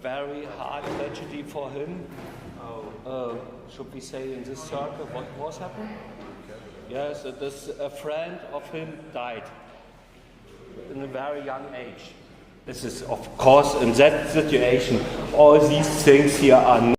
very hard tragedy for him. Should we say in this circle what was happening? Yes, a friend of him died in a very young age. This is, of course, in that situation, all these things here are not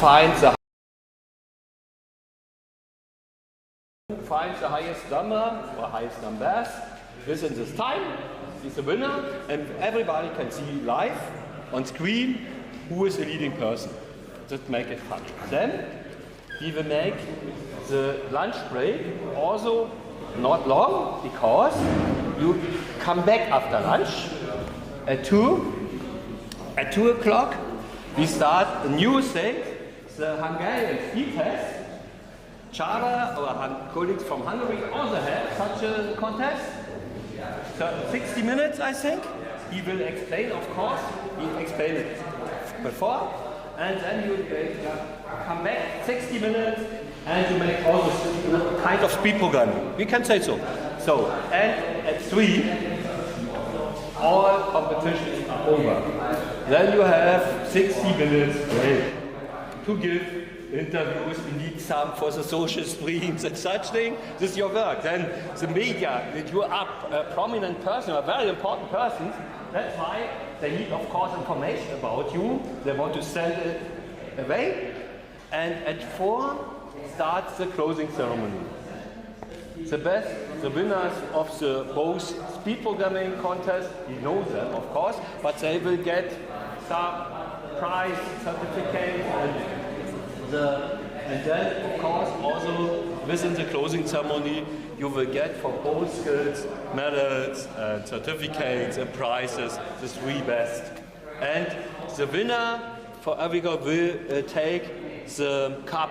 find the highest number or highest numbers within this time. He's the winner, and everybody can see live on screen who is the leading person. Just make it fun. Then we will make the lunch break also not long, because you come back after lunch at 2. At 2 o'clock we start a new thing, the Hungarian speed test. Chara, our colleagues from Hungary, also have such a contest. So 60 minutes, I think. He will explain, of course. He explained it before. And then you come back 60 minutes and you make all this kind of speed programming. We can say so. So, and at 3, all competitions are over. Then you have 60 minutes break to give interviews. We need some for the social streams and such thing. This is your work. Then the media, that you are a prominent person, a very important person. That's why they need, of course, information about you. They want to send it away. And at 4 starts the closing ceremony. The winners of the both speed programming contest, you know them, of course, but they will get some prize certificates and then, of course, also within the closing ceremony, you will get for both skills medals and certificates and prizes, the 3 best. And the winner for Africa will take the cup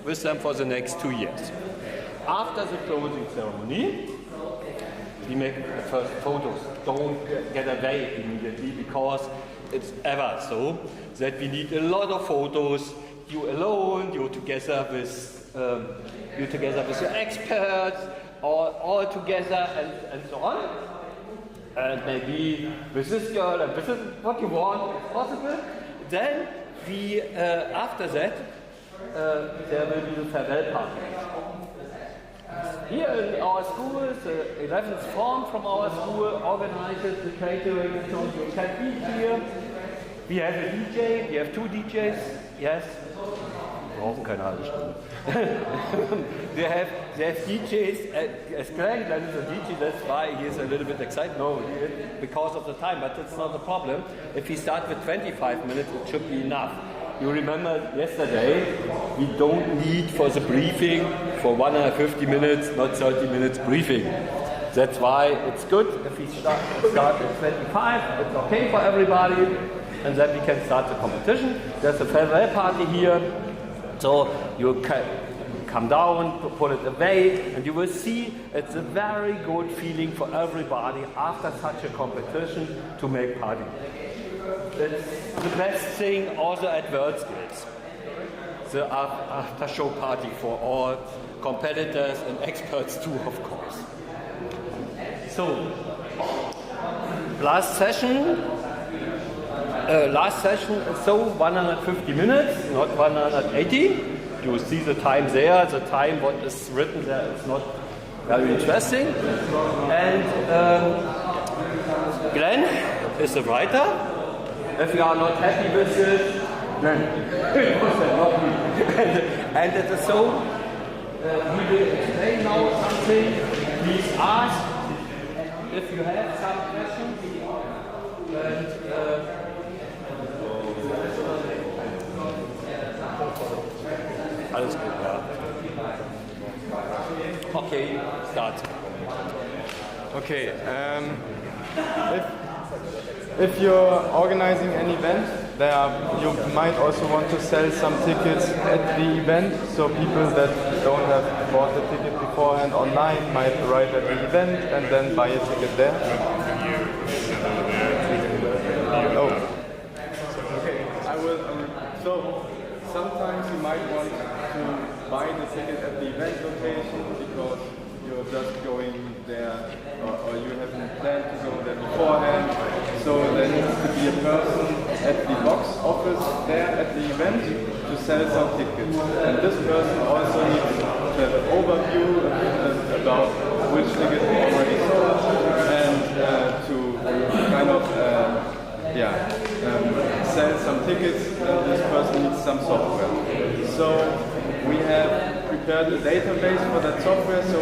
with them for the next 2 years. After the closing ceremony, we make the first photos. Don't get away immediately, because it's ever so that we need a lot of photos. You alone, you together with your experts, all together, and so on. And maybe with this girl and with this, what you want, if possible. Then we, after that, there will be the farewell party. Here in our school, the 11th form from our school organizes the catering, so you can eat here. We have a DJ, we have 2 DJs, yes. Wir brauchen keine halbe Stunde. they have DJs, as Greg is a DJ, that's why he is a little bit excited. No, because of the time, but that's not the problem. If we start with 25 minutes, it should be enough. You remember yesterday, we don't need for the briefing for 150 minutes, not 30 minutes briefing. That's why it's good if we start at 25, it's okay for everybody, and then we can start the competition. There's a farewell party here, So you can come down, put it away, and you will see it's a very good feeling for everybody after such a competition to make party. It's the best thing also at World Skills. The after show party for all competitors and experts too, of course. So, last session is so 150 minutes, not 180. You see the time there, the time what is written there is not very interesting. And Glenn is the writer. If you are not happy with it, then it was not me. And it is so, we will explain now something. Please ask if you have some questions. And, alles gut, ja. Okay, start. Okay, if you're organizing an event, you might also want to sell some tickets at the event, so people that don't have bought the ticket beforehand online might arrive at the event and then buy a ticket there. Oh. Okay, I will. So sometimes you might want to buy the ticket at the event location because you're just going there or you haven't planned to go there beforehand. So there needs to be a person at the box office there at the event to sell some tickets. And this person also needs to have an overview about which ticket they already sold and to kind of sell some tickets. This person needs some software. So we have prepared a database for that software, so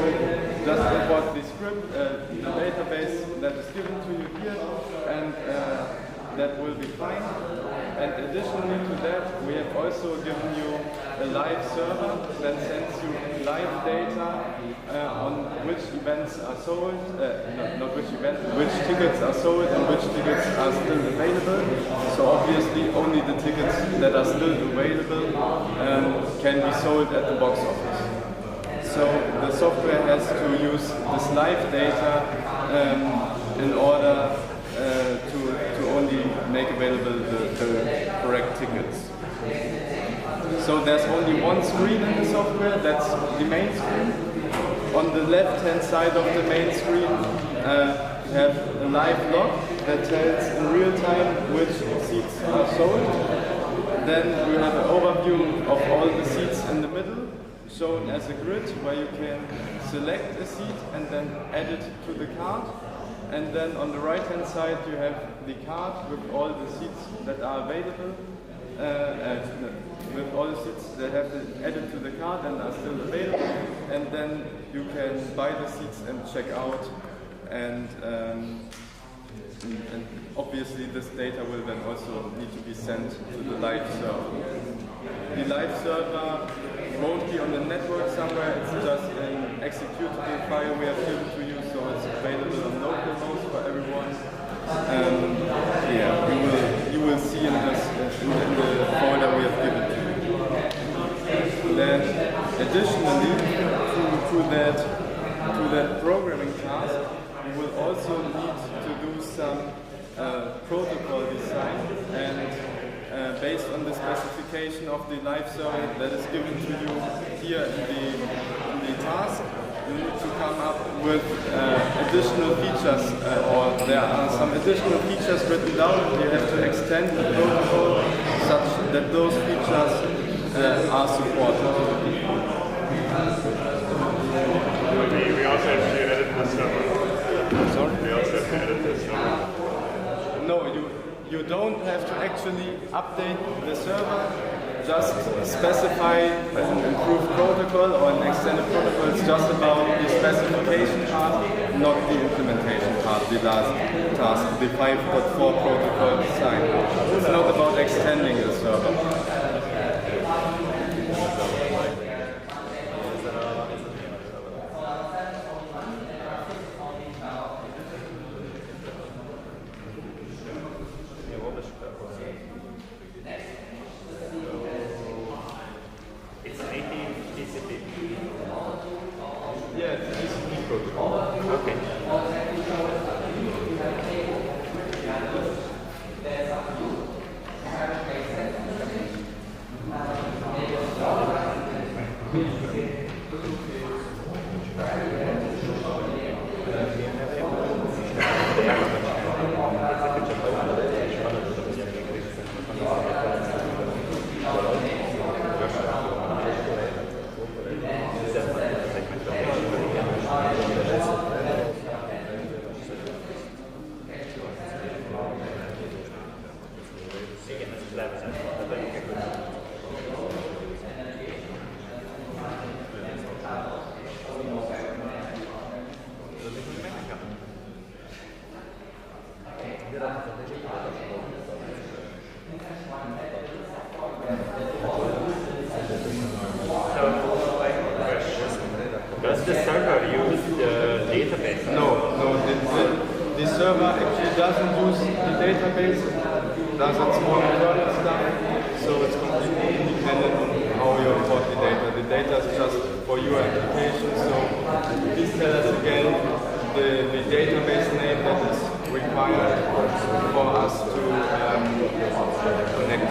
just import the script, the database that is given to you here, and that will be fine. And additionally to that, we have also given you a live server that sends you live data on which events are sold, not which events, which tickets are sold and which tickets are still available. So obviously only the tickets that are still available can be sold at the box office. So the software has to use this live data in order to only make available the correct tickets. So there's only one screen in the software, that's the main screen. On the left-hand side of the main screen, you have a live log that tells in real time which seats are sold. Then we have an overview of all the seats in the middle, shown as a grid where you can select a seat and then add it to the cart. And then on the right hand side you have the cart with all the seats that are available, with all the seats that have been added to the cart and are still available. And then you can buy the seats and check out, and obviously this data will then also need to be sent to the live server. The live server won't be on the network somewhere, it's just an executable file we have given to you, so it's available on local host for everyone. You will see in the folder we have given to you. Then additionally to that programming task, you will also need to do some protocol design, and based on the specification of the live server that is given to you here in the task, you need to come up with additional features, or there are some additional features written down, and you have to extend the protocol such that those features are supported. We also have to edit the server. Sorry? We also have to edit the server. No, you don't have to actually update the server, just specify an improved protocol or an extended protocol. It's just about the specification part, not the implementation part, the last task, the 5.4 protocol design. It's not about extending the server. server actually doesn't use the database, does its own internal stuff, so it's completely independent on how you import the data. The data is just for your application, so please tell us again the database name that is required for us to connect.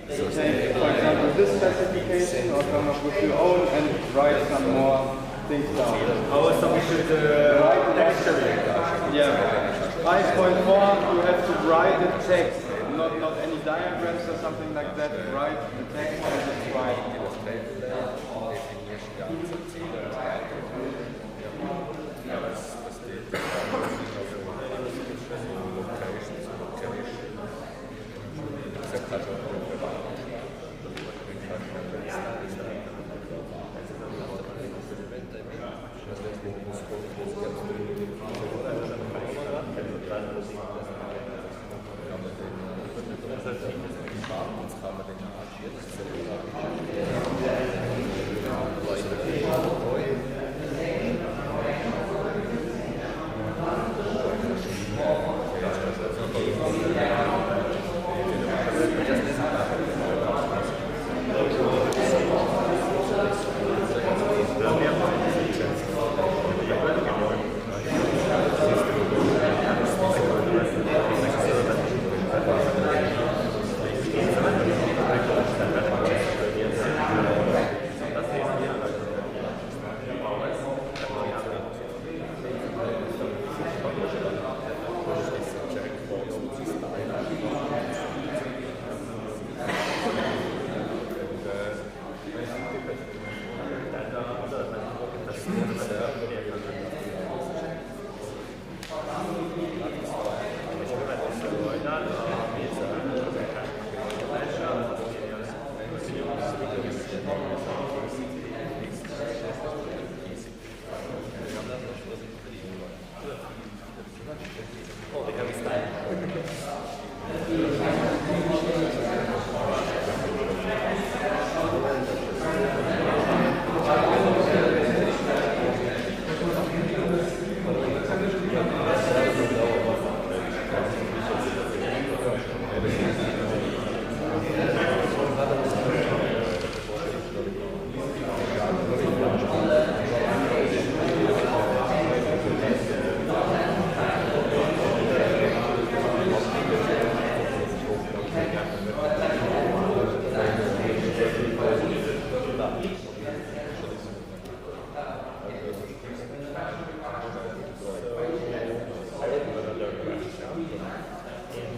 Just take, for example, this specification or come up with your own and write some more things down. Oh, so we should write textually. Yeah. 5.4, you have to write the text, not any diagrams or something like that. Write the text and just write.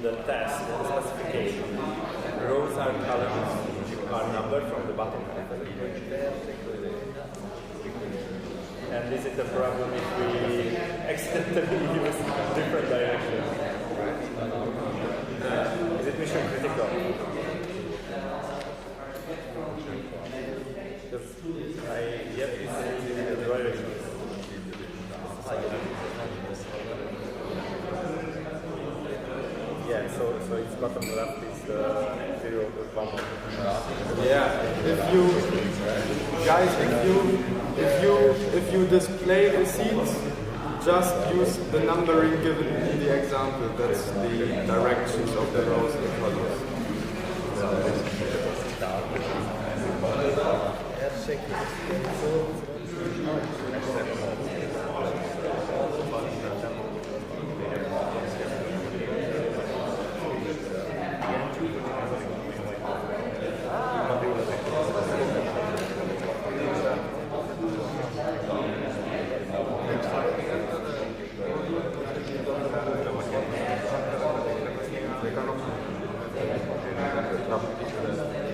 The test, the specification, rows are columns are numbered from the bottom up. And is it a problem if we accidentally use different directions? Is it mission critical? Because I yet is the direction. Yeah, so it's bottom left is 0 with 1. Yeah, if you display the seeds, just use the numbering given in the example. That's the directions of the rows and columns. Thank you.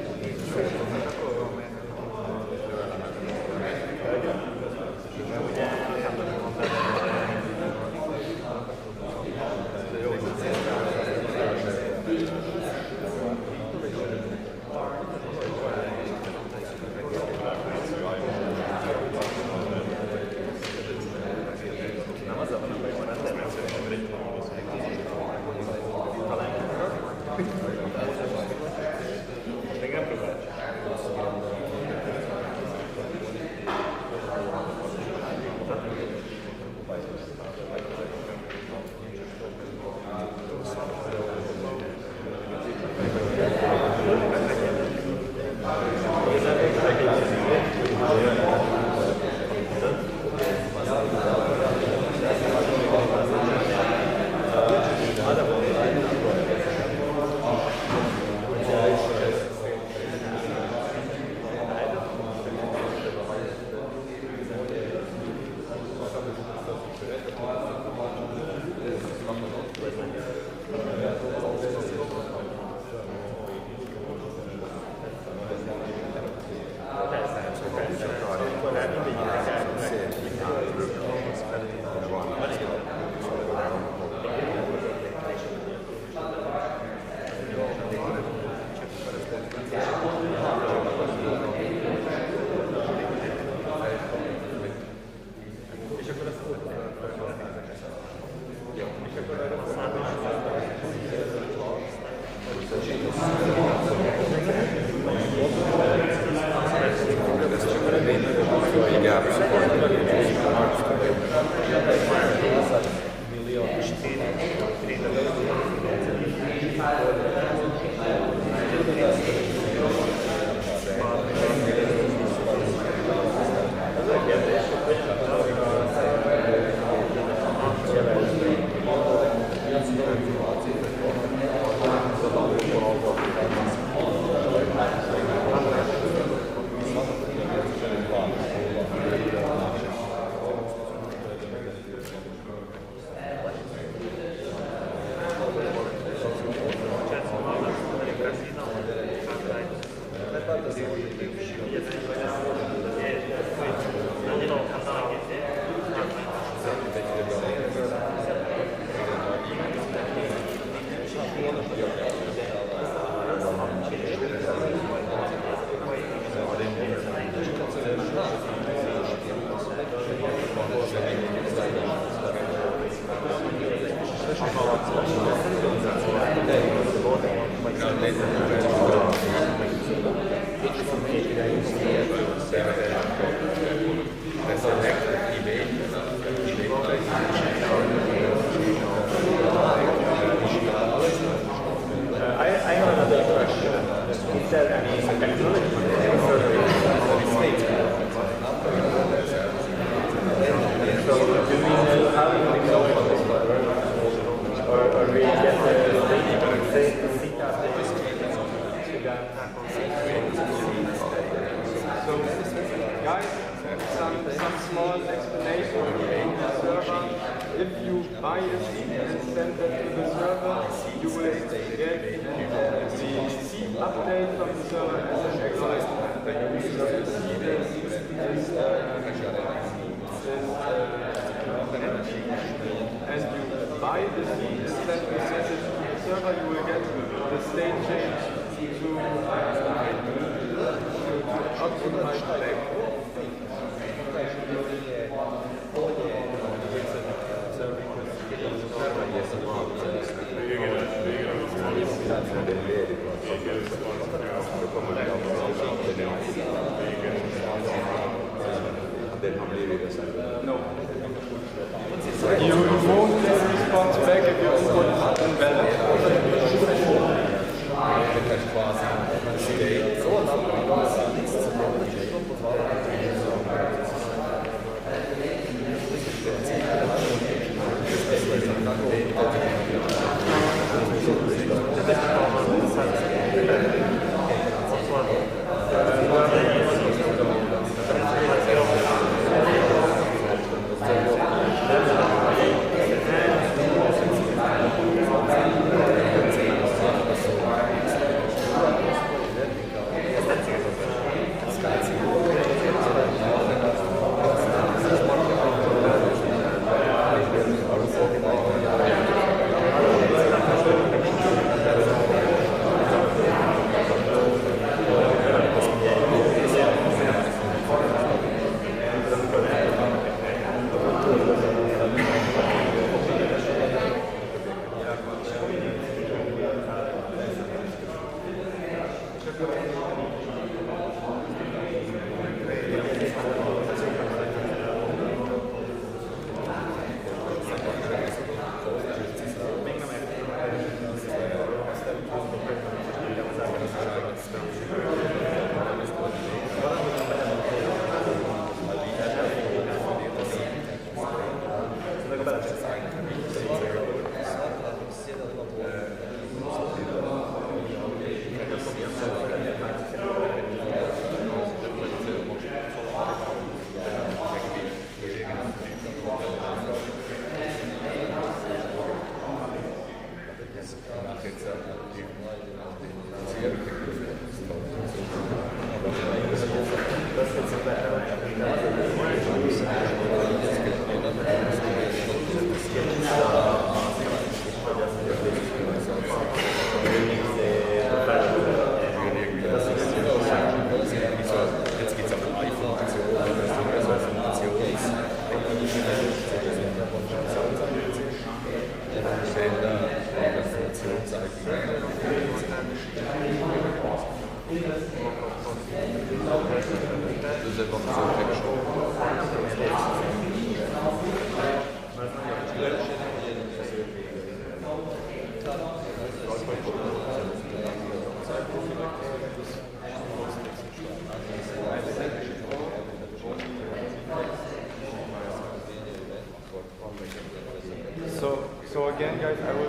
again, guys, I will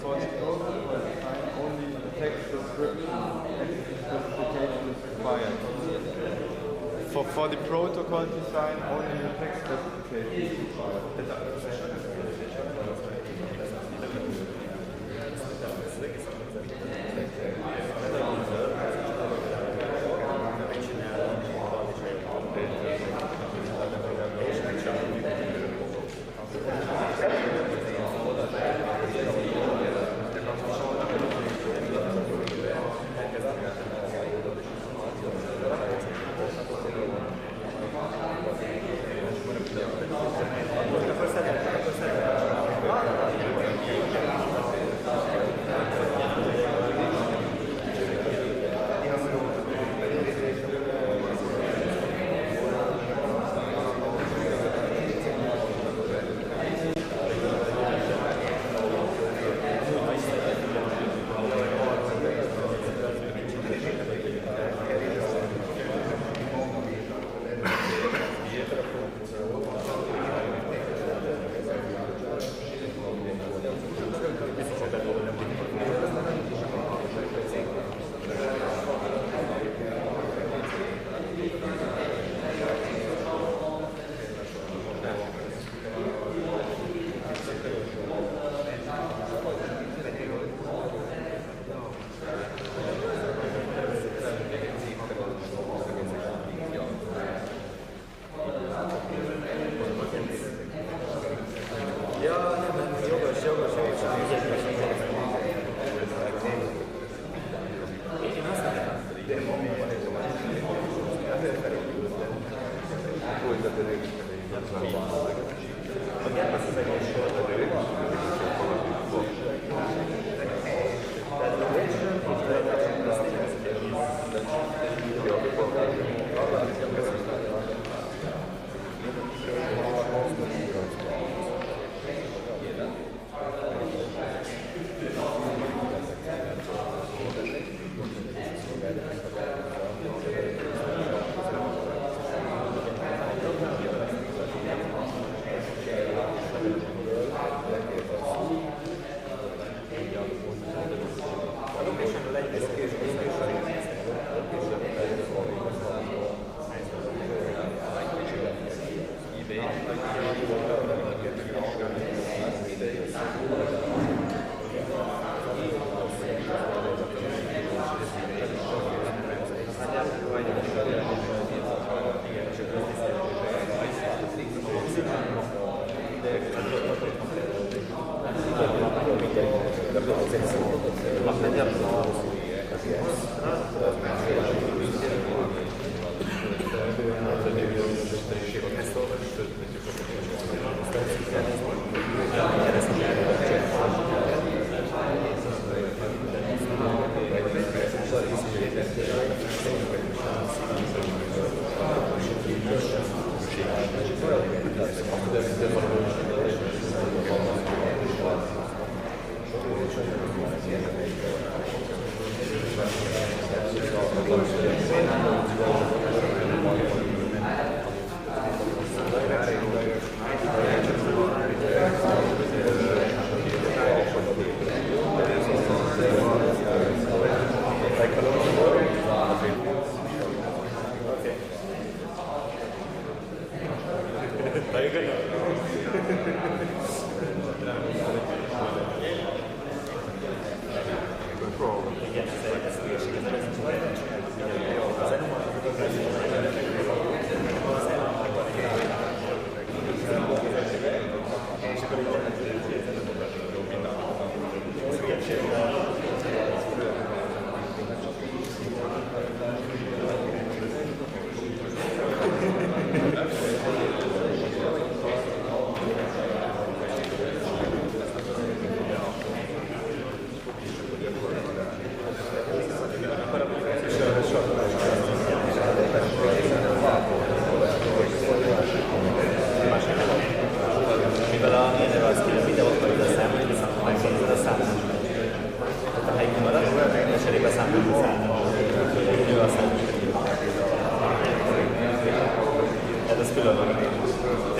for the protocol design only the text description and specification is required. For the protocol design, only the text specification is required.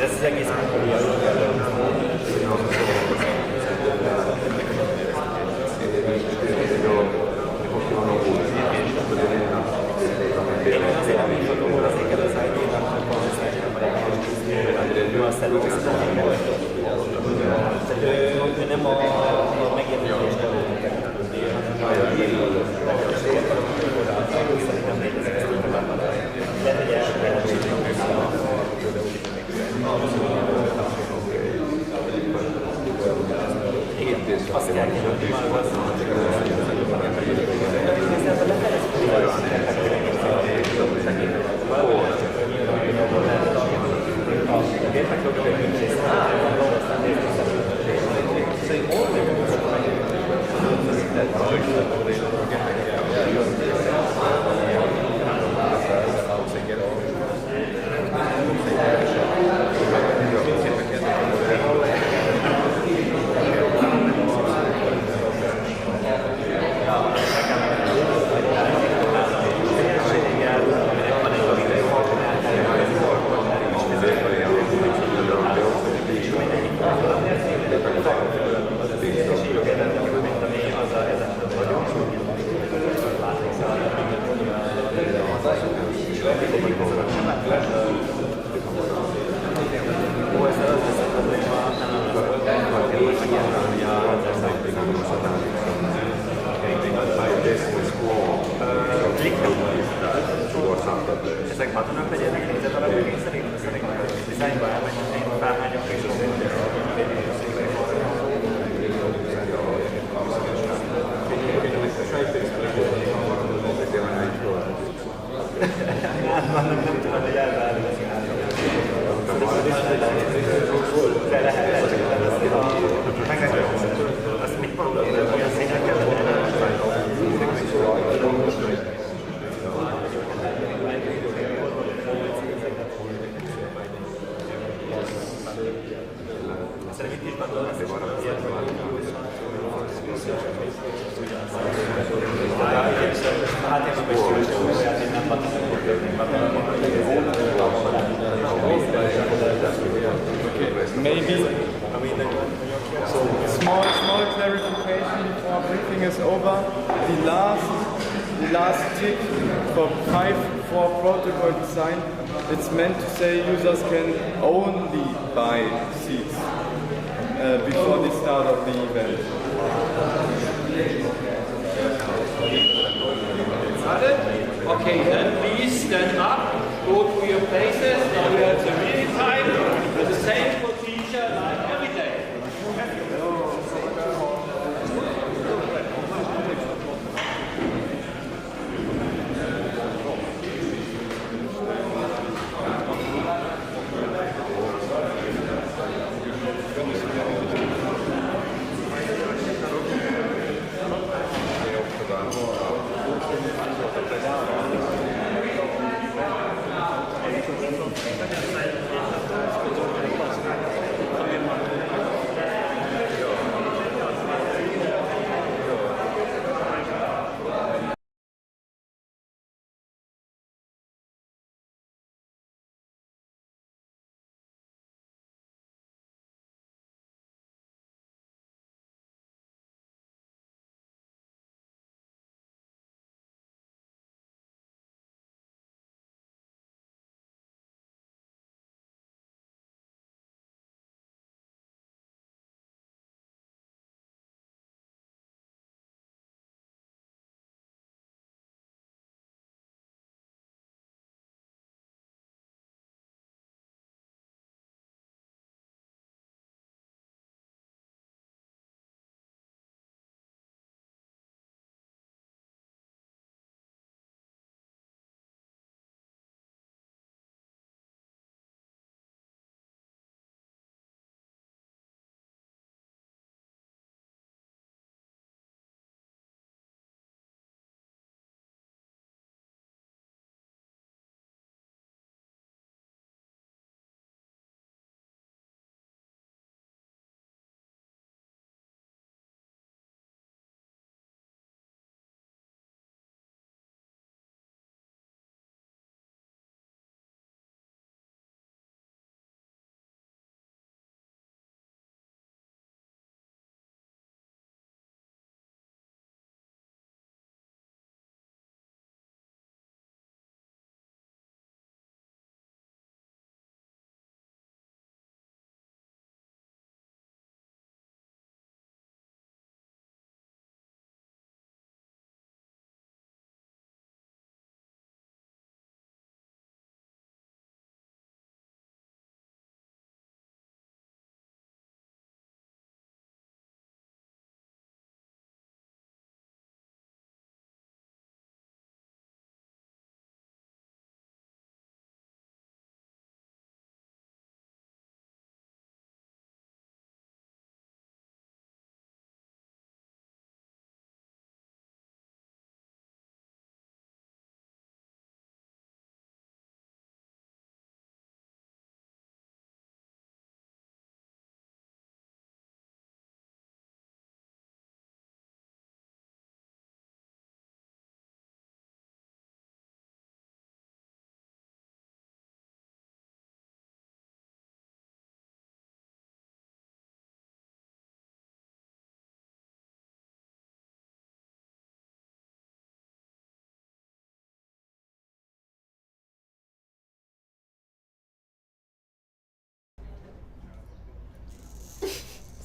Ez az egész munkája. a szellőzésben. Tehát ő nem a megjelenést előttek. Szerintem létezik ezt így tovább. Lehet, hogy igen, azt kell kérni, már az ezek hatanak legyenek nézet alapú kényszerítve, szerintem a dizájnban elmenni, én felhányok és az vannak nem tudom, hogy elválni. De lehet, azt mit mondod, hogy a színeket szerintem itt is gondolom, hogy maybe so small clarification before briefing is over. The last tick for 5.4 protocol design, it's meant to say users can only buy seats before the start of the event. Okay, then please stand up, go to your places. Now we have the meeting time with the same procedure like every day.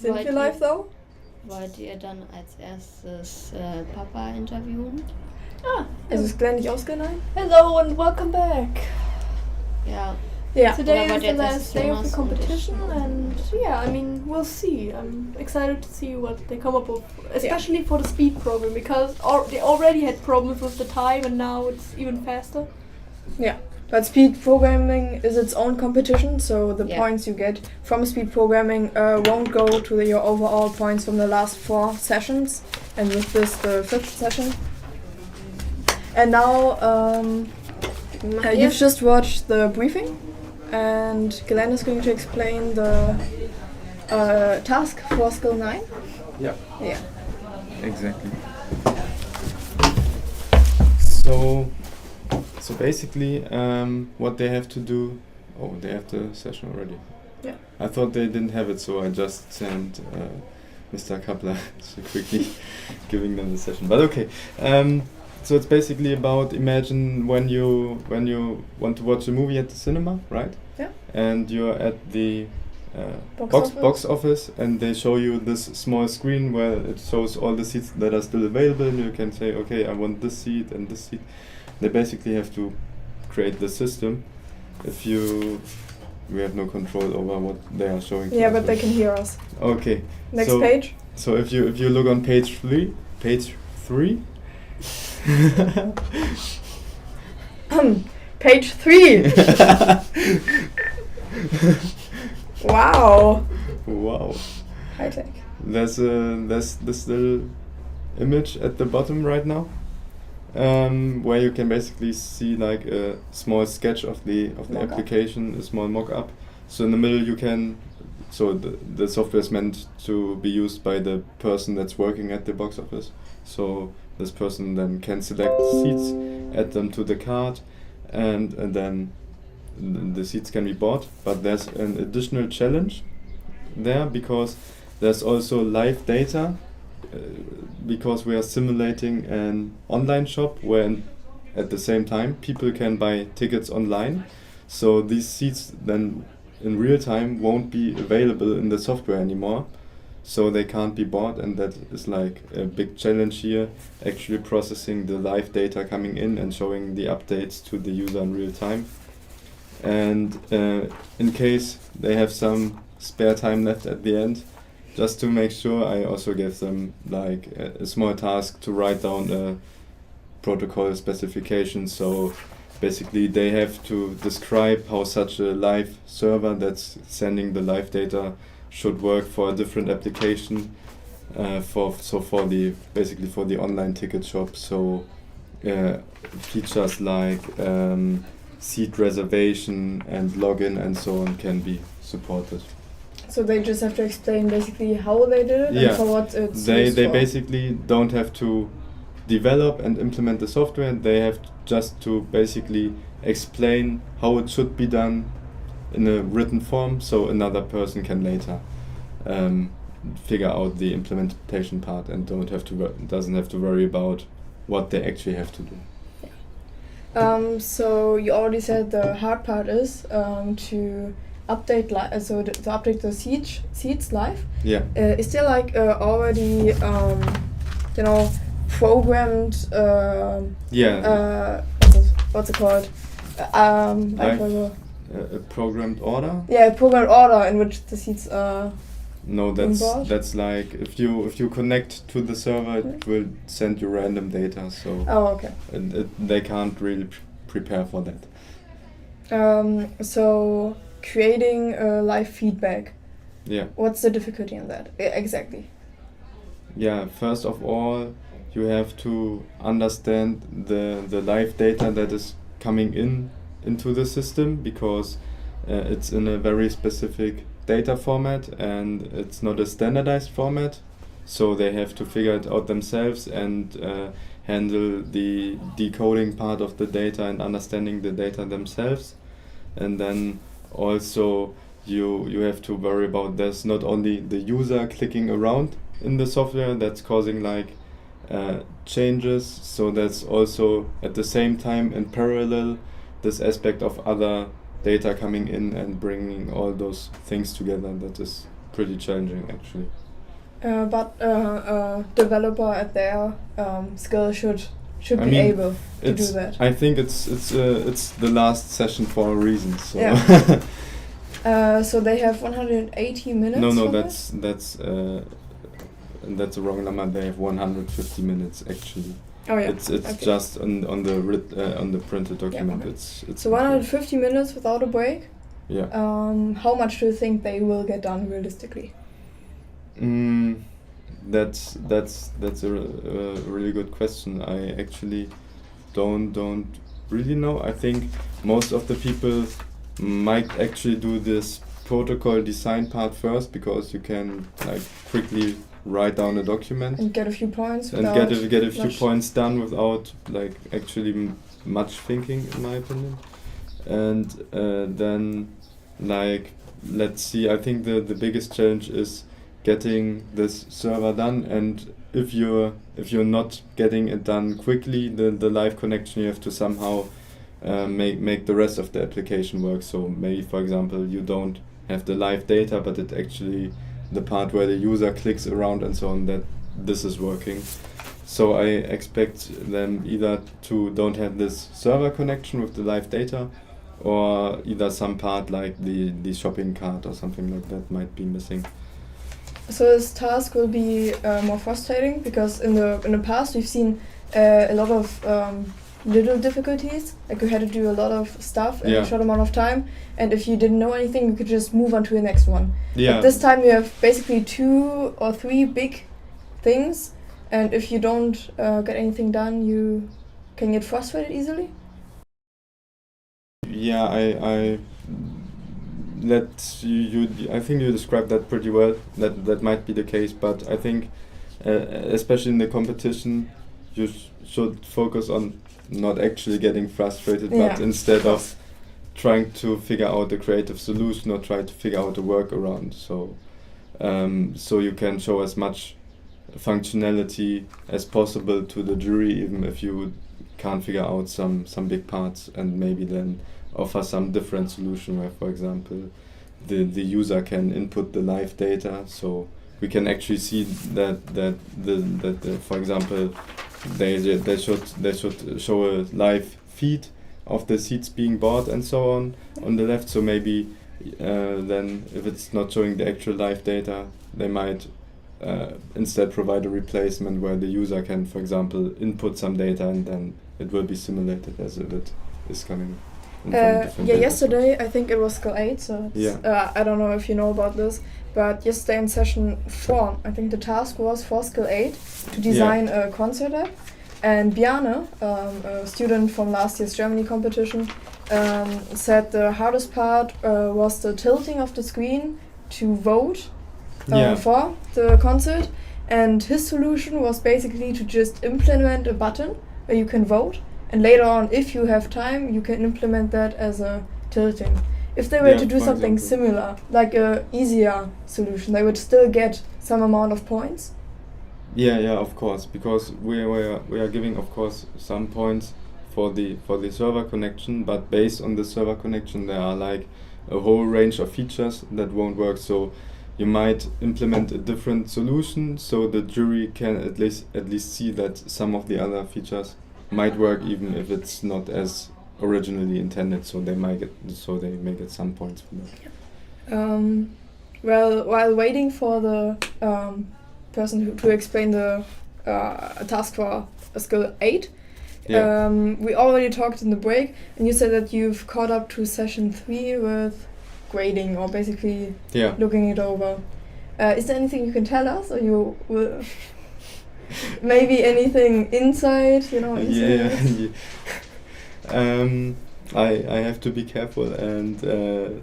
Sind wir live though? Wollt ihr dann als erstes Papa interviewen? Ist Glenn nicht ausgeleihen? Hello and welcome back. Ja. Yeah. Today Oder is wollt the ihr als last erstes day of the Jonas competition, und and yeah, I mean, we'll see. I'm excited to see what they come up with, especially for the speed program, because they already had problems with the time, and now it's even faster. Yeah. But speed programming is its own competition, so the Yeah. points you get from speed programming won't go to your overall points from the last 4 sessions, and with this the 5th session. And now you've just watched the briefing, and Glenn is going to explain the task for skill 9. Yeah. Yeah. Exactly. So basically, what they have to do. Oh, they have the session already. Yeah. I thought they didn't have it, so I just sent Mr. Kapler so quickly giving them the session. But okay. So it's basically about, imagine when you want to watch a movie at the cinema, right? Yeah. And you're at the box office, and they show you this small screen where it shows all the seats that are still available, and you can say, okay, I want this seat and this seat. They basically have to create the system. We have no control over what they are showing. Yeah, to but us. they can hear us. Okay. Next so, page. So if you look on page 3. Page 3. Wow. Wow. High tech. There's this little image at the bottom right now, where you can basically see like a small sketch of the Mock-up. application, a small mock-up. So in the middle you can, so the software is meant to be used by the person that's working at the box office. So this person then can select seats, add them to the cart, and then the seats can be bought. But there's an additional challenge there, because there's also live data, because we are simulating an online shop where at the same time people can buy tickets online. So these seats then in real time won't be available in the software anymore, so they can't be bought, and that is like a big challenge here, actually processing the live data coming in and showing the updates to the user in real time. And in case they have some spare time left at the end, just to make sure, I also gave them like a small task to write down a protocol specification. So basically they have to describe how such a live server that's sending the live data should work for a different application, for the online ticket shop. So features like seat reservation and login and so on can be supported. So they just have to explain basically how they did it Yeah. and for what it's They used for. basically don't have to develop and implement the software. They have just to basically explain how it should be done in a written form, so another person can later figure out the implementation part and doesn't have to worry about what they actually have to do. So you already said the hard part is to update to update the seats live. Yeah. Is there like already programmed Yeah. what's it called? I Live. forgot. A programmed order? Yeah, a programmed order in which the seats are. No, Inboard? that's like if you connect to the server, it will send you random data. So Oh, okay. they can't really prepare for that. So creating live feedback. Yeah. What's the difficulty in that? Exactly. Yeah. First of all, you have to understand the live data that is coming into the system, because it's in a very specific data format and it's not a standardized format, so they have to figure it out themselves and handle the decoding part of the data and understanding the data themselves. And then also you have to worry about, there's not only the user clicking around in the software that's causing like changes, so that's also at the same time in parallel this aspect of other data coming in and bringing all those things together. That is pretty challenging actually. But a developer at their skill should I be mean, able to do that. I think it's the last session for a reason. So Yeah. So they have 180 minutes. no, for that's a wrong number. They have 150 minutes actually. that? Oh yeah. It's okay. just on the printed document. okay. It's So 150 minutes without a break. yeah. How much do you think they will get done realistically? That's a really good question. I actually don't really know. I think most of the people might actually do this protocol design part first, because you can like quickly write down a document And get a few points. and without get a few much- points done without like actually much thinking, in my opinion. And then like let's see. I think the biggest challenge is getting this server done, and if you're not getting it done quickly, the live connection, you have to somehow make the rest of the application work. So maybe, for example, you don't have the live data, but it actually the part where the user clicks around and so on, that this is working. So I expect them either to don't have this server connection with the live data, or either some part like the shopping cart or something like that might be missing. So this task will be more frustrating, because in the past we've seen a lot of little difficulties. Like you had to do a lot of stuff in Yeah. a short amount of time, and if you didn't know anything, you could just move on to the next one. Yeah. But this time you have basically 2 or 3 big things, and if you don't get anything done, you can get frustrated easily. Yeah, I I think you described that pretty well. That might be the case, but I think especially in the competition, you should focus on not actually getting frustrated, but Yeah, instead of of course. trying to figure out a creative solution or try to figure out a workaround. So so you can show as much functionality as possible to the jury, even if you can't figure out some big parts, and maybe then offer some different solution where, for example, the user can input the live data, so we can actually see that for example, they should show a live feed of the seats being bought and so on the left. So maybe then if it's not showing the actual live data, they might instead provide a replacement where the user can, for example, input some data, and then it will be simulated as if it is coming in from different data Yesterday I think it was skill 8, so it's, I don't know if you know about this, but yesterday in session 4, I think the task was for skill 8 to design a concert app, and Bjarne, a student from last year's Germany competition, said the hardest part was the tilting of the screen to vote for the concert, and his solution was basically to just implement a button where you can vote, and later on, if you have time, you can implement that as a tilting. If they were to do for something example. similar, like a easier solution, they would still get some amount of points. Yeah, of course, because we are giving, of course, some points for the server connection, but based on the server connection, there are like a whole range of features that won't work. So you might implement a different solution, so the jury can at least see that some of the other features might work, even if it's not as originally intended. So they may get some points for that. Well, while waiting for the person to explain the task for skill 8, we already talked in the break, and you said that you've caught up to session 3 with grading, or basically looking it over. Is there anything you can tell us, or you will maybe anything inside? I have to be careful and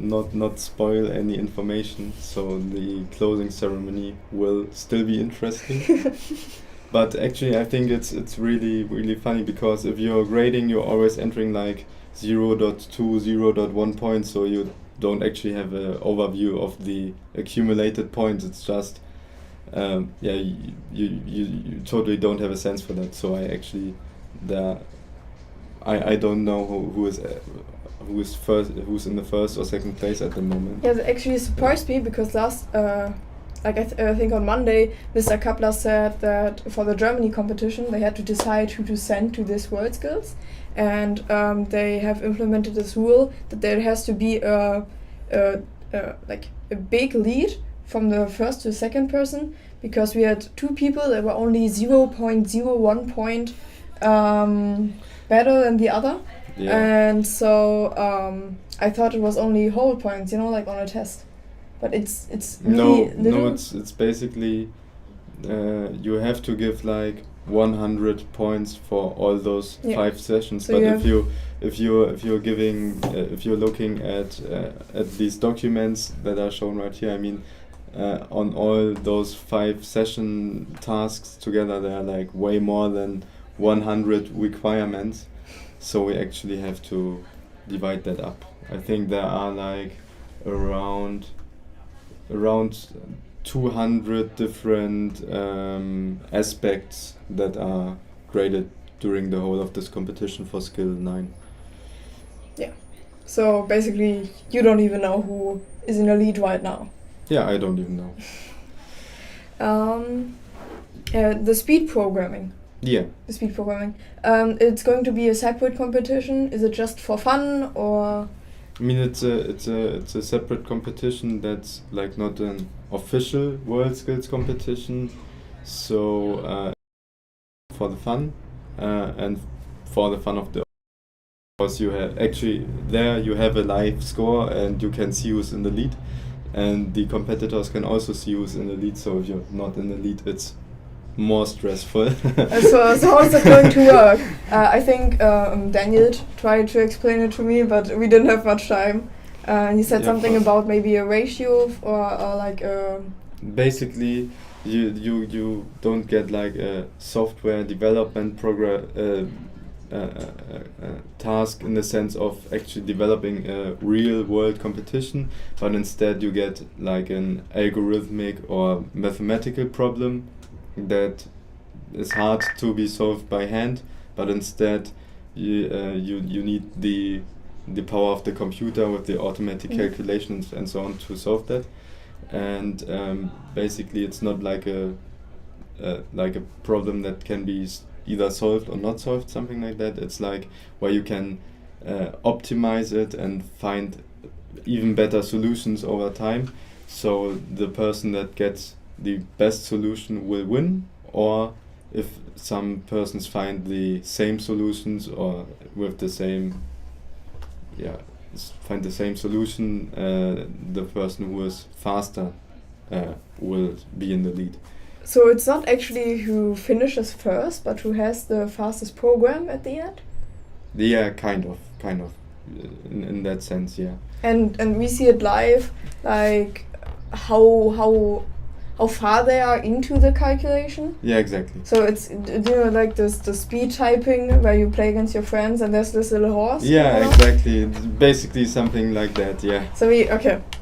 not spoil any information, so the closing ceremony will still be interesting. But actually I think it's really funny, because if you're grading, you're always entering like 0.2, 0.1 points, so you don't actually have an overview of the accumulated points. It's just you totally don't have a sense for that. So I actually I don't know who is who's in the first or second place at the moment. Yeah, that actually surprised me because I think on Monday, Mr. Kappler said that for the Germany competition, they had to decide who to send to this World Skills, and they have implemented this rule that there has to be a big lead from the first to second person, because we had two people that were only 0.01 point better than the other. Yeah. And so I thought it was only whole points, like on a test. But it's really little. It's basically you have to give like 100 points for all those 5 sessions. So but if you're looking at these documents that are shown right here, I mean, on all those 5 session tasks together, there are like way more than 100 requirements. So we actually have to divide that up. I think there are like around 200 different aspects that are graded during the whole of this competition for skill 9. Yeah. So basically, you don't even know who is in the lead right now. Yeah, I don't even know. The speed programming. Yeah. The speed programming. It's going to be a separate competition. Is it just for fun, or? I mean, it's a separate competition that's like not an official World Skills competition. So for the fun and for the fun of the, because you have actually there you have a live score and you can see who's in the lead, and the competitors can also see who's in the lead. So if you're not in the lead, it's more stressful. So how is it going to work? I think Daniel tried to explain it to me, but we didn't have much time. He said something about maybe a ratio or like a... Basically, you don't get like a software development task in the sense of actually developing a real world competition, but instead you get like an algorithmic or mathematical problem that is hard to be solved by hand, but instead you need the power of the computer with the automatic calculations and so on to solve that. And basically it's not like a problem that can be either solved or not solved, something like that. It's like where you can optimize it and find even better solutions over time. So the person that gets the best solution will win, or if some persons find the same solutions or with the same find the same solution, the person who is faster will be in the lead. So it's not actually who finishes first, but who has the fastest program at the end? Yeah, kind of in that sense, yeah. And we see it live, like how far they are into the calculation. Yeah, exactly. So it's like the speed typing where you play against your friends and there's this little horse. Yeah, exactly. It's basically something like that. Yeah.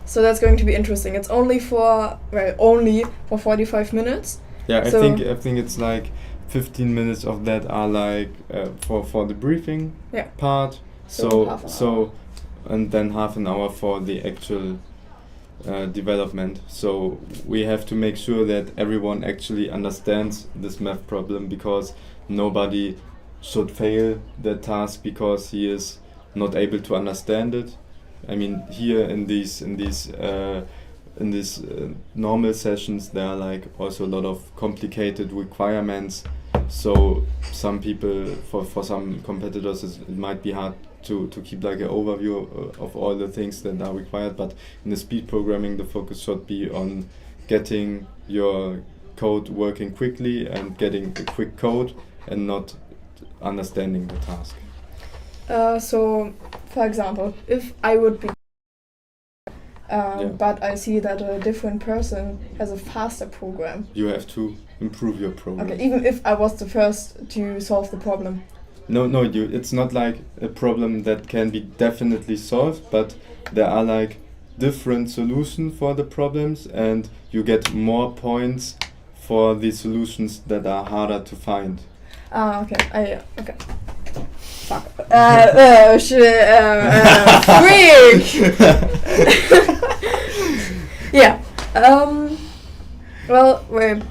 So that's going to be interesting. It's only for 45 minutes. Yeah, I think it's like 15 minutes of that are like for the briefing part. So and then half an hour for the actual development. So we have to make sure that everyone actually understands this math problem, because nobody should fail the task because he is not able to understand it. I mean, here in these normal sessions there are like also a lot of complicated requirements. So some people, for some competitors, it might be hard to keep like an overview of all the things that are required, but in the speed programming the focus should be on getting your code working quickly and getting a quick code and not understanding the task. So for example, if I would be but I see that a different person has a faster program, you have to improve your program. Okay, even if I was the first to solve the problem. No, it's not like a problem that can be definitely solved, but there are like different solutions for the problems, and you get more points for the solutions that are harder to find. Okay. Fuck. Freak! Ja. Well, wait.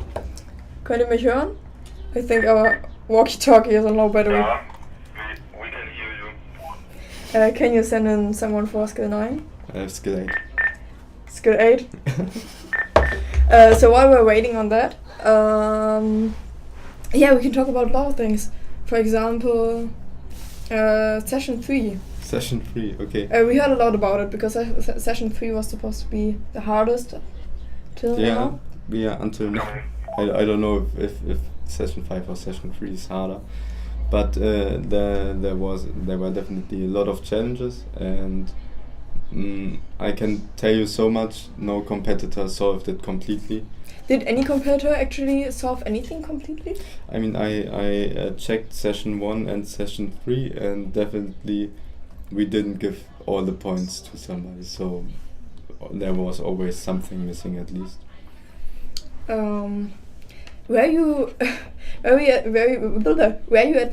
Könnt ihr mich hören? I think our walkie-talkie is on low battery. Yeah, we can hear you. Can you send in someone for skill 9? I have skill 8. Skill 8? So while we're waiting on that, yeah, we can talk about a lot of things. For example, session 3. Session 3, okay. We heard a lot about it because session 3 was supposed to be the hardest till now. Yeah, until now. I don't know if session 5 or session 3 is harder, but there were definitely a lot of challenges, and I can tell you so much, no competitor solved it completely. Did any competitor actually solve anything completely? I mean, I checked session 1 and session 3, and definitely we didn't give all the points to somebody, so there was always something missing at least. Were you at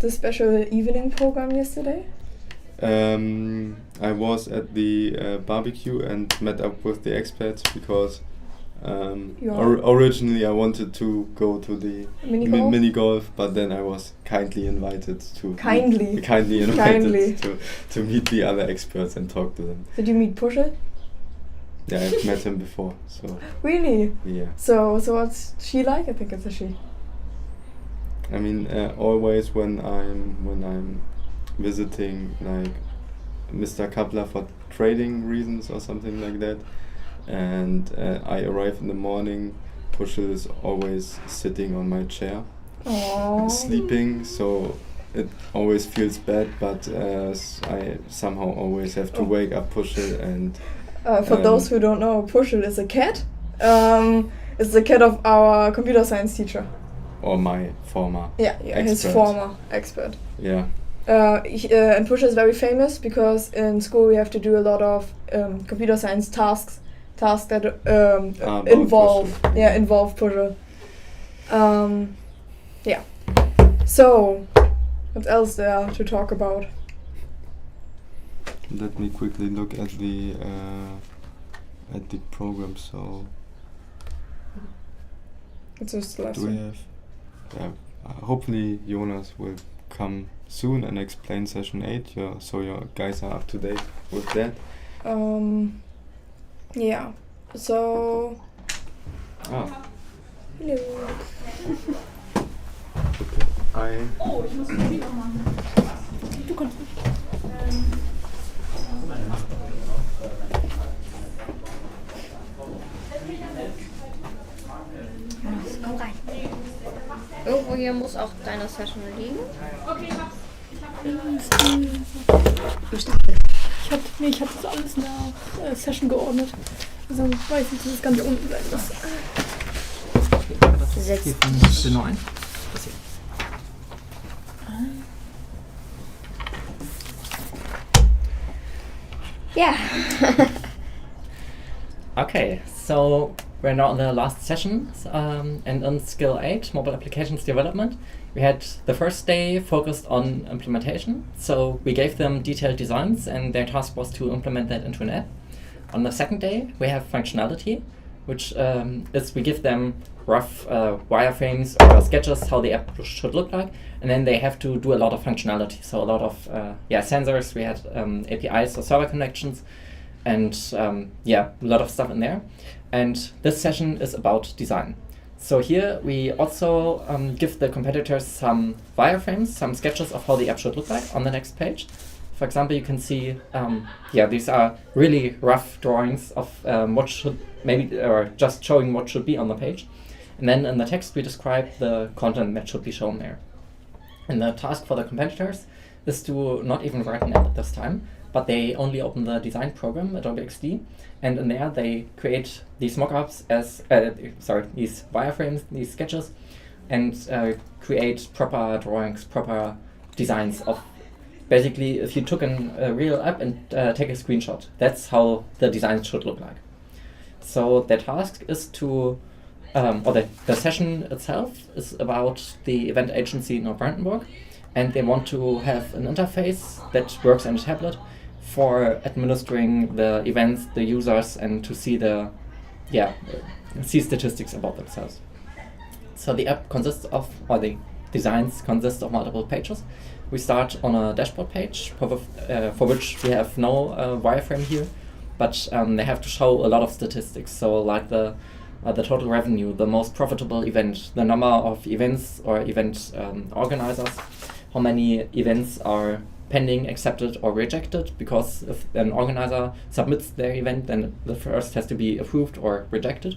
the special evening program yesterday? I was at the barbecue and met up with the experts because originally I wanted to go to the mini golf, but then I was kindly invited to to meet the other experts and talk to them. Did you meet Pusche? Yeah, I've met him before. So really? Yeah. So what's she like? I think it's a she. I mean, always when I'm visiting like Mr. Kapler for trading reasons or something like that, and I arrive in the morning, Puschel is always sitting on my chair, sleeping. So it always feels bad, but I somehow always have to wake up Puschel and. For those who don't know, Puschel is a cat. It's the cat of our computer science teacher. Or my former expert. His former expert. Yeah. And Puschel is very famous because in school we have to do a lot of computer science tasks that involve Puschel. Yeah. So, what else there to talk about? Let me quickly look at the program. So it's just the last do we one. have? Hopefully Jonas will come soon and explain session 8. So your guys are up to date with that. Yeah. So. Hello. Ich muss die Video machen. Du kannst nicht. Komm rein. Irgendwo hier muss auch deine Session liegen. Okay, ich hab's. Ich hab das alles nach Session geordnet. Also weiß ich, dass es ganz unten sein muss. Setz dich. Genau ein. Yeah. Okay, so we're now in the last session, and on skill 8, mobile applications development, we had the first day focused on implementation. So we gave them detailed designs, and their task was to implement that into an app. On the second day, we have functionality, which is we give them rough wireframes or sketches how the app should look like, and then they have to do a lot of functionality. So a lot of sensors. We had APIs or server connections, and a lot of stuff in there. And this session is about design. So here we also give the competitors some wireframes, some sketches of how the app should look like on the next page. For example, you can see, these are really rough drawings of what should or just showing what should be on the page. And then in the text we describe the content that should be shown there. And the task for the competitors is to not even write an app at this time, but they only open the design program, Adobe XD, and in there they create these mockups these wireframes, these sketches, and create proper drawings, proper designs of basically if you took a real app and take a screenshot. That's how the design should look like. So the task is to, the session itself is about the event agency in Brandenburg, and they want to have an interface that works on a tablet for administering the events, the users, and to see see statistics about themselves. So the app consists of, or the designs consist of multiple pages. We start on a dashboard page for which we have no wireframe here, but they have to show a lot of statistics. So like the total revenue, the most profitable event, the number of events or event organizers, how many events are pending, accepted or rejected, because if an organizer submits their event, then the first has to be approved or rejected.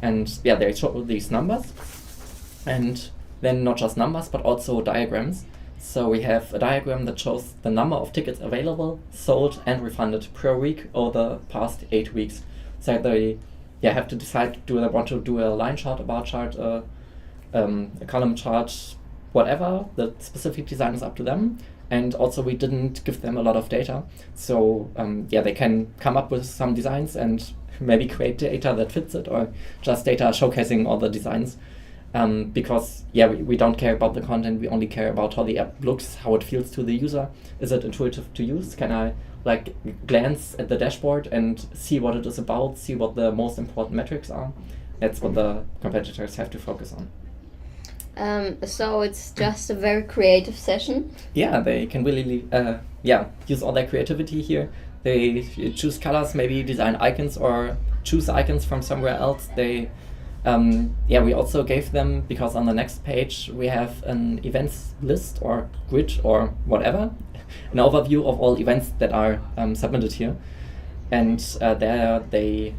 And yeah, they show these numbers. And then not just numbers, but also diagrams. So we have a diagram that shows the number of tickets available, sold and refunded per week over the past 8 weeks. So they have to decide, do they want to do a line chart, a bar chart, a column chart, whatever. The specific design is up to them. And also we didn't give them a lot of data. So they can come up with some designs and maybe create data that fits it, or just data showcasing all the designs. Because we don't care about the content, we only care about how the app looks, how it feels to the user. Is it intuitive to use? Can I glance at the dashboard and see what it is about, see what the most important metrics are? That's what the competitors have to focus on. So it's just a very creative session. Yeah, they can really use all their creativity here. They choose colors, maybe design icons or choose icons from somewhere else. They we also gave them, because on the next page we have an events list or grid or whatever, an overview of all events that are submitted here, and there they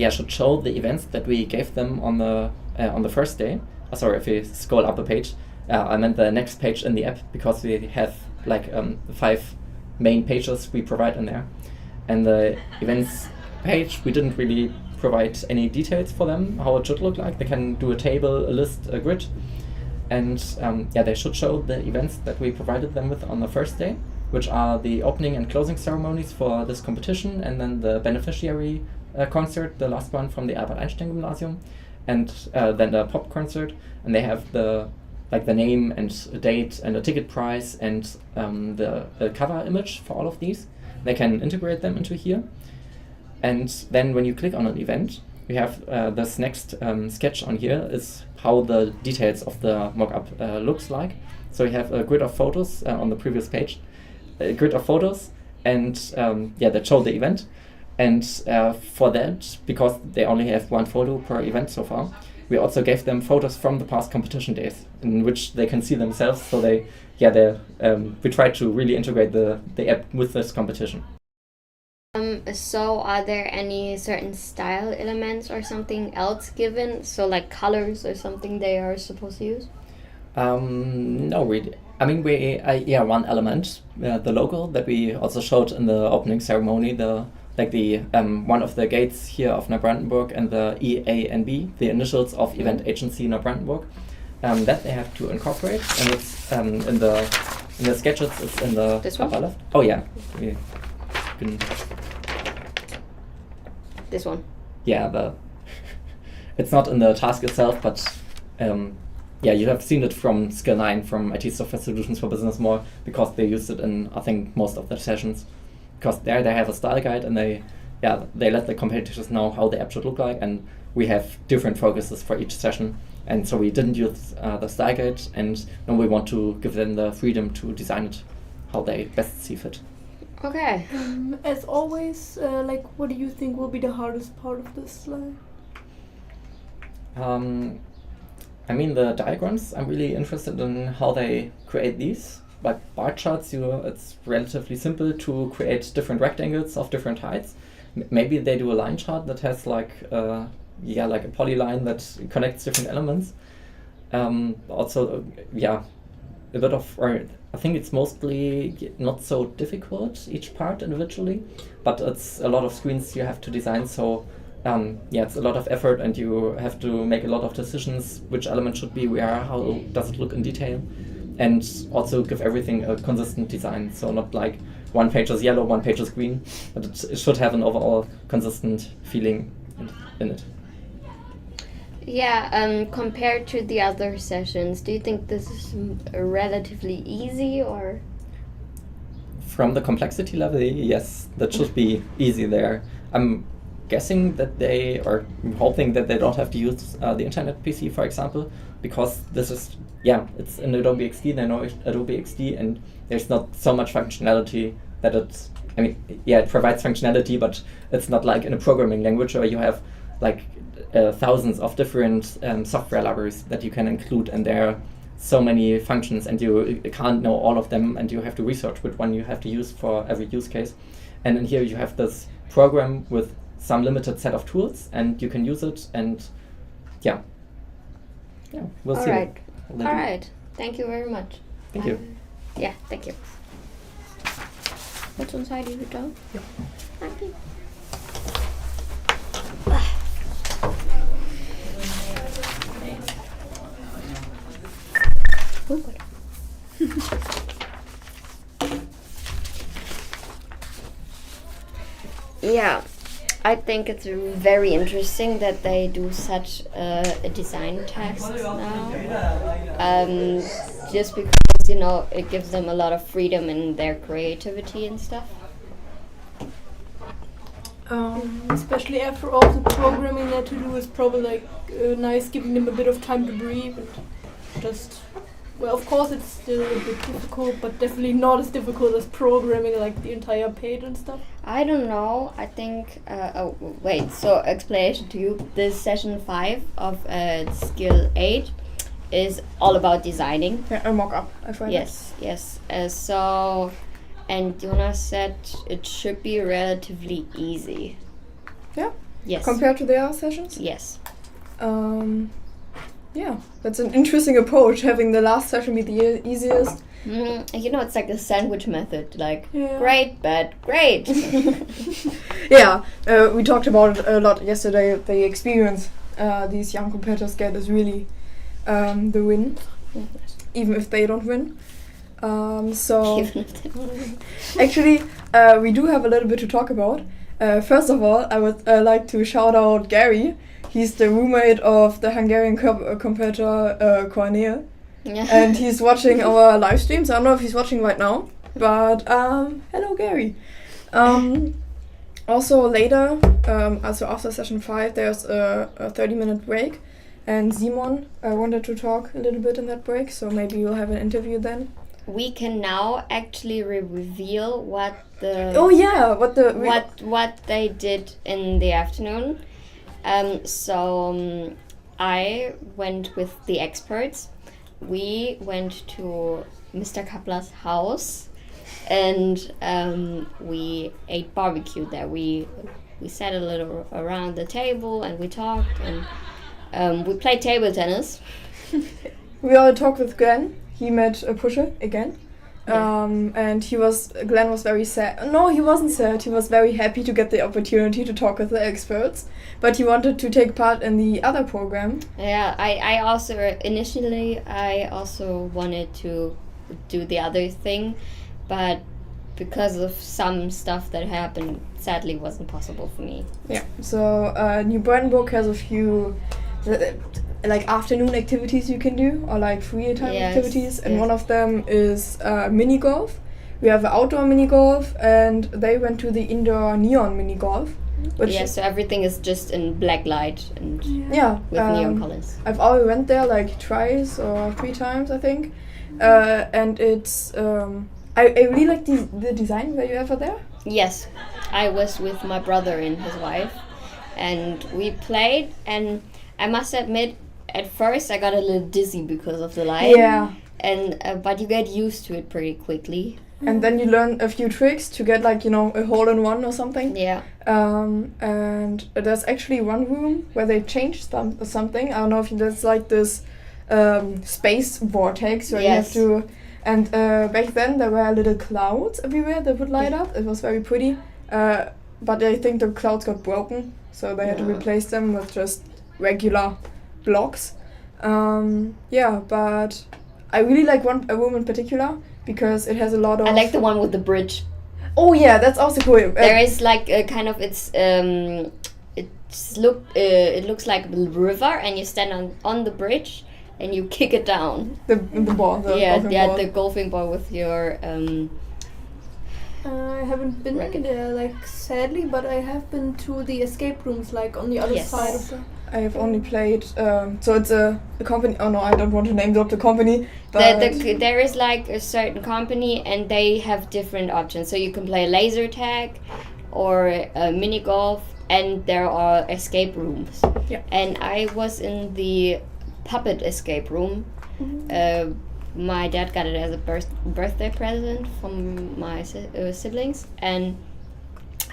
should show the events that we gave them on the first day. Sorry, if we scroll up a page, I meant the next page in the app, because we have 5 main pages we provide in there, and the events page we didn't really provide any details for them how it should look like. They can do a table, a list, a grid, and they should show the events that we provided them with on the first day, which are the opening and closing ceremonies for this competition, and then the beneficiary concert, the last one from the Albert Einstein Gymnasium, and then the pop concert, and they have the name and a date and a ticket price and the cover image for all of these. They can integrate them into here. And then when you click on an event, we have this next sketch on here is how the details of the mockup looks like. So we have a grid of photos on the previous page, a grid of photos, and that show the event. And for that, because they only have one photo per event so far, we also gave them photos from the past competition days in which they can see themselves. So we try to really integrate the app with this competition. So are there any certain style elements or something else given? So like colors or something they are supposed to use? No, really. I mean, one element, the logo that we also showed in the opening ceremony, one of the gates here of Neubrandenburg, and the E, A, and B, the initials of Event Agency Neubrandenburg, that they have to incorporate, and it's in the sketches. It's in the upper left. Oh yeah. This one. Yeah, it's not in the task itself, but you have seen it from Skill 9, from IT Software Solutions for Business more, because they used it in, I think, most of the sessions. Because there they have a style guide, and they let the competitors know how the app should look like, and we have different focuses for each session. And so we didn't use the style guide, and now we want to give them the freedom to design it how they best see fit. Okay. As always, what do you think will be the hardest part of this slide? I mean, the diagrams, I'm really interested in how they create these. Like bar charts, it's relatively simple to create different rectangles of different heights. Maybe they do a line chart that has like a polyline that connects different elements. A bit of, or I think it's mostly not so difficult, each part individually, but it's a lot of screens you have to design, so it's a lot of effort, and you have to make a lot of decisions, which element should be where, how does it look in detail, and also give everything a consistent design, so not like one page is yellow, one page is green, but it should have an overall consistent feeling in it. Yeah, compared to the other sessions, do you think this is relatively easy or? From the complexity level, yes, that should be easy there. I'm guessing that I'm hoping that they don't have to use the internet PC, for example, because this is, it's in Adobe XD, they know Adobe XD, and there's not so much functionality that it provides functionality, but it's not like in a programming language where you have like thousands of different software libraries that you can include, and there are so many functions, and you can't know all of them, and you have to research which one you have to use for every use case. And in here you have this program with some limited set of tools, and you can use it, and we'll see. All right. Thank you very much. Thank you. Yeah, thank you. What's inside you, Joe? Ja. Thank you. Oh, good. Yeah, I think it's very interesting that they do such a design test now. Just because, it gives them a lot of freedom in their creativity and stuff. Especially after all the programming they had to do is probably like nice, giving them a bit of time to breathe and just. Well, of course it's still a bit difficult, but definitely not as difficult as programming like the entire page and stuff. I don't know. I think. So explanation to you. This session 5 of skill 8 is all about designing. Yeah, a mock-up. I find Yes. And Jonas said it should be relatively easy. Yeah. Yes. Compared to the other sessions. Yes. Yeah, that's an interesting approach, having the last session be the easiest. It's like the sandwich method, like Yeah. great, bad, great. Yeah, we talked about it a lot yesterday. The experience these young competitors get is really the win, even if they don't win. Actually, we do have a little bit to talk about. First of all, I would like to shout out Gary. He's the roommate of the Hungarian competitor Cornel, and he's watching our live streams. I don't know if he's watching right now, but hello Gary. Also later, also after session 5, there's a 30-minute break, and Simon wanted to talk a little bit in that break, so maybe you'll have an interview then. We can now actually reveal what the what they did in the afternoon. I went with the experts. We went to Mr. Kapler's house, and we ate barbecue there. We sat a little around the table and we talked, and we played table tennis. We all talked with Glenn. He met Pusher again. And Glenn was very sad. No, he wasn't sad. He was very happy to get the opportunity to talk with the experts, but he wanted to take part in the other program. Yeah, I also initially wanted to do the other thing, but because of some stuff that happened, sadly wasn't possible for me. Yeah. So New Brandenburg has a few like afternoon activities you can do, or like free time activities, and one of them is mini golf. We have outdoor mini golf, and they went to the indoor neon mini golf. So everything is just in black light and with neon colors. I've already went there like twice or 3 times, I think, and it's I really like the design. Were you ever there? Yes, I was with my brother and his wife, and we played, and I must admit, at first I got a little dizzy because of the light. Yeah. And but you get used to it pretty quickly. And then you learn a few tricks to get like, a hole-in-one or something. Yeah. And there's actually one room where they changed something. I don't know if that's like this space vortex where you have to. And back then there were little clouds everywhere that would light up. It was very pretty. But I think the clouds got broken, so they had to replace them with just regular blocks. But I really like a room in particular because it has a lot of. I like the one with the bridge. Oh yeah, that's also cool. There is like a kind of it looks like a river, and you stand on the bridge and you kick it down. The ball, the golfing ball. The golfing ball with your I haven't been racket. there, like, sadly, but I have been to the escape rooms, like, on the other Yes. side of the... I have only played, so it's a company, oh no, I don't want to name drop the company, but... There is like a certain company, and they have different options. So you can play laser tag or mini golf, and there are escape rooms. Yeah. And I was in the puppet escape room. My dad got it as a birthday present from my siblings, and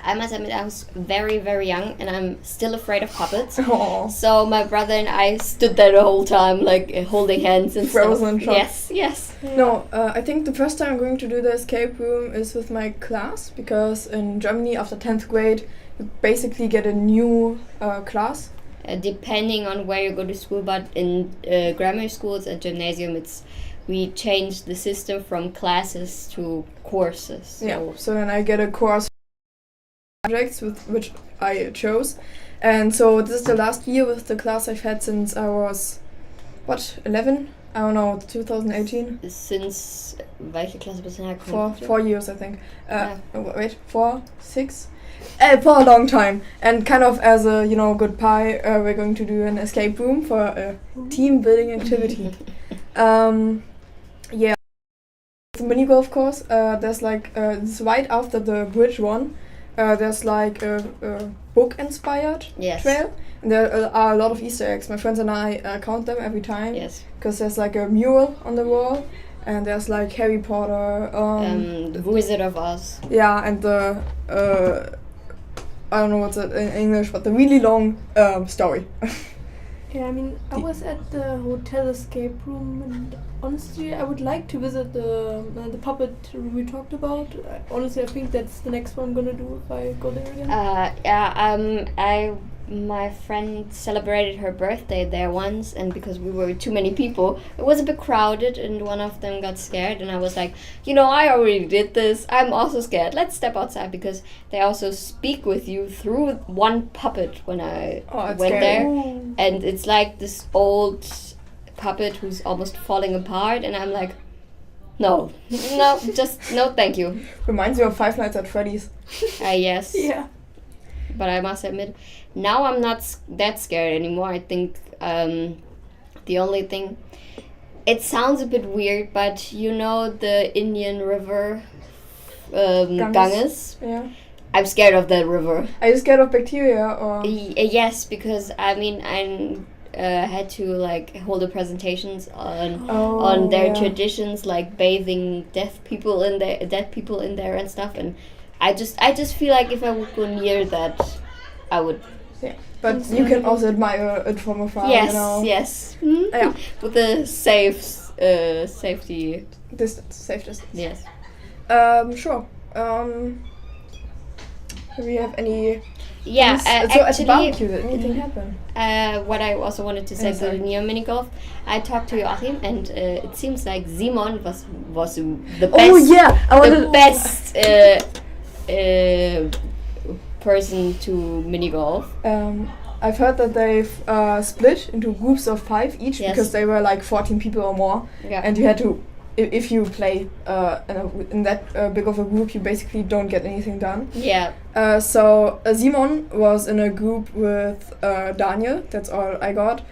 I must admit I was very, very young, and I'm still afraid of puppets. Aw. So my brother and I stood there the whole time, like holding hands and Frozen stuff. shock. Yes. No, I think the first time I'm going to do the escape room is with my class, because in Germany after 10th grade you basically get a new class. Depending on where you go to school, but in grammar schools and gymnasium, we changed the system from classes to courses. So then I get a course subjects with which I chose, and so this is the last year with the class I've had since I was 11? I don't know, 2018. Since welche Klasse bist du hergekommen? 4 years I think. Yeah. Wait, 4, 6? For a long time, and kind of as a goodbye, we're going to do an escape room for a team building activity. Yeah, the mini golf course. There's like it's right after the bridge one. There's like a book inspired Yes. trail, and there are a lot of Easter eggs. My friends and I count them every time. Yes. Because there's like a mural on the wall, and there's like Harry Potter. The Wizard of Oz. Yeah, and the I don't know what's it in English, but the really long story. Yeah, I mean, I was at the hotel escape room, and honestly, I would like to visit the puppet room we talked about. Honestly, I think that's the next one I'm gonna do if I go there again. My friend celebrated her birthday there once, and because we were too many people, it was a bit crowded, and one of them got scared, and I was like, I already did this. I'm also scared. Let's step outside, because they also speak with you through one puppet when I went scary. there, and it's like this old puppet who's almost falling apart, and I'm like, no, just no, thank you. Reminds me of Five Nights at Freddy's. Yes. Yeah. But I must admit, now I'm not that scared anymore. I think the only thing... It sounds a bit weird, but the Indian river, Ganges? Yeah. I'm scared of that river. Are you scared of bacteria or? Yes, because I had to like hold the presentations on their traditions, like bathing dead people in there and stuff, and I just feel like if I would go near that, I would. Yeah, but you can also admire it from afar. Yes. Yeah. With the safety Distance, safe distance. Yes. Sure. Do we have any? Yeah. So at the Actually, barbecue, did anything happen? what I also wanted to say for the Neo Mini Golf, I talked to Joachim, and it seems like Simon was the best. Oh yeah, I wanted The best person to mini golf. I've heard that they've split into groups of 5 each, Yes. because they were like 14 people or more, Yeah. and you had to, if you play in that big of a group, you basically don't get anything done. Yeah. So Simon was in a group with Daniel. That's all I got.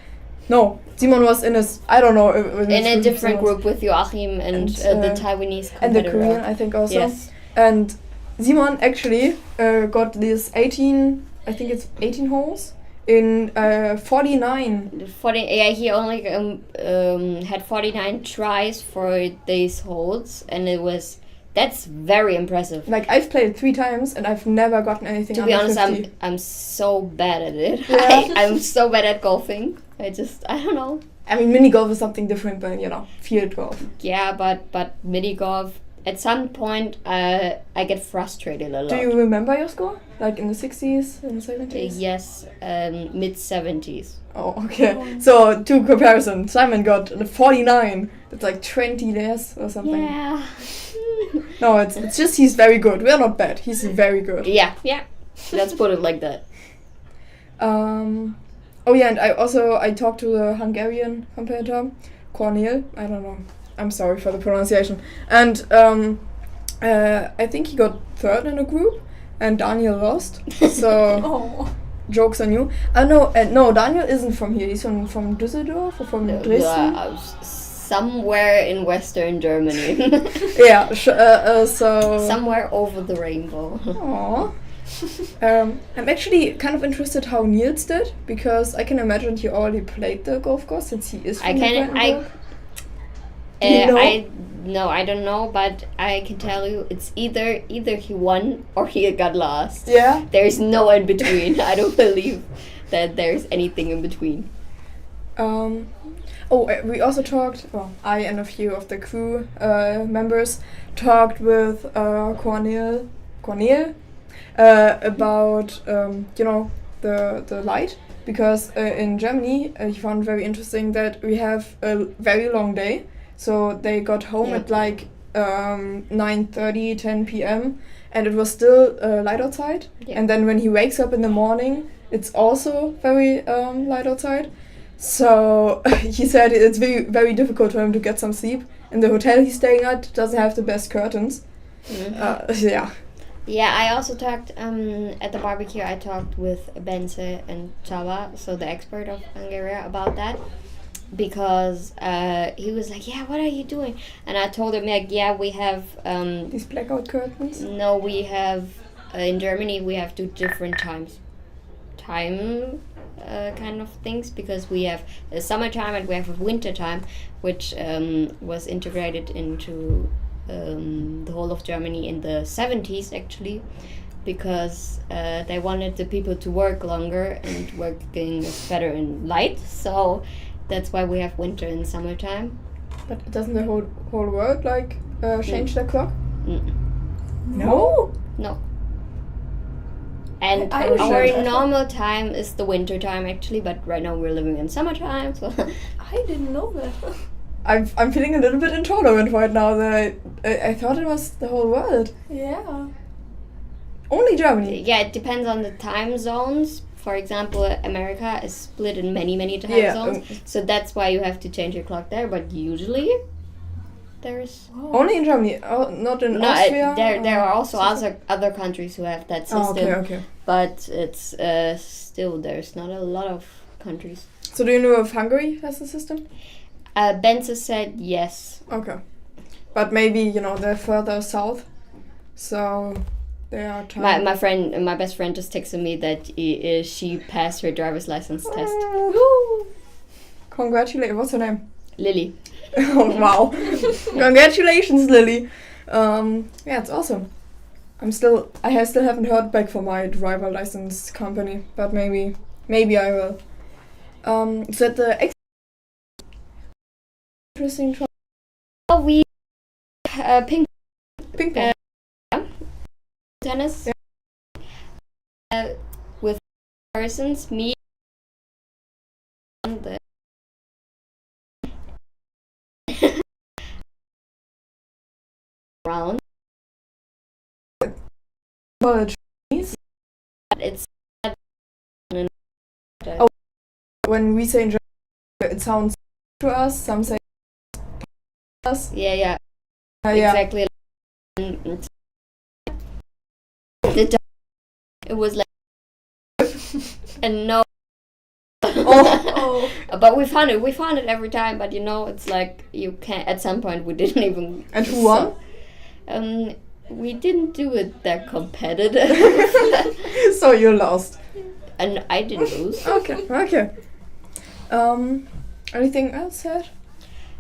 No, Simon was in I don't know. In a different group with Joachim and the Taiwanese and the competitor. Korean, I think also. Yes. And Simon actually got this 18 holes in 49. 40. Yeah, he only had 49 tries for these holes, and that's very impressive. Like, I've played 3 times and I've never gotten anything. To be under honest, 50. I'm so bad at it. Yeah. I'm so bad at golfing. I don't know. I mean, mini golf is something different than field golf. Yeah, but mini golf. At some point, I get frustrated a lot. Do you remember your score? Like in the 60s, in the 70s? Yes, mid 70s. Oh, okay. So, to comparison, Simon got 49. That's like 20 less or something. Yeah. No, it's just he's very good. We're not bad. He's very good. Yeah. Let's put it like that. Oh yeah, and I talked to the Hungarian competitor, Cornel. I don't know. I'm sorry for the pronunciation. And I think he got third in a group, and Daniel lost. So Oh. jokes on you. No, Daniel isn't from here. He's from Düsseldorf or from Dresden. Somewhere in Western Germany. Yeah. So. Somewhere over the rainbow. Aww. I'm actually kind of interested how Niels did, because I can imagine he already played the golf course since he is from Brandenburg. I don't know, but I can tell you it's either he won or he got lost. Yeah. There's no in between. I don't believe that there's anything in between. We also talked, I and a few of the crew members talked with Cornel about the light, because in Germany he found very interesting that we have a very long day. So they got home at like 9:30, 10 p.m. and it was still light outside. Yeah. And then when he wakes up in the morning, it's also very light outside. So he said it's very, very difficult for him to get some sleep. And the hotel he's staying at doesn't have the best curtains. Yeah. Yeah, I also talked at the barbecue. I talked with Bence and Csaba, so the expert of Hungary, about that, because he was like, "Yeah, what are you doing?" And I told him, like, "Yeah, we have these blackout curtains." No, we have in Germany we have 2 different time kind of things, because we have a summertime and we have a winter time, which was integrated into the whole of Germany in the 70s actually, because they wanted the people to work longer and working better in light, so that's why we have winter and summertime. But doesn't the whole world change their clock? No? No. And I our normal time is the winter time actually, but right now we're living in summertime, so I didn't know that. I'm feeling a little bit intolerant right now. That I thought it was the whole world. Yeah. Only Germany. Yeah, it depends on the time zones. For example, America is split in many time zones, so that's why you have to change your clock there. But usually, there's only in Germany, not in Austria. There are also other countries who have that system. Okay. But it's still there's not a lot of countries. So do you know if Hungary has a system? Bence said yes. Okay, but maybe they're further south, so they are. My best friend just texted me that she passed her driver's license test. Congratulations! What's her name? Lily. Oh wow! Congratulations, Lily. Yeah, it's awesome. I still haven't heard back from my driver license company, but maybe I will. Is that the interesting trial? We ping pong. Tennis. Yeah. With persons, me on the round. It's when we say in German, it sounds to us. Some say us. Yeah. Exactly. It was like and no. But we found it every time. But it's like you can't. At some point, we didn't even. And who won? We didn't do it that competitive. So you lost. And I didn't lose. Okay. Anything else said?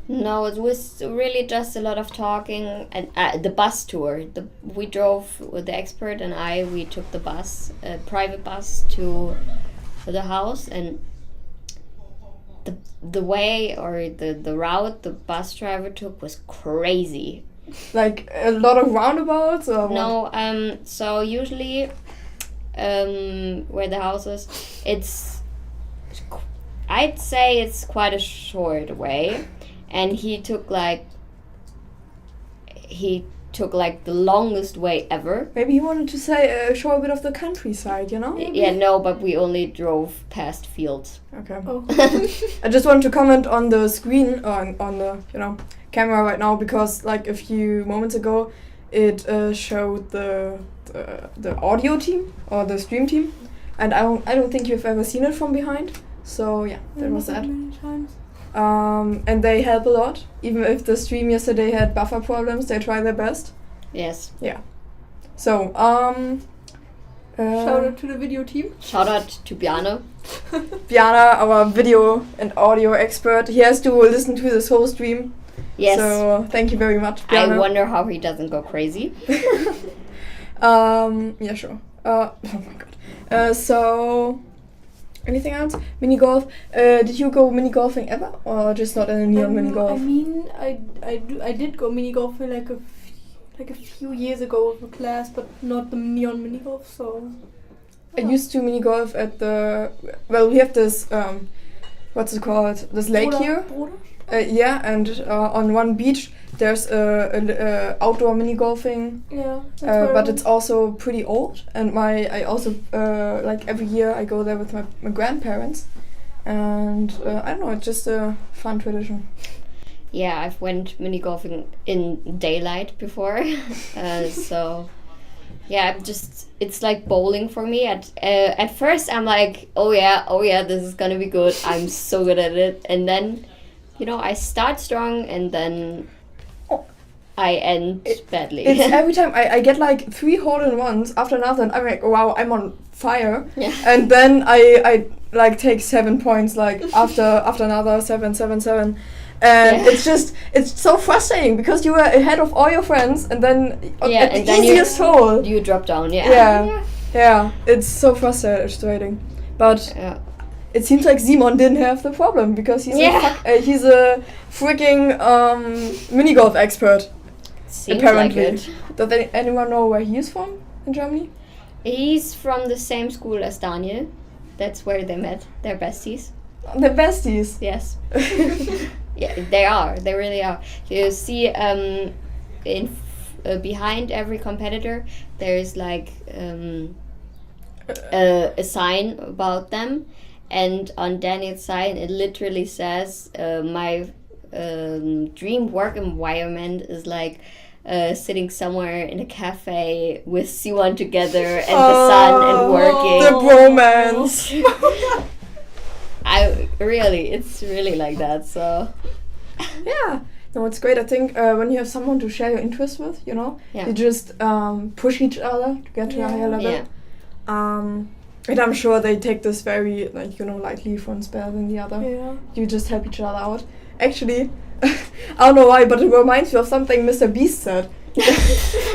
No, it was really just a lot of talking and the bus tour. We drove with the expert and we took the bus, a private bus to the house, and the way or the route the bus driver took was crazy. Like a lot of roundabouts or what? No, so usually where the house is, I'd say it's quite a short way. And he took took like the longest way ever. Maybe he wanted to say show a bit of the countryside, you know? Yeah, no, but we only drove past fields. Okay. Oh. I just want to comment on the screen on the camera right now, because like a few moments ago it showed the audio team or the stream team, and I don't think you've ever seen it from behind. So yeah, that was that. Many times. And they help a lot. Even if the stream yesterday had buffer problems, they try their best. Yes. Yeah. So Shout out to the video team. Shout out to Bjarne. Bjarne, our video and audio expert, he has to listen to this whole stream. Yes. So thank you very much, Bjarne. I wonder how he doesn't go crazy. Yeah, sure. Oh my god. So, anything else? Mini golf. Did you go mini golfing ever, or just not in a neon mini golf? I mean, I did go mini golfing like a few years ago with a class, but not the neon mini golf. So I used to mini golf at we have this what's it called? This lake here. Yeah, and on one beach there's a outdoor mini golfing. Yeah. But it's also pretty old, and I also like every year I go there with my grandparents, and I don't know, it's just a fun tradition. Yeah, I've went mini golfing in daylight before, so yeah, it's like bowling for me. At first I'm like, oh yeah, this is gonna be good. I'm so good at it, and then I start strong and then I end badly. It's every time I get like 3 hole-in-ones after another, and I'm like, wow, I'm on fire. Yeah. And then I like take 7 points like after another 7, 7, 7. And it's so frustrating because you were ahead of all your friends, and then at the easiest hole you drop down. Yeah. It's so frustrating. But it seems like Simon didn't have the problem because he's a freaking mini golf expert. Seems apparently. like it. Does anyone know where he is from in Germany? He's from the same school as Daniel. That's where they met. They're besties. The besties. Yes. Yeah, they are. They really are. You see, behind every competitor, there's like a sign about them, and on Daniel's sign it literally says, "My dream work environment is like sitting somewhere in a cafe with Siwan together and the sun and working." The bromance. It's really like that, so. Yeah. No, it's great. I think when you have someone to share your interests with, you just push each other to get to a higher level. Yeah. And I'm sure they take this very, lightly, if one's better than the other. Yeah. You just help each other out. Actually, I don't know why, but it reminds me of something Mr. Beast said.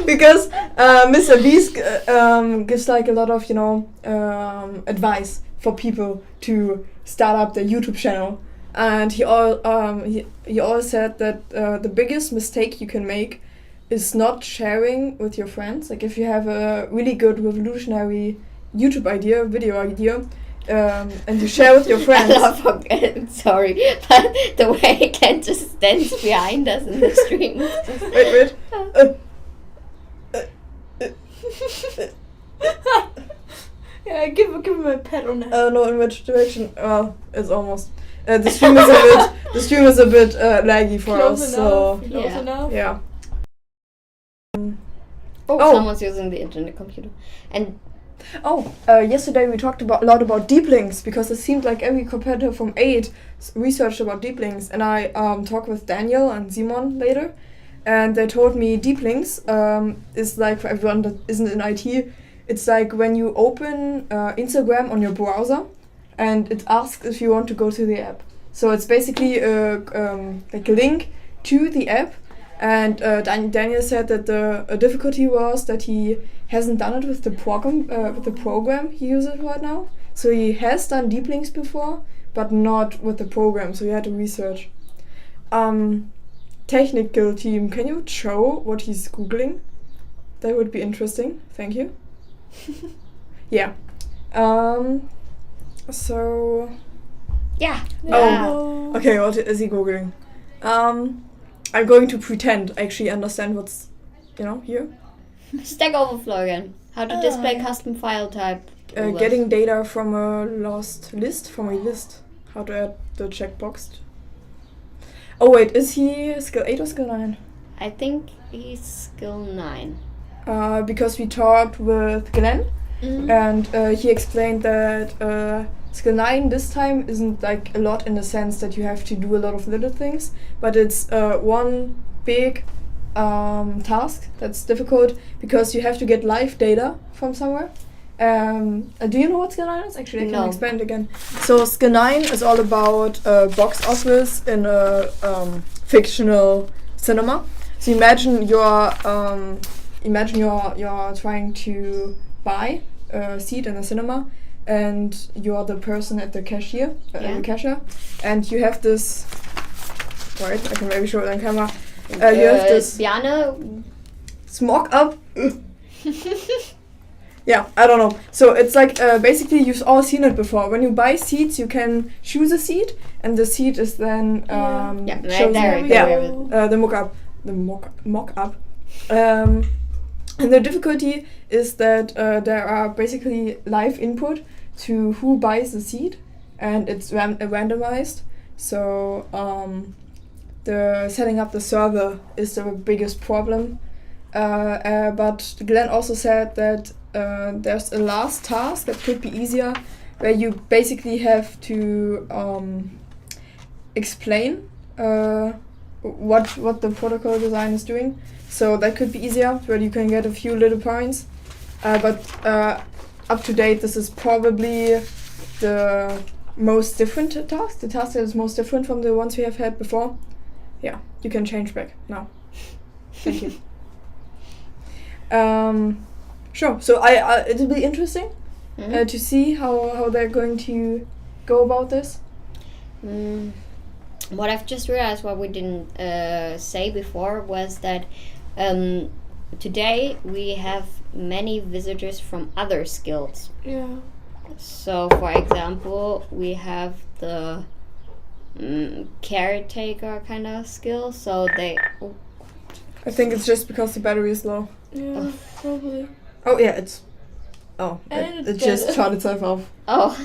Because Mr. Beast gives like a lot of, advice for people to start up their YouTube channel. And he always said that the biggest mistake you can make is not sharing with your friends. Like if you have a really good revolutionary YouTube idea, video idea, and you share with your friends. Sorry, but the way Ken just stands behind us in the stream. Wait. Yeah, give him a pat on that. I don't know in which direction. Well, it's almost. The stream is a bit laggy for Close us. enough. So Close enough. yeah. Someone's using the internet computer. And yesterday we talked a lot about deep links, because it seemed like every competitor from 8 researched about deep links, and I talked with Daniel and Simon later, and they told me deep links is like, for everyone that isn't in IT, it's like when you open Instagram on your browser and it asks if you want to go to the app. So it's basically like a link to the app. And Daniel said that the difficulty was that he hasn't done it with the program he uses right now. So he has done deep links before, but not with the program. So he had to research. Technical team, can you show what he's googling? That would be interesting. Thank you. Yeah. So. yeah. Oh. Okay. What is he googling? I'm going to pretend I actually understand what's here. Stack Overflow again. How to display custom file type. Getting data from a list. How to add the checkbox. Oh wait, is he skill 8 or skill 9? I think he's skill 9. Because we talked with Glenn, and he explained that skill 9 this time isn't like a lot in the sense that you have to do a lot of little things, but it's one big task that's difficult because you have to get live data from somewhere. Do you know what skill 9 is? Actually, I can explain it again. So skill 9 is all about box office in a fictional cinema. So imagine you're trying to buy a seat in a cinema, and you're the person at the cashier, the cashier, and you have this. Wait, I can maybe show it on camera. You have this Bjarne. smock up. Yeah, I don't know. So it's like basically you've all seen it before. When you buy seats, you can choose a seat, and the seat is then chosen. The mock-up. The mock-up. And the difficulty is that there are basically live input to who buys the seat, and it's randomized. So the setting up the server is the biggest problem. But Glenn also said that there's a last task that could be easier, where you basically have to explain what the protocol design is doing. So that could be easier, where you can get a few little points. But up to date, this is probably the most different task. The task that is most different from the ones we have had before. Yeah, you can change back now. Thank you. Sure. So it'll be interesting to see how they're going to go about this. What I've just realized, what we didn't say before, was that today we have many visitors from other skills. Yeah. So, for example, we have the caretaker kind of skill. So they. I think it's just because the battery is low. Yeah, probably. Oh yeah, it's. And it just shut itself off.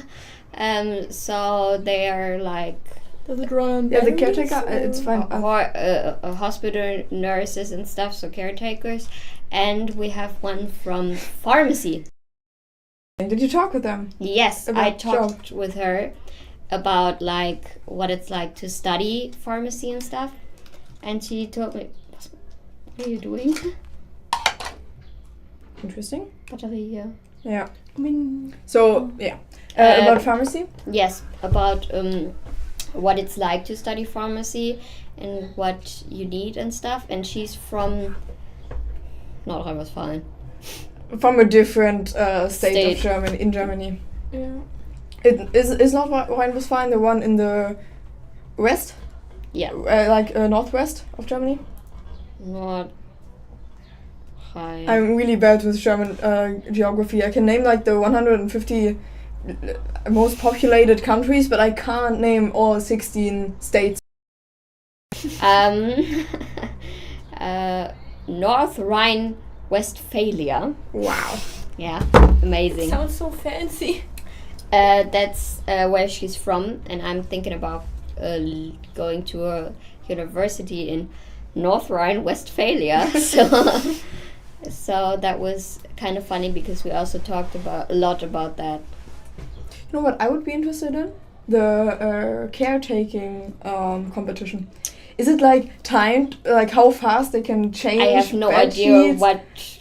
So they are like. Does it run on the batteries, caretaker. It's fine. Hospital nurses and stuff, so caretakers, and we have one from pharmacy. Did you talk with them? Yes, I talked with her about like what it's like to study pharmacy and stuff, and she told me, "What are you doing?" Interesting. Batterie. Yeah. I mean. So yeah, about pharmacy. Yes, about what it's like to study pharmacy and what you need and stuff. And she's from Nordrhein-Westfalen. From a different state of Germany, in Germany. Yeah. Is Nordrhein-Westfalen the one in the west? Yeah. Northwest of Germany? Nordrhein. I'm really bad with German geography. I can name like the 150 most populated countries, but I can't name all 16 states. North Rhine-Westphalia. Wow. Yeah, amazing. Sounds so fancy. That's where she's from, and I'm thinking about going to a university in North Rhine-Westphalia. So that was kind of funny because we also talked a lot about that. You know what I would be interested in? The caretaking competition. Is it like timed? Like how fast they can change? I have no idea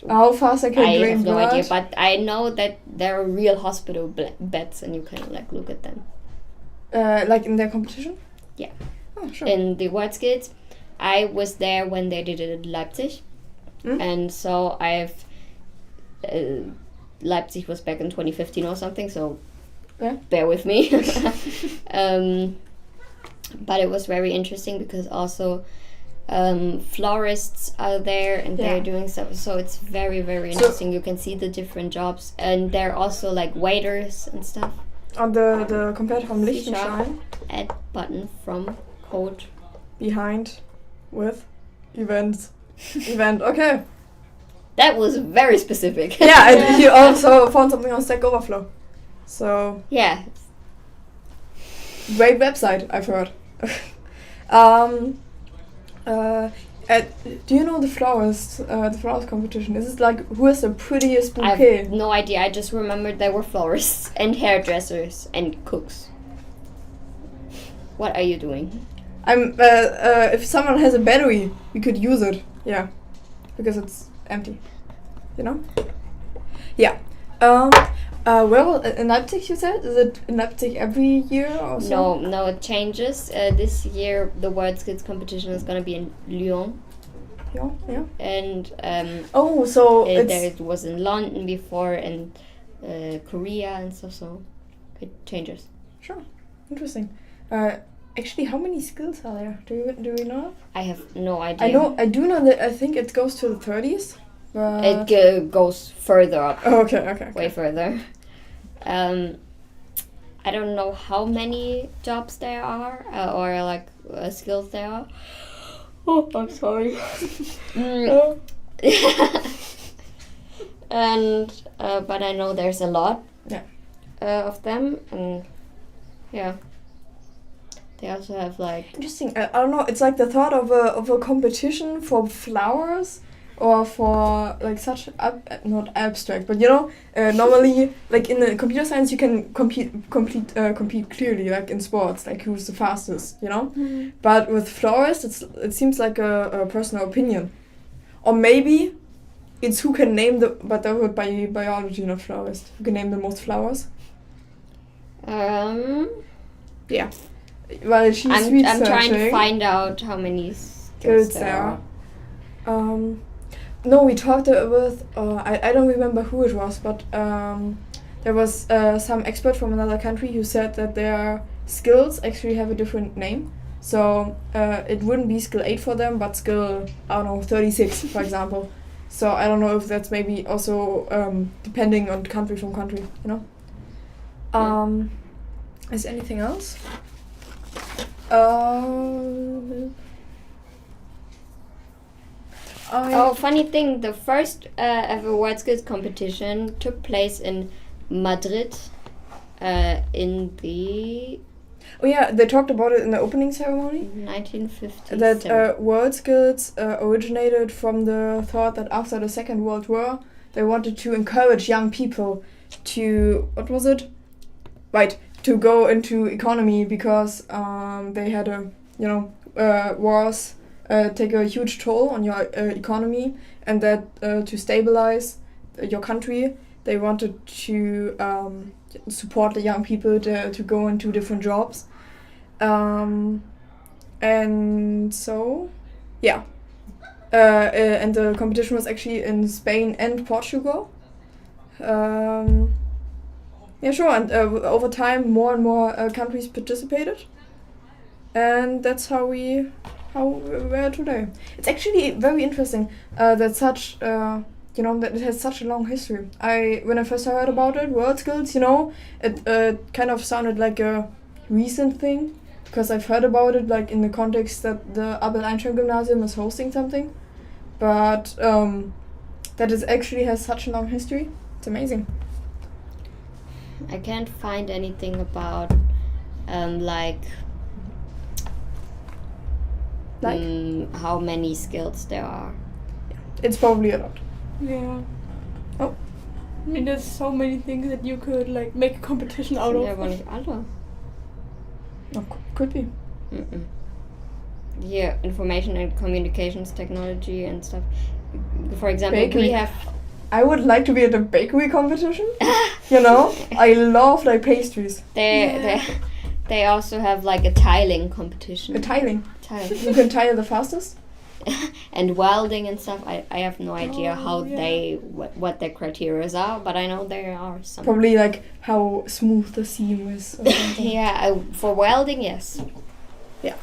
how fast they can drain blood? I have no idea, but I know that there are real hospital beds, and you can like look at them. Like in their competition? Yeah. Oh, sure. In the World Skills, I was there when they did it in Leipzig, and so I've. Leipzig was back in 2015 or something, so bear with me. But it was very interesting because also florists are there and they're doing stuff, so it's very, very interesting. You can see the different jobs, and they're also like waiters and stuff. On the competitor from Liechtenstein. Add button from code behind with events. Event. Okay. That was very specific. Yeah, and he also found something on Stack Overflow. So Yeah. great website, I've heard. Do you know the flowers competition? Is it like who has the prettiest I bouquet? have no idea. I just remembered there were florists and hairdressers and cooks. What are you doing? I'm if someone has a battery, we could use it. Yeah, because it's empty. You know? Yeah. Well, in Leipzig, you said? Is it in Leipzig every year or so? No, it changes. This year, the World Skills competition is going to be in Lyon. Yeah. And Oh, so it was in London before, and Korea and stuff, so it changes. Sure. Interesting. Actually, how many skills are there? Do we know? I have no idea. I do know that I think it goes to the 30s. But It goes further up. Oh, okay. Way further. I don't know how many jobs there are or like skills there are. Oh, I'm sorry. And but I know there's a lot. Yeah. Of them, and yeah. They also have like Interesting. I don't know. It's like the thought of a competition for flowers. Or for like such not abstract, but you know, normally like in the computer science you can compete clearly, like in sports, like who's the fastest, you know. Mm-hmm. But with florists, it seems like a personal opinion, or maybe it's who can name but that would be biology, not florist. Who can name the most flowers? Yeah. Well, she's I'm trying to find out how many skills there are. No, we talked with, I don't remember who it was, but there was some expert from another country who said that their skills actually have a different name. So it wouldn't be skill 8 for them, but skill, I don't know, 36, for example. So I don't know if that's maybe also depending on country from country, you know? Is there anything else? Funny thing, the first ever World Skills competition took place in Madrid in the... Oh yeah, they talked about it in the opening ceremony. 1957. That World Skills originated from the thought that after the Second World War, they wanted to encourage young people to... What was it? Right, to go into economy because they had wars... take a huge toll on your economy, and that to stabilize your country, they wanted to support the young people to go into different jobs. And so, yeah. And the competition was actually in Spain and Portugal. Yeah, sure, and over time more and more countries participated. And that's how we are today. It's actually very interesting that such that it has such a long history. When I first heard about it, World Skills, it kind of sounded like a recent thing, because I've heard about it like in the context that the Einstein Gymnasium is hosting something, but that it actually has such a long history. It's amazing. I can't find anything about how many skills there are. It's probably a lot. Yeah. Oh. I mean, there's so many things that you could like make a competition out Sind of. aber nicht alle. Oh, could be. Here, information and communications technology and stuff. For example, Bakery. we have... I would like to be at a bakery competition. I love like pastries. They also have like a tiling competition. A tiling. You can tile the fastest. And welding and stuff. I have no idea how yeah. what their criteria are, but I know there are some. Probably like how smooth the seam is. Or something. Yeah, for welding, yes. Yeah.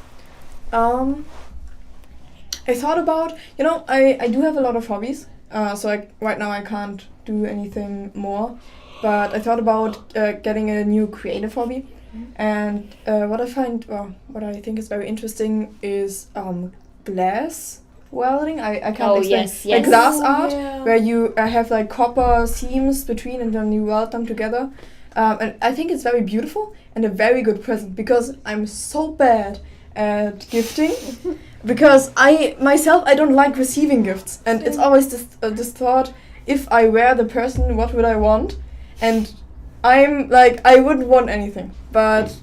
I thought about, I do have a lot of hobbies. So right now I can't do anything more. But I thought about getting a new creative hobby. And what I think is very interesting is glass welding. I can't Oh, explain. yes, Like yes. glass Oh, art, yeah. where you have like copper seams between, and then you weld them together. And I think it's very beautiful and a very good present, because I'm so bad at gifting. Because I don't like receiving gifts, and it's always this thought: if I were the person, what would I want? And I'm like, I wouldn't want anything, but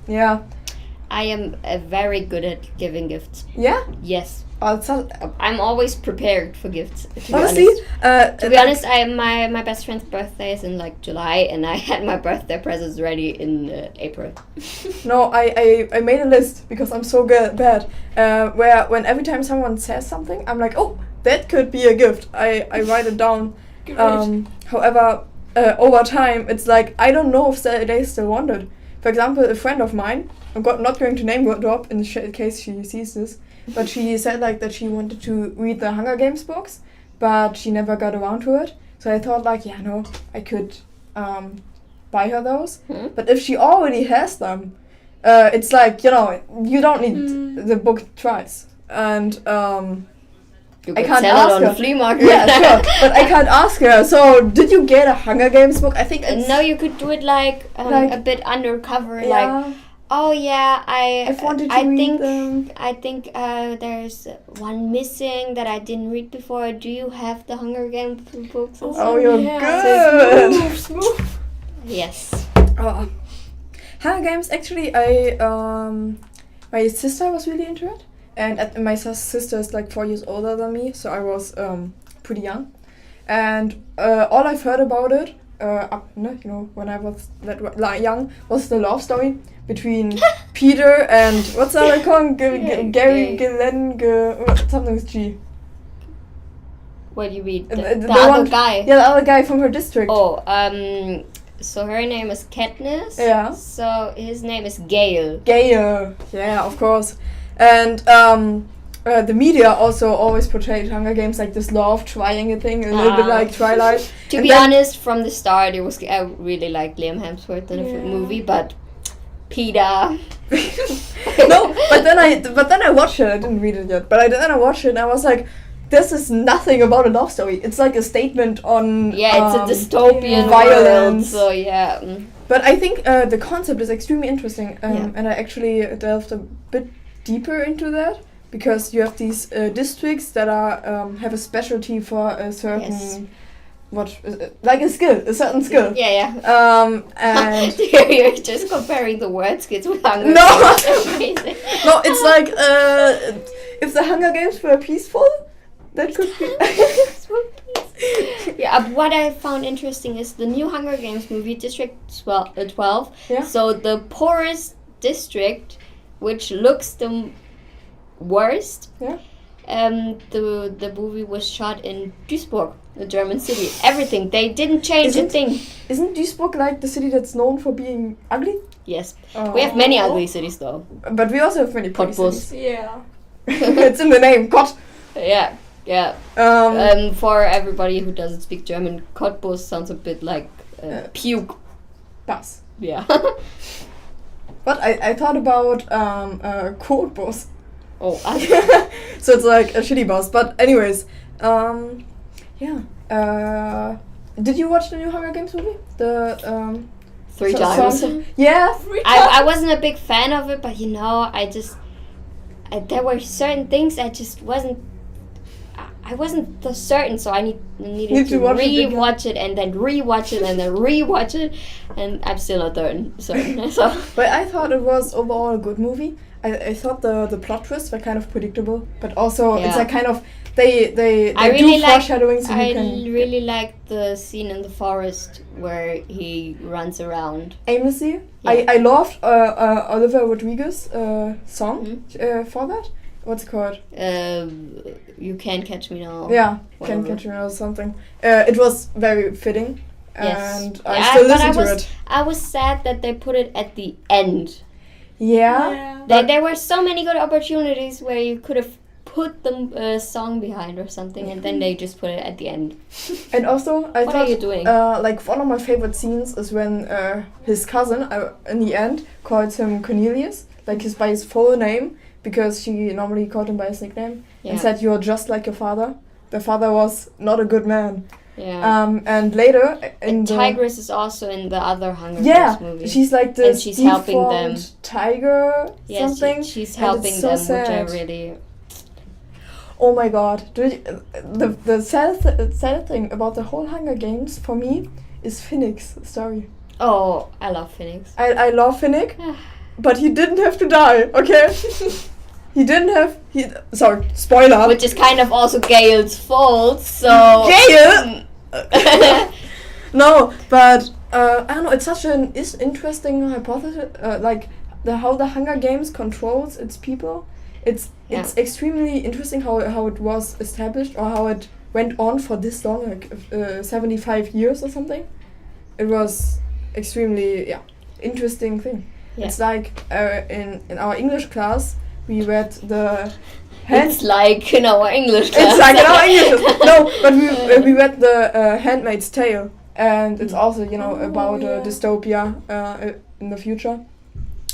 yeah. I am very good at giving gifts. Yeah? Yes. It's not, I'm always prepared for gifts. To honestly, be honest, to be like- honest, my best friend's birthday is in like July, and I had my birthday presents ready in April. No, I made a list because I'm so bad. Where when every time someone says something, I'm like, oh, that could be a gift. I write it down. However, over time, it's like I don't know if they still want it. For example, a friend of mine, I'm not going to name drop in case she sees this, but she said like that she wanted to read the Hunger Games books, but she never got around to it. So I thought like, yeah, no, I could buy her those. But if she already has them, it's like, you don't need the book twice. And You I could can't sell ask it on her. the flea market. Yeah, sure, but I can't ask her. So, did you get a Hunger Games book? I think it's... No, you could do it like a bit undercover, Yeah. like. Oh yeah, I've wanted to I read think them. I think there's one missing that I didn't read before. Do you have the Hunger Games books? Oh, you're yeah. good. Smooth. Yes. Oh. Hunger Games, actually, my sister was really into it. And my sister is like 4 years older than me, so I was pretty young. And all I've heard about it, when I was that young, was the love story between Peter and what's the other called? Gary, something with G. What do you read? The The other one- guy. Yeah, the other guy from her district. Oh, so her name is Katniss. Yeah. So his name is Gale. Gale. Yeah, of course. And the media also always portrayed Hunger Games like this love triangle thing, a little bit like Twilight. To And be then- honest, from the start, I really liked Liam Hemsworth in the movie, but Peter. No, but then I watched it. I didn't read it yet, but then I watched it and I was like, this is nothing about a love story. It's like a statement on Yeah, it's a dystopian violence. world. So yeah. But I think the concept is extremely interesting, Yeah. and I actually delved a bit deeper into that, because you have these districts that are have a specialty for a certain Yes. like a certain skill. Yeah. And You're just comparing the word skills with Hunger No. Games. Amazing. no, it's like if the Hunger Games were peaceful, that could be. Yeah, what I found interesting is the new Hunger Games movie, District 12. Yeah. So the poorest district, which looks the worst. Yeah. The movie was shot in Duisburg, a German city. Everything. They didn't change a thing. Isn't Duisburg like the city that's known for being ugly? Yes. Oh. We have many ugly cities though. But we also have many pretty Cottbus. cities. Yeah. It's in the name, Gott. Yeah. For everybody who doesn't speak German, Cottbus sounds a bit like puke. Bus. Yeah. But I thought about Cottbus. Oh. So it's like a shitty bus. But anyways, yeah. Did you watch the new Hunger Games movie? The 3 times. Yeah. I wasn't a big fan of it, but I just there were certain things I just wasn't. I wasn't certain, so I needed to re-watch it and then re-watch it and then re-watch it, and I'm still not certain. So. But I thought it was overall a good movie. I thought the plot twists were kind of predictable, but also it's like kind of they really do foreshadowing, so you can really liked the scene in the forest where he runs around aimlessly. Yeah. I loved Olivia Rodrigo's song for that. What's it called? You Can't Catch Me Now. Yeah, Whatever. Can't Catch Me Now or something. It was very fitting, Yes. and I still listen to it. I was sad that they put it at the end. Yeah. There were so many good opportunities where you could have put the song behind or something, and then they just put it at the end. And also, I What thought, are you doing? like one of my favorite scenes is when his cousin, in the end, calls him Cornelius, like by his full name, because she normally called him by his nickname Yeah. and said, "You're just like your father." The father was not a good man. Yeah. And later in the Tigress is also in the other Hunger yeah, Games movie. she's like this And she's helping them. deformed tiger Yeah, something. she's and helping it's so them, sad. which I really. Oh my god! The sad thing about the whole Hunger Games for me is Finnick's story. Oh, I love Phoenix. I love Finnick, but he didn't have to die. Okay, he didn't have. Sorry, spoiler. Which is kind of also Gale's fault. So Gale. No, but I don't know. It's such an interesting hypothesis. Like how the Hunger Games controls its people. It's extremely interesting how it was established or how it went on for this long, like 75 years or something. It was extremely interesting thing. Yeah. It's like in our English class we read the. it's like in our English class. It's like in our English class. No, but we read the Handmaid's Tale, and it's also about a dystopia in the future.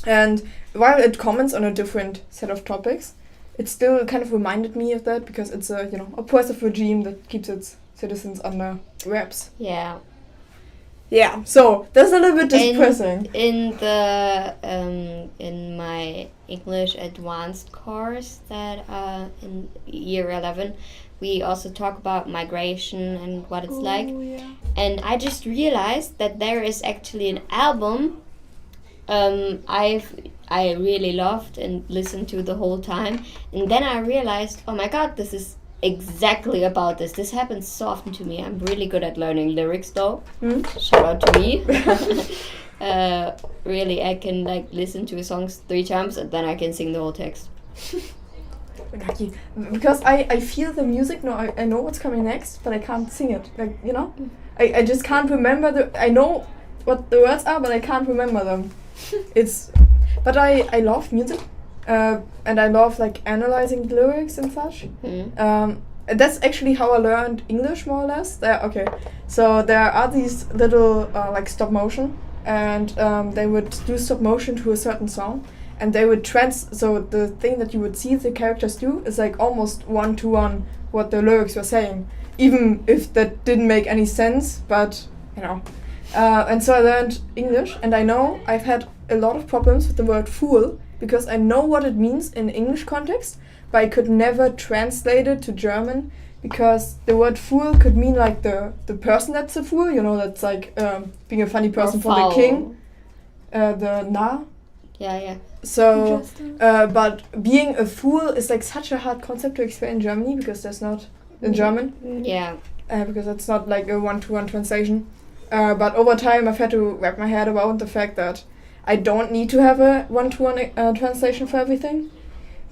And while it comments on a different set of topics, it still kind of reminded me of that because it's a oppressive regime that keeps its citizens under wraps. Yeah. Yeah, so that's a little bit depressing. In the in my English advanced course that in year 11, we also talk about migration and what it's like. Yeah. And I just realized that there is actually an album I really loved and listened to the whole time. And then I realized, oh my god, this is exactly about this. This happens so often to me. I'm really good at learning lyrics though. Shout out to me. Really, I can like listen to songs 3 times and then I can sing the whole text. Lucky. Because I feel the music. No, I know what's coming next, but I can't sing it. Like I just can't remember I know what the words are, but I can't remember them. But I love music, and I love like analyzing the lyrics and such. That's actually how I learned English more or less. So there are these little like stop motion, and they would do stop motion to a certain song, and they would so the thing that you would see the characters do is like almost 1-to-1 what the lyrics were saying, even if that didn't make any sense, but and so I learned English, and I know I've had a lot of problems with the word fool because I know what it means in English context, but I could never translate it to German because the word fool could mean like the person that's a fool, that's like being a funny person for the king, the Narr. Yeah. So, but being a fool is like such a hard concept to explain in Germany because there's not in German. Yeah. Because it's not like a 1-to-1 translation. But over time I've had to wrap my head around the fact that I don't need to have a 1-to-1 translation for everything.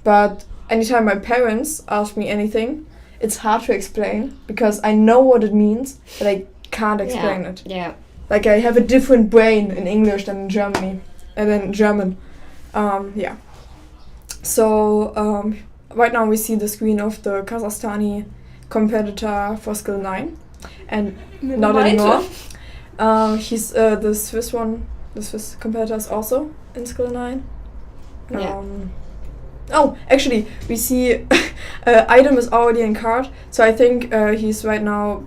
But anytime my parents ask me anything, it's hard to explain because I know what it means, but I can't explain it. Yeah. Like I have a different brain in English than in German. So right now we see the screen of the Kazakhstani competitor for skill 9, and not anymore. He's the Swiss one. The Swiss competitor is also in skill 9. Oh, actually, we see item is already in card, so I think he's right now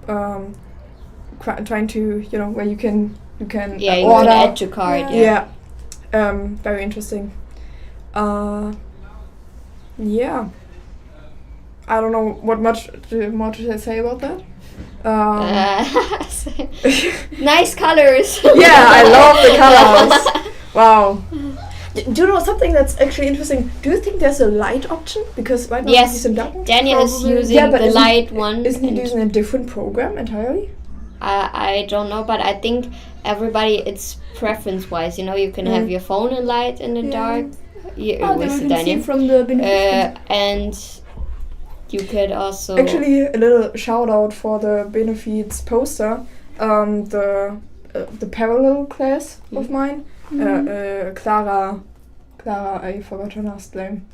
trying to where you can you order. can add to card. Yeah. Very interesting. Yeah. I don't know what much more to say about that. Nice colors. Yeah, I love the colors. Wow. Do you know something that's actually interesting? Do you think there's a light option? Because right now he's in dark mode. Daniel is using the light one. Isn't he using a different program entirely? I don't know, but I think everybody, it's preference-wise. You can have your phone in light in the dark. With Daniel from the and you could also actually a little shout out for the benefits poster. The parallel class of mine, Clara, I forgot her last name.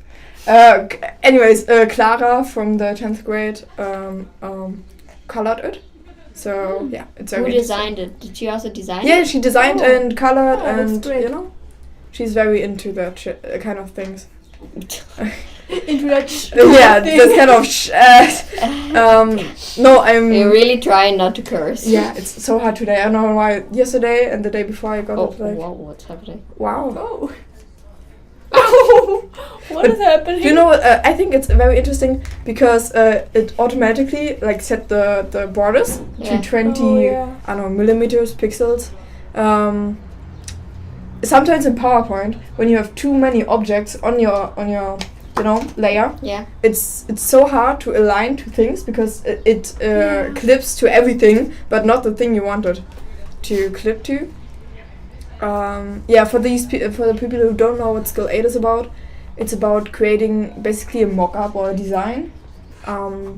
Clara from the 10th grade colored it. So yeah, it's very. Who designed it? Did she also design it? Yeah, she designed and colored, and that's great. she's very into that kind of things. Into that yeah, thing. this kind of no, I'm You're really trying not to curse. yeah, it's so hard today. I don't know why. Yesterday and the day before I got Oh, it like wow, what's happening? wow. Oh. Oh. What is happening? Do you know what? I think it's very interesting because it automatically like set the borders Yeah. to 20 Oh, yeah. I don't know millimeters pixels. Sometimes in PowerPoint, when you have too many objects on your layer, Yeah. it's so hard to align to things because it clips to everything, but not the thing you wanted to clip to. For the people who don't know what Skill 8 is about, it's about creating basically a mock-up or a design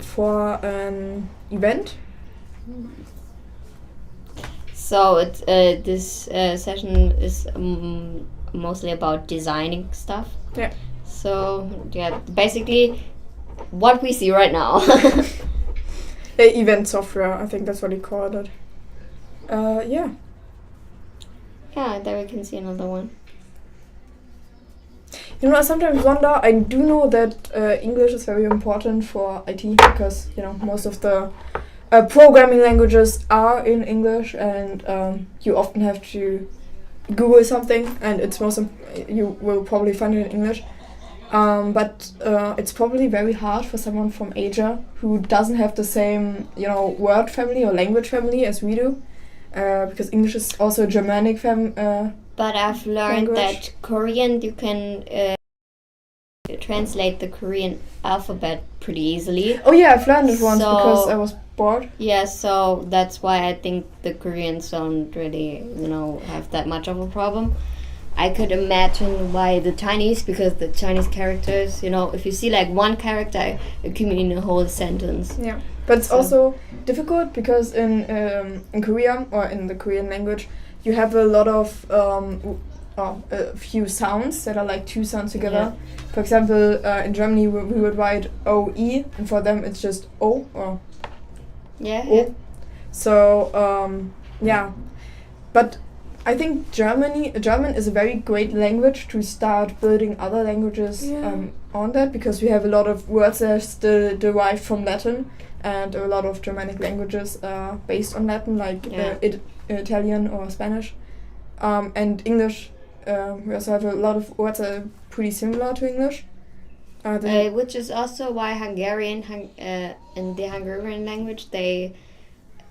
for an event. So this session is mostly about designing stuff. Yeah. So yeah, basically what we see right now. Event software, I think that's what he called it. Yeah. Yeah, there we can see another one. You know, I sometimes wonder, I do know that English is very important for IT because, most of the programming languages are in English and you often have to Google something and you will probably find it in English. But it's probably very hard for someone from Asia who doesn't have the same, word family or language family as we do. Because English is also a Germanic But I've learned language. that Korean, you can translate the Korean alphabet pretty easily. Oh yeah, I've learned it once So- because I was bored. Yeah, so that's why I think the Koreans don't really, have that much of a problem. I could imagine why the Chinese, because the Chinese characters, if you see like one character, it can mean a whole sentence. Yeah, but it's So- also difficult because in Korea or in the Korean language, you have a lot of a few sounds that are like two sounds together. For example, in Germany we would write O-E, and for them it's just O or Yeah. O. So yeah, but I think German is a very great language to start building other languages on that, because we have a lot of words that are still derived from Latin, and a lot of Germanic languages are based on Latin, like Italian or Spanish, and English. We also have a lot of words that are pretty similar to English. Which is also why Hungarian in the Hungarian language they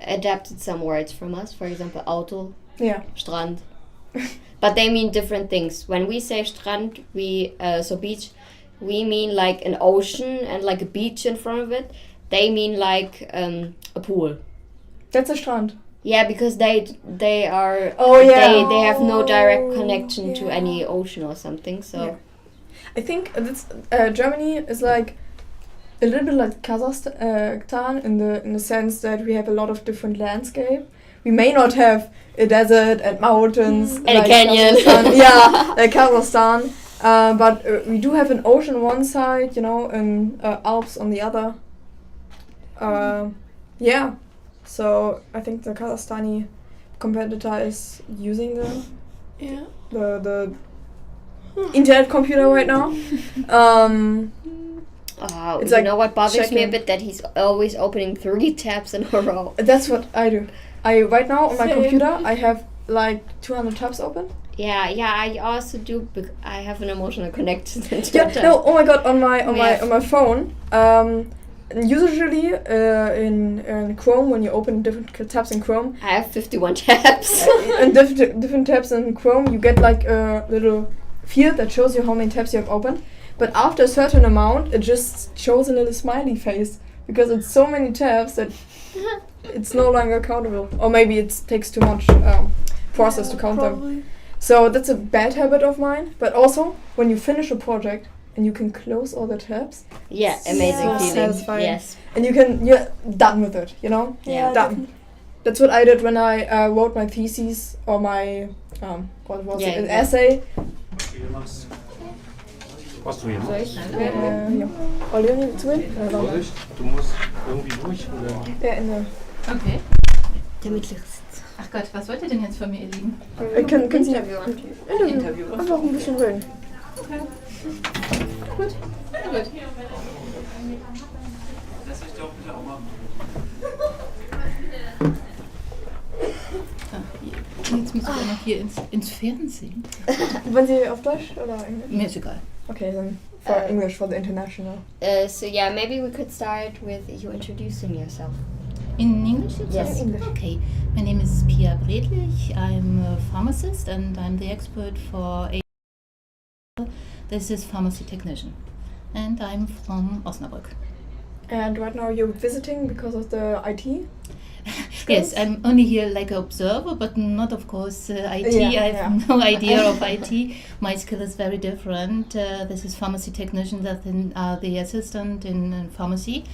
adapted some words from us. For example, Auto, Yeah. Strand. But they mean different things. When we say Strand, so beach, we mean like an ocean and like a beach in front of it. They mean like a pool. That's a Strand. Yeah, because they are. Oh, yeah. They have no direct connection to any ocean or something. So. Yeah. I think this Germany is like a little bit like Kazakhstan in the sense that we have a lot of different landscape. We may not have a desert and mountains And a canyon. Kazakhstan. Yeah, like Kazakhstan. But we do have an ocean one side, and Alps on the other. Yeah. So I think the Kazakhstani competitor is using the internet computer right now. It's You like know what bothers me a checking- bit? That he's always opening 3 tabs in a row. That's what I do. Right now on my Same. computer I have like 200 tabs open. Yeah, I also do. I have an emotional connection to Yeah. it. No. Oh my god. On my Yeah. phone. Usually in Chrome, when you open different tabs in Chrome, I have 51 tabs. and different tabs in Chrome, you get like a little field that shows you how many tabs you have open. But after a certain amount, it just shows a little smiley face because it's so many tabs that it's no longer countable. Or maybe it takes too much process to count them. Probably. So that's a bad habit of mine. But also, when you finish a project and you can close all the tabs, Yeah, amazing So feeling. satisfying. Yes. and you're done with it, Yeah. Done. That's what I did when I wrote my thesis or my what was it, an essay. Was du jetzt? Soll ich? Ja. Oliver, willst du hin? Du musst irgendwie durch, oder? Ja, in der. Okay. Der mittlere Sitz. Ach Gott, was wollt ihr denn jetzt von mir, ihr Lieben? Können Sie Interview. Interview. Einfach ein bisschen reden. Okay. Gut, sehr gut. Jetzt müssen wir noch hier ins Fernsehen. Wollen Sie auf Deutsch oder Englisch? Mir ist egal. Okay, then for English for the international. So yeah, maybe we could start with you introducing yourself. In English? Yes. In English. Okay. My name is Pia Bredlich. I'm a pharmacist and I'm the expert for This is pharmacy technician. And I'm from Osnabrück. And right now you're visiting because of the IT? Yes, I'm only here like an observer, but not, of course, IT. Yeah, I have no idea of IT. My skill is very different. This is pharmacy technician that are the assistant in pharmacy,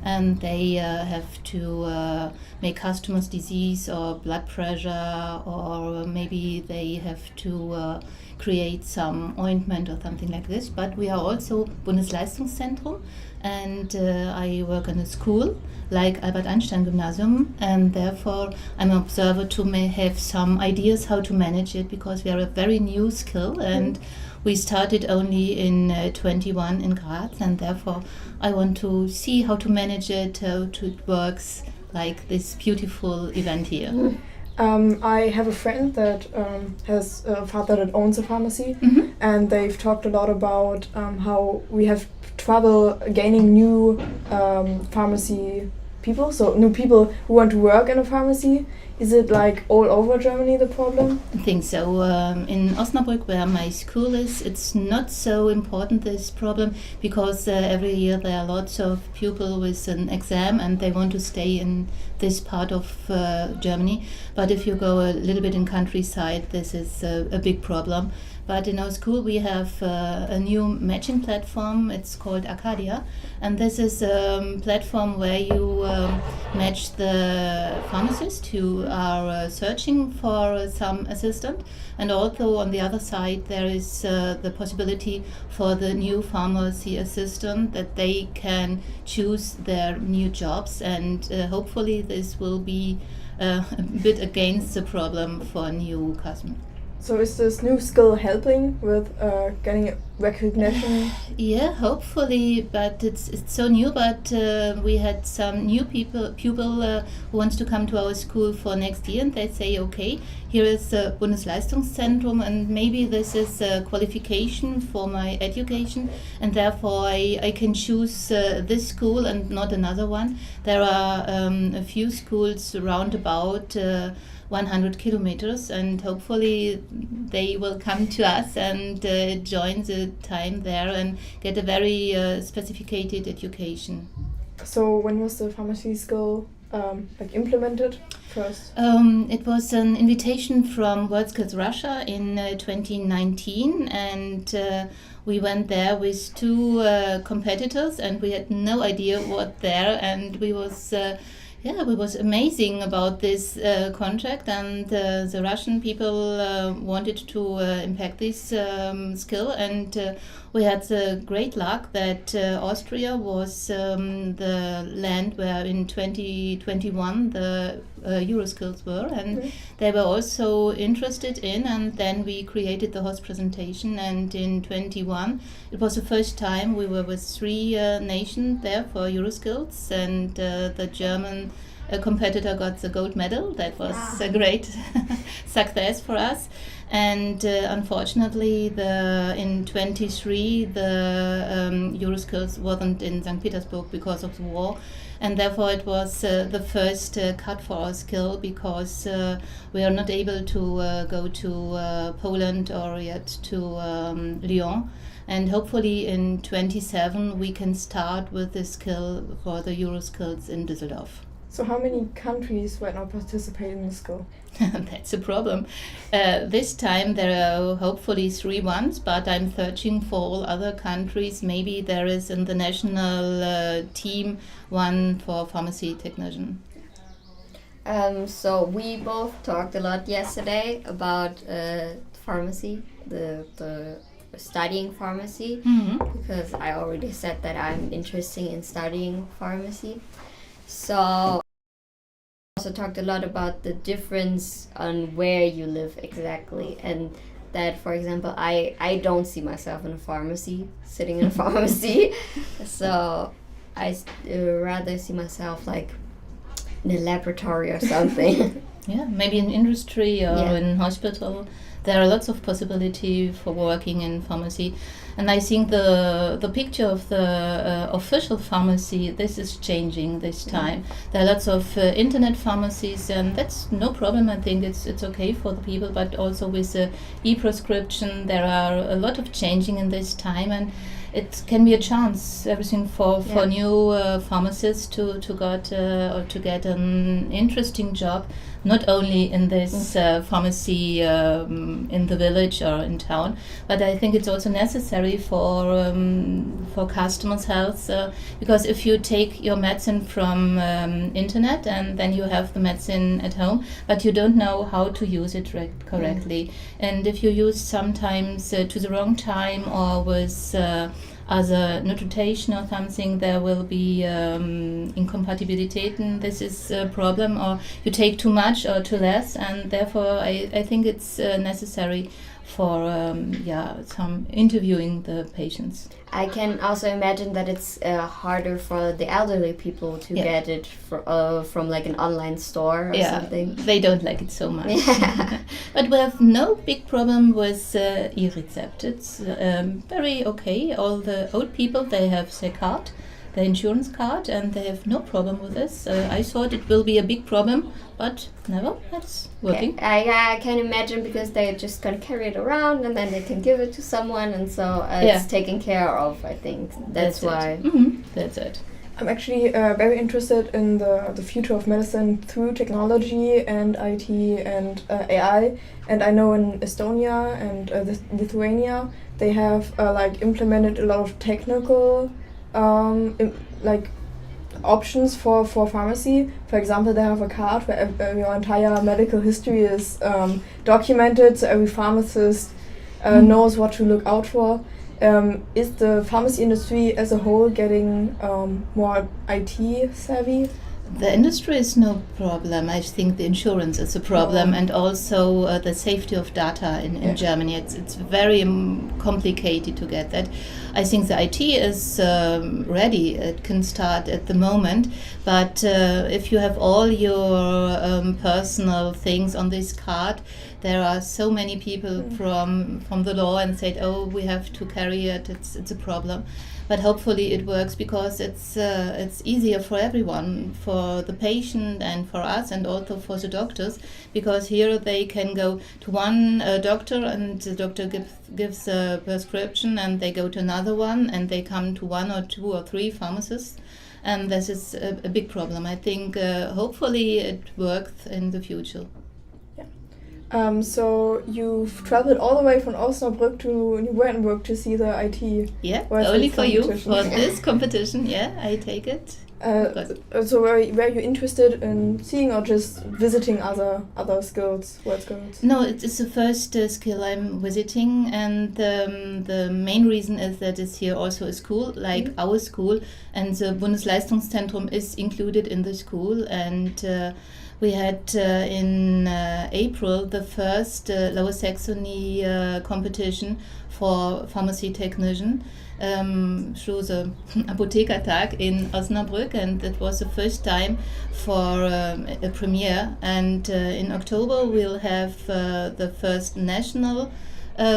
and they have to make customers' disease or blood pressure, or maybe they have to create some ointment or something like this. But we are also Bundesleistungszentrum, and I work in a school like Albert Einstein Gymnasium, and therefore I'm an observer to have some ideas how to manage it, because we are a very new skill and we started only in 21 in Graz, and therefore I want to see how to manage it, how it works, like this beautiful event here. I have a friend that has a father that owns a pharmacy, and they've talked a lot about how we have trouble gaining new pharmacy people, so new people who want to work in a pharmacy. Is it like all over Germany the problem? I think so. In Osnabrück, where my school is, it's not so important, this problem, because every year there are lots of pupils with an exam and they want to stay in this part of Germany. But if you go a little bit in countryside, this is a big problem. But in our school we have a new matching platform. It's called Arcadia, and this is a platform where you match the pharmacists who are searching for some assistant, and also on the other side there is the possibility for the new pharmacy assistant that they can choose their new jobs, and hopefully this will be a bit against the problem for new customers. So is this new skill helping with getting recognition? Yeah, hopefully, but it's so new. But we had some new pupil who wants to come to our school for next year, and they say, okay, here is the Bundesleistungszentrum, and maybe this is a qualification for my education, and therefore I can choose this school and not another one. There are a few schools around about 100 kilometers, and hopefully they will come to us and join the time there and get a very specificated education. So when was the pharmacy skill implemented first? It was an invitation from WorldSkills Russia in 2019, and we went there with two competitors, and we had no idea what there, and we was amazing about this contract, and the Russian people wanted to impact this skill, and we had the great luck that Austria was the land where in 2021 the Euroskills were, and they were also interested in, and then we created the host presentation, and in 21 it was the first time we were with three nations there for Euroskills, and the German competitor got the gold medal. That was a great success for us. And unfortunately, in 23 the Euroskills wasn't in St. Petersburg because of the war, and therefore it was the first cut for our skill, because we are not able to go to Poland or yet to Lyon. And hopefully in 27 we can start with the skill for the Euroskills in Düsseldorf. So how many countries right now participate in the skill? That's a problem. This time there are hopefully 3 ones, but I'm searching for all other countries. Maybe there is in the national team one for pharmacy technician. So we both talked a lot yesterday about pharmacy, the studying pharmacy, because I already said that I'm interested in studying pharmacy. So also talked a lot about the difference on where you live exactly, and that, for example, I don't see myself in a pharmacy, sitting in a pharmacy. So I rather see myself like in a laboratory or something. Yeah, maybe in industry or Yeah. in hospital. There are lots of possibility for working in pharmacy, and I think the picture of the official pharmacy, this is changing this time. There are lots of internet pharmacies, and that's no problem. I think it's okay for the people, but also with the e-prescription, there are a lot of changing in this time, and it can be a chance, everything for new pharmacists to get an interesting job, not only in this pharmacy in the village or in town, but I think it's also necessary for customers' health, because if you take your medicine from internet and then you have the medicine at home, but you don't know how to use it correctly, and if you use sometimes to the wrong time or with other nutrition or something, there will be incompatibility, and this is a problem, or you take too much or too less, and therefore I think it's necessary for some interviewing the patients. I can also imagine that it's harder for the elderly people to get it from like an online store or something. They don't like it so much. But we have no big problem with e-recept. It's very okay. All the old people, they have their card, the insurance card, and they have no problem with this. I thought it will be a big problem, but never. It's working. I can imagine, because they're just gonna carry it around and then they can give it to someone, and so it's taken care of. I think that's why. That's it. I'm actually very interested in the future of medicine through technology and IT and AI. And I know in Estonia and Lithuania, they have implemented a lot of technical options for pharmacy. For example, they have a card where your entire medical history is documented, so every pharmacist knows what to look out for. Is the pharmacy industry as a whole getting more IT savvy? The industry is no problem. I think the insurance is a problem, and also the safety of data in Germany. It's very complicated to get that. I think the IT is ready. It can start at the moment, but if you have all your personal things on this card, there are so many people from the law and said, oh, we have to carry it. It's a problem. But hopefully it works, because it's easier for everyone, for the patient and for us, and also for the doctors, because here they can go to one doctor, and the doctor gives a prescription, and they go to another one, and they come to one or two or three pharmacists, and this is a big problem. I think hopefully it works in the future. So you've traveled all the way from Osnabrück to Newburgh to see the IT. Yeah, only for you, for this competition. Yeah, I take it. So were you interested in seeing or just visiting other skills, world skills? No, it's the first skill I'm visiting, and the main reason is that it's here also a school, like our school, and the Bundesleistungszentrum is included in the school, and we had in April the first Lower Saxony competition for pharmacy technician through the Apothekertag in Osnabrück, and it was the first time for a premiere. And in October we'll have the first national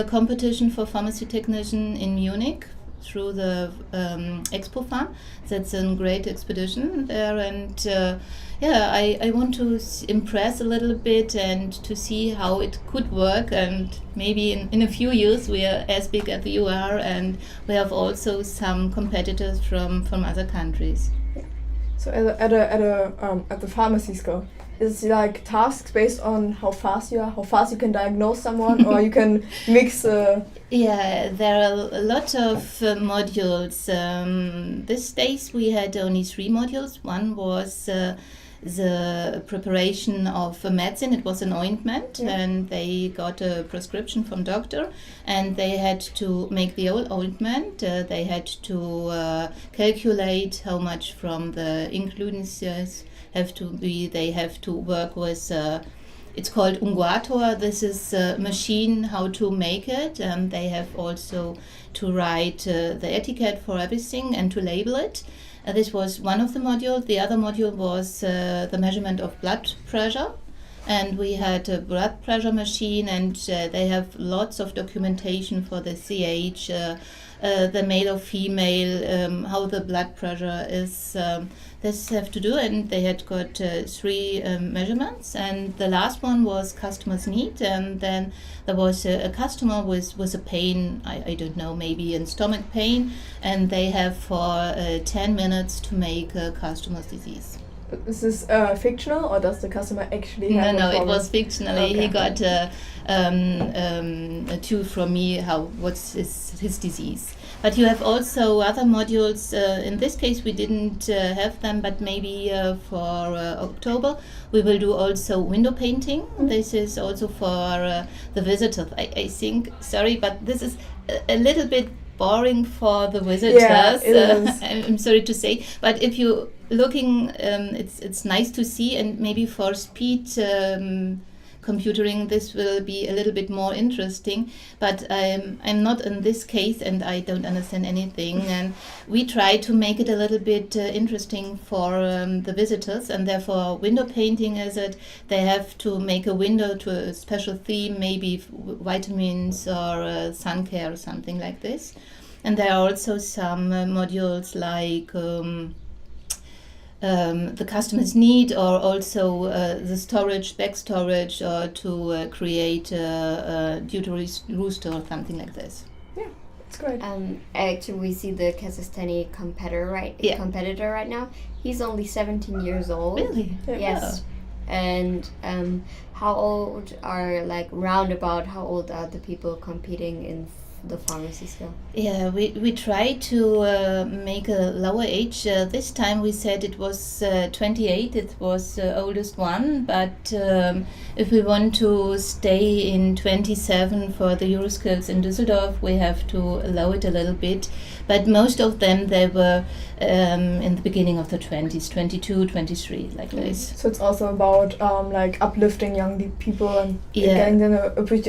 competition for pharmacy technician in Munich through the Expo Farm. That's a great expedition there, and I want to impress a little bit and to see how it could work, and maybe in a few years we are as big as you are, and we have also some competitors from other countries. So at the pharmacy school, is it like tasks based on how fast you are, how fast you can diagnose someone, or you can mix? Yeah, there are a lot of modules. These days we had only 3 modules. One was the preparation of a medicine. It was an ointment, and they got a prescription from doctor, and they had to make the old ointment. They had to calculate how much from the ingredients have to be. They have to work with it's called Unguator. This is a machine how to make it. They have also to write the etiquette for everything and to label it. This was one of the modules. The other module was the measurement of blood pressure. And we had a blood pressure machine, and they have lots of documentation for the CH, the male or female, how the blood pressure is. This have to do, and they had got 3 measurements. And the last one was customer's need, and then there was a customer with a pain, I don't know, maybe in stomach pain, and they have for 10 minutes to make a customer's disease. Is this fictional, or does the customer actually have No, a problem? it was fictionally. Okay. He got a tool from me, what's his disease. But you have also other modules. In this case, we didn't have them, but maybe for October, we will do also window painting. This is also for the visitors. I think, sorry, but this is a little bit boring for the visitors. Yeah, it is. I'm sorry to say, but if you looking, it's nice to see, and maybe for speed computering this will be a little bit more interesting. But I'm not in this case, and I don't understand anything. And we try to make it a little bit interesting for the visitors, and therefore window painting is it. They have to make a window to a special theme, maybe vitamins or sun care or something like this. And there are also some modules like the customer's need, or also the storage, back storage, or to create a duty rooster or something like this. Yeah, it's great. Actually, we see the Kazakhstani competitor right now. He's only 17 years old. Really? Yeah. Yes. And how old are, like, roundabout, how old are the people competing in the pharmacy skill? Yeah, we try to make a lower age. This time we said it was 28, it was the oldest one, but if we want to stay in 27 for the Euroskills in Düsseldorf, we have to lower it a little bit. But most of them, they were in the beginning of the 20s, 22, 23, like this. So it's also about like uplifting young people and Yeah. getting them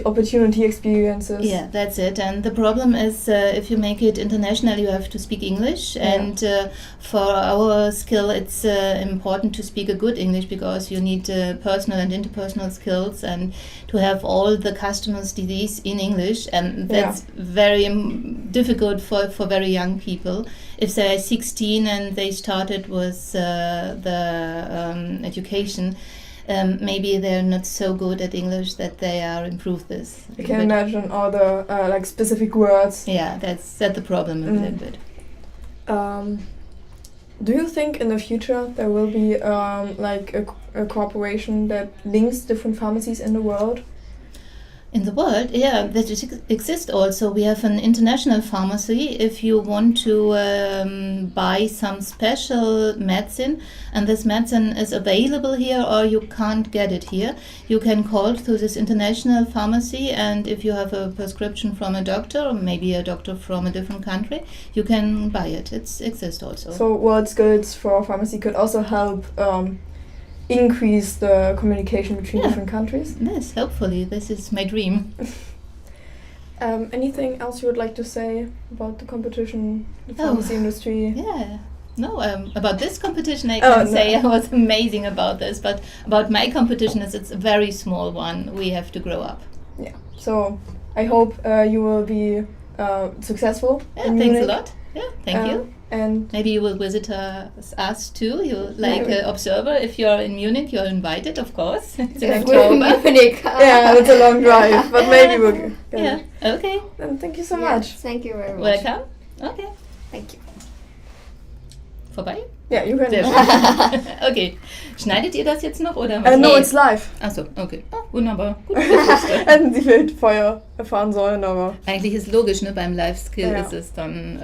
opportunity experiences. Yeah, that's it. And the problem is if you make it international, you have to speak English. Yeah. And for our skill, it's important to speak a good English, because you need personal and interpersonal skills, and to have all the customers' disease in English. And that's very difficult for very young people. If they are 16 and they started with the education, maybe they're not so good at English that they are improve this. I can imagine all the like specific words. Yeah, that's the problem a little bit. Do you think in the future there will be like a cooperation that links different pharmacies in the world? In the world, yeah, that exists also. We have an international pharmacy. If you want to buy some special medicine, and this medicine is available here or you can't get it here, you can call to this international pharmacy, and if you have a prescription from a doctor, or maybe a doctor from a different country, you can buy it. It exists also. So World Skills for Pharmacy could also help increase the communication between different countries? Yes, hopefully. This is my dream. Anything else you would like to say about the competition, the pharmacy industry? Yeah. No, about this competition I can say I was amazing about this, but about my competition it's a very small one. We have to grow up. Yeah. So I hope you will be successful. Yeah, in thanks Munich. a lot. Yeah, thank you. And maybe you will visit us too. You like observer. If you're in Munich, you're invited, of course. It's in October. Munich. Yeah, it's a long drive, but maybe we'll get Yeah. it. Okay. And thank you so much. Thank you very much. Welcome. Okay. Thank you. Vorbei? Yeah, you can. Sehr schön. Okay. Schneidet ihr das jetzt noch oder was? No, it's live. Achso, okay. Oh, wunderbar. Gut. Hätten Sie vielleicht vorher erfahren sollen, aber... Eigentlich ist logisch, ne? Beim Live-Skill Ja. ist es dann,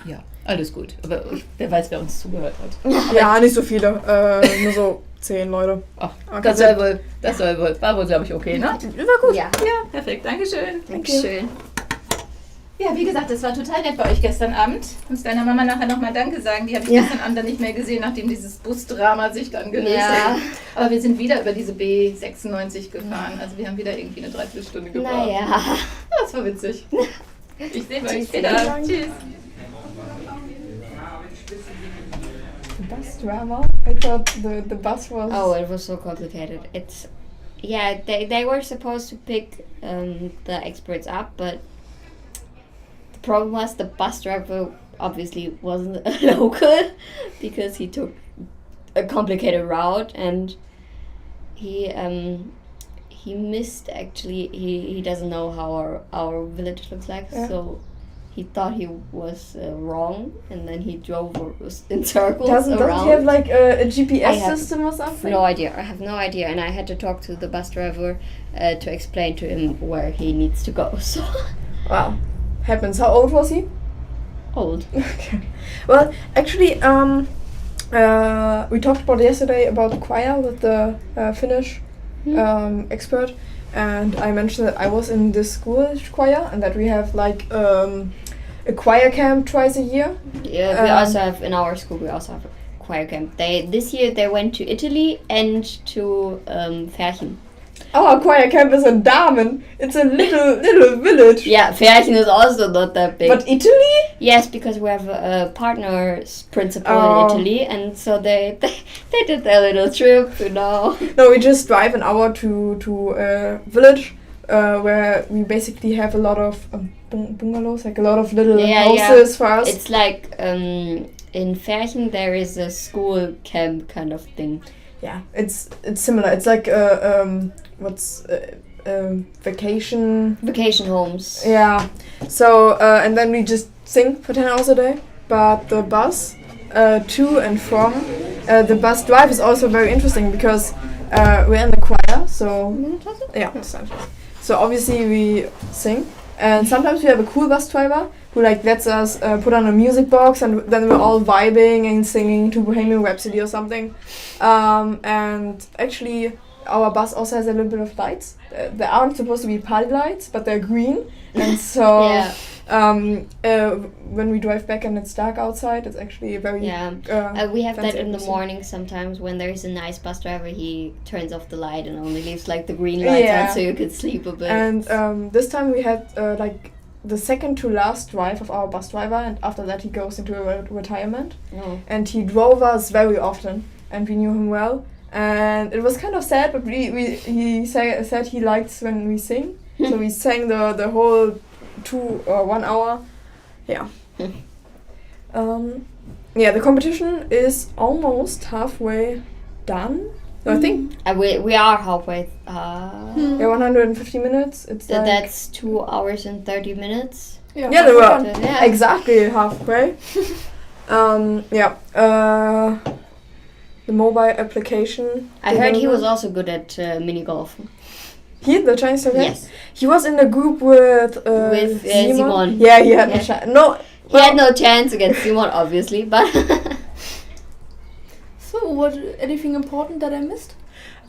ja, alles gut. Aber wer weiß, wer uns zugehört hat. Ja, nicht so viele. Nur so 10 Leute. Ach, Okay. das war wohl, glaube ich, okay, ne? War gut. Ja. Ja, perfekt. Dankeschön. Dankeschön. Ja, wie gesagt, es war total nett bei euch gestern Abend. Ich muss deiner Mama nachher nochmal Danke sagen. Die habe ich gestern Abend dann nicht mehr gesehen, nachdem dieses Busdrama sich dann gelöst hat. Aber wir sind wieder über diese B96 gefahren. Also wir haben wieder irgendwie eine Dreiviertelstunde gebraucht. Naja. Das war witzig. Ich sehe euch später. Tschüss. Bus drama? I thought the bus was... Oh, it was so complicated. It's... Yeah, they were supposed to pick the experts up, but the problem was the bus driver obviously wasn't a local because he took a complicated route and he missed actually. He doesn't know how our village looks like, so he thought he was wrong, and then he drove in circles Doesn't around. he have like a GPS system or something? No idea. I have no idea, and I had to talk to the bus driver to explain to him where he needs to go. So Wow, happens. How old was he? old. Okay. Well, actually, we talked about yesterday about the choir with the Finnish expert, and I mentioned that I was in this school choir and that we have like a choir camp twice a year. Yeah, we also have in our school. We also have a choir camp. This year they went to Italy and to Ferchen. Our choir camp is in Damen. It's a little village. Yeah, Ferchen is also not that big. But Italy? Yes, because we have a partners principal in Italy, and so they did their little trip, you know. No, we just drive an hour to a village where we basically have a lot of bungalows, like a lot of little houses for us. It's like in Ferchen there is a school camp kind of thing. Yeah, it's similar. It's like vacation homes. Yeah. So and then we just sing for 10 hours a day. But the bus to and from the bus drive is also very interesting because we're in the choir. So yeah, so obviously we sing, and sometimes we have a cool bus driver who like lets us put on a music box, and then we're all vibing and singing to Bohemian Rhapsody or something. And actually, our bus also has a little bit of lights. They aren't supposed to be party lights, but they're green. And so when we drive back and it's dark outside, it's actually a very we have that in the atmosphere. morning sometimes when there is a nice bus driver. He turns off the light and only leaves like the green lights on so you could sleep a bit. And this time we had like the second to last drive of our bus driver, and after that he goes into retirement. And he drove us very often, and we knew him well. And it was kind of sad, but he said he likes when we sing. So we sang the whole 1 hour. Yeah. The competition is almost halfway done. So I think we are halfway. 150 minutes. It's like that's 2 hours and 30 minutes. they were exactly halfway. The mobile application. I heard he was also good at mini golf. He, the Chinese guy? Yes. He was in the group with Simon. Yeah, he had no chance. He had no chance against Simon, obviously, but. So, what? Anything important that I missed?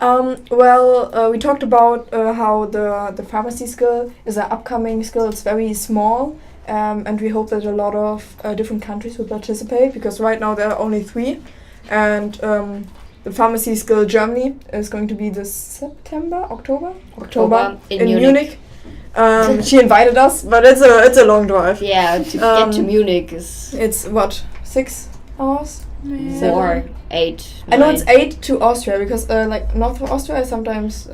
We talked about how the pharmacy skill is an upcoming skill. It's very small, and we hope that a lot of different countries will participate, because right now there are only 3. And the pharmacy skill Germany is going to be this October in Munich. She invited us, but it's a long drive. Yeah, to get to Munich it's what, 6 hours? 4, 8. 9. I know it's 8 to Austria, because like North Austria is sometimes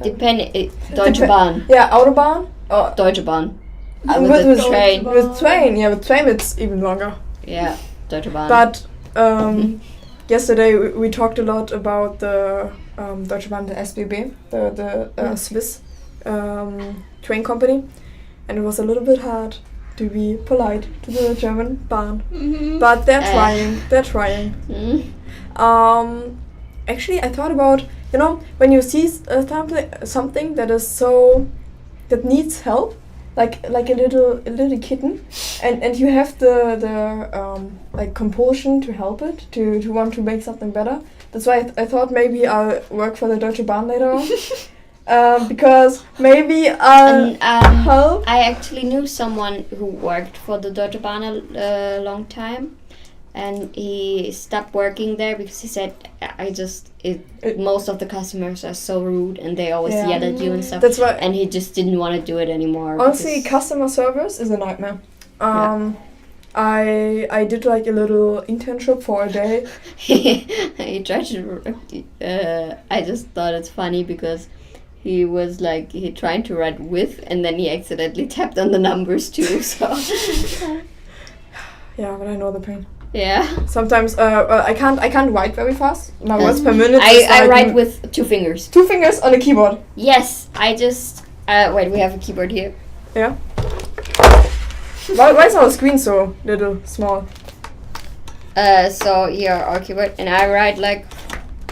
Deutsche Bahn. Yeah, Autobahn. Deutsche Bahn. With train. With train it's even longer. Yeah, Deutsche Bahn. But yesterday we talked a lot about the Deutsche Bahn, the SBB, the Swiss train company, and it was a little bit hard to be polite to the German Bahn. But they're trying. Actually, I thought about, when you see something that is that needs help, like a little kitten, and you have the like compulsion to help it, to want to make something better. That's why I thought maybe I'll work for the Deutsche Bahn later on. because maybe And, help. I actually knew someone who worked for the Deutsche Bahn a long time, and he stopped working there because he said, most of the customers are so rude and they always Yeah. yell at you and stuff. That's why. And he just didn't want to do it anymore. Honestly, because- customer service is a nightmare. I did like a little internship for a day. he tried to. I just thought it's funny because he was like he tried to write with, and then he accidentally tapped on the numbers too. So Yeah, but I know the pain. yeah, Sometimes I can't write very fast. My words per minute. is I like write with 2 fingers. 2 fingers on a keyboard. Yes, I just wait. We have a keyboard here. Yeah. Why is our screen so little small? So here our keyboard, and I write like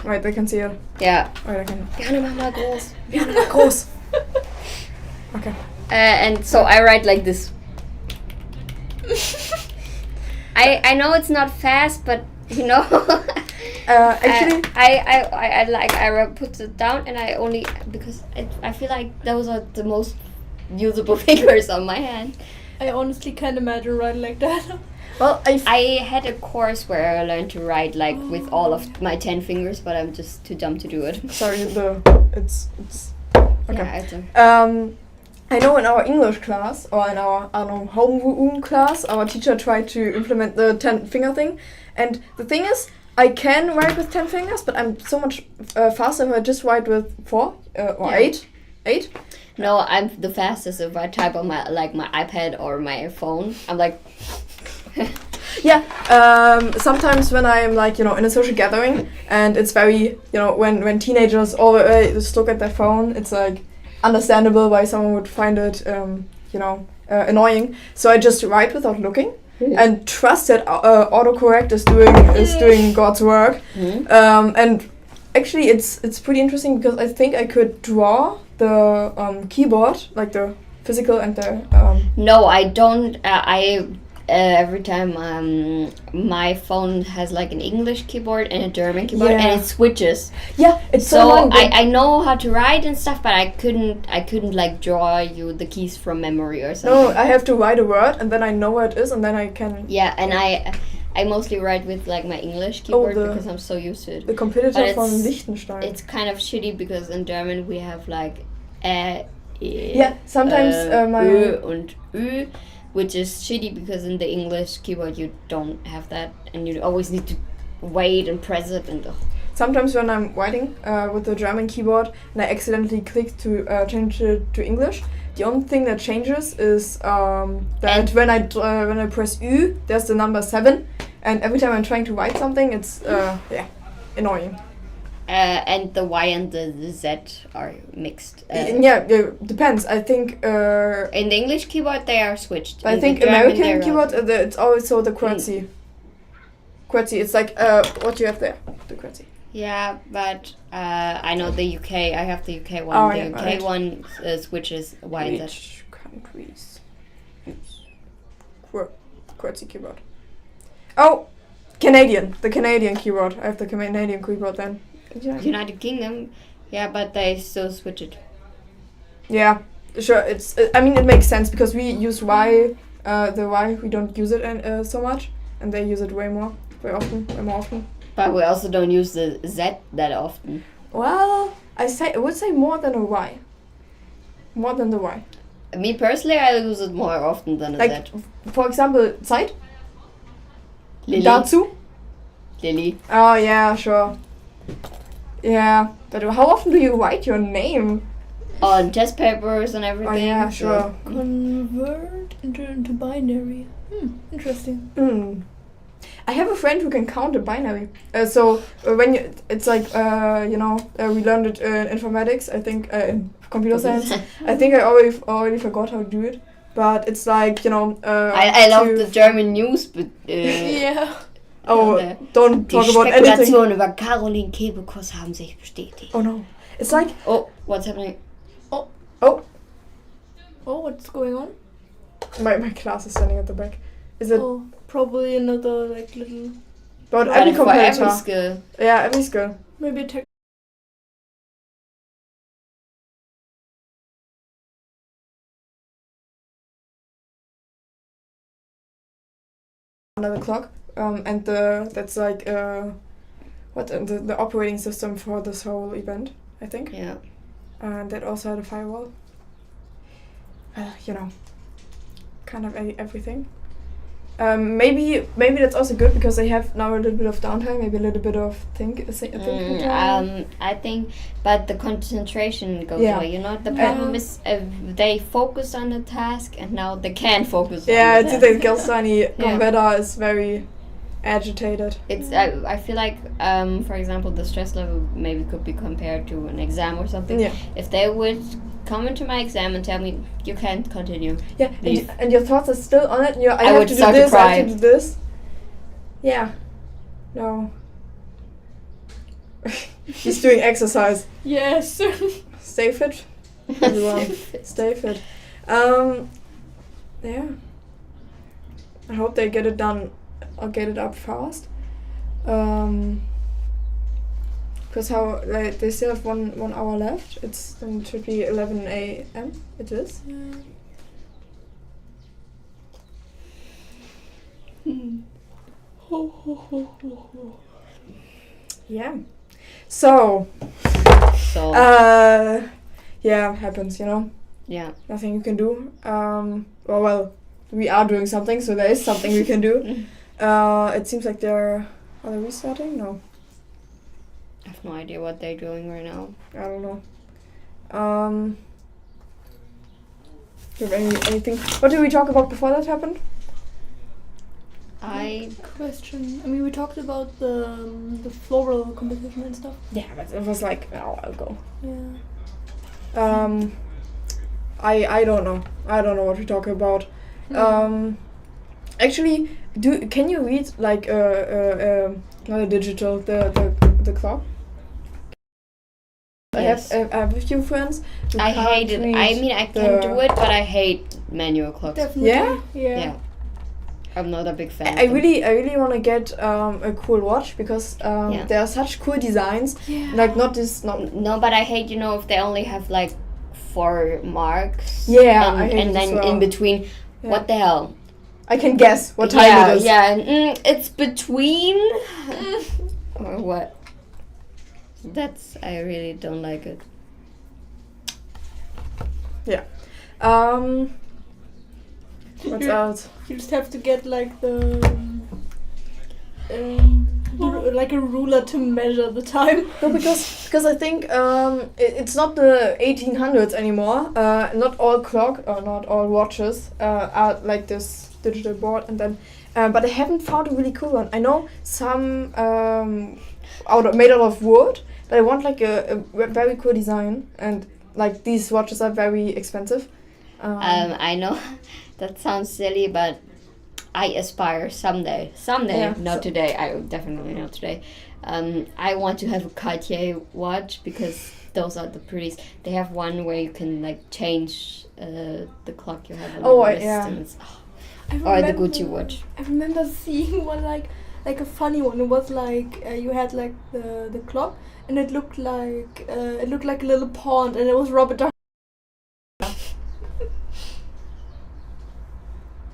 Right, they can see it. yeah. Right, I can. Gerne mach mal groß. Groß. Okay. And so I write like this. I know it's not fast, but you know. Actually, I put it down, and I only because I feel like those are the most usable fingers on my hand. I honestly can't imagine writing like that. well, I had a course where I learned to write like with all of my 10 fingers, but I'm just too dumb to do it. sorry. It's okay. Yeah, it's a- I know in our English class or in our homeroom class, our teacher tried to implement the 10 finger thing, and the thing is, I can write with 10 fingers, but I'm so much faster if I just write with 4 or Yeah. 8. 8. No, I'm the fastest if I type on my iPad or my phone. I'm like, Yeah. Sometimes when I'm like in a social gathering and it's very when teenagers always look at their phone, it's like understandable why someone would find it annoying. So I just write without looking and trust that autocorrect is doing God's work. And actually, it's pretty interesting because I think I could draw the keyboard, like the physical and the. no, I don't. Every time my phone has like an English keyboard and a German keyboard, Yeah. and it switches. Yeah, it's so So annoying. I know how to write and stuff, but I couldn't like draw you the keys from memory or something. No, I have to write a word and then I know where it is and then I can. Yeah, and I mostly write with like my English keyboard because I'm so used to it. The competitor But from it's- Liechtenstein. It's kind of shitty because in German we have like Yeah, sometimes my. Ö und Ü, which is shitty because in the English keyboard you don't have that, and you always need to wait and press it and. Sometimes when I'm writing with the German keyboard and I accidentally click to change it to English, the only thing that changes is that when I press Ü, there's the number 7, and every time I'm trying to write something, it's annoying. And the Y and the Z are mixed. Yeah, depends. I think. In the English keyboard they are switched. I In think the German, American they're keyboard, it's also the QWERTY. QWERTY, it's like what you have there, the QWERTY. Yeah, but I know the UK. I have the UK one. Oh, the yeah, UK right. one switches Y and Z. Which countries use QWERTY keyboard? Oh, Canadian. The Canadian keyboard. I have the Canadian keyboard then. United Kingdom, yeah, but they still switch it. Yeah, sure. It's. I mean, it makes sense because we use Y. The Y we don't use it so much, and they use it way more often. But we also don't use the Z that often. Well, I would say more than a Y. More than the Y. Me personally, I use it more often than a Like, Z. for example, Zeit. Lily. Dazu. Lily. Oh yeah, sure. Yeah, but how often do you write your name? On test papers and Oh everything. yeah, so- sure. Convert into binary. Interesting. I have a friend who can count a binary. So when it's like we learned it in informatics. I think in computer science. I think I already forgot how to do it. But it's like I love the German news, but Yeah. Oh, the- don't die talk about anything. Spekulationen über Caroline Kebekus haben sich bestätigt. Oh no, it's like Oh, what's happening? oh Oh, what's going on? my class is standing at the back. Is it Oh, probably another like little about But every for competitor? every skill. Yeah, every skill. maybe a tech another clock, and that's like the operating system for this whole event, I think. Yeah. And that also had a firewall. Kind of everything. Maybe that's also good because they have now a little bit of downtime, maybe a little bit of thinking time. I think, but the concentration goes Yeah. away. The problem is they focus on the task and now they can't focus. Yeah, on it's the that task. Gelsani Conveda is very agitated. It's I feel like for example the stress level maybe could be compared to an exam or something. Yeah. If they would come into my exam and tell me you can't continue. Yeah, Leave. and your thoughts are still on it, and I I have would to do start to this, I cry. have to do this. Yeah. No. He's doing exercise. Yes. Stay fit. Everyone. Stay fit. Yeah. I hope they get it done or get it up fast. Because they still have one hour left. It should be 11 a.m. It is. Yeah. So. Yeah, happens. Yeah. Nothing you can do. Well, we are doing something, so there is something we can do. It seems like are they restarting? No. I have no idea what they're doing right now. I don't know. Do you have anything? What did we talk about before that happened? Question. I mean, we talked about the floral competition and stuff. Yeah, but it was like an hour ago. Yeah. I don't know. I don't know what we're talking about. Actually, can you read like not a digital the clock? Yes. I have a few friends. I hate it. I mean, I can do it, but I hate manual clocks. Definitely. Yeah? Yeah. I'm not a big fan. I really want to get a cool watch because there are such cool designs. Yeah. Like not this. No, but I hate if they only have like 4 marks. Yeah, I hate and it then as well. in between, Yeah. what the hell? I can guess what time it is. Yeah, it's between or what? I really don't like it. Yeah. What's else? You just have to get like like a ruler to measure the time. No, because I think it's not the 1800s anymore. Not all clock or not all watches are like this digital board, and then but I haven't found a really cool one. I know some made out of wood, but I want like a very cool design, and like these watches are very expensive. I know that sounds silly, but I aspire someday, Yeah, not today. I definitely not today. I want to have a Cartier watch because those are the prettiest. They have one where you can like change the clock you have on your wrist, and it's, or the Gucci watch. I remember seeing one like a funny one. It was like you had like the clock, and it looked like a little pond, and it was Robert Downey.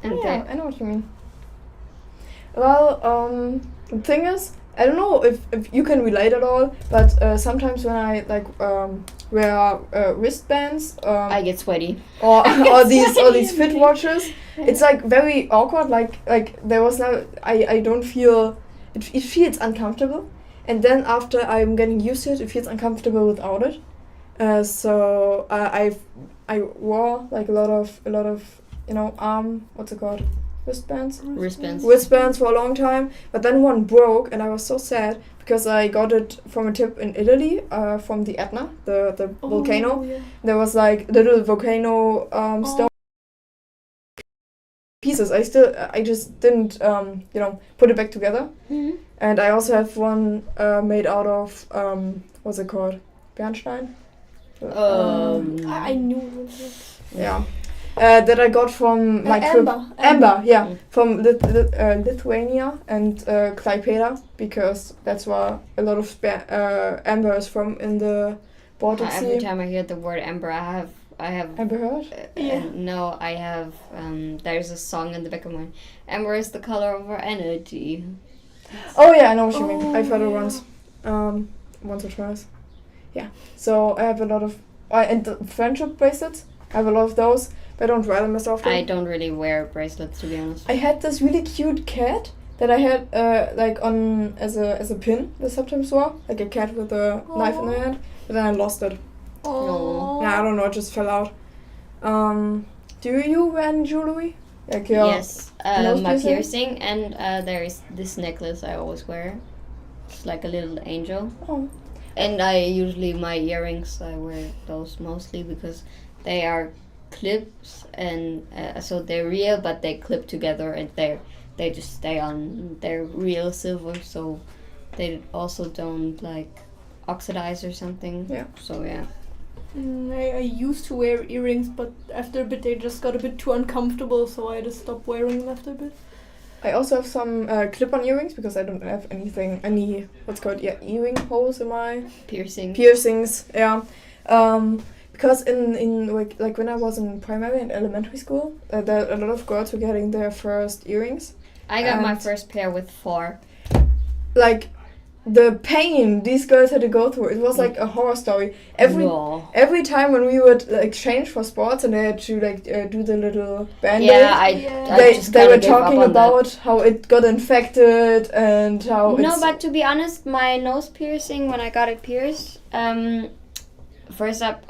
Yeah, I know what you mean. Well, the thing is, I don't know if you can relate at all, but sometimes when I like wear wristbands, I get sweaty. or these fit watches, it's like very awkward. Like there was no, I don't feel it feels uncomfortable, and then after I'm getting used to it, it feels uncomfortable without it. So I wore like a lot of what's it called? Wristbands for a long time, but then one broke, and I was so sad because I got it from a tip in Italy, from the Etna, the volcano. Yeah. There was like little volcano stone pieces. I just didn't put it back together. Mm-hmm. And I also have one made out of what's it called? Bernstein. I knew it. Yeah. That I got from my trip. Amber, yeah, from Lithuania and Klaipėda, because that's where a lot of amber is from in the Baltic Sea. Every time I hear the word amber, I have have. Amber Heard? No, I have. There's a song in the back of my. Amber is the color of our energy. Oh yeah, I know what you mean. I've heard it once. Once or twice. Yeah. So I have a lot of and the friendship bracelets. I have a lot of those, but I don't wear them as often. I don't really wear bracelets, to be honest. I had this really cute cat that I had like on as a pin. They sometimes wore like a cat with a knife in the hand, but then I lost it. Oh. Yeah, I don't know. It just fell out. Do you wear any jewelry? Like your Yes, nose my piercing? piercing, and there is this necklace I always wear. It's like a little angel. Oh. And I usually my earrings, I wear those mostly because they are clips, and so they're real, but they clip together, and they just stay on. They're real silver, so they also don't like oxidize or something. Yeah. So yeah. I used to wear earrings, but after a bit they just got a bit too uncomfortable, so I just stopped wearing them after a bit. I also have some clip-on earrings because I don't have any what's called earring holes in my piercings. Yeah, because in like when I was in primary and elementary school, there a lot of girls were getting their first earrings. I got my first pair with 4. Like the pain these girls had to go through, it was like a horror story. Every time when we would exchange for sports and they had to like do the little band-aid, they were talking about how it got infected and how but to be honest, my nose piercing, when I got it pierced, first up,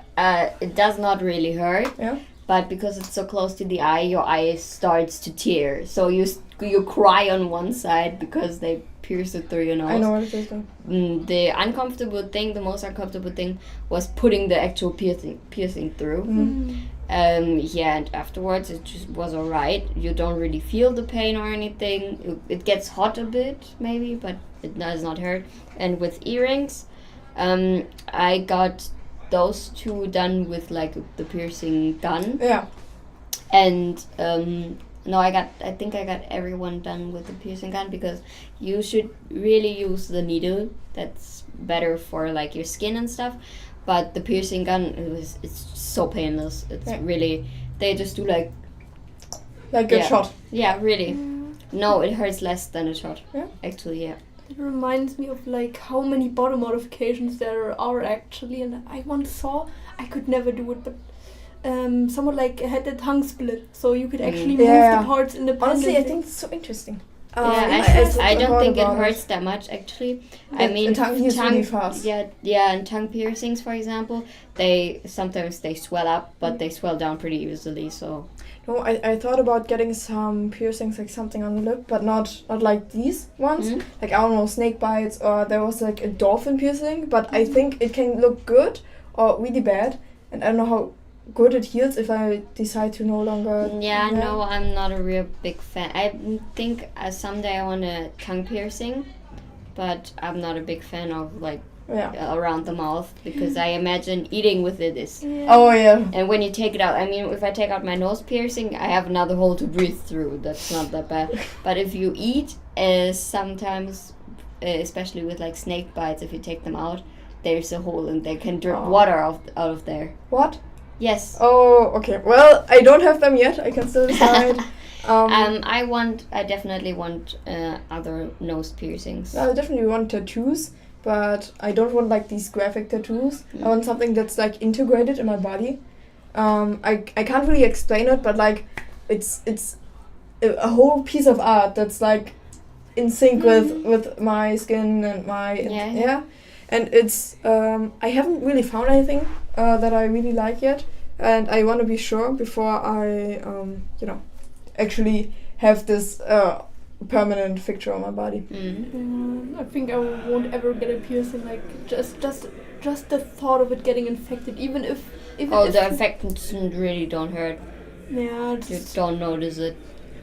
it does not really hurt. Yeah. But because it's so close to the eye, your eye starts to tear. So you cry on one side because they pierce it through your nose. I know what it is though. The most uncomfortable thing was putting the actual piercing through. And afterwards it just was alright. You don't really feel the pain or anything. It gets hot a bit maybe, but it does not hurt. And with earrings, I got those 2 done with like the piercing gun. Yeah. And I think I got everyone done with the piercing gun because you should really use the needle. That's better for like your skin and stuff. But the piercing gun, it's so painless. It's really, they just do like a shot. Yeah, really. No, it hurts less than a shot. Yeah. Actually, yeah. It reminds me of like how many body modifications there are actually, and I once saw, I could never do it, but someone like had a tongue split, so you could actually move the parts independently. Honestly, I think it's so interesting. I don't think it hurts that much actually. I mean, tongue heals really fast. Yeah, and tongue piercings, for example, sometimes they swell up, but they swell down pretty easily. So. No, I thought about getting some piercings, like something on the lip, but not like these ones. Like, I don't know, snake bites, or there was like a dolphin piercing, but I think it can look good or really bad, and I don't know how good it heals if I decide to no longer... Yeah, no, I'm not a real big fan. I think someday I want a tongue piercing, but I'm not a big fan of like around the mouth, because I imagine eating with it is... Oh, yeah. And when you take it out, I mean, if I take out my nose piercing, I have another hole to breathe through. That's not that bad. But if you eat, sometimes, especially with like snake bites, if you take them out, there's a hole and they can drip water out of there. What? Yes. Oh, okay. Well, I don't have them yet. I can still decide. I definitely want other nose piercings. I definitely want tattoos, but I don't want like these graphic tattoos. I want something that's like integrated in my body. I can't really explain it, but like it's a whole piece of art that's like in sync with my skin and my and it's I haven't really found anything that I really like yet, and I want to be sure before I actually have this permanent fixture on my body. I think I won't ever get a piercing. Like just the thought of it getting infected, even if the infections really don't hurt. Yeah, you don't notice it.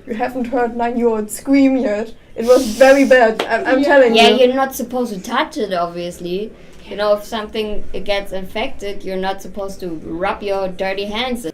You haven't heard 9-year-old scream yet. It was very bad. I'm telling you. Yeah, you're not supposed to touch it, obviously. You know, if something gets infected, you're not supposed to rub your dirty hands.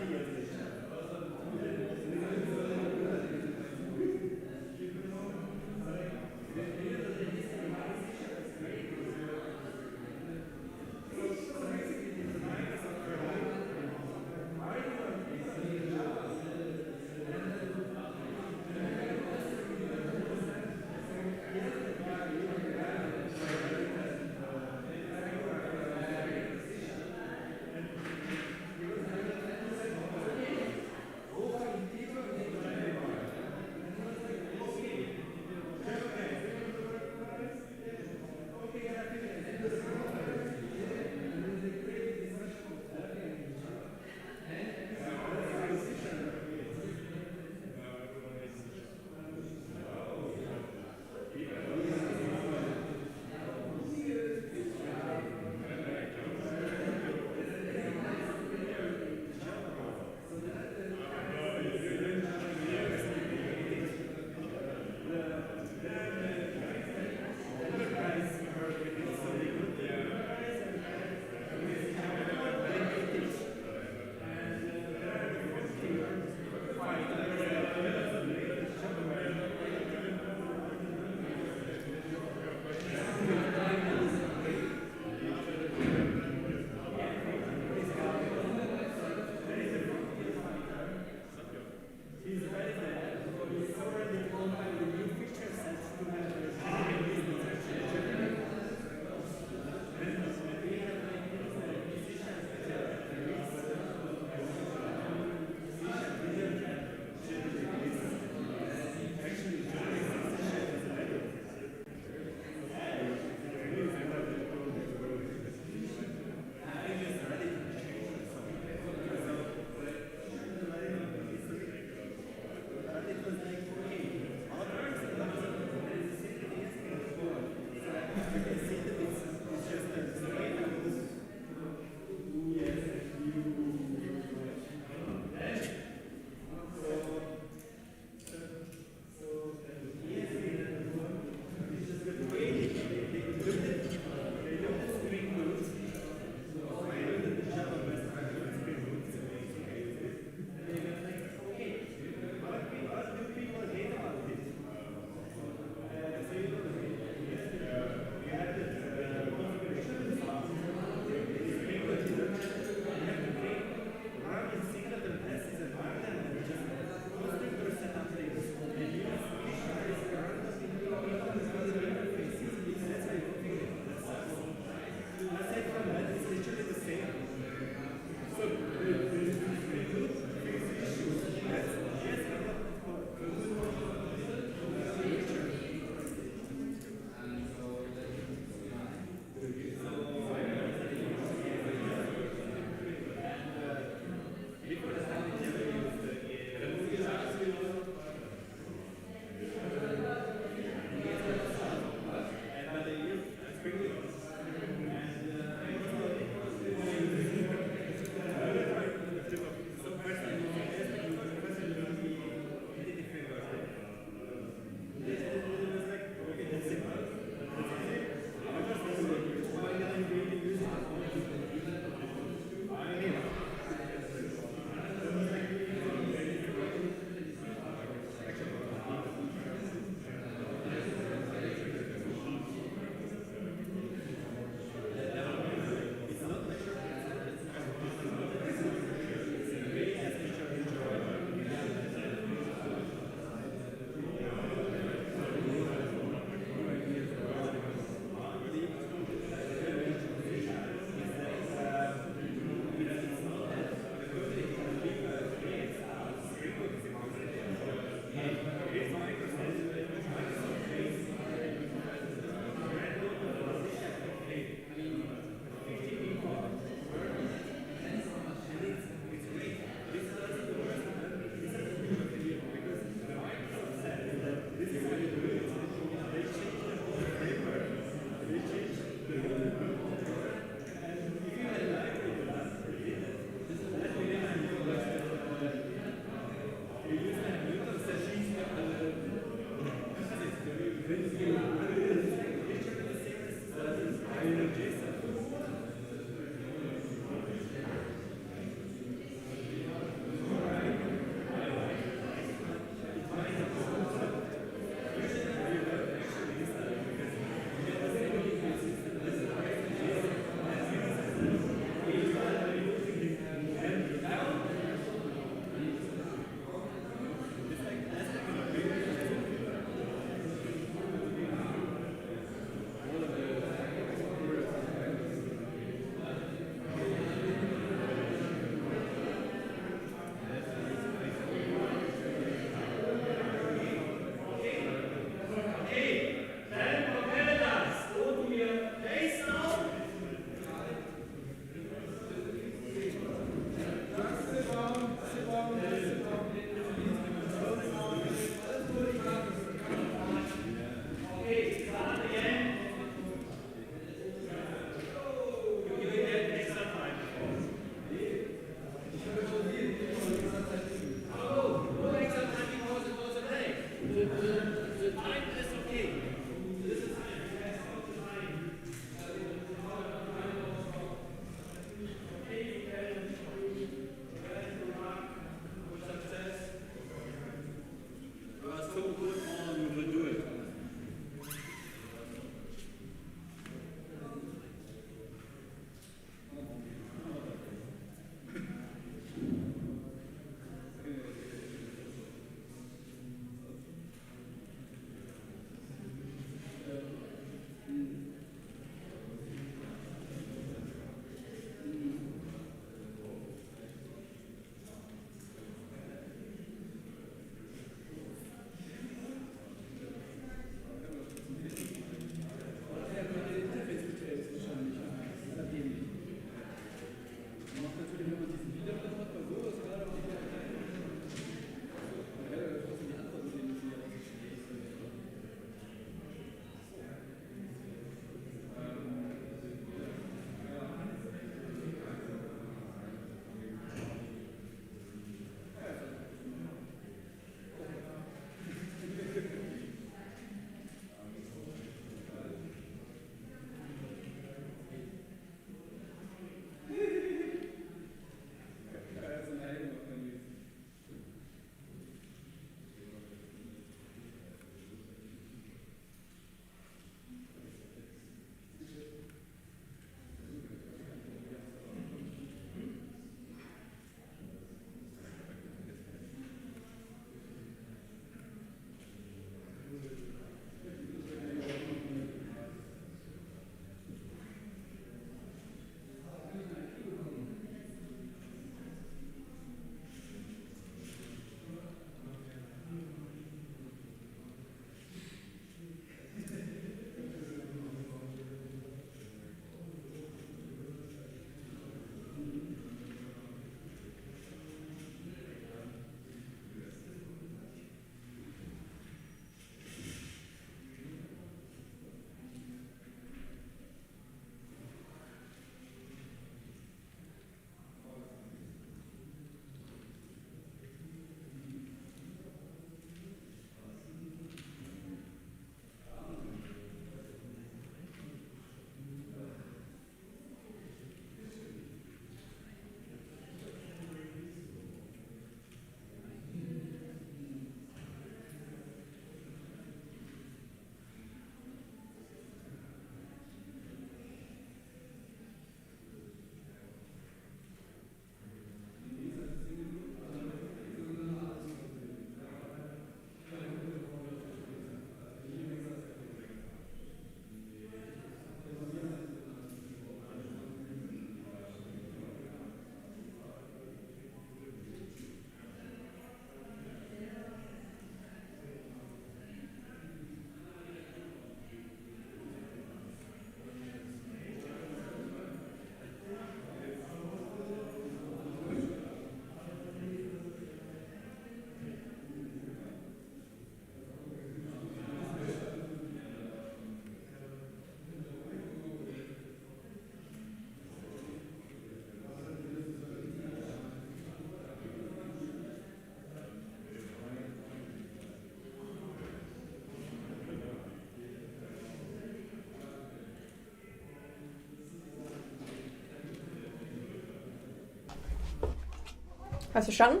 Hast du verstanden?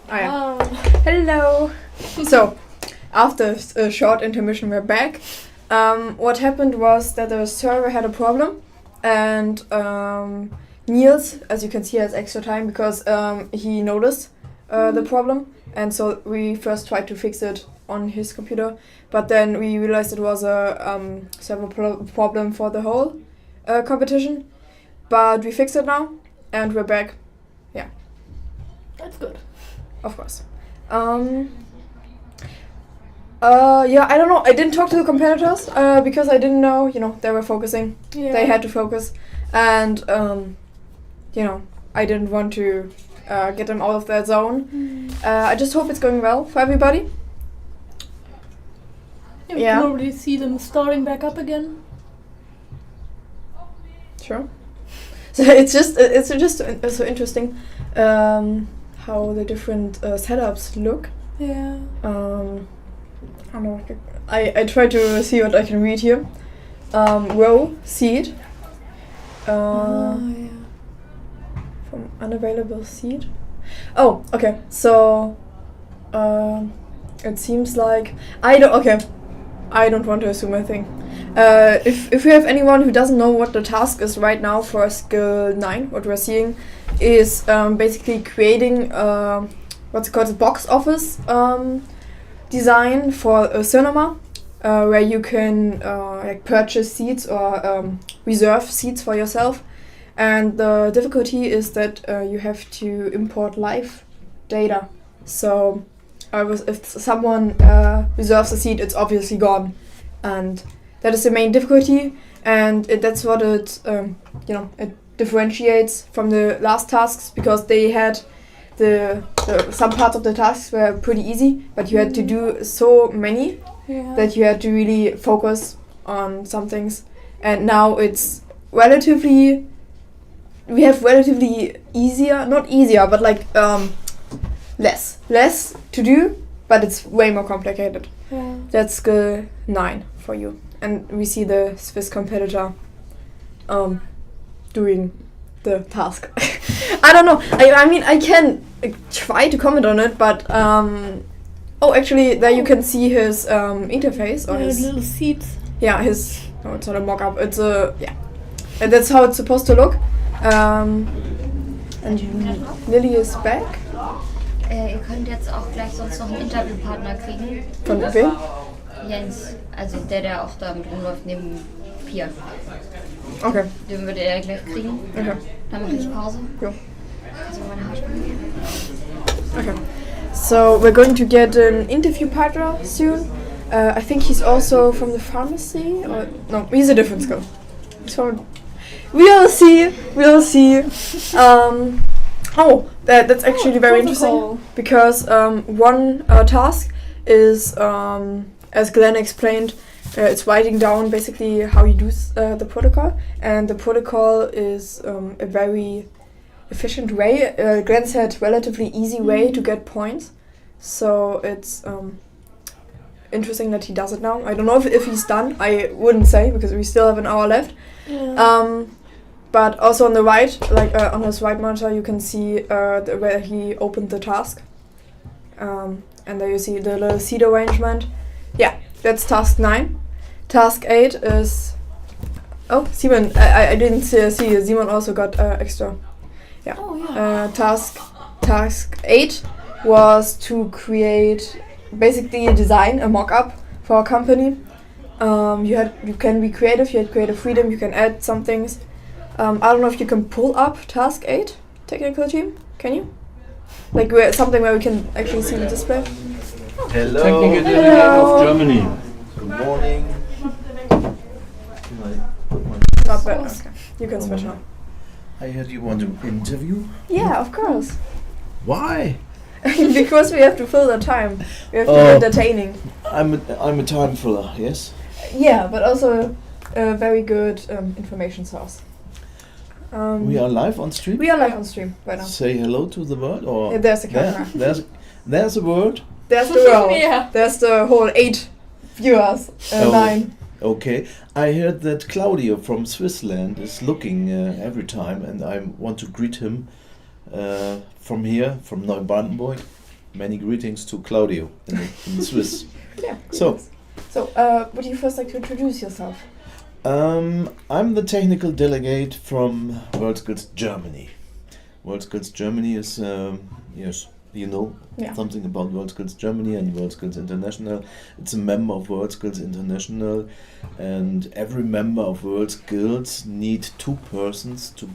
Ah ja. Hello. So, after a short intermission, we're back. What happened was that the server had a problem, and Niels, as you can see, has extra time because he noticed the problem, and so we first tried to fix it on his computer, but then we realized it was a server problem for the whole competition. But we fixed it now, and we're back. Yeah. That's good. Of course. Yeah, I don't know. I didn't talk to the competitors because I didn't know, they were focusing. Yeah. They had to focus. And, I didn't want to get them out of their zone. I just hope it's going well for everybody. Yeah, we can already see them starting back up again. Sure. So it's just so interesting how the different setups look. Yeah. I don't know. I try to see what I can read here. Row seed. Yeah. From unavailable seed. Oh, okay. So it seems like I don't want to assume a thing. If we have anyone who doesn't know what the task is right now for skill 9, what we're seeing is basically creating what's called a box office design for a cinema where you can purchase seats or reserve seats for yourself. And the difficulty is that you have to import live data. So if someone reserves a seat, it's obviously gone, and that is the main difficulty. And that's what it differentiates from the last tasks, because they had some parts of the tasks were pretty easy, but you had to do so many that you had to really focus on some things. And now it's relatively easier, not easier, but like less to do, but it's way more complicated. Yeah. That's skill 9 for you. And we see the Swiss competitor doing the task. I don't know. I mean, I can try to comment on it, but actually, there you can see his interface or his little seats. Yeah, his. No, it's not a mock-up. It's a and that's how it's supposed to look. And Lily is back. Ihr könnt jetzt auch gleich sonst noch einen Interviewpartner kriegen. Von wem? Jens, also der auch da mit rumläuft neben Pia. Okay. Den würde er gleich kriegen. Okay. Dann mache ich Pause. Jo. Also meine Haarspange gehen. Okay. So we're going to get an interview partner soon. I think he's also from the pharmacy, or no, he's a different skill. So we'll see. That's actually very interesting, because one task is, as Glenn explained, it's writing down basically how you do the protocol, and the protocol is a very efficient way. Glenn said relatively easy way to get points, so it's interesting that he does it now. I don't know if he's done. I wouldn't say, because we still have an hour left. Yeah. But also on the right, like on his right monitor, you can see where he opened the task. And there you see the little seed arrangement. Yeah, that's task 9. Task 8 is... Oh, Simon, I didn't see Simon also got extra. Yeah. Oh, yeah. Task 8 was to create, basically design a mock-up for a company. You can be creative, you had creative freedom, you can add some things. I don't know if you can pull up task 8, technical team. Can you? Like something where we can actually see the display. Hello. Technical Delegate of Germany. Good morning. Not bad. Okay. You can switch now. I heard you want to interview. Yeah, of course. Why? Because we have to fill the time. We have to be entertaining. I'm a time filler. Yes. Yeah, but also a very good information source. We are live on stream. We are live on stream right now. Say hello to the world, or There's the camera. There's a word. There's the world. Yeah. There's the whole 8 viewers. 9. Okay. I heard that Claudio from Switzerland is looking every time, and I want to greet him from here, from Neubrandenburg. Many greetings to Claudio in Swiss. Yeah. So, would you first like to introduce yourself? I'm the technical delegate from WorldSkills Germany. WorldSkills Germany is, yes, you know something about WorldSkills Germany and WorldSkills International. It's a member of WorldSkills International, and every member of WorldSkills need 2 persons to,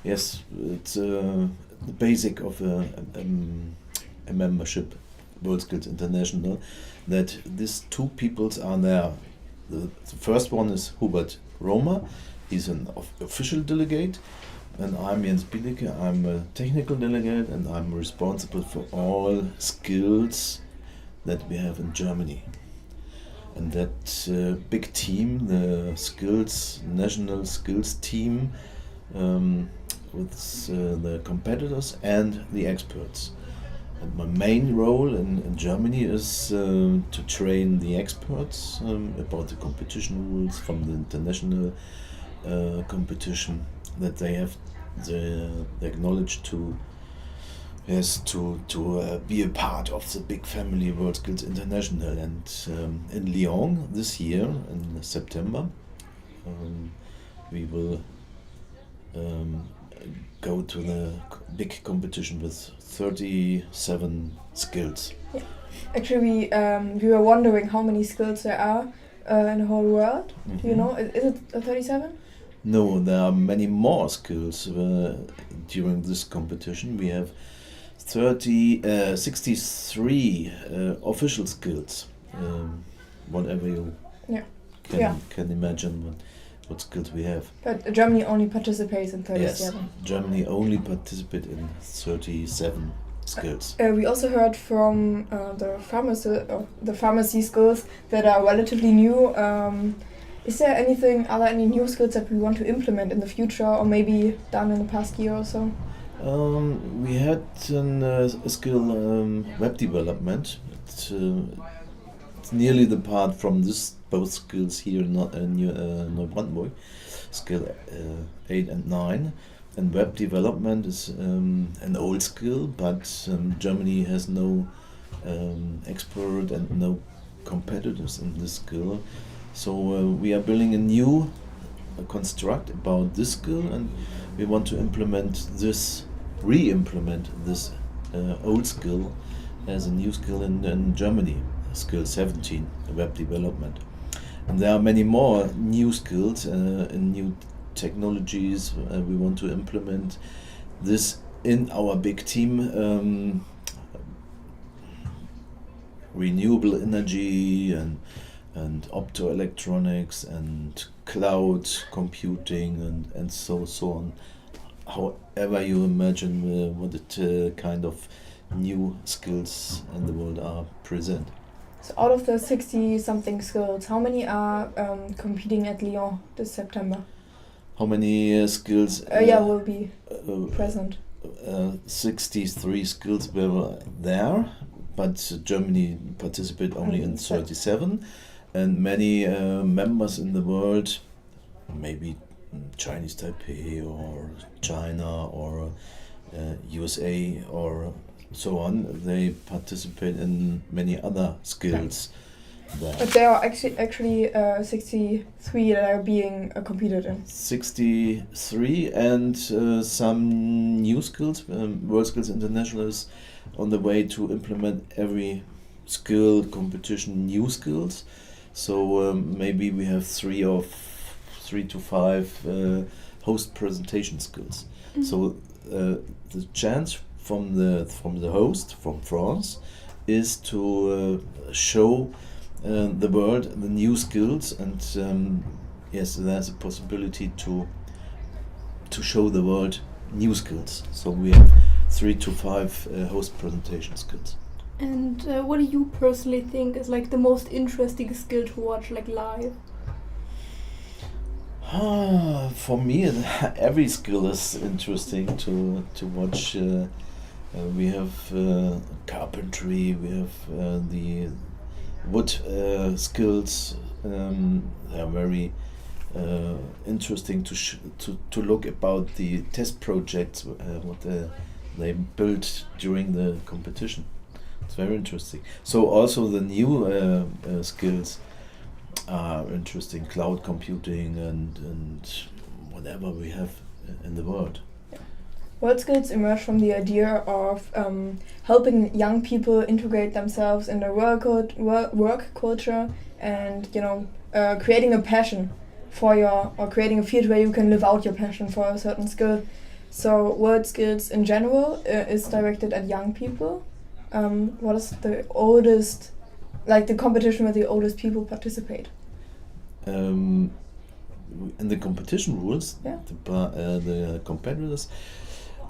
yes, it's the basic of a membership, WorldSkills International, that these 2 peoples are there. The first one is Hubert Roma, he's an official delegate, and I'm Jens Bielicke, I'm a technical delegate, and I'm responsible for all skills that we have in Germany. And that big team, the national skills team, with the competitors and the experts. And my main role in Germany is to train the experts about the competition rules from the international competition, that they have the knowledge to be a part of the big family WorldSkills International. And in Lyon this year, in September, we will go to the big competition with 37 skills. Yeah. Actually, we were wondering how many skills there are in the whole world. Mm-hmm. Do you know? Is it 37? No, there are many more skills during this competition. We have 63 official skills. Whatever you can imagine what skills we have. But Germany only participates in 37. Yes, Germany only participates in 37 skills. We also heard from the pharmacy skills that are relatively new. Is there are there any new skills that we want to implement in the future, or maybe done in the past year or so? We had a skill, web development. It's nearly the part from both skills here in Neubrandenburg, skill 8 and 9. And web development is an old skill, but Germany has no expert and no competitors in this skill. So we are building a new construct about this skill, and we want to re-implement this old skill as a new skill in Germany, skill 17, web development. And there are many more new skills and new technologies. We want to implement this in our big team, renewable energy and optoelectronics and cloud computing and so on. However you imagine what kind of new skills in the world are present. So out of the 60-something skills, how many are competing at Lyon this September? How many skills will be present? 63 skills were there, but Germany participated only in 37. And many members in the world, maybe Chinese Taipei or China or USA or so on, they participate in many other skills. There. But there are actually 63 that are being competed in. 63 and some new skills. WorldSkills International is on the way to implement every skill competition new skills. So maybe we have 3 to 5 host presentation skills. Mm-hmm. So the chance from the host from France is to show the world the new skills, and yes, there's a possibility to show the world new skills. So we have 3 to 5 host presentation skills. And what do you personally think is like the most interesting skill to watch like live? For me, every skill is interesting to watch. We have carpentry, we have the wood skills. They are very interesting to look about the test projects what they built during the competition. It's very interesting. So also the new skills are interesting, cloud computing and whatever we have in the world. WorldSkills emerged from the idea of helping young people integrate themselves in the work culture, and creating a passion for or creating a field where you can live out your passion for a certain skill. So WorldSkills in general is directed at young people. What is the oldest, like the competition where the oldest people participate? In the competition rules, yeah. The competitors,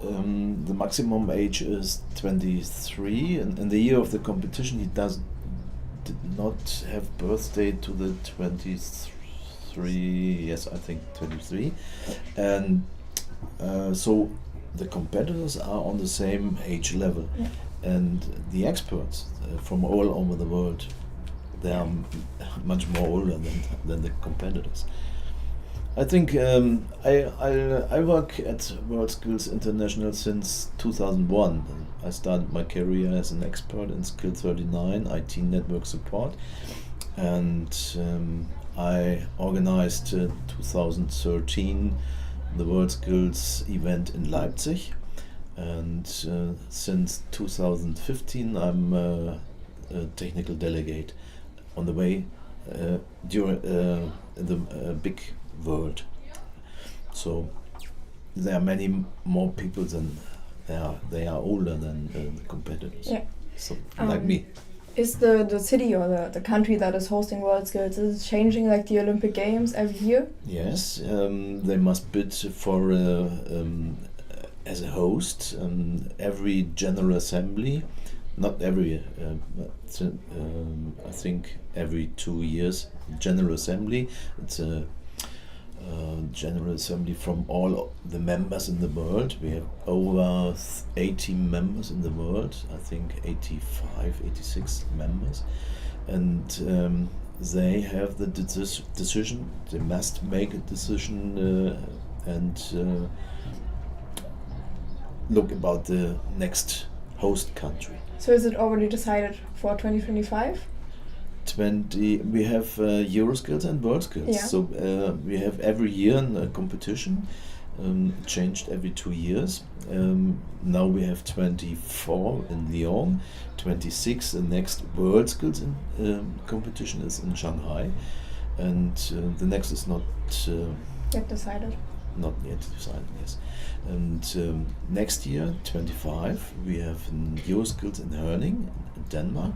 the maximum age is 23, and in the year of the competition he did not have birthday to the 23, yes, I think 23, and so the competitors are on the same age level, yeah. And the experts from all over the world, they are much more older than the competitors. I think I work at WorldSkills International since 2001. I started my career as an expert in Skill 39, IT network support, and I organized 2013 the WorldSkills event in Leipzig, and since 2015 I'm a technical delegate on the way during the big world. So there are many more people than they are older than the competitors. Yeah. So like me. Is the city or the country that is hosting WorldSkills, is it changing like the Olympic Games every year? Yes, they must bid for as a host every General Assembly. Not every, I think every 2 years, General Assembly. It's a General Assembly from all the members in the world. We have over 80 members in the world, I think 85, 86 members. And they have the decision, they must make a decision and look about the next host country. So is it already decided for 2025? We have Euroskills and WorldSkills. Yeah. So we have every year a competition, changed every 2 years. Now we have 24 in Lyon, 26. The next WorldSkills competition is in Shanghai, and the next is not Yet decided. Not yet decided, yes. And next year, 25, we have Euroskills in Herning, in Denmark,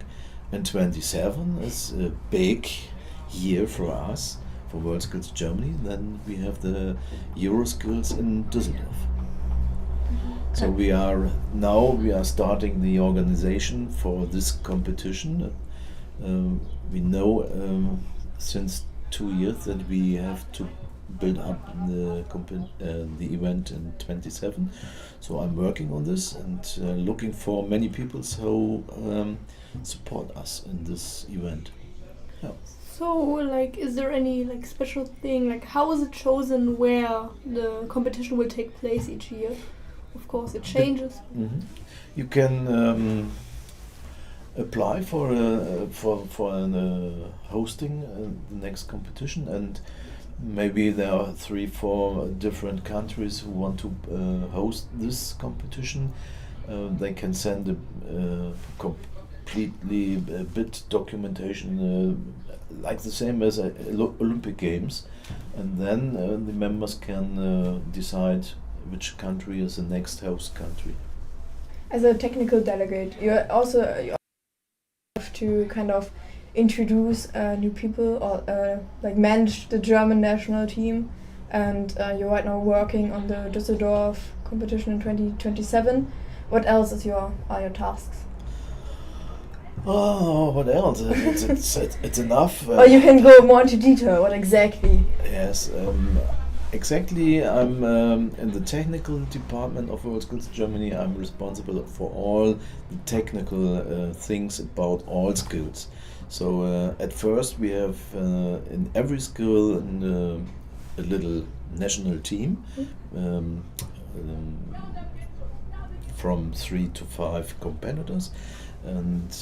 and 27 is a big year for us, for WorldSkills Germany. Then we have the Euroskills in Düsseldorf. So we are starting the organization for this competition. We know since 2 years that we have to build up the event in 27. So I'm working on this and looking for many people who support us in this event. Yeah. So, like, is there any like special thing? Like, how is it chosen where the competition will take place each year? Of course, it changes. You can apply for hosting the next competition, and maybe there are 3-4 different countries who want to host this competition. They can send a completely bid documentation like the same as Olympic Games, and then the members can decide which country is the next host country. As a technical delegate, you also have to kind of introduce new people or like manage the German national team, and you're right now working on the Düsseldorf competition in 2027. What else are your tasks? Oh, what else? It's enough. Or you can go more into detail. What exactly? Yes, exactly. I'm in the technical department of WorldSkills Germany. I'm responsible for all the technical things about all skills. So at first we have in every skill a little national team from 3 to 5 competitors, and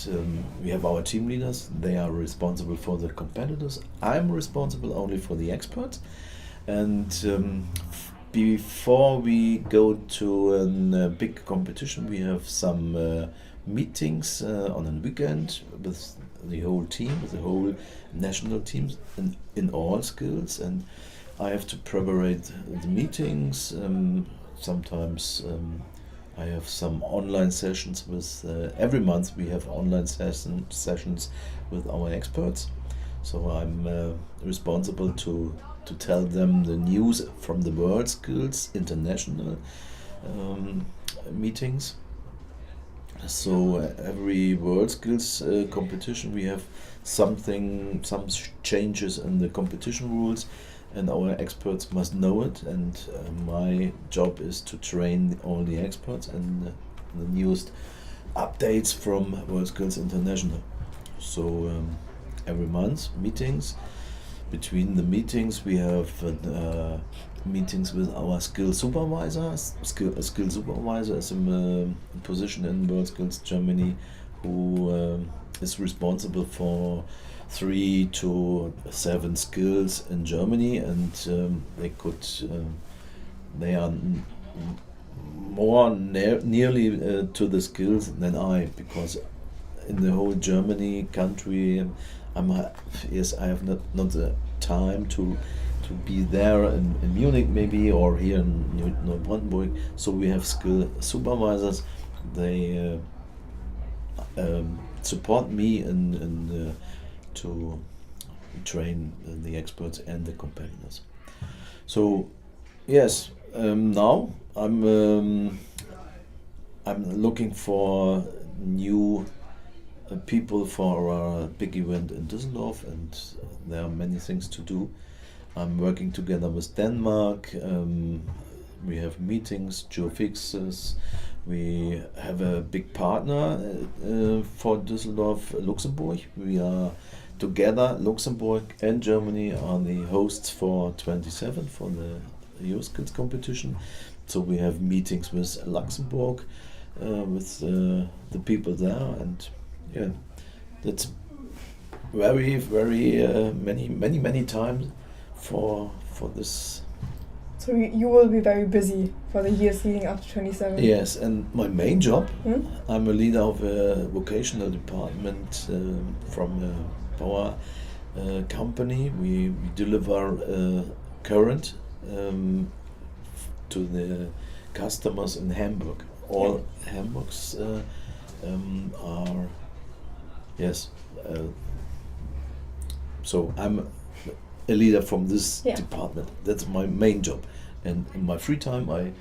we have our team leaders. They are responsible for the competitors. I'm responsible only for the experts, and before we go to a big competition, we have some meetings on a weekend with the whole team, with the whole national teams in all skills, and I have to prepare the meetings. Sometimes I have some online sessions with, every month we have online sessions with our experts. So I'm responsible to tell them the news from the World Skills International meetings. So every World Skills competition we have some changes in the competition rules, and our experts must know it, and my job is to train all the experts and the newest updates from World Skills International. So every month meetings. Between the meetings we have meetings with our skill supervisor. A skill supervisor is a position in World Skills Germany who is responsible for 3 to 7 skills in Germany, and they are more nearly to the skills than I, because in the whole Germany country I have not the time to be there in Munich maybe, or here in Neubrandenburg. So we have skill supervisors. They support me in to train the experts and the competitors. So yes, now I'm looking for new people for our big event in Düsseldorf, and there are many things to do. I'm working together with Denmark. We have meetings, geofixes. We have a big partner for Düsseldorf, Luxembourg. We are together, Luxembourg and Germany are the hosts for 27 for the EuroSkills competition. So we have meetings with Luxembourg, with the people there, and yeah, that's very many times for this. So you will be very busy for the years leading up to 27. Yes, and my main job, I'm a leader of a vocational department from a power company. We deliver current to the customers in Hamburg. All Hamburgs are, yes. So I'm a leader from this department. That's my main job. And in my free time, I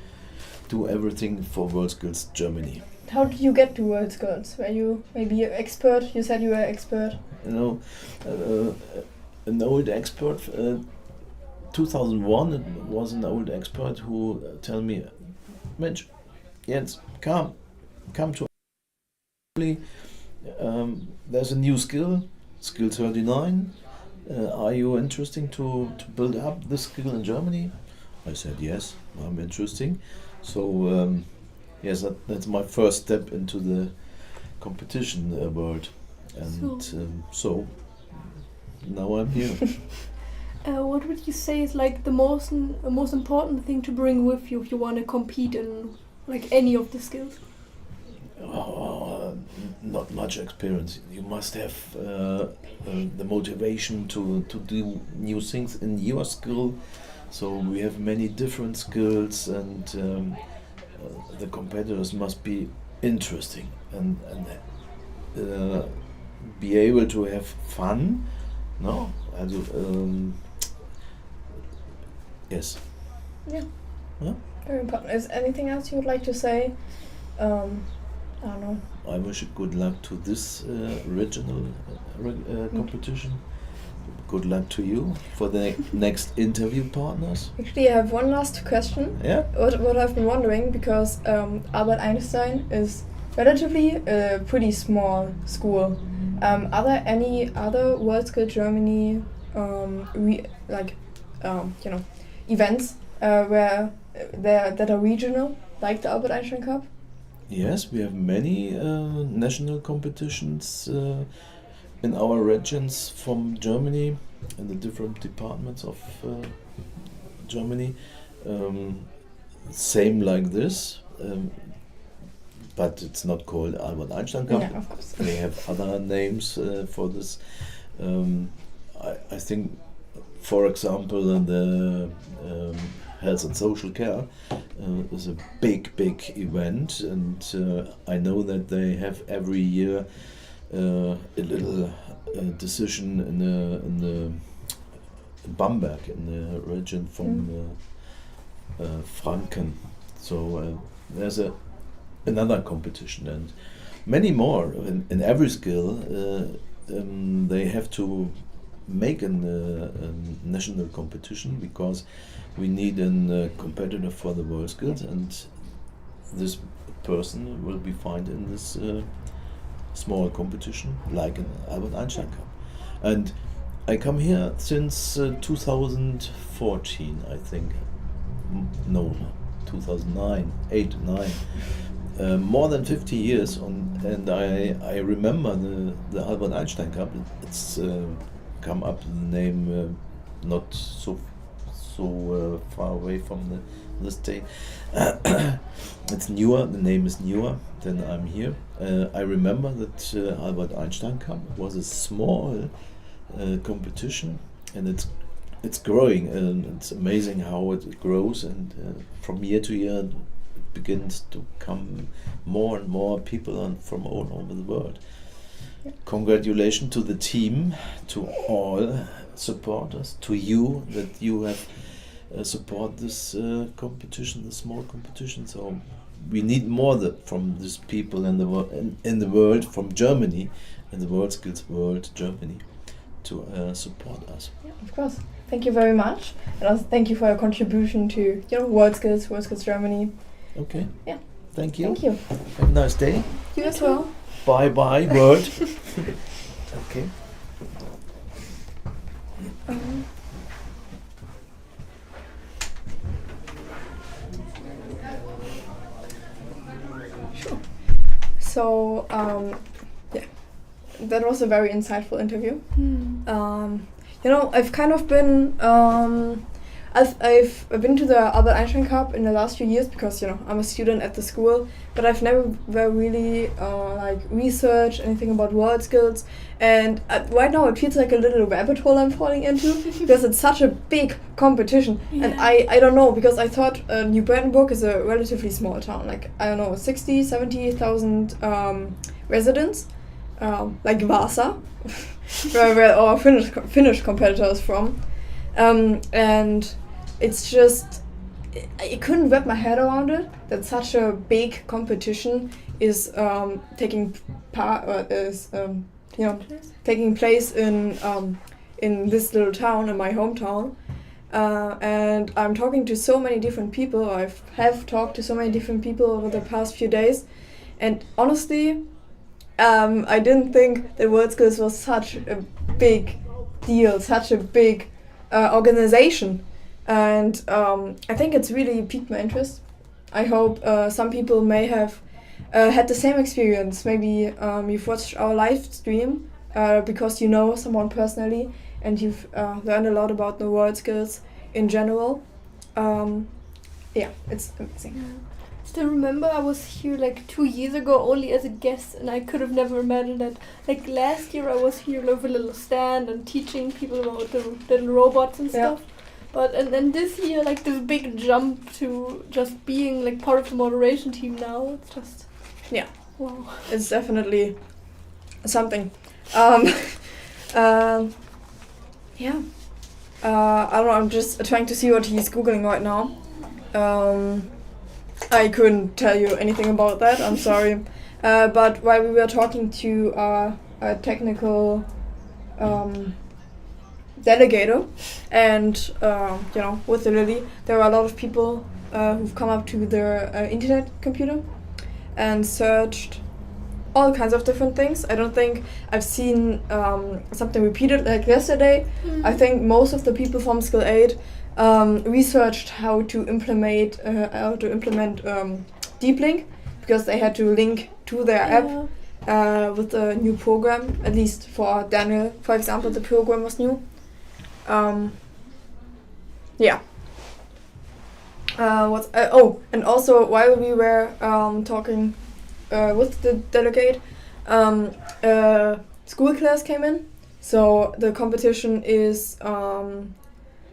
do everything for World Skills Germany. How did you get to World Skills? Were you maybe an expert? You said you were an expert. You know, an old expert. 2001, it was an old expert who tell me, Mensch, Jens, come to there's a new skill 39. Are you interested to build up this skill in Germany? I said yes, I'm interested. So yes, that's my first step into the competition world, and so now I'm here. What would you say is like the most important thing to bring with you if you want to compete in like any of the skills? Not much experience. You must have the motivation to do new things in your skill. So we have many different skills, and the competitors must be interesting and be able to have fun. No, yes. Yeah. Huh? Very important. Is anything else you would like to say? I don't know. I wish you good luck to this regional competition. Good luck to you for the next interview partners. Actually, I have one last question. Yeah? What I've been wondering, because Albert Einstein is relatively a pretty small school. Are there any other World Skills Germany events that are regional, like the Albert Einstein Cup? Yes, we have many national competitions in our regions from Germany, in the different departments of Germany. Same like this, but it's not called Albert Einstein Cup. Yeah, of course. They have other names for this. I think, for example, the health and social care is a big event, and I know that they have every year a little decision in Bamberg, in the region from Franken. So there's another competition and many more. In every skill, they have to make a national competition because we need a competitor for the world skills, and this person will be found in this small competition like an Albert Einstein Cup. And I come here since 2014, I think. No, 2009, 8, 9. More than 50 years, and I remember the Albert Einstein Cup. It's come up the name not so far away from this day. It's newer. The name is newer than I'm here. I remember that Albert Einstein Cup was a small competition, and it's growing, and it's amazing how it grows, and from year to year it begins to come more and more people from all over the world. Yeah. Congratulations to the team, to all supporters, to you that you have support this competition, the small competition. So we need more from these people in the world, from Germany, in the World Skills World, Germany, to support us. Yeah, of course. Thank you very much, and also thank you for your contribution to World Skills Germany. Okay. Yeah. Thank you. Thank you. Have a nice day. You as well. Bye bye, world. Okay. Sure. So, yeah, that was a very insightful interview. I've kind of been, I've been to the Albert Einstein Cup in the last few years because, I'm a student at the school, but I've never really researched anything about world skills. And right now it feels like a little rabbit hole I'm falling into because it's such a big competition. Yeah. And I don't know, because I thought New Brandenburg is a relatively small town, 60, 70,000 residents, like Vasa, where our Finnish competitor is from. And it's just, I couldn't wrap my head around it, that such a big competition is taking place in this little town, in my hometown. And I'm talking to so many different people. I have talked to so many different people over the past few days, and honestly, I didn't think that World Skills was such a big deal, such a big organization. And I think it's really piqued my interest. I hope some people may have had the same experience. Maybe you've watched our live stream because you know someone personally, and you've learned a lot about the world skills in general. Yeah, it's amazing. Yeah. Still remember I was here 2 years ago only as a guest, and I could have never imagined that. Last year I was here with a little stand and teaching people about the little robots and stuff. But and then this year, this big jump to just being part of the moderation team now, it's just wow. It's definitely something. Yeah. I don't know. I'm just trying to see what he's googling right now. I couldn't tell you anything about that. I'm sorry. But while we were talking to a technical delegator, and with the Lily, there are a lot of people who've come up to their internet computer and searched all kinds of different things. I don't think I've seen something repeated like yesterday. I think most of the people from Skill 8 researched how to implement deep link, because they had to link to their app with a new program. At least for Daniel, for example, the program was new. Yeah. And also while we were talking with the delegate, school class came in. So the competition is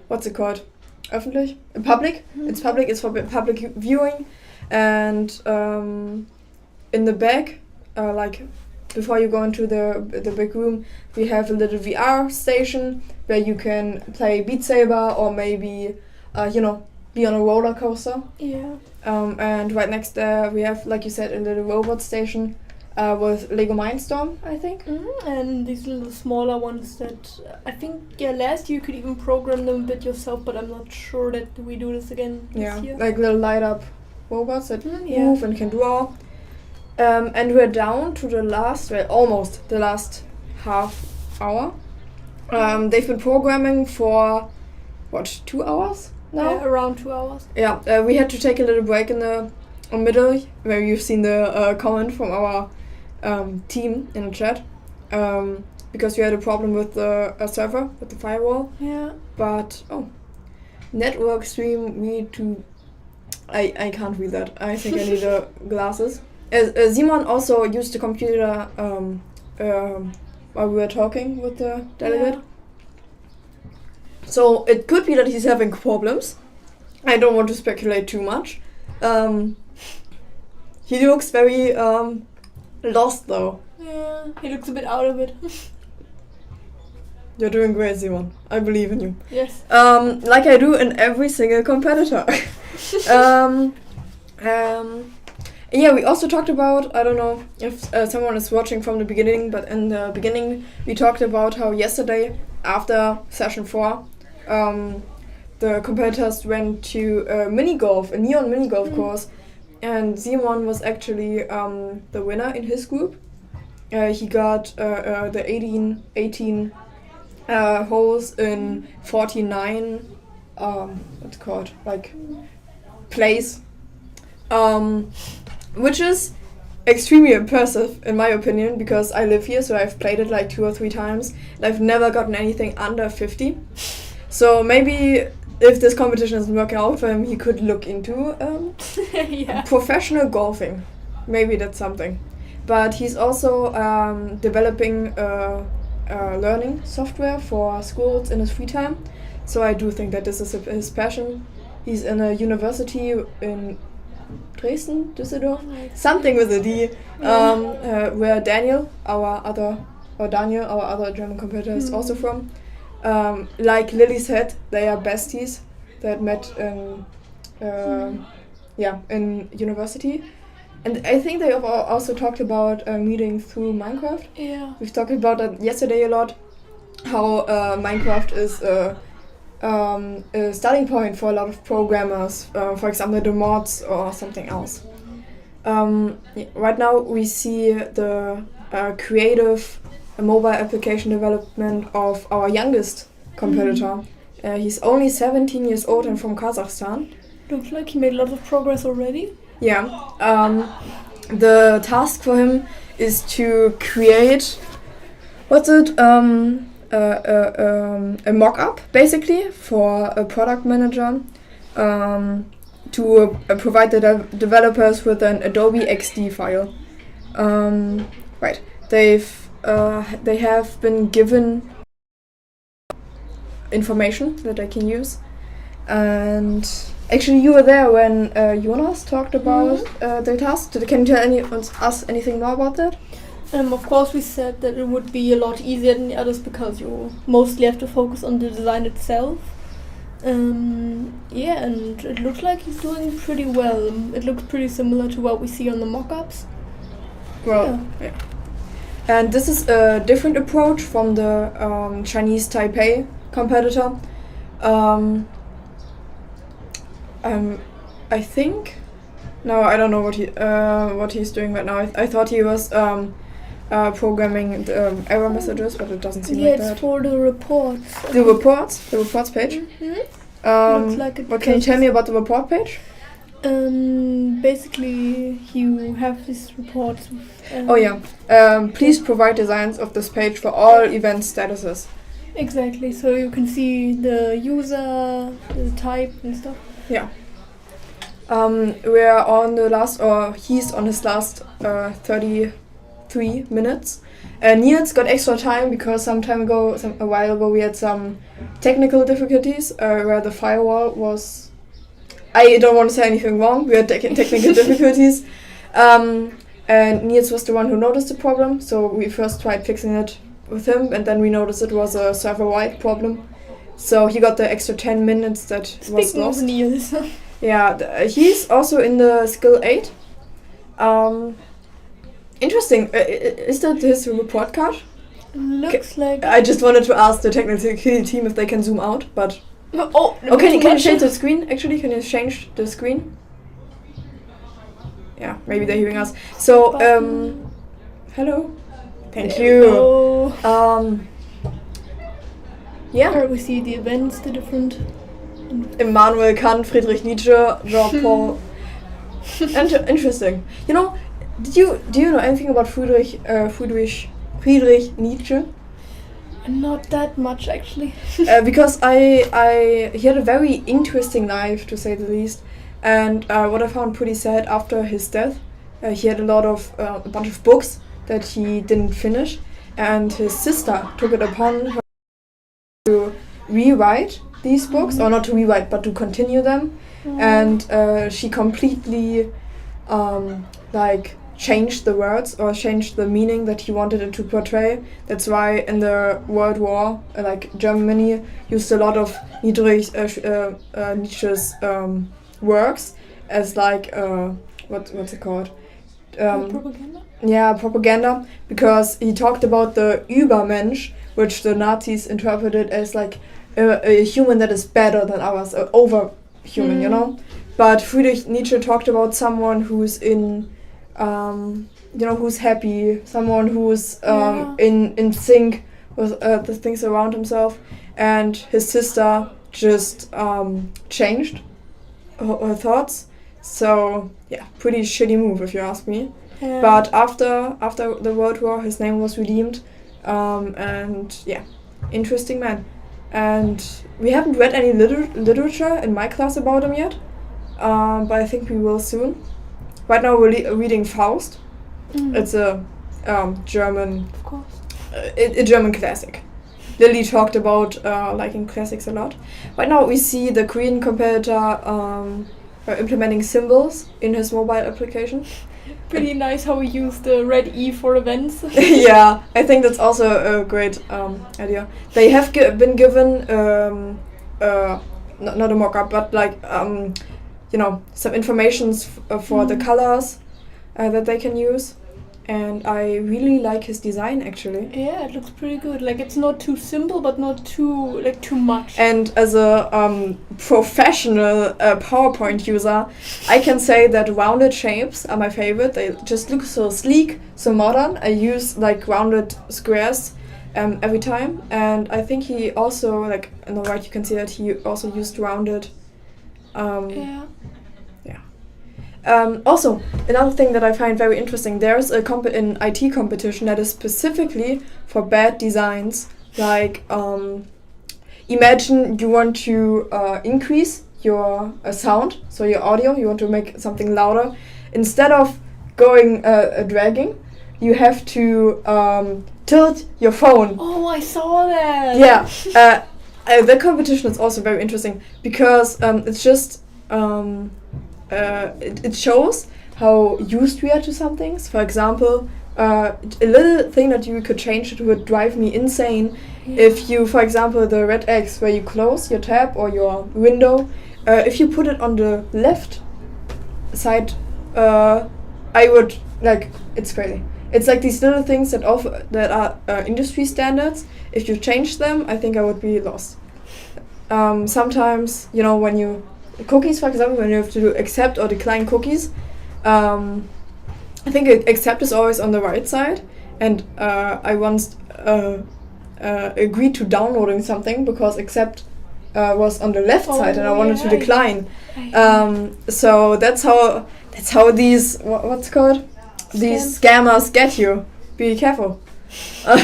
what's it called? Öffentlich? Public. It's public. It's for public viewing, and in the back, like before you go into the big room, we have a little VR station where you can play Beat Saber or maybe be on a roller coaster. Yeah. And right next there we have, like you said, a little robot station with Lego Mindstorm, I think. And these little smaller ones that I think last year you could even program them a bit yourself, but I'm not sure that we do this again this year. Like little light up robots that move and can do all. And we're down to almost the last half hour. They've been programming for 2 hours now? Yeah, around 2 hours. Yeah, we had to take a little break in the middle, where you've seen the comment from our team in the chat, because we had a problem with the server, with the firewall. Yeah. But network stream, we need to. I can't read that. I think I need the glasses. Simon also used the computer while we were talking with the delegate. Yeah. So it could be that he's having problems. I don't want to speculate too much. He looks very lost though. Yeah, he looks a bit out of it. You're doing great, Simon. I believe in you. Yes. Like I do in every single competitor. Yeah, we also talked about, I don't know if someone is watching from the beginning, but in the beginning we talked about how yesterday, after session 4, the competitors went to a neon mini golf course, and Simon was actually the winner in his group. He got the 18 holes in 49, what's it called, like, plays. Which is extremely impressive in my opinion, because I live here, so I've played it like 2 or 3 times and I've never gotten anything under 50. So maybe if this competition isn't working out for him, he could look into professional golfing. Maybe that's something. But he's also developing learning software for schools in his free time. So I do think that this is his passion. He's in a university in Dresden, Düsseldorf, something with a D, where Daniel, our other German competitor, is also from. Like Lily said, they are besties that met in university. And I think they have also talked about meeting through Minecraft. Yeah. We've talked about that yesterday a lot, how Minecraft is a starting point for a lot of programmers, for example the mods or something else. Right now we see the creative mobile application development of our youngest competitor. He's only 17 years old and from Kazakhstan. Looks like he made a lot of progress already. Yeah. The task for him is to create a mock-up basically for a product manager to provide the developers with an Adobe XD file. Right. They have been given information that they can use, and actually you were there when Jonas talked about the task. Can you tell us anything more about that? Of course we said that it would be a lot easier than the others because you mostly have to focus on the design itself. And it looks like he's doing pretty well. It looks pretty similar to what we see on the mock-ups. Well, yeah. And this is a different approach from the Chinese Taipei competitor. I think. No, I don't know what he's doing right now. I thought he was programming error messages, but it doesn't seem like that. Yeah, it's for the reports. The reports page. Looks like it. What can you tell me about the report page? Basically, you have these reports. Oh yeah. Please provide designs of this page for all event statuses. Exactly. So you can see the user, the type, and stuff. Yeah. We're on the last, or he's on his last 33 minutes. Niels got extra time because a while ago, we had some technical difficulties where the firewall was. I don't want to say anything wrong. We had technical difficulties, and Niels was the one who noticed the problem. So we first tried fixing it with him, and then we noticed it was a server-wide problem. So he got the extra 10 minutes that was lost. Speaking of Niels. Yeah, he's also in the skill 8. Interesting. Is that his report card? Looks like. I just wanted to ask the technical team if they can zoom out, but. Oh, can you change the screen? Actually, can you change the screen? Yeah, maybe they're hearing us. So, hello. Thank you. Yeah. Here we see the events, the different. Immanuel Kant, Friedrich Nietzsche, Jean-Paul. Interesting. You know, do you know anything about Friedrich Nietzsche? Not that much, actually. Because he had a very interesting life, to say the least. And what I found pretty sad after his death, he had a bunch of books that he didn't finish, and his sister took it upon her to rewrite these books, or not to rewrite, but to continue them. And she completely changed the words or changed the meaning that he wanted it to portray. That's why in the World War, Germany used a lot of Nietzsche's works as what's it called? Propaganda? Yeah, propaganda, because he talked about the Übermensch, which the Nazis interpreted as a human that is better than ours, over-human, you know? But Friedrich Nietzsche talked about someone who's who's happy, someone who's in sync with the things around himself, and his sister just changed her thoughts. So, yeah, pretty shitty move if you ask me. Yeah. But after the World War, his name was redeemed, and yeah, interesting man. And we haven't read any literature in my class about him yet, but I think we will soon. Right now we're reading Faust. It's a German, of course, a German classic. Lily talked about liking classics a lot. Right now we see the Korean competitor implementing symbols in his mobile application. Pretty nice how we use the red E for events. Yeah, I think that's also a great idea. They have been given not a mock-up, but some informations for the colors that they can use. And I really like his design, actually. Yeah, it looks pretty good. It's not too simple, but not too much. And as a professional PowerPoint user, I can say that rounded shapes are my favorite. They just look so sleek, so modern. I use rounded squares every time. And I think he also, on the right you can see that he also used rounded. Yeah. Also, another thing that I find very interesting, there's an IT competition that is specifically for bad designs. Imagine you want to increase your sound, so your audio, you want to make something louder. Instead of going dragging, you have to tilt your phone. Oh, I saw that! Yeah, the competition is also very interesting because it's just... it shows how used we are to some things. For example, a little thing that you could change that would drive me insane if you, for example, the red X where you close your tab or your window, if you put it on the left side, I would, it's crazy. It's these little things that are industry standards. If you change them, I think I would be lost. Sometimes, when you cookies, for example, when you have to do accept or decline cookies, I think accept is always on the right side, and I once agreed to downloading something because accept was on the left side, and I wanted to yeah. decline. So that's how these what's it called? These scammers get you. Be careful. What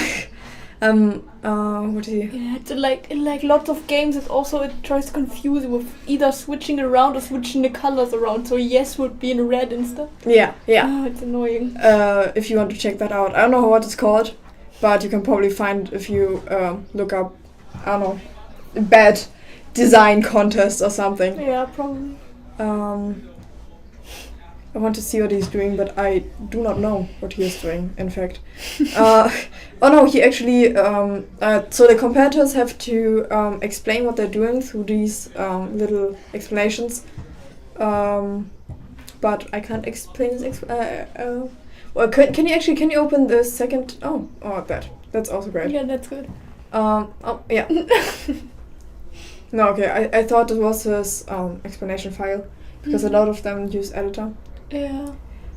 do you? Yeah, it's like in like lots of games, it tries to confuse you with either switching around or switching the colors around. So yes would be in red instead. Yeah. It's annoying. If you want to check that out, I don't know what it's called, but you can probably find if you look up, I don't know, bad design contest or something. Yeah, probably. I want to see what he's doing, but I do not know what he is doing, in fact. Oh no, he actually... so the competitors have to explain what they're doing through these little explanations. But I can't explain this... well, can you open the second... Oh, that's also great. Yeah, that's good. Oh, yeah. No, okay, I thought it was his explanation file, because a lot of them use editor. Yeah.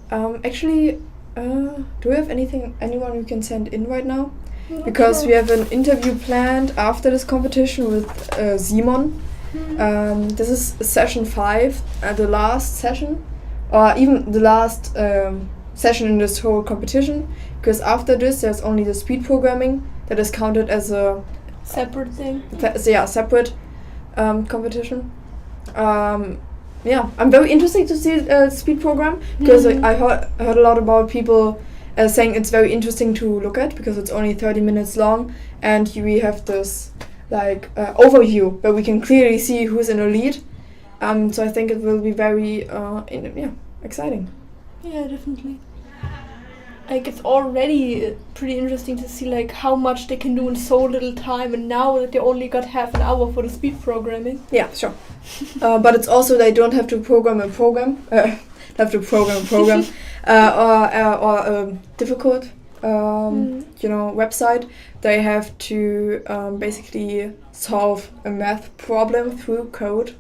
Actually, do we have anyone we can send in right now? Not Because sure. we have an interview planned after this competition with Simon. This is session 5, the last session, or even the last session in this whole competition. Because after this, there's only the speed programming that is counted as a separate thing. Separate competition. I'm very interested to see speed program, because I heard a lot about people saying it's very interesting to look at, because it's only 30 minutes long, and we have this overview where we can clearly see who's in the lead. So I think it will be very exciting. Yeah, definitely. Like, it's already pretty interesting to see like how much they can do in so little time, and now that they only got half an hour for the speed programming. Yeah, sure. But it's also they don't have to program a program. Or a difficult, website. They have to basically solve a math problem through code.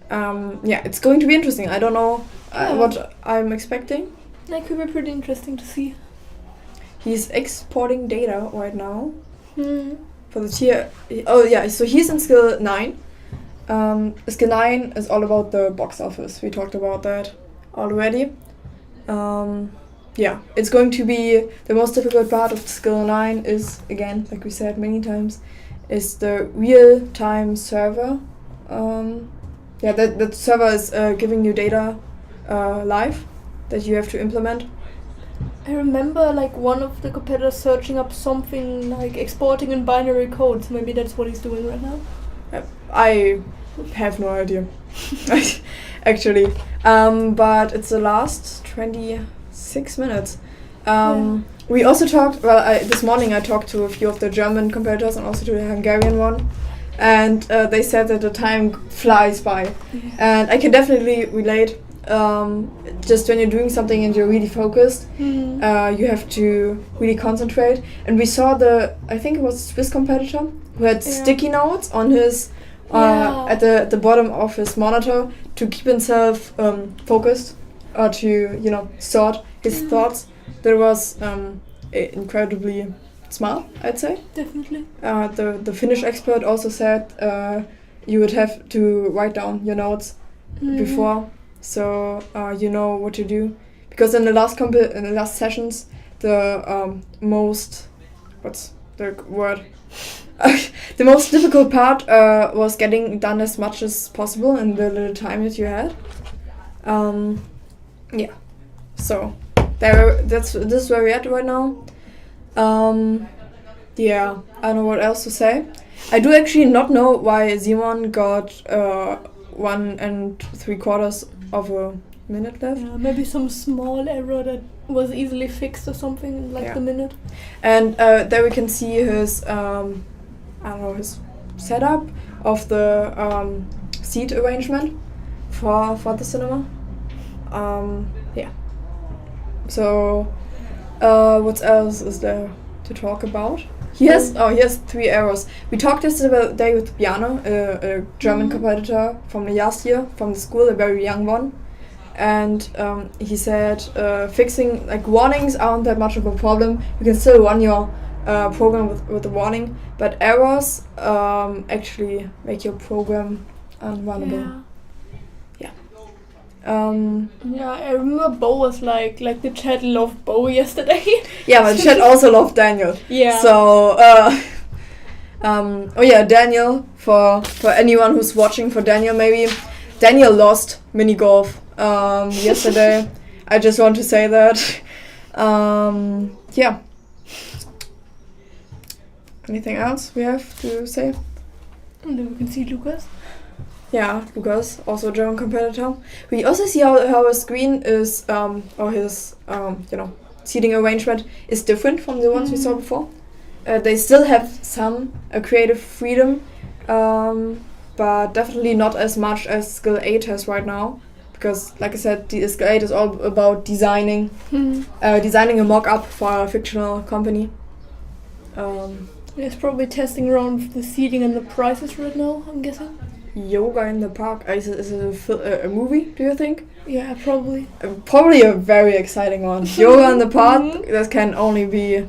It's going to be interesting. I don't know what I'm expecting. That could be pretty interesting to see. He's exporting data right now for the tier. Oh yeah, so he's in skill 9. Skill 9 is all about the box office. We talked about that already. It's going to be the most difficult part of skill 9 is, again, like we said many times, is the real-time server. That server is giving you data live that you have to implement. I remember like one of the competitors searching up something like exporting in binary code, so maybe that's what he's doing right now. I have no idea, actually. But it's the last 26 minutes. We also talked, this morning I talked to a few of the German competitors and also to the Hungarian one. And they said that the time flies by. And I can definitely relate. Just when you're doing something and you're really focused, you have to really concentrate. And we saw I think it was a Swiss competitor who had sticky notes on his at the bottom of his monitor to keep himself focused, or to sort his thoughts. That was incredibly smart, I'd say. Definitely. The Finnish expert also said you would have to write down your notes before. So you know what to do, because in the last sessions, the most the most difficult part was getting done as much as possible in the little time that you had. So this is where we're at right now. I don't know what else to say. I do actually not know why Simon got 1 3/4 of a minute left. Yeah, maybe some small error that was easily fixed or something in the minute. And there we can see his his setup of the seat arrangement for the cinema. So what else is there to talk about? He has 3 errors. We talked yesterday with Bjarne, a German competitor from the last year from the school, a very young one, and he said fixing warnings aren't that much of a problem. You can still run your program with the warning, but errors actually make your program unrunnable. Yeah. Yeah, I remember Bo was like the chat loved Bo yesterday. Yeah, but chat also loved Daniel. Yeah. So, oh yeah, Daniel, for anyone who's watching, for Daniel maybe, Daniel lost mini golf yesterday. I just want to say that. Yeah. Anything else we have to say? And then we can see Lucas. Yeah, Lucas, also a German competitor. We also see how his screen is, or his, seating arrangement is different from the ones we saw before. They still have some creative freedom, but definitely not as much as Skill 8 has right now. Because, like I said, the Skill 8 is all about designing a mock-up for a fictional company. It's probably testing around with the seating and the prices right now, I'm guessing. Yoga in the Park. Is it a movie, do you think? Yeah, probably. Probably a very exciting one. Yoga in the Park, that can only be...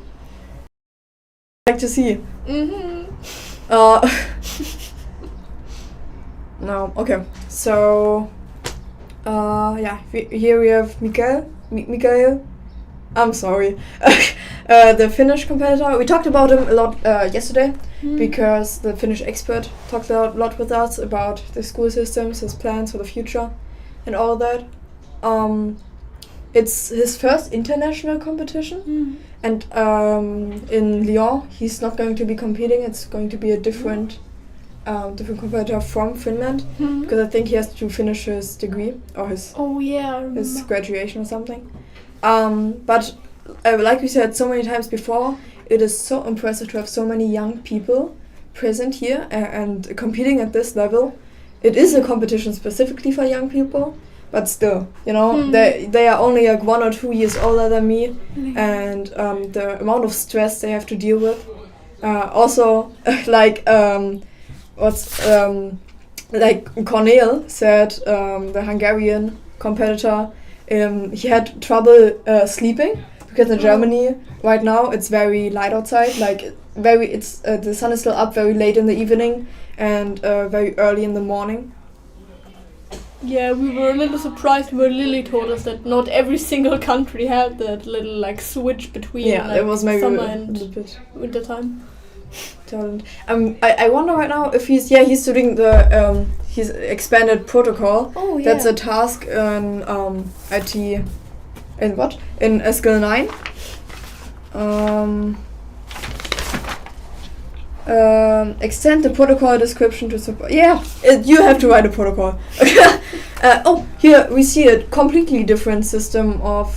like to see. No, okay. So... here we have Mikael. I'm sorry. The Finnish competitor. We talked about him a lot yesterday because the Finnish expert talked a lot with us about the school systems, his plans for the future, and all that. It's his first international competition, and in Lyon he's not going to be competing. It's going to be a different competitor from Finland because I think he has to finish his degree or his graduation or something. But like we said so many times before, it is so impressive to have so many young people present here and competing at this level. It is a competition specifically for young people, but still, they are only like 1 or 2 years older than me, and the amount of stress they have to deal with. Also, like Cornel said, the Hungarian competitor, he had trouble sleeping because in Germany right now it's very light outside. Like the sun is still up very late in the evening and very early in the morning. Yeah, we were a little surprised when Lily told us that not every single country had that little like switch between it was maybe summer and winter time. I wonder right now if he's doing the his expanded protocol. Oh yeah. That's a task in IT in Skill 9. Extend the protocol description to support. Yeah, you have to write a protocol. Here we see a completely different system of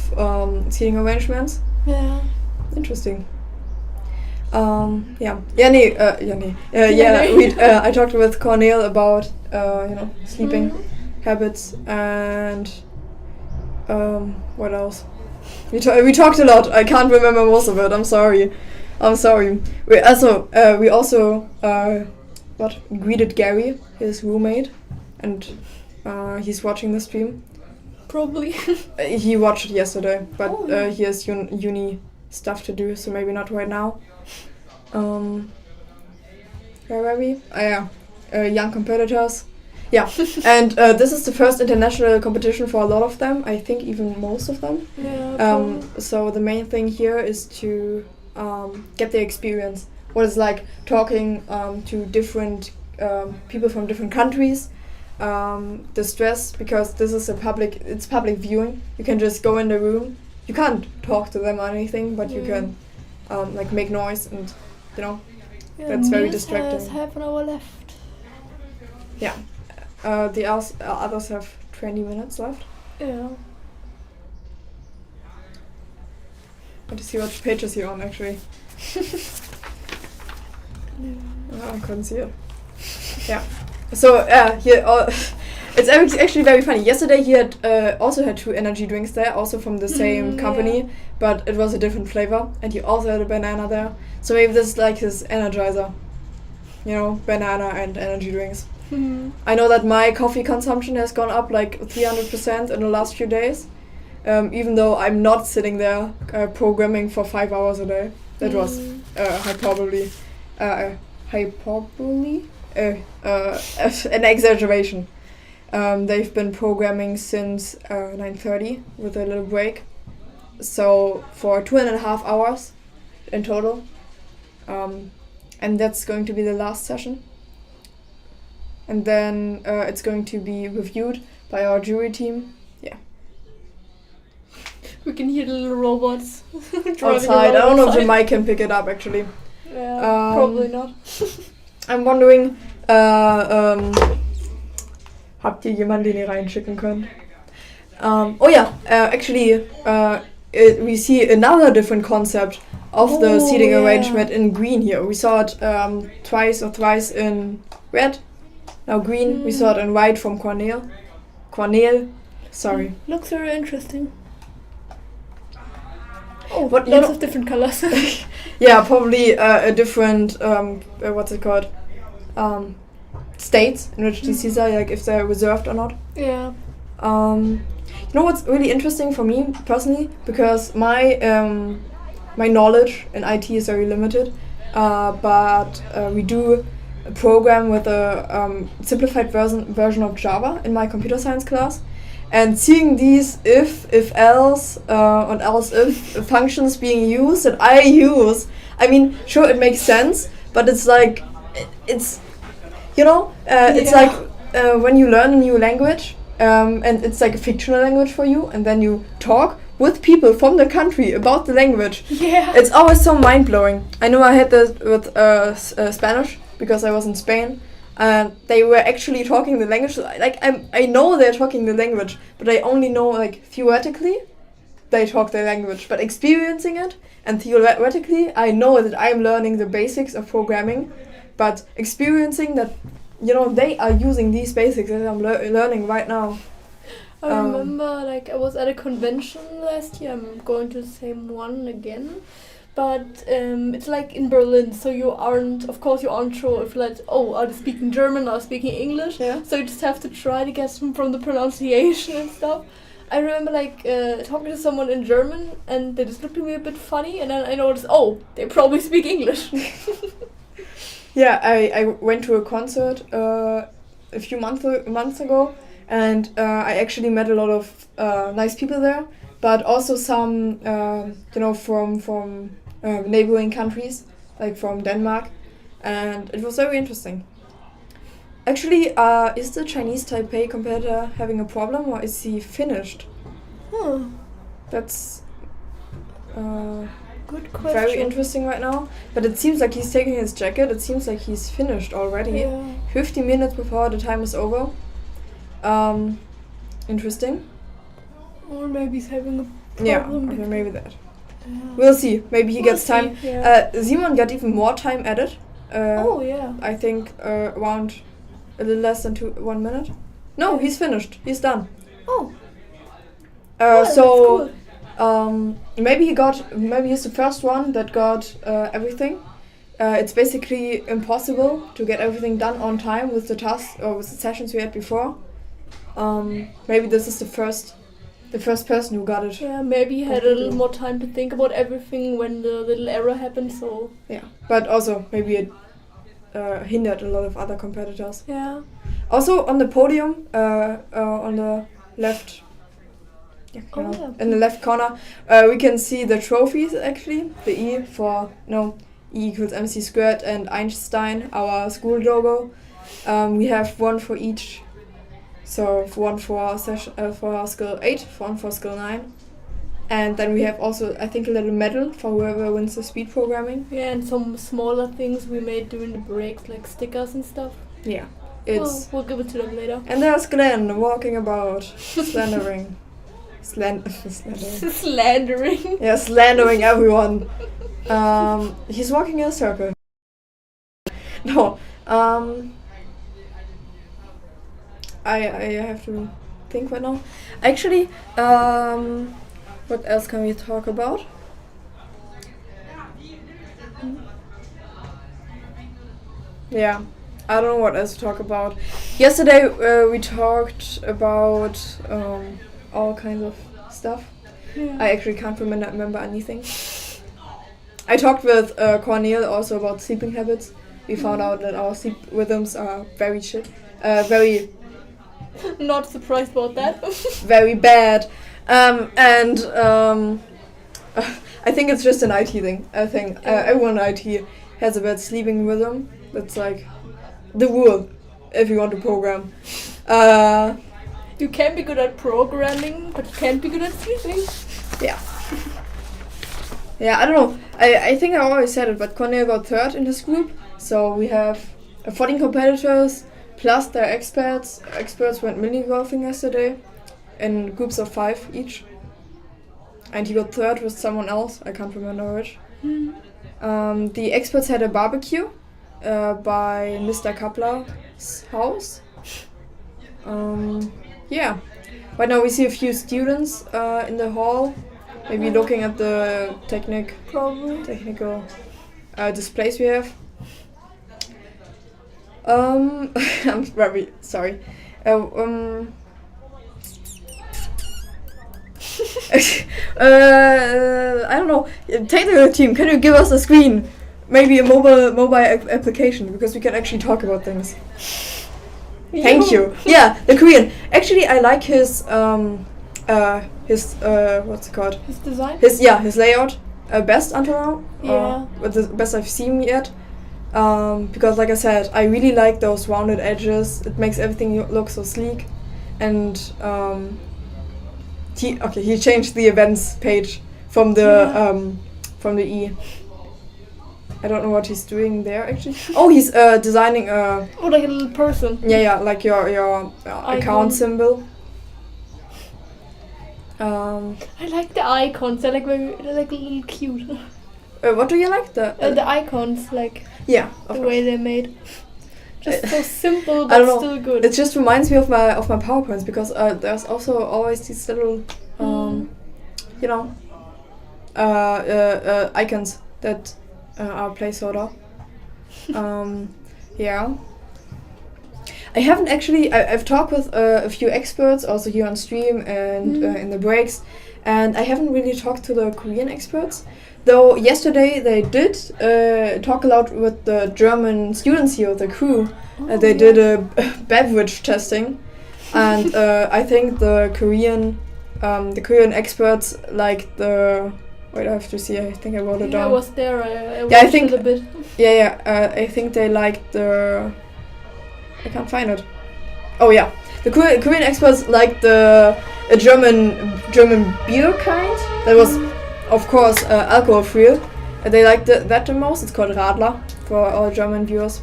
seating arrangements. Yeah. Interesting. Yanni. I talked with Cornel about sleeping habits and what else? We talked a lot. I can't remember most of it. I'm sorry. We also greeted Gary, his roommate, and he's watching the stream. Probably. He watched it yesterday, but he has uni stuff to do, so maybe not right now. Where were we? Young competitors. Yeah, and this is the first international competition for a lot of them. I think even most of them. Yeah. So the main thing here is to get the experience. What it's like talking to different people from different countries. The stress, because this is it's public viewing. You can just go in the room. You can't talk to them or anything, but you can make noise and that's very distracting. Has half an hour left. Yeah. The others have 20 minutes left. Yeah. I want to see what page is he on actually. I couldn't see it. Yeah. So it's actually very funny. Yesterday he had also had 2 energy drinks there, also from the same company, but it was a different flavor, and he also had a banana there. So maybe this is like his energizer, banana and energy drinks. I know that my coffee consumption has gone up like 300% in the last few days, even though I'm not sitting there programming for 5 hours a day. That was hyperbole, an exaggeration. They've been programming since 9:30 with a little break, so for 2.5 hours in total, and that's going to be the last session. And then it's going to be reviewed by our jury team. Yeah. We can hear the little robots Outside. I don't know if the mic can pick it up actually. Yeah, probably not. I'm wondering, habt ihr jemanden, den ihr reinschicken könnt? Actually, we see another different concept of the seating arrangement in green here. We saw it twice or thrice in red. Now green, we saw it in white from Cornell. Sorry. Looks very interesting. Oh, what lots of different colors. Yeah, probably a different, what's it called? States in which these are, like if they're reserved or not. Yeah. You know what's really interesting for me personally, because my knowledge in IT is very limited, but we do a program with a simplified version of Java in my computer science class, and seeing these if else and else if functions being used that I use, I mean, sure it makes sense, but it's like it's it's like when you learn a new language, and it's like a fictional language for you, and then you talk with people from the country about the language. Yeah. It's always so mind-blowing. I know I had this with Spanish, because I was in Spain, and they were actually talking the language. Like, I know they're talking the language, but I only know, like, theoretically they talk the language. But experiencing it, and theoretically, I know that I'm learning the basics of programming, but experiencing that, they are using these basics that I'm learning right now. I remember, like, I was at a convention last year. I'm going to the same one again. But it's like in Berlin, so you aren't sure if like, are they speaking German or speaking English? Yeah. So you just have to try to guess from the pronunciation and stuff. I remember like talking to someone in German, and they just looked at me a bit funny, and then I noticed, they probably speak English. Yeah, I went to a concert a few months ago, and I actually met a lot of nice people there, but also some from neighboring countries, like from Denmark, and it was very interesting. Actually, is the Chinese Taipei competitor having a problem, or is he finished? That's good question. Very interesting right now. But it seems like he's taking his jacket. It seems like he's finished already. Yeah. 50 minutes before the time is over. Interesting. Or maybe he's having a problem. Yeah, okay, maybe that. We'll see. Maybe he gets time. Yeah. Simon got even more time added. Yeah. I think around a little less than 1 minute. No, he's finished. He's done. That's cool. Maybe he's the first one that got everything. It's basically impossible to get everything done on time with the tasks or with the sessions we had before. Maybe this is the first person who got it. Yeah, maybe he had a little more time to think about everything when the little error happened, so... Yeah, but also maybe it hindered a lot of other competitors. Yeah. Also on the podium, on the left... in the left corner, we can see the trophies actually. The E equals MC squared and Einstein, our school logo. We have one for each. So one for skill 8, one for skill 9. And then we have also, I think, a little medal for whoever wins the speed programming. Yeah, and some smaller things we made during the breaks, like stickers and stuff. Yeah. We'll give it to them later. And there's Glenn walking about, slandering. Slandering. Yeah, slandering everyone. He's walking in a circle. No. I have to think right now. Actually, what else can we talk about? Yeah, I don't know what else to talk about. Yesterday we talked about all kinds of stuff. Yeah. I actually can't remember anything. I talked with Cornel also about sleeping habits. We found out that our sleep rhythms are very very Not surprised about that. very bad. I think it's just an IT thing. I think everyone in IT has a bad sleeping rhythm. That's like the rule if you want to program. You can be good at programming, but you can't be good at sleeping. Yeah. Yeah, I don't know. I think I always said it, but Cornel got third in his group. So we have 14 competitors plus their experts. Experts went mini golfing yesterday in groups of 5 each. And he got third with someone else. I can't remember which. The experts had a barbecue by Mr. Kapler's house. Yeah. Right now we see a few students in the hall. Maybe looking at the technical displays we have. I'm very sorry. I don't know. Technical team, can you give us a screen? Maybe a mobile application, because we can actually talk about things. Thank you. Yeah, the Korean. Actually, I like his what's it called? His design? His layout. Best until now. Yeah. But the best I've seen yet. Because like I said, I really like those rounded edges. It makes everything look so sleek. And he changed the events page from the E. I don't know what he's doing there actually. Oh, he's designing a. Oh, like a little person. Yeah, like your account symbol. I like the icons. They're like a little cute. What do you like? The icons, like yeah, the way they're made. Just so simple, I but don't still know. good. It just reminds me of my PowerPoints because there's also always these little, icons that are placeholder. Yeah. I haven't actually. I've talked with a few experts also here on stream and in the breaks, and I haven't really talked to the Korean experts. Though yesterday they did talk a lot with the German students here, the crew. They did a beverage testing, and I think the Korean experts like the. Wait, I have to see. I think I wrote it down. I was there. I I think it a bit. Yeah. I think they liked the. I can't find it. Oh yeah, the Korean experts liked the German beer kind. That was, of course, alcohol free. They liked that the most. It's called Radler for our German viewers.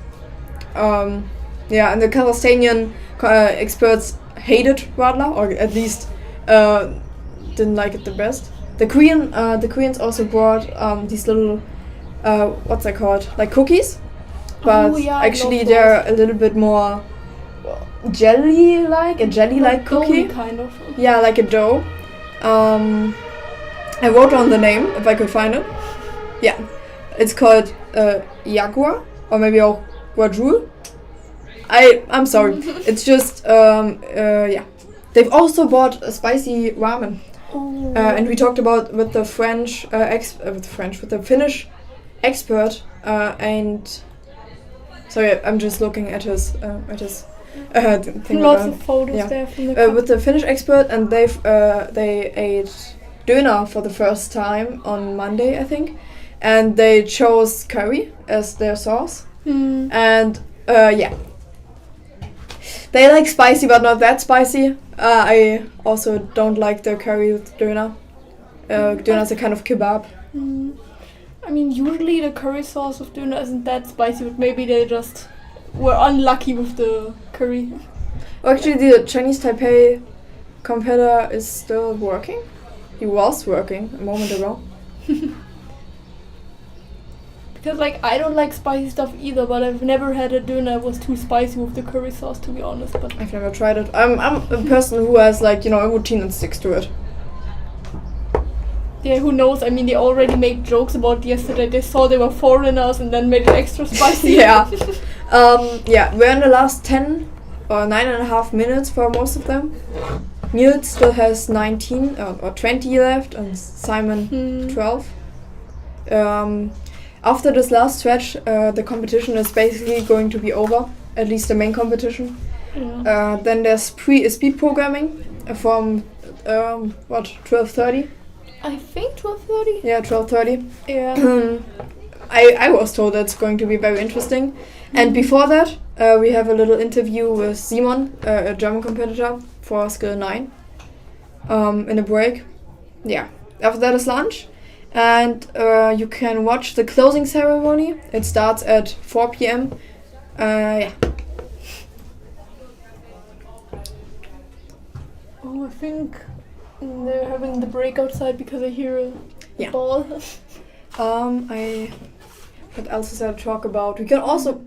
Yeah, and the Kazakhstanian experts hated Radler, or at least didn't like it the best. The Koreans also brought these little what's that called? Like cookies, but actually they're a little bit more jelly-like, a jelly-like cookie. Kind of. Yeah, like a dough. I wrote down the name if I could find it. Yeah, it's called Jaguar, or maybe auch Guajul. I'm sorry. It's just yeah. They've also bought a spicy ramen. And we talked about with the Finnish expert and sorry, I'm just looking at his thing. Lots of photos there from the with the Finnish expert, and they ate döner for the first time on Monday, I think, and they chose curry as their sauce, and yeah. They like spicy, but not that spicy. I also don't like the curry with döner. Döner is a kind of kebab. I mean, usually the curry sauce of döner isn't that spicy, but maybe they just were unlucky with the curry. Well, actually, the Chinese Taipei competitor is still working. He was working a moment ago. Because, like, I don't like spicy stuff either, but I've never had a döner that was too spicy with the curry sauce, to be honest. But I've never tried it. I'm a person who has, like, a routine and sticks to it. Yeah, who knows? I mean, they already made jokes about yesterday. They saw they were foreigners and then made it extra spicy. Yeah. Yeah, we're in the last 10 or 9.5 minutes for most of them. Niels still has 19 or 20 left, and Simon 12. After this last stretch, the competition is basically going to be over, at least the main competition. Yeah. Then there's speed programming from 12:30. I think 12:30. Yeah, 12:30. Yeah. I was told that's going to be very interesting. And before that, we have a little interview with Simon, a German competitor for skill 9. In a break. Yeah. After that is lunch. And you can watch the closing ceremony. It starts at 4 p.m. Yeah. Oh, I think they're having the break outside because I hear a ball. What else is there to talk about? We can also.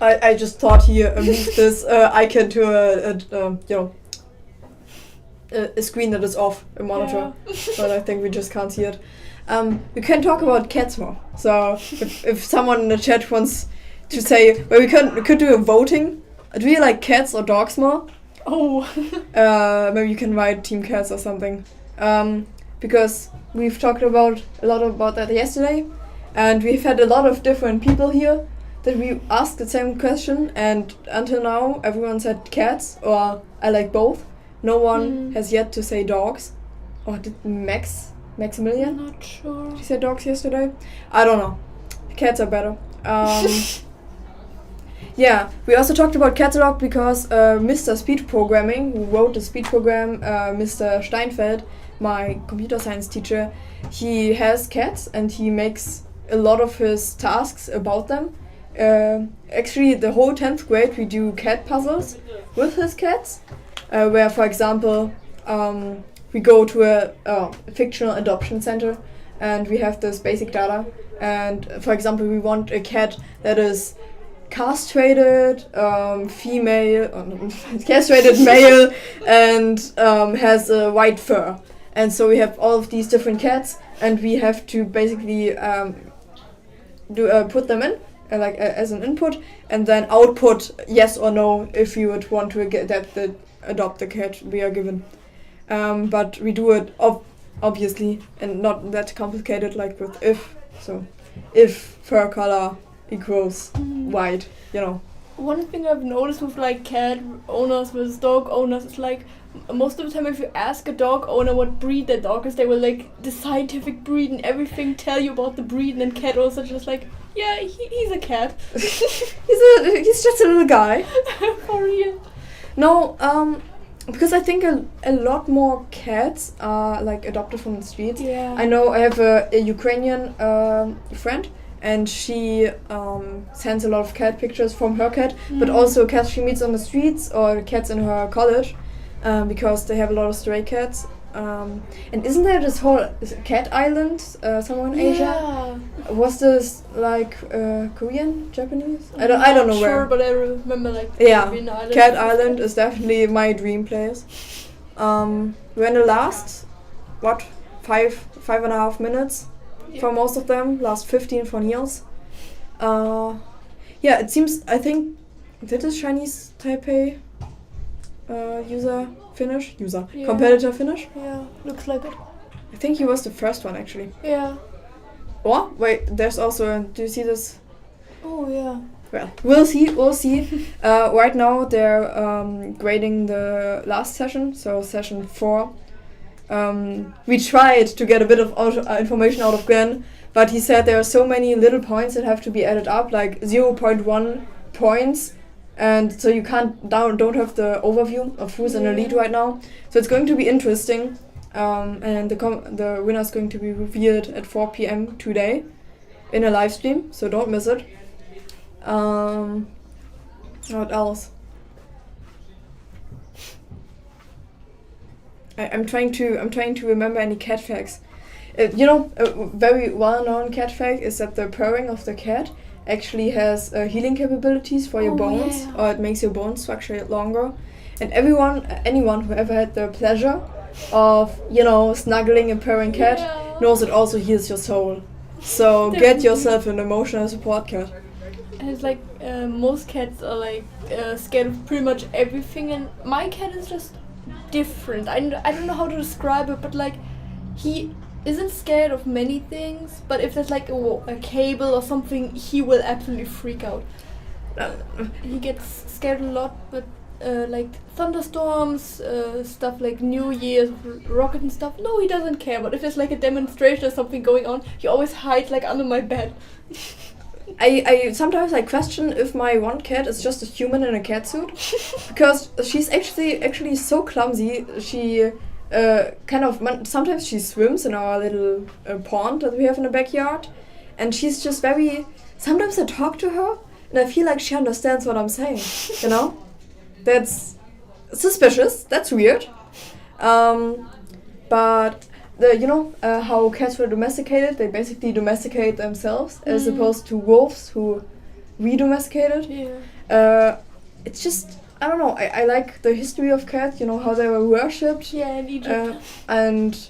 I just thought here move this icon to a screen that is off, a monitor, but I think we just can't see it. We can talk about cats more. So if someone in the chat wants to say, well, we could do a voting. Do you like cats or dogs more? Oh. Maybe you can write Team Cats or something. Because we've talked a lot about that yesterday, and we've had a lot of different people here that we asked the same question, and until now everyone said cats or I like both. No one has yet to say dogs. Or did Maximilian? I'm not sure. He said dogs yesterday. I don't know. Cats are better. Yeah, we also talked about catalog because Mr. Speed Programming, who wrote the speed program, Mr. Steinfeld, my computer science teacher, he has cats and he makes a lot of his tasks about them. Actually, the whole 10th grade we do cat puzzles with his cats, where, for example, we go to a fictional adoption center and we have this basic data. And, for example, we want a cat that is castrated, castrated male, and has a white fur. And so we have all of these different cats, and we have to basically put them in as an input, and then output yes or no if you would want to adopt the cat we are given. But we do it obviously and not that complicated like with if. So if fur color equals white, you know. One thing I've noticed with like cat owners versus dog owners is like most of the time if you ask a dog owner what breed their dog is, they will like the scientific breed and everything, tell you about the breed, and then cat owners are just like, yeah, he's a cat. he's just a little guy. For real. No, because I think a lot more cats are like adopted from the streets. Yeah. I know I have a Ukrainian friend, and she sends a lot of cat pictures from her cat, but also cats she meets on the streets or cats in her college, because they have a lot of stray cats. And isn't there this whole cat island somewhere in Asia? Was this like Korean, Japanese? I don't know where. Sure, but I remember like Island. Cat Island is definitely my dream place. We're in the last 5.5 minutes for most of them. Last 15 for Niels. Yeah, it seems did this Chinese Taipei competitor finish? Yeah, looks like it. I think he was the first one actually. Yeah. Or wait, there's also do you see this? Oh yeah. Well, we'll see. Right now they're grading the last session, so session 4. We tried to get a bit of information out of Glenn, but he said there are so many little points that have to be added up, like 0.1 points. And so you don't have the overview of who's in the lead right now. So it's going to be interesting. And the winner is going to be revealed at 4 p.m. today in a live stream, so don't miss it. What else? I'm trying to remember any cat facts. A very well-known cat fact is that the purring of the cat actually has healing capabilities for your bones, or it makes your bone structure longer. And anyone who ever had the pleasure of snuggling a purring cat knows it also heals your soul. So get yourself an emotional support cat. And it's like most cats are like scared of pretty much everything, and my cat is just different. I don't know how to describe it, but like he isn't scared of many things, but if there's like a cable or something, he will absolutely freak out. He gets scared a lot, but like thunderstorms, stuff like New Year's, rocket and stuff, no, he doesn't care. But if there's like a demonstration or something going on, he always hides like under my bed. I sometimes I question if my one cat is just a human in a cat suit, because she's actually so clumsy. She sometimes she swims in our little pond that we have in the backyard, and she's just very. Sometimes I talk to her and I feel like she understands what I'm saying. You know, that's suspicious. That's weird. But how cats were domesticated, they basically domesticate themselves as opposed to wolves who we domesticated. Yeah. It's just, I don't know, I like the history of cats, how they were worshipped. Yeah, in Egypt. And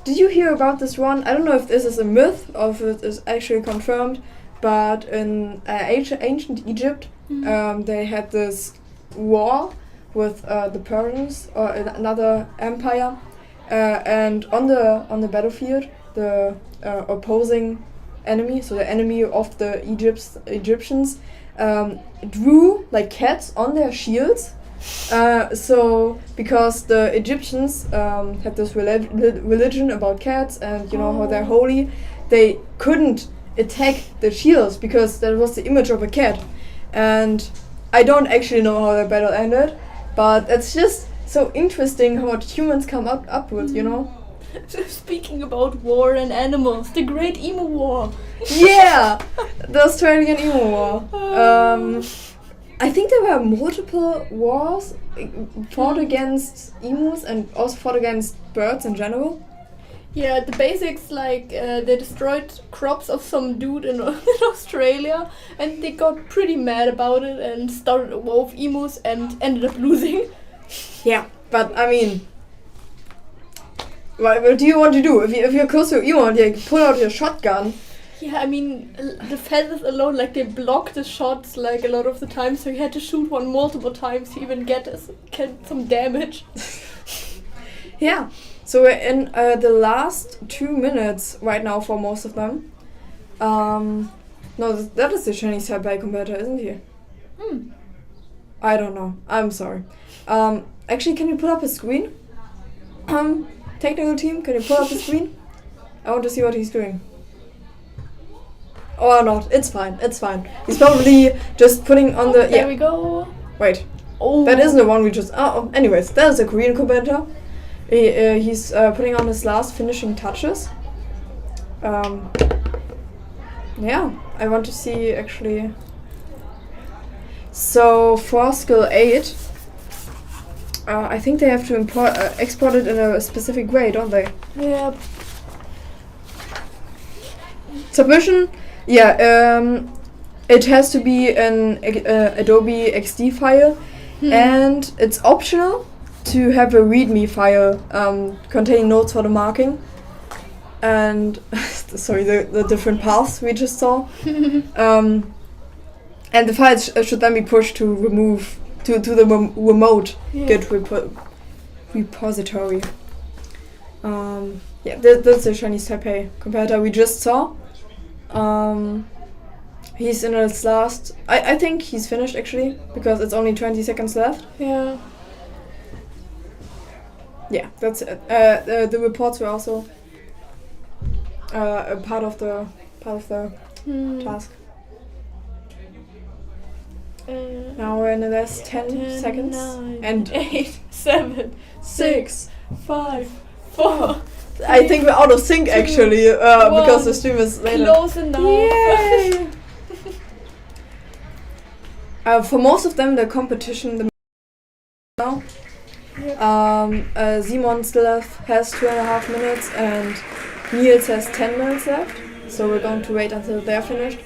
did you hear about this one? I don't know if this is a myth or if it is actually confirmed, but in ancient Egypt, they had this war with the Persians or another empire. And on the battlefield, the opposing enemy, so the enemy of the Egyptians, drew like cats on their shields. So because the Egyptians had this religion about cats and how they're holy, they couldn't attack the shields because that was the image of a cat. And I don't actually know how the battle ended, but it's just so interesting what humans come up with, Speaking about war and animals, the Great Emu War. Yeah, the Australian Emu War. I think there were multiple wars fought against emus and also fought against birds in general. Yeah, the basics, like they destroyed crops of some dude in Australia, and they got pretty mad about it and started a war of emus and ended up losing. Yeah, but I mean, what do you want to do? If you're close to an emu and you pull out your shotgun. Yeah, I mean, the feathers alone, like they blocked the shots like a lot of the time, so you had to shoot one multiple times to even get some damage. Yeah, so we're in the last 2 minutes right now for most of them. No, that is the Chinese Taipei competitor, isn't he? I don't know. I'm sorry. Actually, can you pull up his screen? Technical team, can you pull up his screen? I want to see what he's doing. Or not. It's fine. It's fine. He's probably just putting on the. There we go. Wait. Oh. That isn't the one we just. Oh. Anyways, that is a Korean competitor. He's putting on his last finishing touches. Yeah, I want to see actually. So for skill 8, I think they have to export it in a specific way, don't they? Yeah. Submission. Yeah, it has to be an Adobe XD file, and it's optional to have a README file containing notes for the marking. And sorry, the different paths we just saw. And the files should then be pushed to the remote Git repository. Yeah, that's the Chinese Taipei competitor we just saw. He's in his last. I think he's finished actually because it's only 20 seconds left. Yeah. Yeah, that's it. The reports were also a part of the task. Now we're in the last 10 seconds. 9, and 8, 7, 6, 5, 4. I think we're out of sync actually because the stream is later. Close enough. Yay! For most of them, the competition now. Simon still has 2.5 minutes and Niels has 10 minutes left. So we're going to wait until they're finished.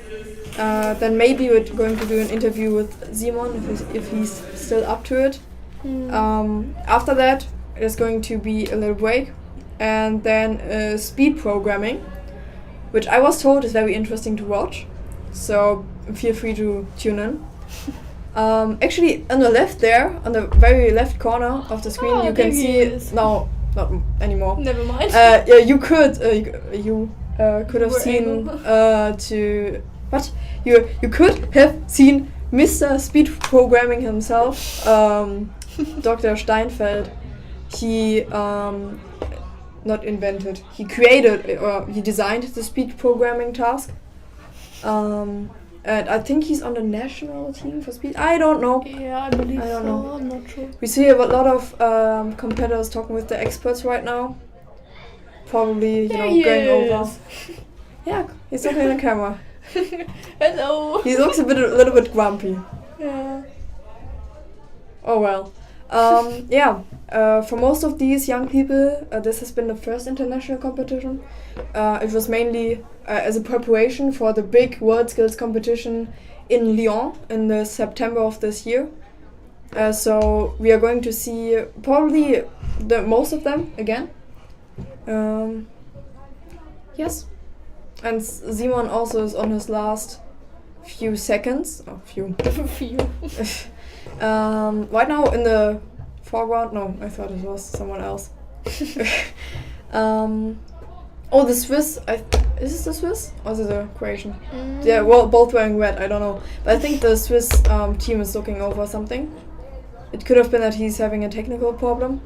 Then maybe we're going to do an interview with Simon if he's still up to it. After that, there's going to be a little break. And then speed programming, which I was told is very interesting to watch. So feel free to tune in. Actually, on the left there, on the very left corner of the screen, you can see now not anymore. Never mind. Yeah, you could could have Were seen able. you could have seen Mr. Speed Programming himself, Dr. Steinfeld. He not invented. He created or he designed the speed programming task. And I think he's on the national team for speed. I don't know. Yeah, I believe I don't so. know. I'm not sure. We see a lot of competitors talking with the experts right now. Probably, There going he over. is. Yeah, he's looking at the camera. Hello. He looks a little bit grumpy. Yeah. Oh well. For most of these young people, this has been the first international competition. It was mainly as a preparation for the big World Skills competition in Lyon in the September of this year. So we are going to see probably the most of them again. Yes. And Simon also is on his last few seconds. Oh, few. Few. Right now in the foreground, no, I thought it was someone else. The Swiss, is this the Swiss or is it the Croatian? Yeah, well, both wearing red, I don't know. But I think the Swiss team is looking over something. It could have been that he's having a technical problem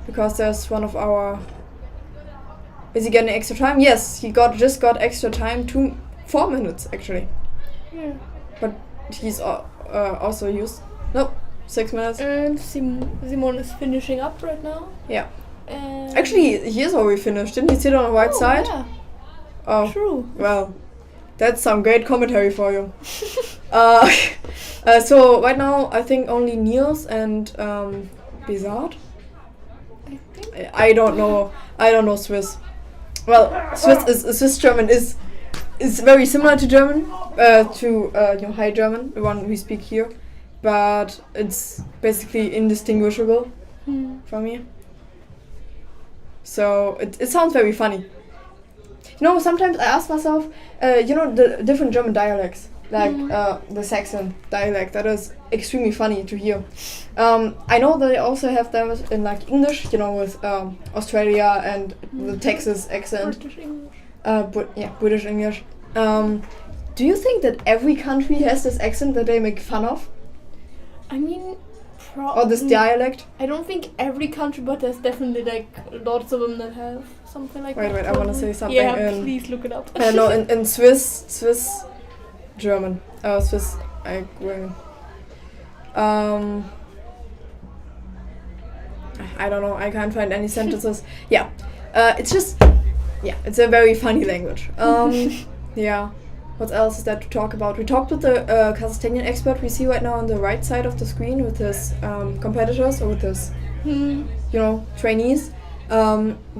because there's one of our... Is he getting extra time? Yes, he just got extra time, 4 minutes actually. Yeah. But he's also used... Nope, 6 minutes. And Simon is finishing up right now. Yeah. And Actually, he is already finished. Didn't he sit on the right side? Yeah. Oh, True. well, that's some great commentary for you. So right now, I think only Niels and Bizarre. I think. I don't know. I don't know Swiss. Well, Swiss German is very similar to German, to High German, the one we speak here, but it's basically indistinguishable for me. So it sounds very funny. Sometimes I ask myself, the different German dialects, like the Saxon dialect, that is extremely funny to hear. I know that they also have them in like English, with Australia and the Texas accent. British English. British English. Do you think that every country has this accent that they make fun of? I mean, Or this dialect? I don't think every country, but there's definitely like lots of them that have something like that. Wait, I want to say something. Yeah, please look it up. No, in Swiss German. Swiss, I don't know, I can't find any sentences. Yeah, it's a very funny language. Yeah. What else is there to talk about? We talked with the Kazakhstanian expert we see right now on the right side of the screen with his competitors or with his, trainees.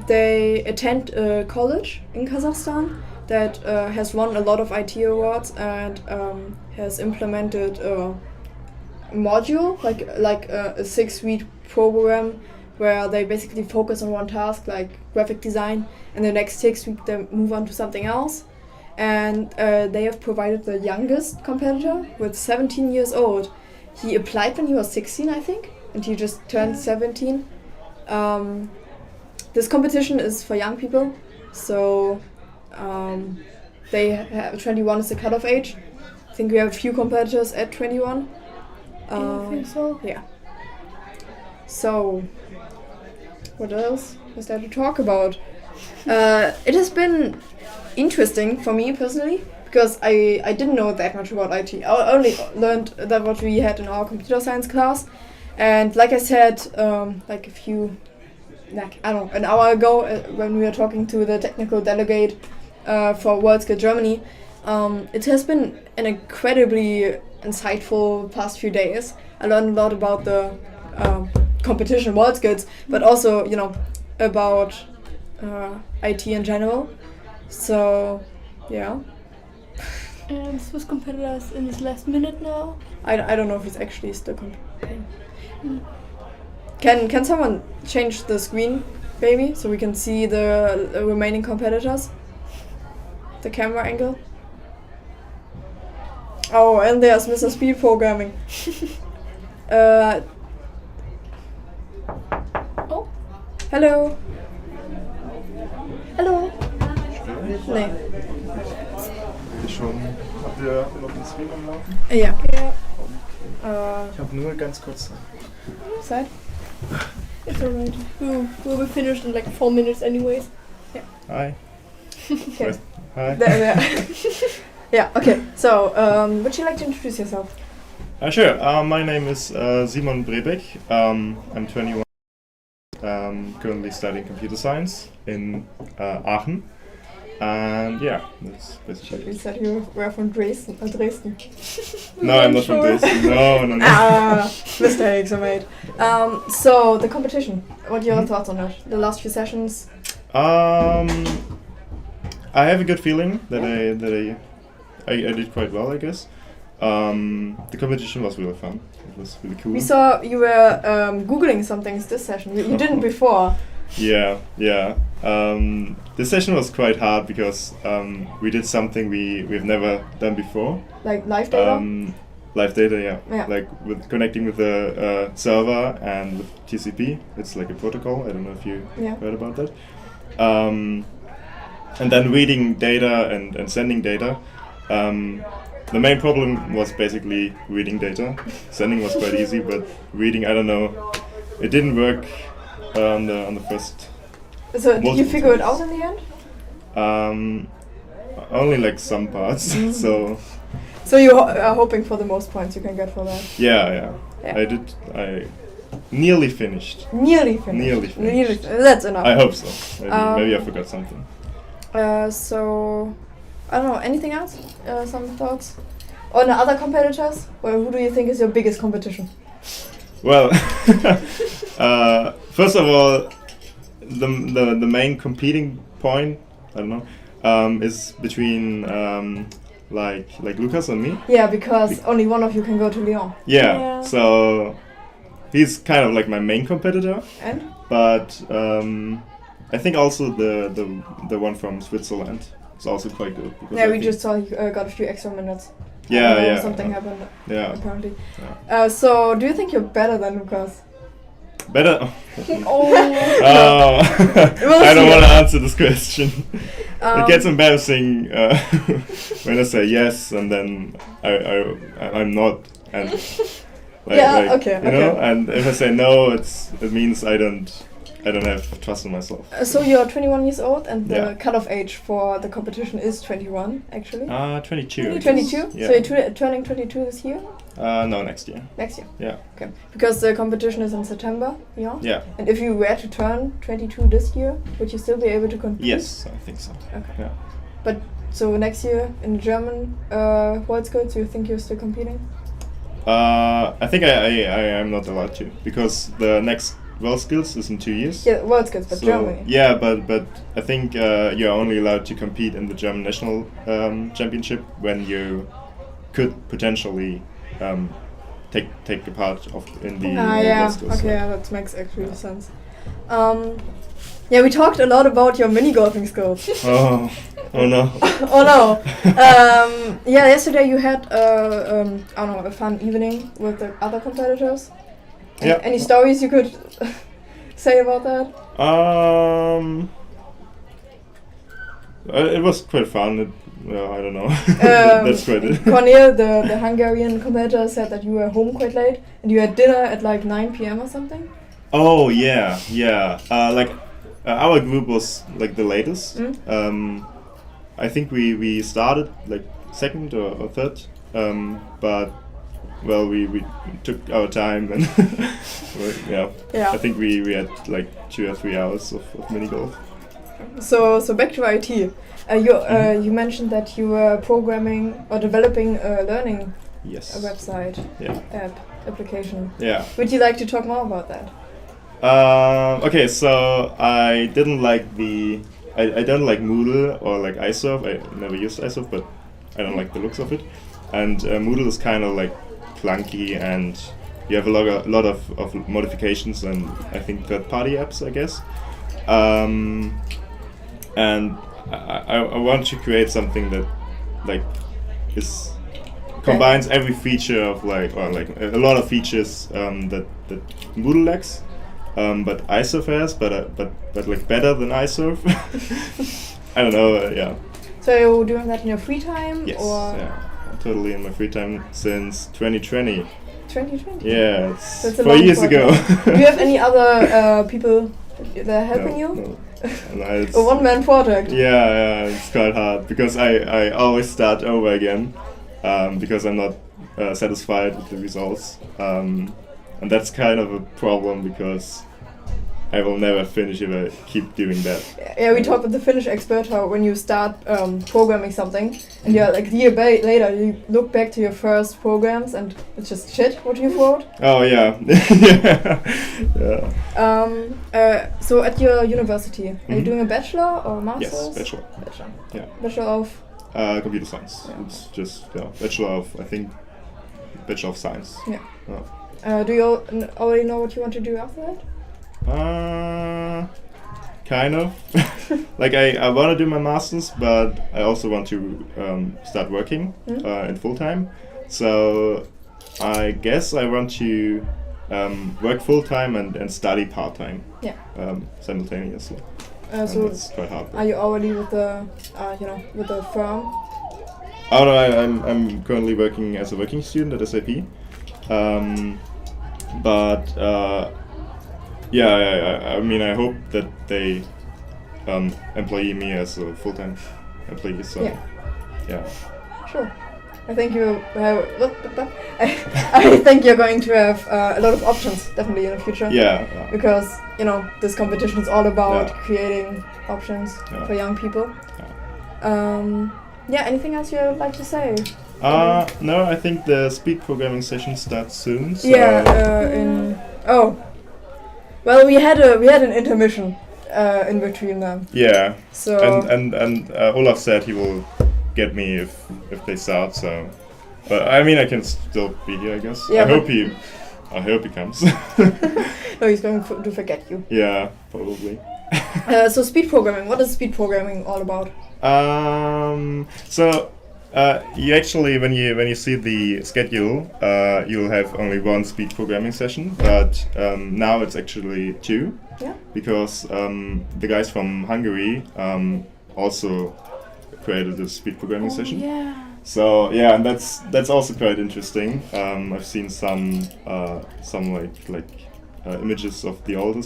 They attend a college in Kazakhstan that has won a lot of IT awards and has implemented a module, like a 6-week program where they basically focus on one task, like graphic design, and the next 6 weeks they move on to something else. And they have provided the youngest competitor with 17 years old. He applied when he was 16, I think, and he just turned 17. This competition is for young people, so they have 21 is the cutoff age. I think we have a few competitors at 21. I think so. Yeah. So, what else is there to talk about? It has been interesting for me personally because I didn't know that much about IT. I only learned that what we had in our computer science class, and like I said, an hour ago when we were talking to the technical delegate for World Skills Germany, it has been an incredibly insightful past few days. I learned a lot about the competition World Skills, but also about IT in general. So, yeah. And Swiss competitor is in his last minute now. I don't know if he's actually still competing. Can someone change the screen, baby, so we can see the remaining competitors? The camera angle. Oh, and there's Mr. Speed Hallo. Hallo. Nee. Habt ihr noch einen Stream am Laufen? Ja. Ich habe nur ganz kurz. Zeit? It's alright. We'll be finished in like 4 minutes anyways. Hi. Okay. Hi. There. Yeah, okay. So, would you like to introduce yourself? Sure. My name is Simon Brebeck. I'm 21. Currently studying computer science in Aachen. And yeah, that's basically You it. said you were from Dresden. No, I'm not from Dresden. No. Mistakes are made. So, the competition. What are your thoughts on it? The last few sessions? I have a good feeling that I did quite well, I guess. The competition was really fun. It was really cool. We saw you were Googling some things this session. You didn't before. Yeah. This session was quite hard because we did something we've never done before. Like live data? Live data, yeah. Yeah. Like with connecting with the server and with TCP. It's like a protocol. I don't know if you heard about that. And then reading data and sending data. The main problem was basically reading data. Sending was quite easy, but reading, I don't know, it didn't work on the first. So did you figure it out in the end? Only like some parts. So you are hoping for the most points you can get for that? Yeah. I nearly finished. Nearly finished. That's enough. I hope so. Maybe I forgot something. So I don't know. Anything else? Some thoughts on the other competitors? Well, who do you think is your biggest competition? Well, first of all, the main competing point, I don't know, is between like Lucas and me. Yeah, because only one of you can go to Lyon. Yeah. So he's kind of like my main competitor. And? But I think also the one from Switzerland is also quite good. Yeah, we just saw he got a few extra minutes. Yeah. Something happened. Yeah. Apparently. Yeah. So do you think you're better than Lucas? Better? Oh. I don't want to answer this question. It gets embarrassing when I say yes and then I'm not. And okay. You know, and if I say no, it means I don't have trust in myself. So you're 21 years old, and the cutoff age for the competition is 21, actually. 22. 22. Yeah. So you're turning 22 this year. No, next year. Next year. Yeah. Okay. Because the competition is in September. Yeah. Yeah. And if you were to turn 22 this year, would you still be able to compete? Yes, I think so. Okay. Yeah. But so next year in German World Skills, you think you're still competing? I think I am not allowed to because the next World Skills is in 2 years. Yeah, World Skills, but Germany. Yeah, but I think you're only allowed to compete in the German national championship when you could potentially take a part in the World Skills. Okay, that makes actually sense. Yeah, we talked a lot about your mini golfing skills. Oh no. Oh no. Yeah, yesterday you had I don't know, a fun evening with the other competitors. Yeah. Any stories you could say about that? It was quite fun. I don't know. That's quite it. Cornel, the Hungarian competitor, said that you were home quite late and you had dinner at like 9 p.m. or something. Oh yeah. Our group was like the latest. I think we started like second or third, but well we took our time and I think we had like 2 or 3 hours of mini golf. So back to IT. You mentioned that you were programming or developing a learning website application. Yeah. Would you like to talk more about that? Okay, so I didn't like I don't like Moodle or like iSurf. I never used iSurf, but I don't like the looks of it. And Moodle is kind of like clunky, and you have a lot of modifications and I think third-party apps, I guess. And I want to create something that like combines every feature of a lot of features that Moodle lacks. but iSurf has, but like better than iSurf. I don't know. Yeah. So you're doing that in your free time? Yes. Or Yeah. Totally in my free time since 2020. 2020? Yeah, it's That's a 4 long years ago. project. Do you have any other people that are helping you? No. No, it's, A one-man project? yeah, it's quite hard because I always start over again because I'm not satisfied with the results. And that's kind of a problem because I will never finish if I keep doing that. Yeah, we talked with the Finnish expert how when you start programming something and you're like a year later, you look back to your first programs and it's just shit what you wrote. Oh yeah, yeah. So at your university, are you doing a bachelor or master's? Yes, bachelor. Bachelor. Yeah. Bachelor of? Computer science. Yeah. It's just bachelor of, I think, bachelor of science. Yeah. Oh. Do you already know what you want to do after that? Kind of. Like I want to do my masters, but I also want to start working in full time. So I guess I want to work full time and study part time. Yeah. Simultaneously. So it's quite hard. Are you already with the with the firm? Oh no, I'm currently working as a working student at SAP. Yeah, I mean, I hope that they employ me as a full-time employee. So, yeah. Sure. I think you have. I think you're going to have a lot of options, definitely in the future. Yeah. Because this competition is all about creating options for young people. Yeah. Anything else you'd like to say? No, I think the speed programming session starts soon. So Well, we had an intermission in between them. Yeah. So and Olaf said he will get me if they start. So, but I mean, I can still be here, I guess. Yeah, I hope he comes. No, he's going to forget you. Yeah, probably. So speed programming. What is speed programming all about? You actually, when you see the schedule, you'll have only one speed programming session, but now it's actually two. Yeah. Because the guys from Hungary also created a speed programming session. Yeah. So yeah, and that's also quite interesting. I've seen some like images of the older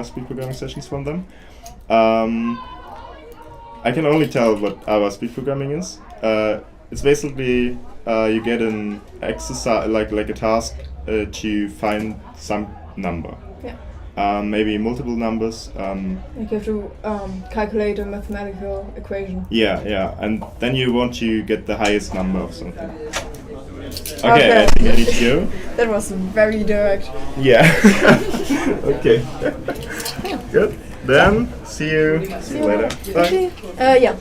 speed programming sessions from them. I can only tell what our speed programming is. It's basically you get an exercise like a task to find some number. Yeah. Maybe multiple numbers. Like you have to calculate a mathematical equation. Yeah, and then you want to get the highest number of something. Okay, I think I need to go. That was very direct. Yeah. Okay. Good. Then see you later. Bye. Yeah.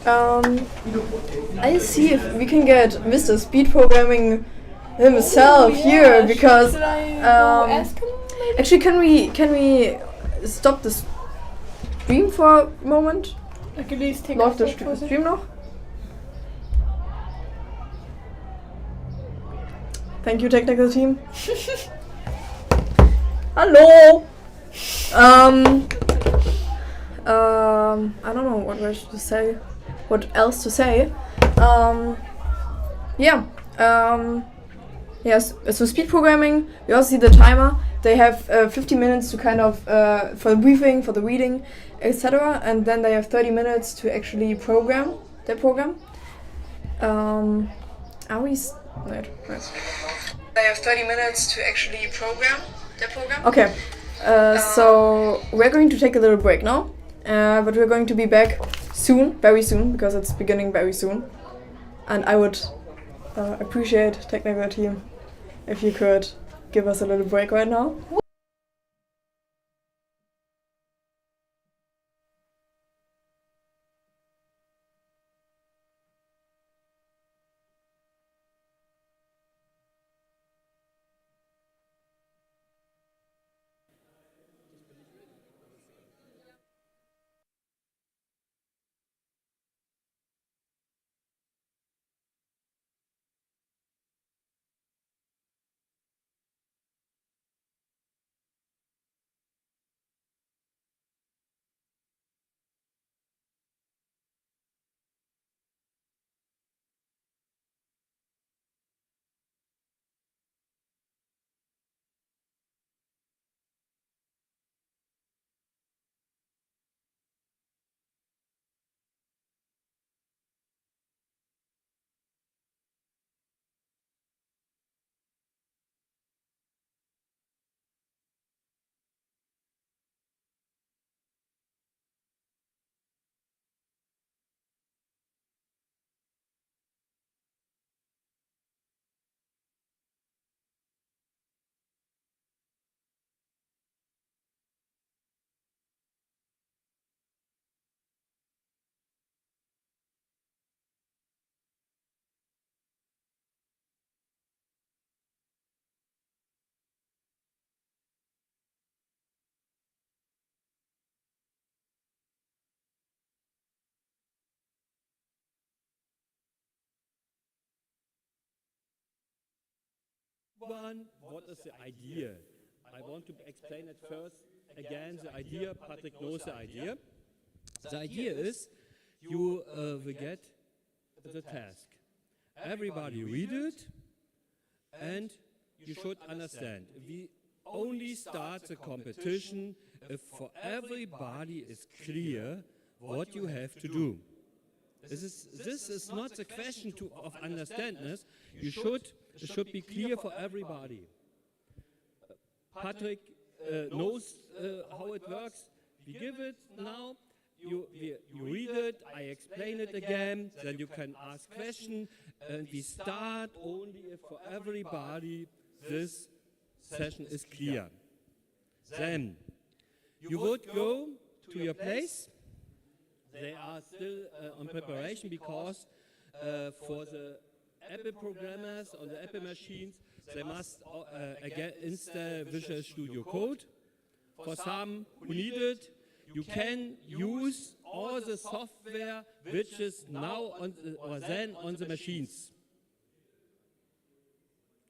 I'll see if we can get Mr. Speed Programming himself here because Should I go ask him? Maybe? actually can we stop the stream for a moment? Like at least take Läuft off der the Stream noch? Thank you, technical team. Hello. I don't know what else to say. Yes. So speed programming. You also see the timer. They have 50 minutes to kind of for the briefing, for the reading, etc. And then they have 30 minutes to actually program their program. Wait. They have 30 minutes to actually program their program. Okay. So we're going to take a little break now. But we're going to be back soon, very soon, because it's beginning very soon. And I would appreciate, technical team, if you could give us a little break right now. one, what is the idea? I want to explain it first again, the idea, Patrick knows the idea. The idea is you will get the task. Everybody read it and you should understand. We only start the competition if for everybody is clear what you have to do. This is not the question of understandness. It should be clear for everybody. Patrick knows how it works. We give it now. You read it, I explain it again, then you can ask questions, and we start only if for everybody this session is clear. Then you would go to your place. They are still on preparation because for the Apple programmers on the Apple machines, they must again install Visual Studio Code. For some who need it, you can use all the software which is now on or then on the machines.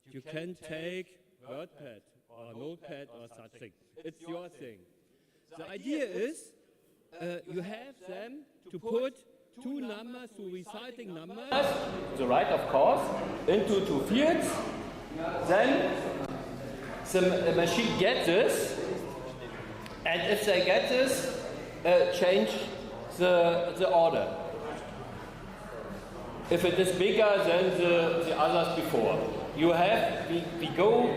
You can take WordPad or Notepad or such thing. It's your thing. The idea is you have them to put two numbers, two reciting numbers, the right of course, into two fields. Then the machine gets this, and if they get this, change the order. If it is bigger than the others before, we go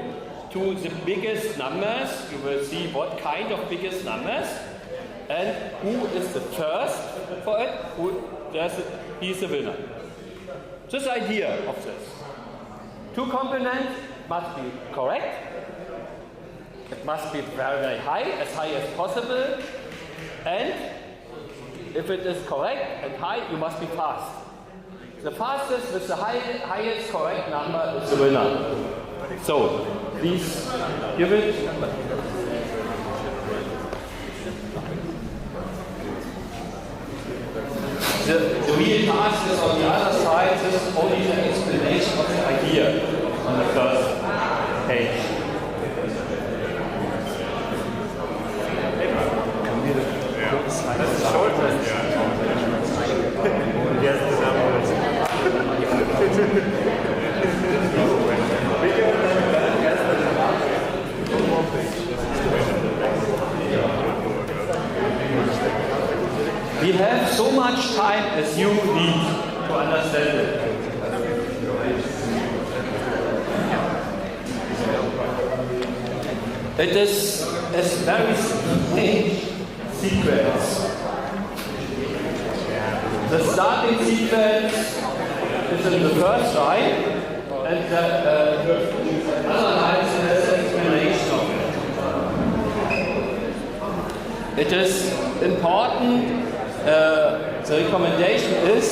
to the biggest numbers. You will see what kind of biggest numbers, and who is the first for it. He's the winner. This idea of this. Two components must be correct. It must be very, very high as possible. And if it is correct and high, you must be fast. The fastest with the highest correct number is the winner. So, please give it. The real task is on the other side. This is only the explanation of the idea on the first page. Das ist Schulter, Yes, the numbers. We have so much time as you need to understand it. It is a very strange sequence. The starting sequence is in the first line, and the other line has an explanation of it. It is important, the recommendation is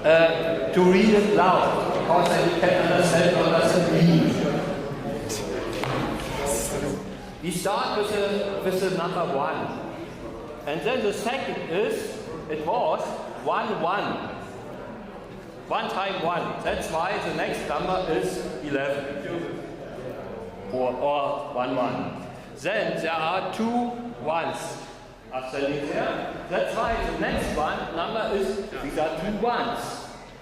to read it loud, because then you can understand what does it mean. We start with the number 1. And then the second is, it was 1, 1. 1 times 1. That's why the next number is 11. Or 1, 1. Then there are 2 1s. That's why the next number is, these are 2 1s.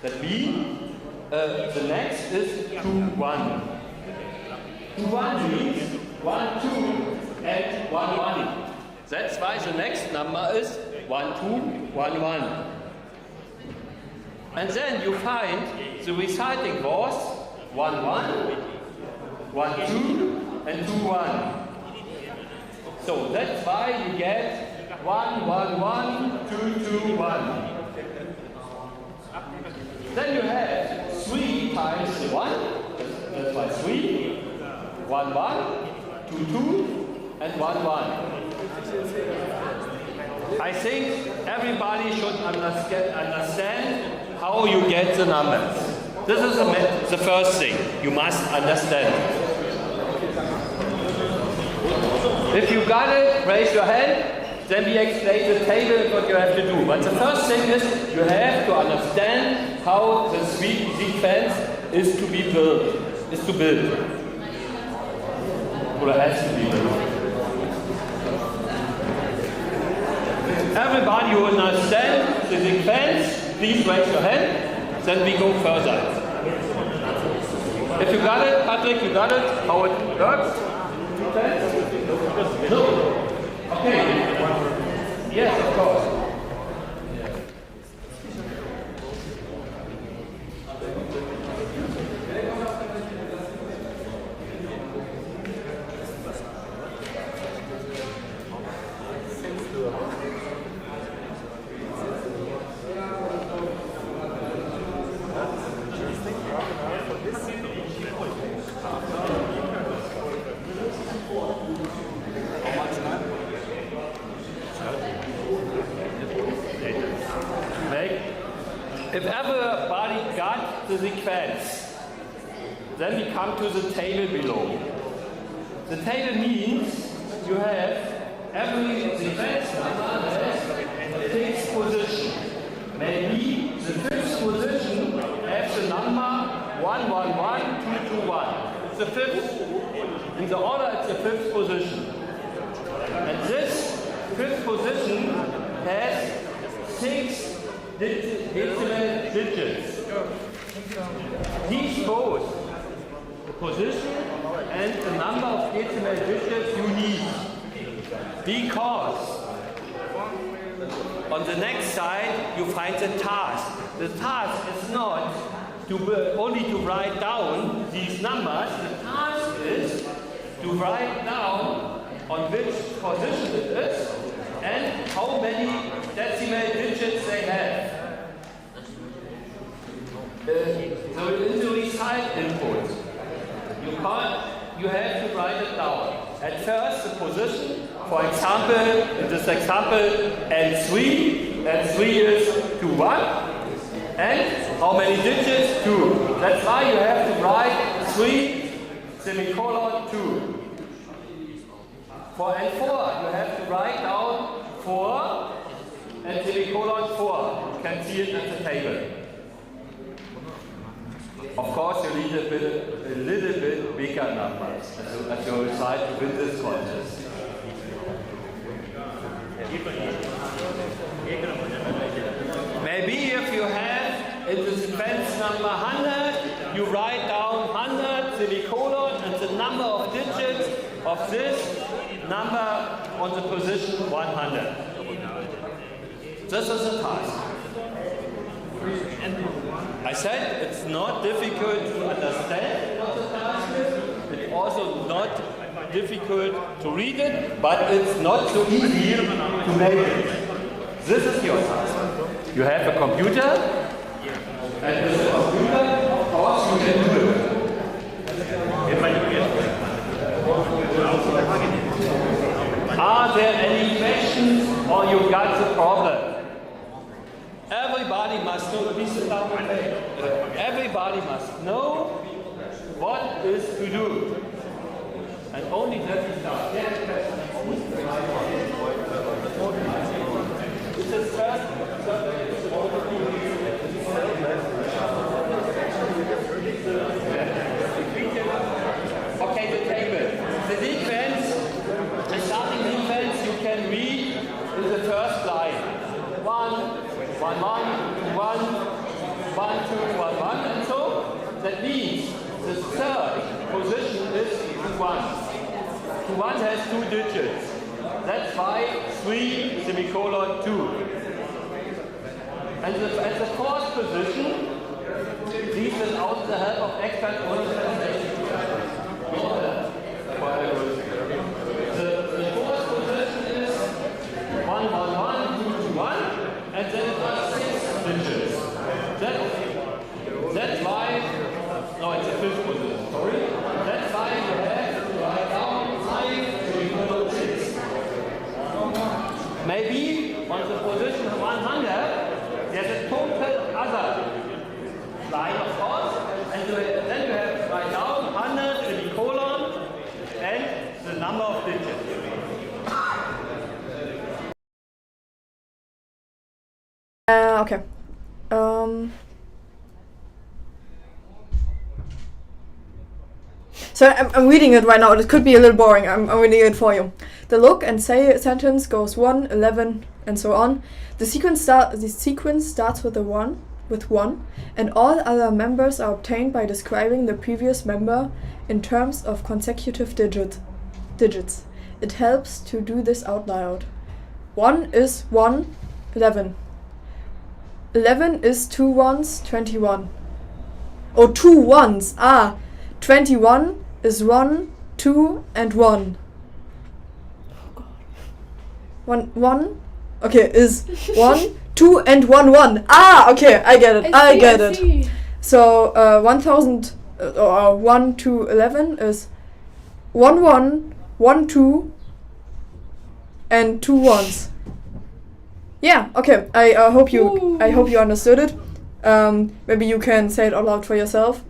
That means the next is 2, 1. 2, 1 means 1, 2, and 1, 1. That's why the next number is 1, 2, 1, 1. And then you find the reciting was 1, 1, 1, 2, and 2, 1. So that's why you get 1, 1, 1, 2, 2, 1. Then you have 3 times 1. That's why 3, 1, 1, 2, 2, and 1, 1. I think everybody should understand how you get the numbers. This is the first thing you must understand. If you got it, raise your hand, then we explain the table what you have to do. But the first thing is you have to understand how the sequence is to build. Or has to be below. Everybody who understands the sequence, please raise your hand, then we go further. If you got it, Patrick, you got it, how it works? No. Okay. Yes, of course. If everybody got the sequence, then we come to the table below. The table means you have every sequence number has a fixed position. Maybe the fifth position has the number 1, 1, 1, 2, 2, 1. It's the fifth. In the order, it's the fifth position. And this fifth position has 6 decimal digits. These both the position and the number of decimal digits you need. Because on the next side you find the task. The task is not only to write down these numbers. The task is to write down on which position it is and how many decimal digits they have. So in the result input, you have to write it down. At first, the position, for example, in this example, L3 is to 1, and how many digits? 2. That's why you have to write 3 semicolon 2. For L4, you have to write down 4 and semicolon 4. You can see it at the table. Of course, you need a little bit bigger numbers as your result to win this contest. Maybe if you have in the sequence number 100, you write down 100 semicolon and the number of digits of this number on the position 100. This is the task. I said it's not difficult to understand what the task is. It's also not difficult to read it, but it's not so easy to make it. This is your task. You have a computer, and with the computer, of course, you can do it. Are there any questions, or you got the problem? Everybody must know, everybody must know what is to do. And only that is done. This is first. Okay, the table. The sequence, the starting sequence you can read in the first line. 1, 1, 1, 1, 1, 2, 1, 1, and so that means the third position is to 1. To 1 has 2 digits. That's why 3 semicolon 2. And at the fourth position, these without the help of expert only translation. The fourth position is 1, 1, 1, 2, 2, 1, and then it has 6 digits. That's why, no, it's the fifth position, sorry. That's why you have to write down 5 semicolon 6. Maybe on the position 100, there's a total other line of course, and then you have to write down 100 semicolon and the number of digits. Okay. So I'm reading it right now. It could be a little boring. I'm reading it for you. The look and say sentence goes 1, 11, and so on. The sequence starts with one, and all other members are obtained by describing the previous member in terms of consecutive digits. It helps to do this out loud. 1 is 1, 11. 11 is 2 1s, 21. Oh, 2 1s. 21 is 1, 2, and 1. 1. Okay, is 1, 2, and 1, 1. Okay, I get it. I get it. So 1 to 11 is 1 1, 1 2, and 2 1s. Yeah. Okay. I hope you understood it. Maybe you can say it out loud for yourself.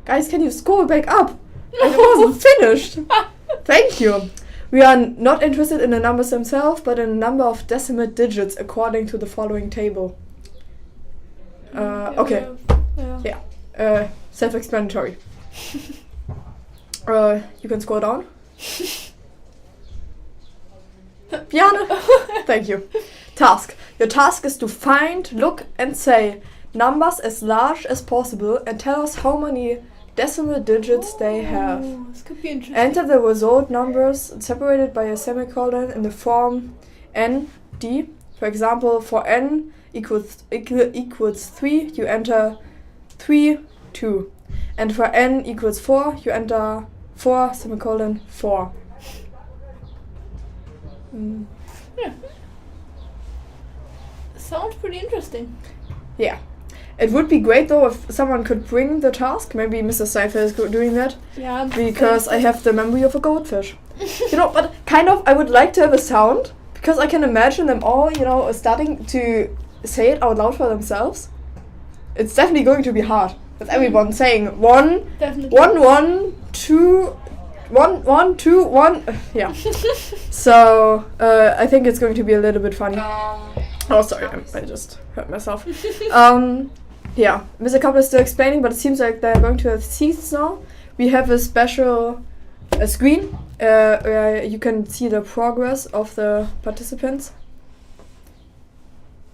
Guys, can you scroll back up? It wasn't finished. Thank you. We are not interested in the numbers themselves, but in the number of decimal digits according to the following table. Okay. Yeah. Self-explanatory. You can scroll down. Bjarne? Thank you. Task. Your task is to find, look, and say numbers as large as possible and tell us how many decimal digits they have. This could be interesting. Enter the result numbers separated by a semicolon in the form n, d. For example, for n equals 3, you enter 3, 2. And for n equals 4, you enter 4, semicolon, 4. Yeah. Sounds pretty interesting. Yeah. It would be great though if someone could bring the task. Maybe Mr. Seifer is doing that. Yeah. Because I have the memory of a goldfish. But kind of I would like to have a sound because I can imagine them all, starting to say it out loud for themselves. It's definitely going to be hard with everyone saying 1, 1, 2, 1, 1, 2, 1. Yeah. So I think it's going to be a little bit funny. Oh, sorry, I just hurt myself. Yeah, Mr. Koppel is still explaining, but it seems like they're going to have seats now. We have a special screen where you can see the progress of the participants.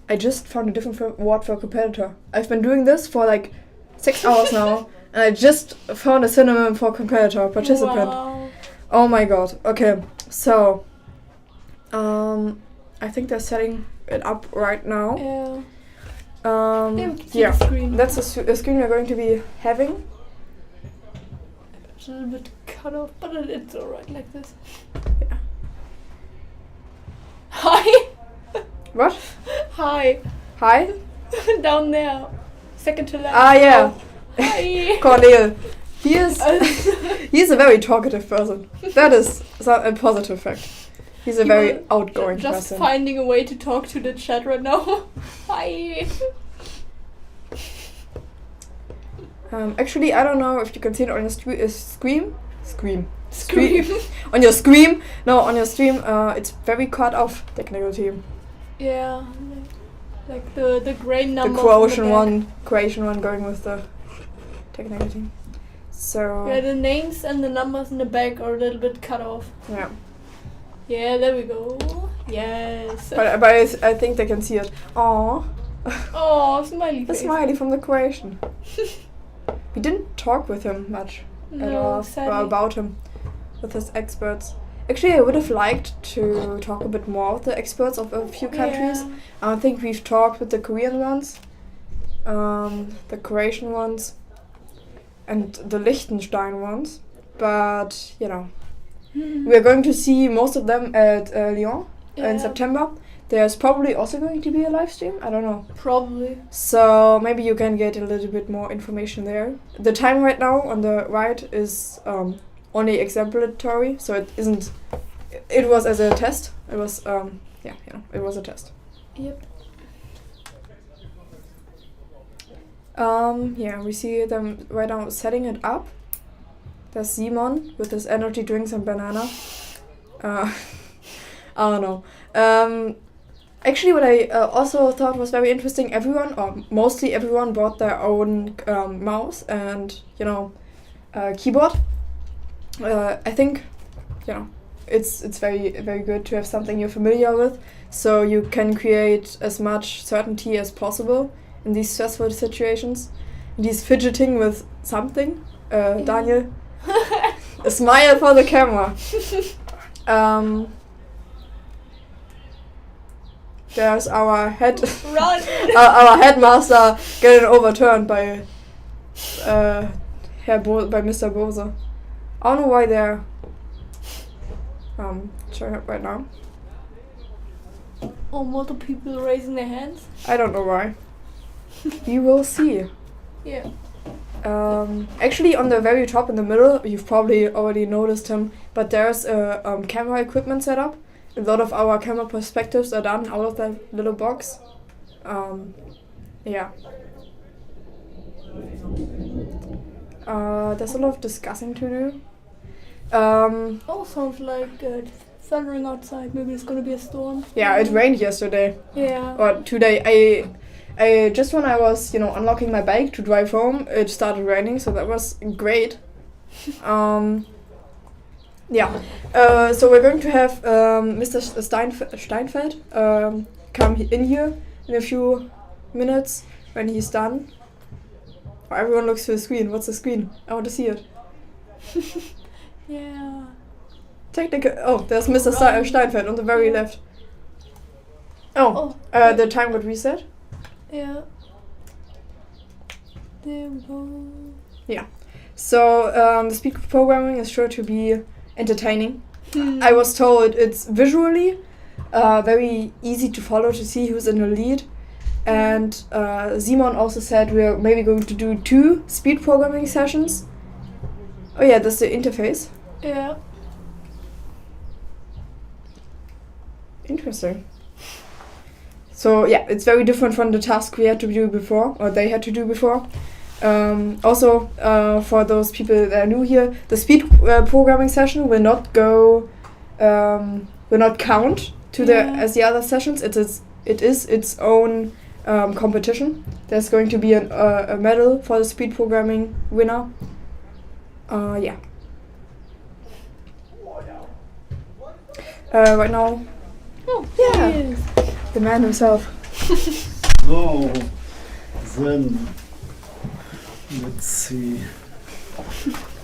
I just found a different word for competitor. I've been doing this for like 6 hours now, and I just found a synonym for competitor, participant. Wow. Oh my god. Okay, so I think they're setting it up right now. Yeah. Yeah, Screen. that's a screen we're going to be having. It's a little bit cut off, but it's alright like this. Yeah. Hi! What? Hi! Hi? Down there. Second to left. Yeah. Hi! Cornel. He's a very talkative person. That is a positive fact. He's a very outgoing just person. Finding a way to talk to the chat right now. Hi! Actually, I don't know if you can see it on your screen. On your screen. No, on your stream. It's very cut off, technical team. Yeah. Like the grey number. The Croatian one going with the technical team. So. Yeah, the names and the numbers in the back are a little bit cut off. Yeah. Yeah, there we go. Yes. But I think they can see it. Aww. Oh, smiley The face. smiley from the Croatian. We didn't talk with him much at all about him with his experts. Actually, I would have liked to talk a bit more with the experts of a few countries. Yeah. I think we've talked with the Korean ones, the Croatian ones, and the Liechtenstein ones. But, we're going to see most of them at Lyon in September. There's probably also going to be a live stream. I don't know. Probably. So maybe you can get a little bit more information there. The time right now on the right is only exemplary, so it isn't. It was as a test. It was it was a test. Yep. We see them right now setting it up. There's Simon with his energy drinks and banana. I don't know. Actually, what I also thought was very interesting, everyone, or mostly everyone, brought their own mouse and, keyboard. I think, it's very, very good to have something you're familiar with, so you can create as much certainty as possible in these stressful situations. And he's fidgeting with something. Daniel, a smile for the camera. There's our our headmaster getting overturned by by Mr. Bose. I don't know why they're showing up right now. Oh, multiple people raising their hands. I don't know why. We will see. Yeah. Actually, on the very top in the middle, you've probably already noticed him, but there's a camera equipment set up. A lot of our camera perspectives are done out of that little box. Yeah. There's a lot of discussing to do. Sounds like thundering outside. Maybe it's gonna be a storm. Yeah, it rained yesterday. Yeah. Or today. I just when I was, unlocking my bike to drive home, it started raining, so that was great. Yeah. So we're going to have Mr. Steinfeld come in here in a few minutes when he's done. Oh, everyone looks to the screen. What's the screen? I want to see it. Yeah. Technical. Oh, there's Mr. Steinfeld on the very left. The time got reset. Yeah. There we go. Yeah. So the speed programming is sure to be entertaining. I was told it's visually very easy to follow, to see who's in the lead. And Simon also said we're maybe going to do 2 speed programming sessions. Oh yeah, that's the interface. Yeah. Interesting. So yeah, it's very different from the task we had to do before, or they had to do before. Also, for those people that are new here, the speed programming session will not go, will not count to as the other sessions. It is its own competition. There's going to be a medal for the speed programming winner. Yeah. Right now. Oh, yeah. Yes. The man himself. So, then, let's see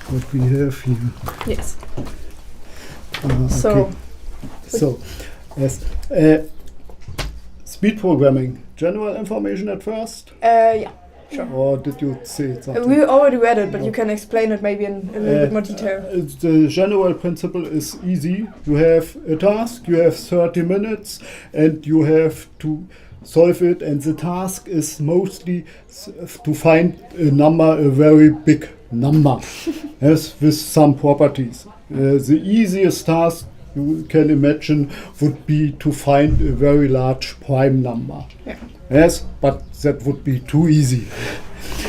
what we have here. Yes. Okay. So, yes. Speed programming. General information at first? Yeah. Sure. Or did you say something? We already read it, but you can explain it maybe in a little bit more detail. The general principle is easy. You have a task, you have 30 minutes, and you have to solve it. And the task is mostly to find a number, a very big number, yes, with some properties. The easiest task you can imagine would be to find a very large prime number. Yeah. Yes, but that would be too easy.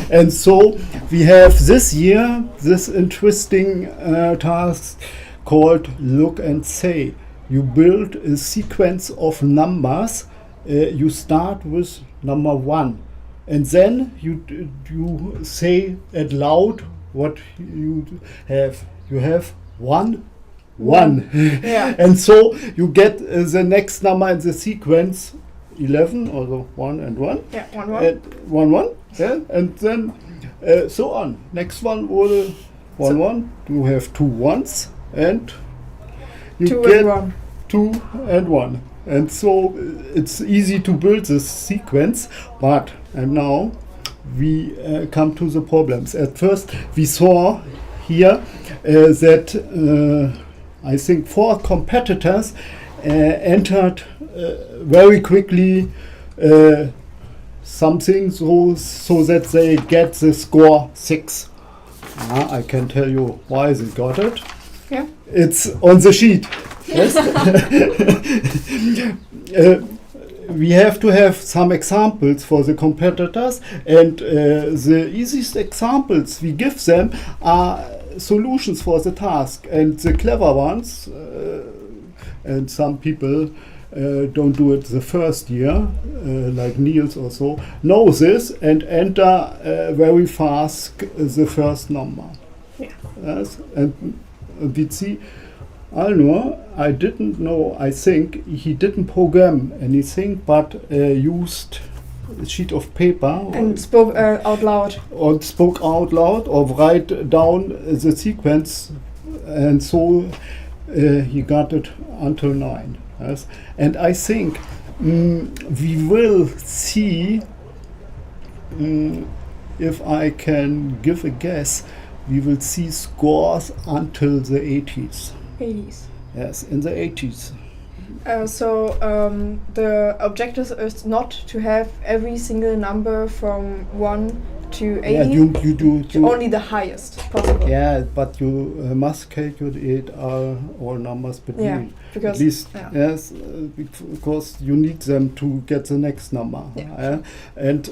And so we have this year this interesting task called Look and Say. You build a sequence of numbers. You start with number 1, and then you say out loud what you have. You have 1. Yeah. And so you get the next number in the sequence 11, or the 1 and 1. Yeah, 1 1. Yeah, and then so on. Next one will 1 1. You have 2 1s, and you 2 get and 1. 2 and 1. And so it's easy to build this sequence, and now we come to the problems. At first we saw here that I think 4 competitors entered very quickly something so that they get the score 6. I can tell you why they got it. Yeah. It's on the sheet. Yes. We have to have some examples for the competitors, and the easiest examples we give them are solutions for the task, and the clever ones, and some people don't do it the first year, like Niels or so, know this and enter very fast the first number. Yeah. Yes, and we see Alnor, I didn't know, I think he didn't program anything but used a sheet of paper And spoke out loud. or spoke out loud or write down the sequence, and so he got it until 9. Yes? And I think we will see, if I can give a guess, we will see scores until the 80s. 80s. Yes, in the 80s. So the objective is not to have every single number from 1 to 80. Yeah, you do. Only the highest possible. Yeah, but you must calculate all numbers between. Yeah, because at least, yeah. yes, because you need them to get the next number. Yeah, And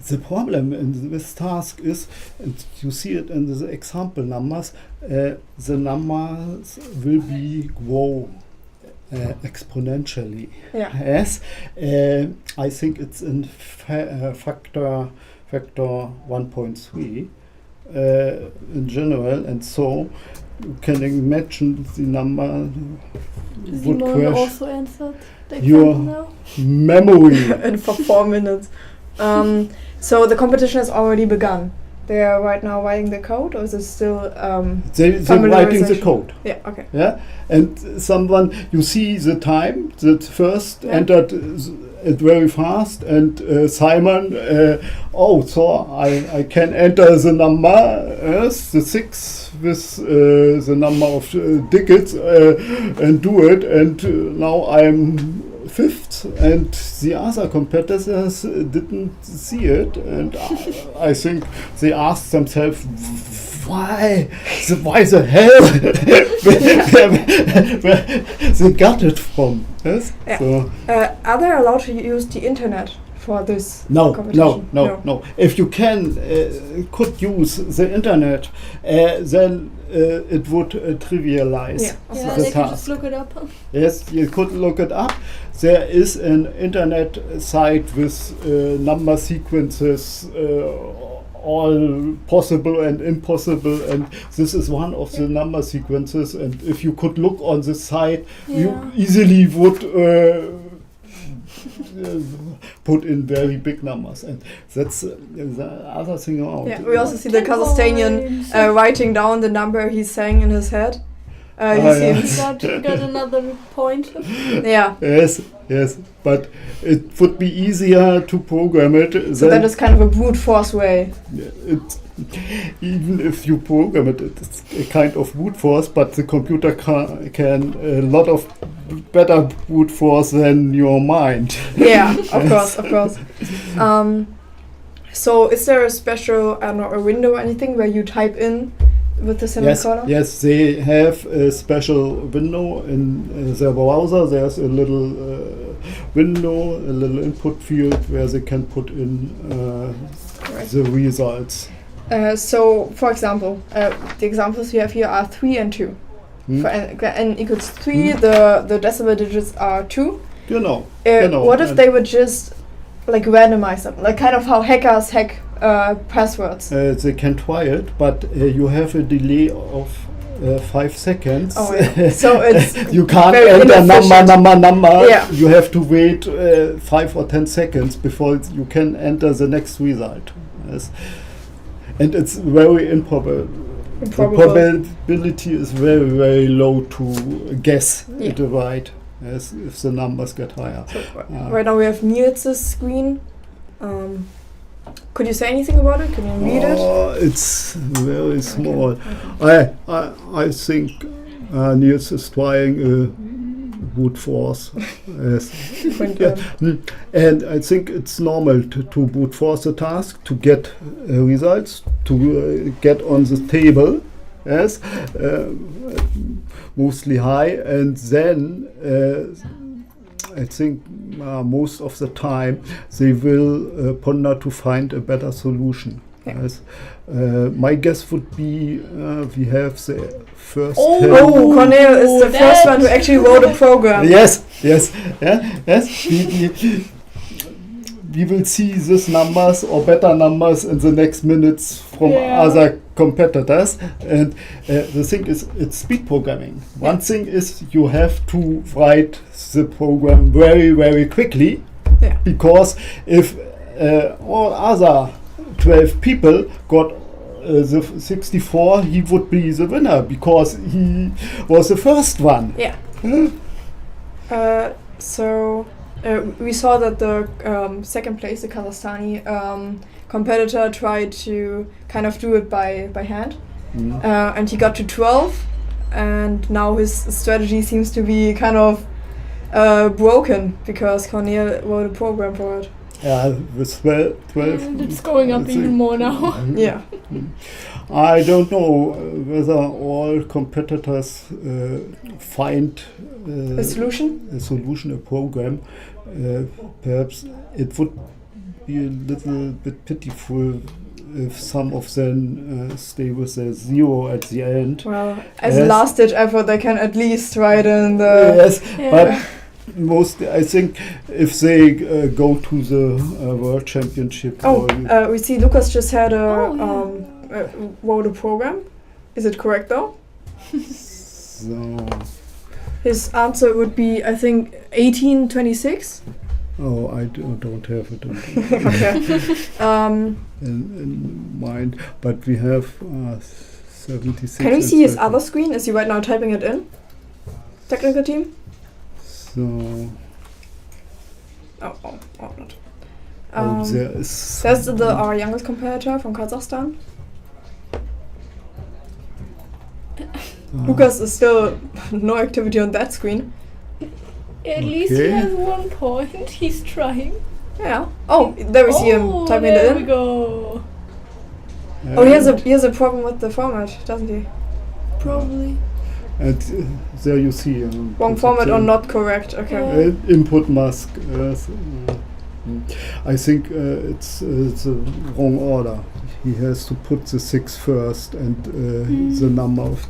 the problem in this task is, and you see it in the example numbers, the numbers will be grow exponentially. Yeah. Yes, I think it's in factor 1.3 in general, and so you can imagine the number would Simon crash also answered the your example now. memory. And for 4 minutes. So the competition has already begun. They are right now writing the code, or is it still They're writing the familiarization? code. Yeah, okay. Yeah, and someone, you see the time that first entered it very fast, and Simon, so I can enter the number, yes, the 6 with the number of digits and do it, and now I'm 5th, and the other competitors didn't see it, and I think they asked themselves, why the hell where they got it from? Yes? Yeah. So Are they allowed to use the internet for this no. competition? If you could use the internet, then it would trivialize Yeah. Yeah, the they could just task. look it up. Yes, you could look it up. There is an internet site with number sequences, all possible and impossible, and this is one of the number sequences. And if you could look on the site, you easily would put in very big numbers, and that's the other thing around. Yeah, we also see the Kazakhstanian writing down the number he's saying in his head. He got another point. Yeah. Yes, but it would be easier to program it. So that is kind of a brute force way. Even if you program it, it's a kind of brute force, but the computer can a lot of better brute force than your mind. Yeah, of course. So is there a special, I don't know, a window or anything where you type in with the semicolon? Yes, they have a special window in their browser. There's a little window, a little input field where they can put in the results. So, for example, the examples you have here are 3 and 2. For n equals 3, the decimal digits are 2. Genau. What if they would just like randomize them, like kind of how hackers hack passwords? They can try it, but you have a delay of 5 seconds. Oh, yeah. So it's you can't very enter inefficient. number. Yeah. You have to wait 5 or 10 seconds before you can enter the next result. Yes. And it's very improbable. The probability is very, very low to guess it right, as if the numbers get higher. So right now we have Niels' screen. Could you say anything about it? Can you read it? It's very small. I think Niels is trying a brute force. Yes. And I think it's normal to brute force a task to get results, to get on the table. Yes, mostly high, and then I think most of the time they will ponder to find a better solution. Yeah. Yes. My guess would be we have the first. Cornel is the first one who actually wrote a program. Yes. we will see these numbers or better numbers in the next minutes from other competitors. And the thing is, it's speed programming. One thing is you have to write the program very, very quickly, because if all other 12 people got the 64, he would be the winner because he was the first one. Yeah. So we saw that the second place, the Kazakhstani competitor, tried to kind of do it by hand, and he got to 12, and now his strategy seems to be kind of broken because Cornel wrote a program for it. Yeah, with 12. It's going up even more now. Yeah. I don't know whether all competitors find A solution, a program. Perhaps it would be a little bit pitiful if some of them stay with a 0 at the end. Well, as a last ditch effort, they can at least write in the. Yes, but mostly I think if they go to the World Championship. We see Lucas just had wrote a program. Is it correct though? So. His answer would be, I think, 1826. Oh, I don't have it in mind, but we have 76. Can we see his other screen? Is he right now typing it in? Technical team? So. Not. There's our youngest competitor from Kazakhstan. Lucas is still no activity on that screen. At least he has 1 point. He's trying. Yeah. Oh, there we see him typing it in. There we go. Oh, he has a problem with the format, doesn't he? Probably. And there you see. Wrong format or not correct. Okay. Input mask. I think it's the wrong order. He has to put the 6 first and the number of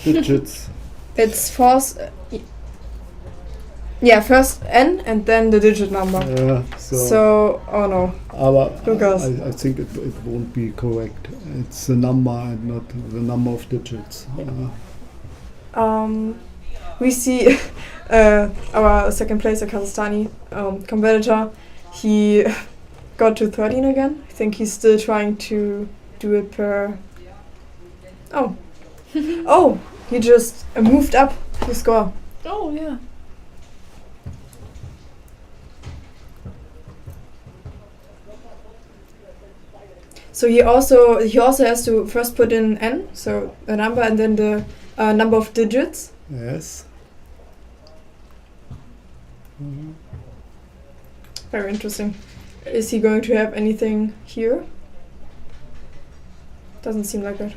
digits. It's first. First N and then the digit number. So oh no. Lucas. I think it won't be correct. It's the number and not the number of digits. We see our second place, a Kazakhstani competitor. He got to 13 again. I think he's still trying to do it per. Oh, he just moved up the score. Oh yeah. So he also has to first put in N, so a number, and then the number of digits. Yes. Very interesting. Is he going to have anything here? Doesn't seem like it.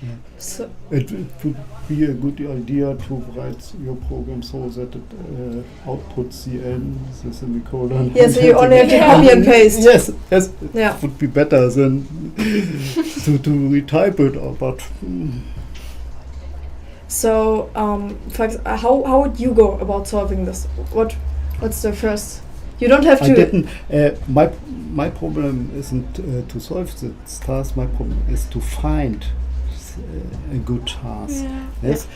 Yeah. So it would be a good idea to write your program so that it outputs the N, the semicolon. Yes, so you only have to copy and paste. Yes. Yeah. It would be better than to retype it. But so, how would you go about solving this? What's the first? You don't have to. I didn't. My problem isn't to solve this task. My problem is to find a good task. Yeah. Yes,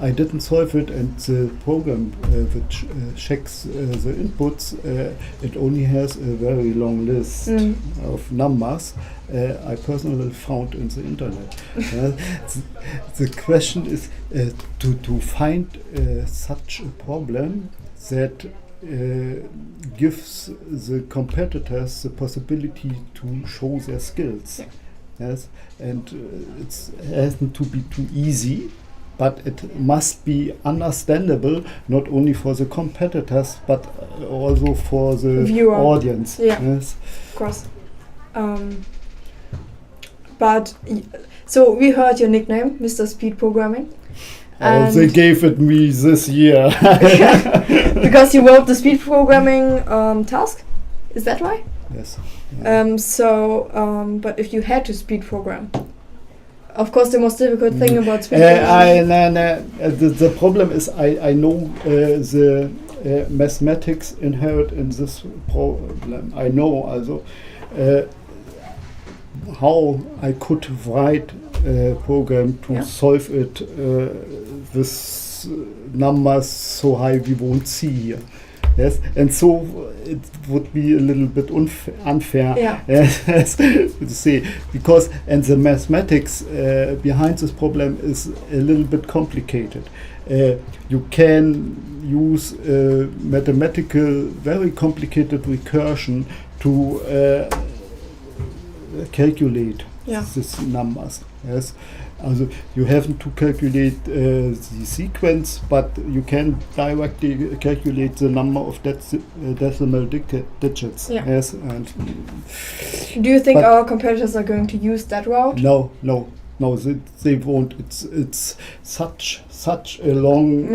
I didn't solve it, and the program which checks the inputs, it only has a very long list of numbers. I personally found in the internet. The question is to find such a problem that gives the competitors the possibility to show their skills. Yes, and it hasn't to be too easy, but it must be understandable not only for the competitors but also for the viewer. Audience. Yeah, yes, of course. But so we heard your nickname, Mr. Speed Programming. Oh, they gave it me this year because you wrote the speed programming task. Is that right? Yes. But if you had to speed program, of course, the most difficult thing about speed programming. The problem is I know the mathematics inherent in this problem. I know also how I could write a program to solve it with numbers so high we won't see here. Yes, and so it would be a little bit unfair to say, because and the mathematics behind this problem is a little bit complicated. You can use mathematical, very complicated recursion to calculate these numbers. Yes, also you have to calculate the sequence, but you can directly calculate the number of decimal digits. Yeah. Yes, and do you think our competitors are going to use that route? No, they won't. It's such a long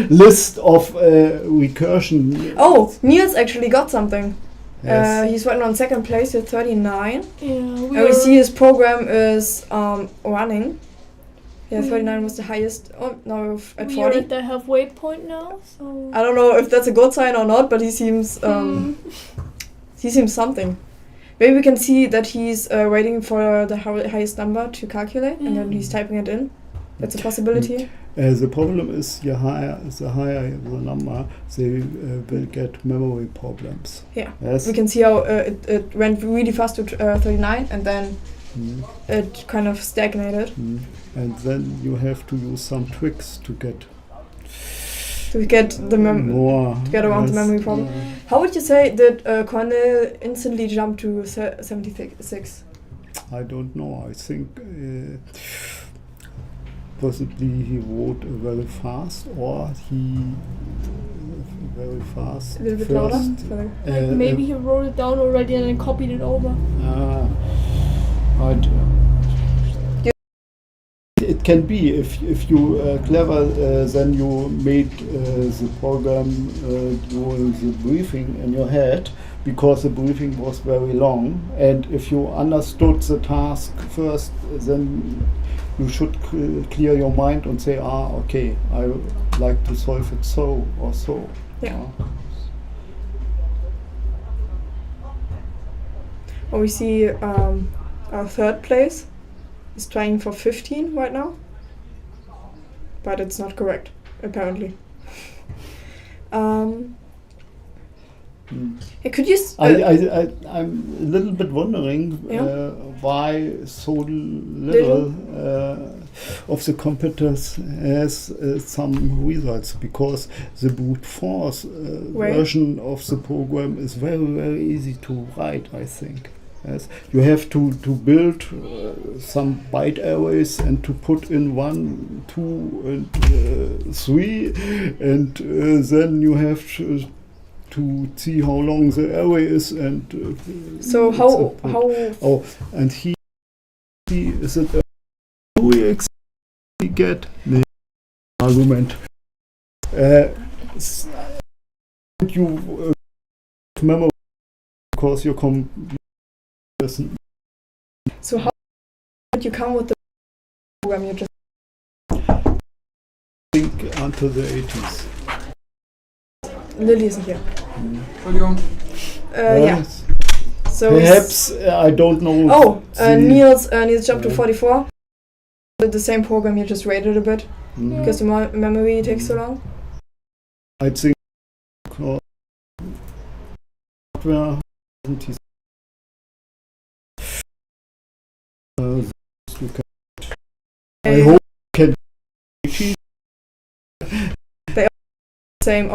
list of recursion. Oh, Niels actually got something. Yes. He's running on second place with 39. Yeah, we see his program is running. Yeah, 39 was the highest. Oh, now at 40. We are at the halfway point now, so I don't know if that's a good sign or not, but he seems something. Maybe we can see that he's waiting for the highest number to calculate, and then he's typing it in. That's a possibility. The problem is the higher the number, they will get memory problems. Yeah, yes. We can see how it went really fast to 39, and then it kind of stagnated. And then you have to use some tricks to get the more to get around the memory problem. How would you say that Cornell instantly jumped to 76? I don't know. I think possibly he wrote very fast, or he very fast. A little bit first. louder. Maybe he wrote it down already and then copied it over. It can be if you clever, then you made the program during the briefing in your head, because the briefing was very long, and if you understood the task first, then you should clear your mind and say, okay, I would like to solve it so or so. Yeah. We see our third place is trying for 15 right now, but it's not correct, apparently. Could you? I'm a little bit wondering why so little of the competitors has some results, because the brute force version of the program is very, very easy to write, I think. Yes, you have to build some byte arrays and to put in 1, 2, and 3, and then you have to see how long the array is, and so how and he is it a we get the argument you memory, because you so how did you come with the program you just think until the 80s? Lily isn't here. Yes. So perhaps I don't know. Niels jumped to 44. The same program, you just rated a bit because the memory takes so long. I think I hope can they are the same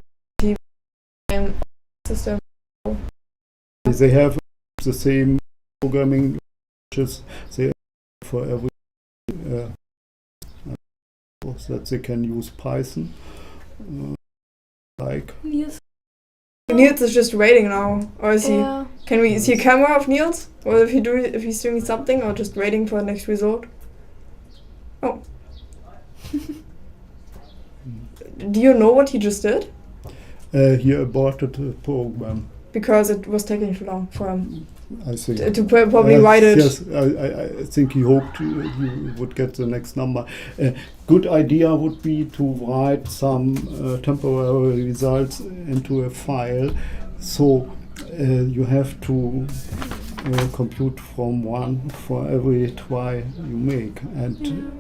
system. They have the same programming languages they for every that they can use Python. Niels is just rating now, or is he? Can we see a camera of Niels, or if he's doing something, or just waiting for the next result? Oh. Do you know what he just did? He aborted the program. because it was taking too long for him I think to probably write it. Yes, I think he hoped you would get the next number. Good idea would be to write some temporary results into a file, so you have to compute from 1 for every try you make, and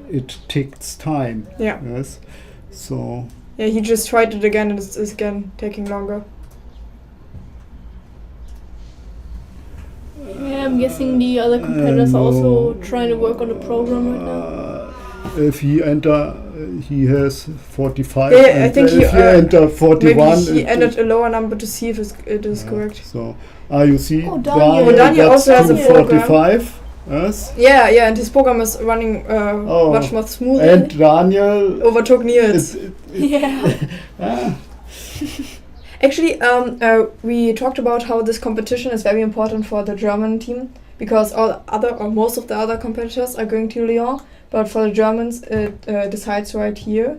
it takes time. Yeah. Yes. So. Yeah, he just tried it again, and it's again taking longer. Yeah, I'm guessing the other competitors are also trying to work on the program right now. If he he has 45. Yeah, I and think if he enter 41, maybe he entered a lower number to see if it is correct. So, you see, Daniel Daniel also has a program. 45. Yes. Yeah, and his program is running much more smoothly. And Daniel overtook Niels. Yeah. Actually, we talked about how this competition is very important for the German team because most of the other competitors are going to Lyon, but for the Germans it decides right here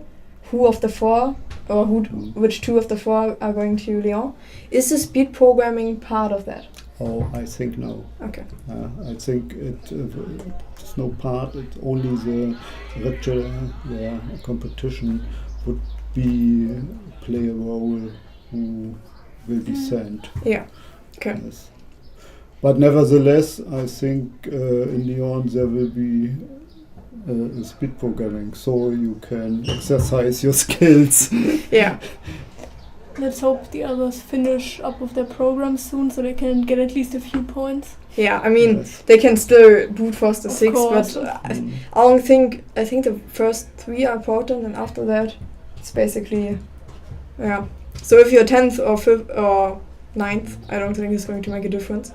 who of the 4 or which 2 of the 4 are going to Lyon. Is the speed programming part of that? Oh, I think no. Okay. I think it's no part. It's only the regular competition would play a role who will be sent. Yeah. Okay. Yes. But nevertheless, I think in Lyon there will be speed programming, so you can exercise your skills. Yeah. Let's hope the others finish up with their program soon so they can get at least a few points. Yeah, I mean, they can still brute force the 6, course. but I think the first 3 are important, and after that, it's basically, yeah. So if you're 10th or 5th or 9th, I don't think it's going to make a difference.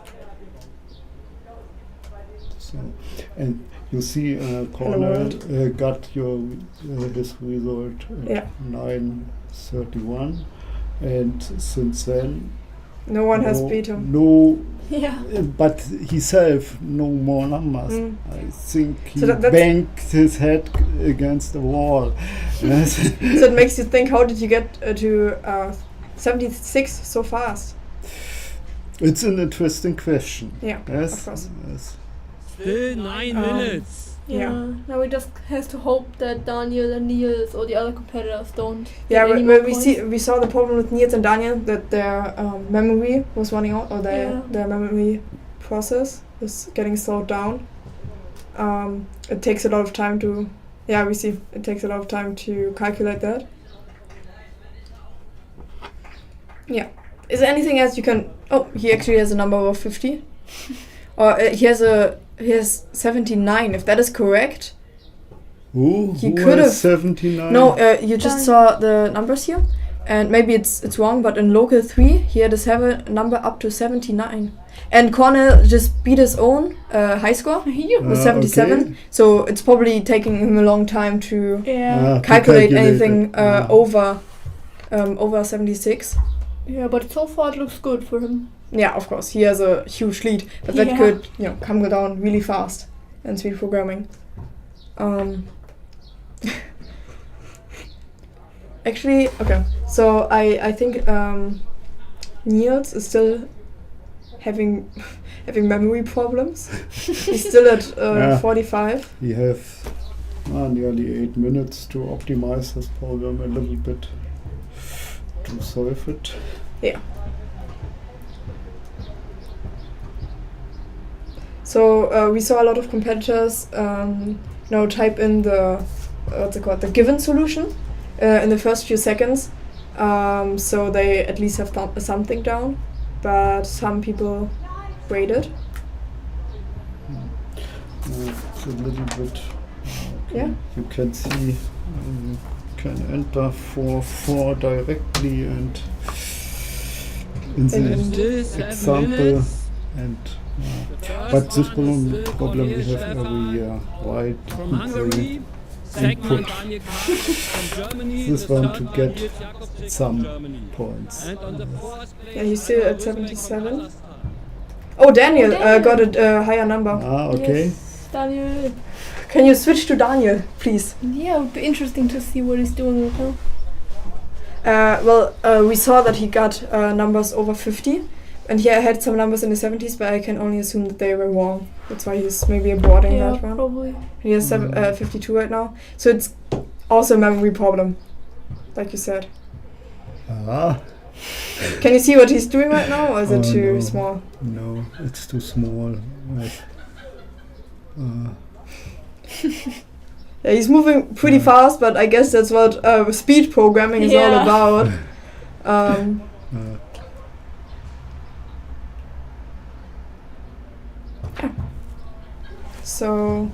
So, and you see, Cornell got his result at 9:31. And since then, no one has beat him. No, yeah. But himself, no more numbers. I think he So banged his head against the wall. Yes. So it makes you think: how did you get to 76 so fast? It's an interesting question. Yeah, yes, of course. Yes. Still 9 minutes. Yeah. Now we just have to hope that Daniel and Niels or the other competitors don't. Yeah, get any more points. we saw the problem with Niels and Daniel, that their memory was running out, or their memory process is getting slowed down. It takes a lot of time to. Yeah, we see it takes a lot of time to calculate that. Yeah. Is there anything else you can? Oh, he actually has a number of 50, or he has 79. If that is correct, he could have 79. No, you just saw the numbers here, and maybe it's wrong. But in local 3, he had a number up to 79, and Cornell just beat his own high score with 77. Okay. So it's probably taking him a long time to calculate calculate anything over 76. Yeah, but so far it looks good for him. Yeah, of course, he has a huge lead, but that could come down really fast in speed programming. Actually, okay. So I think Niels is still having memory problems. He's still at 45. He have nearly 8 minutes to optimize his program a little bit to solve it. Yeah. So we saw a lot of competitors type in the given solution in the first few seconds, so they at least have something down, but some people waited. It's a little bit. Yeah. You can see you can enter 4 directly and in the example and. But this problem we have every year, right? Hungary, input this one to get some points. Yeah, he's still at 77. Oh, Daniel got a higher number. Okay. Yes, Daniel. Can you switch to Daniel, please? Yeah, it would be interesting to see what he's doing right now. We saw that he got numbers over 50, And he had some numbers in the 70s, but I can only assume that they were wrong. That's why he's maybe aborting Yeah, that one. probably. He has 52 right now. So it's also a memory problem, like you said. Can you see what he's doing right now, or is it too small? No, it's too small. Yeah, he's moving pretty fast, but I guess that's what speed programming is all about. So,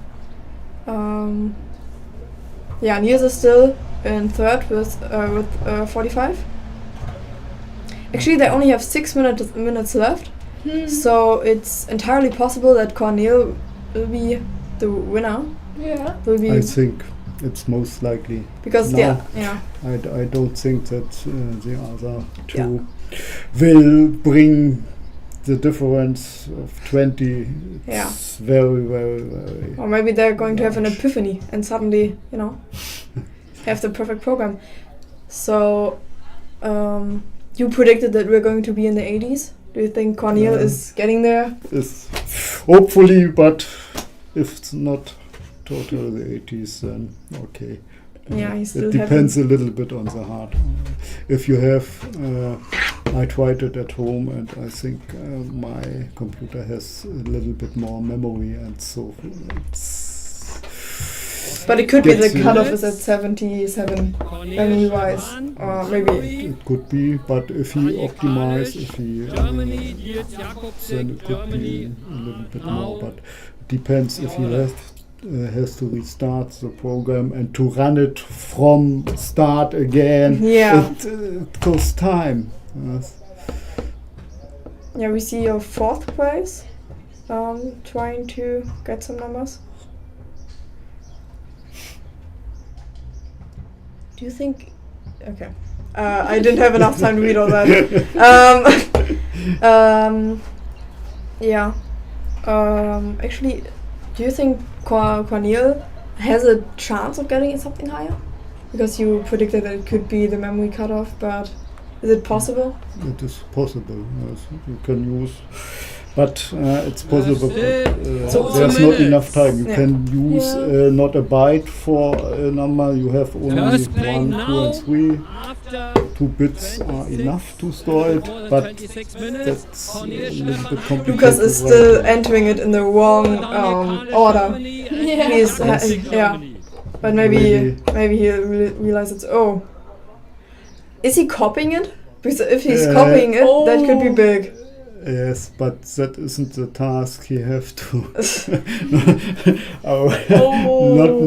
yeah, Niels is still in third with 45. Actually, they only have 6 minutes left, so it's entirely possible that Cornel will be the winner. Yeah. I think it's most likely. Because I don't think that the other two will bring the difference of 20. It's very, very, very. Or maybe they're going to have an epiphany and suddenly, have the perfect program. So, you predicted that we're going to be in the 80s. Do you think Cornel is getting there? Hopefully, but if it's not total the 80s, then okay. Yeah, he's still it depends a little bit on the hardware. If you have, I tried it at home, and I think my computer has a little bit more memory, and so it's. But it could be the cutoff is at 77 memory-wise, or maybe. It could be, but if he optimizes, then it could be a little bit more. But it depends if he has to restart the program and to run it from start again. Yeah. It costs time. Yes. Yeah, we see your fourth place, trying to get some numbers. Do you think... Okay. I didn't have enough time to read all that. Yeah. Actually, do you think Cornel has a chance of getting something higher? Because you predicted that it could be the memory cutoff, but is it possible? It is possible, yes. You can use... But it's possible, but there's not enough time. You can use not a byte for a number. You have only 1, 2, and 3. 2 bits are enough to store it, but that's a little bit complicated. Lucas is still entering it in the wrong order. He's, but maybe he'll realize it's Is he copying it? Because if he's copying it, that could be big. Yes, but that isn't the task. He have to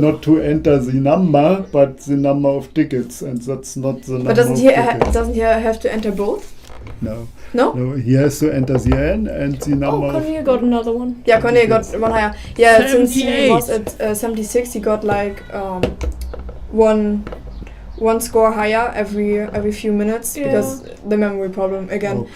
not to enter the number, but the number of tickets, and that's not the number. But doesn't he have to enter both? No. No? No, he has to enter the N and the number. Cornel got another one. Yeah, Cornel got one higher. Yeah, 78. Since he was at 76, he got like one score higher every few minutes because the memory problem again.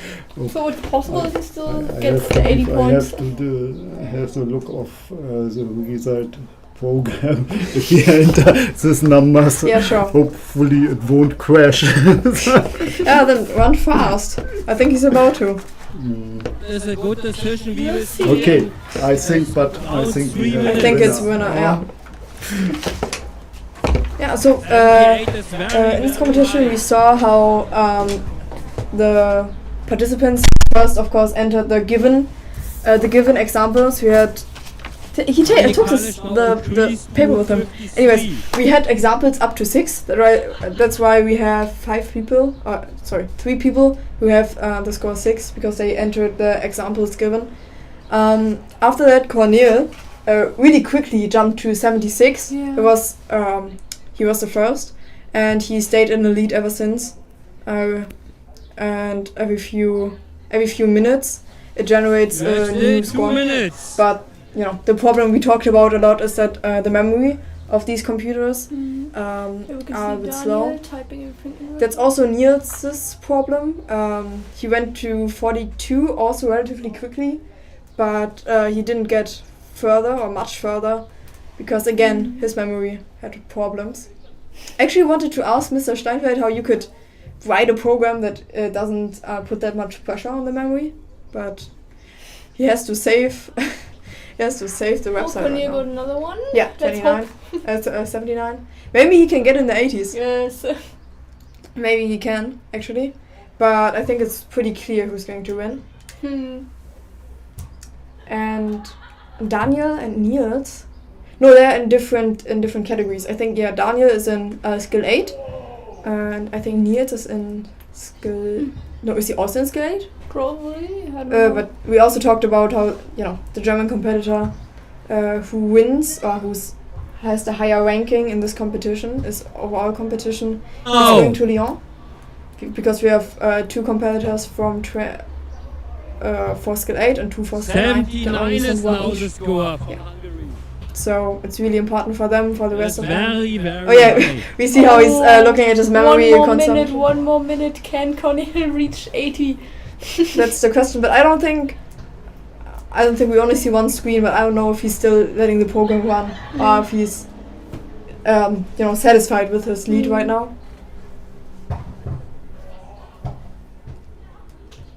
So it's possible that he still gets the 80 points. I have to look of the result program if he enters these numbers. Yeah, sure. Hopefully it won't crash. Yeah, then run fast. I think he's about to. That's a good decision. We will see. Okay, I think it's winner. Yeah. Yeah, so in this competition we saw how the participants first, of course, entered the given examples. We had he took the paper with him. Anyways, we had examples up to 6. That's why we have 3 people who have the score 6 because they entered the examples given. After that, Cornel really quickly jumped to 76. It was he was the first, and he stayed in the lead ever since. And every few minutes, it generates a new score. But the problem we talked about a lot is that the memory of these computers are a bit slow. That's also Niels' problem. He went to 42 also relatively quickly, but he didn't get much further. Because again, his memory had problems. Actually, wanted to ask Mr. Steinfeld how you could write a program that doesn't put that much pressure on the memory. but he has to save. He has to save the website. Can right you now. got another one? Yeah, Let's 29. hope. 79. Maybe he can get in the 80s. Yes. Maybe he can, actually. But I think it's pretty clear who's going to win. And Daniel and Niels. No, they're in different categories. I think Daniel is in skill 8, and I think Niels is in skill. No, is he also in skill 8? Probably. I don't know. But we also talked about how the German competitor who wins or has the higher ranking in this competition is overall competition is going to Lyon, because we have 2 competitors from for skill 8 and 2 for skill 9. 79 is now the score from Yeah. Hungary. So it's really important for them, for the rest of them. Very, very Oh yeah, high. we see how he's looking at his memory consumption. One more minute. Can Connie reach 80? That's the question, but I don't think we only see one screen, but I don't know if he's still letting the program run or if he's satisfied with his lead right now.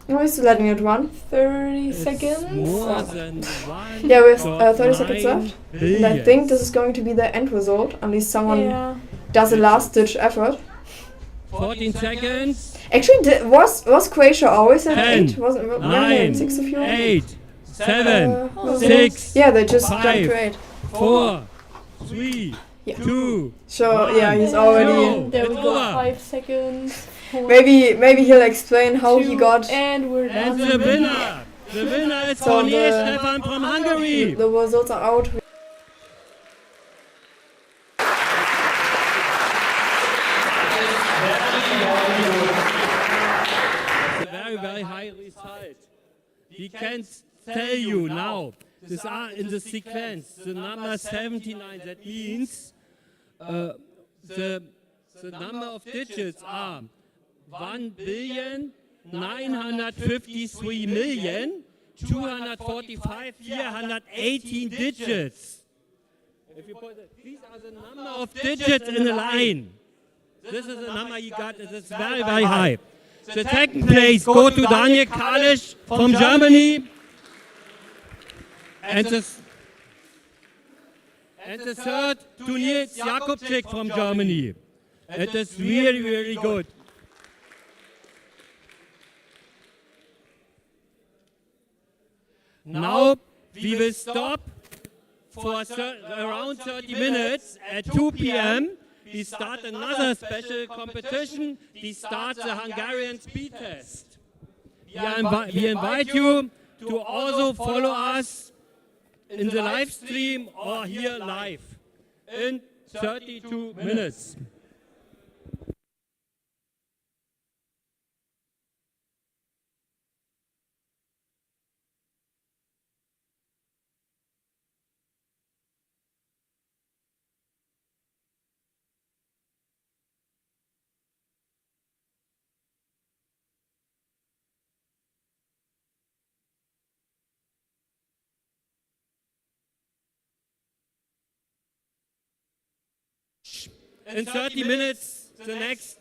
No, he's still letting it run. 30 It's seconds. more than one. Yeah, we have 30 seconds left. And I billions. think this is going to be the end result, unless someone does a last-ditch effort. 14 seconds. Actually, was Croatia always at 10, 8? Wasn't 9, 6 of you? 8, 7, Was it 6, Yeah, they just 5, jumped to 8. 4, 3, Yeah. 2. So yeah, he's already. There we It's go. over. 5 seconds. Maybe he'll explain how he got. And we're And done. the winner! The winner is So Cornelius the- Stefan from Hungary! The results are out. A very, very high result. We can tell you now, these are in the sequence, the number 79, that means the number of digits are 1,953,245,418 digits. If you put it, these are the number of digits in a line. This is the number you got. It is very, very high. The second place go to Daniel Kalisch from Germany. And the third to Nils Jakobczyk from Germany. It is really, really good. Now we will stop for around 30 minutes. At 2 p.m. we start another special competition. We start the Hungarian speed test. We invite you to also follow us in the live stream or here live in 32 minutes. In 30 minutes, the next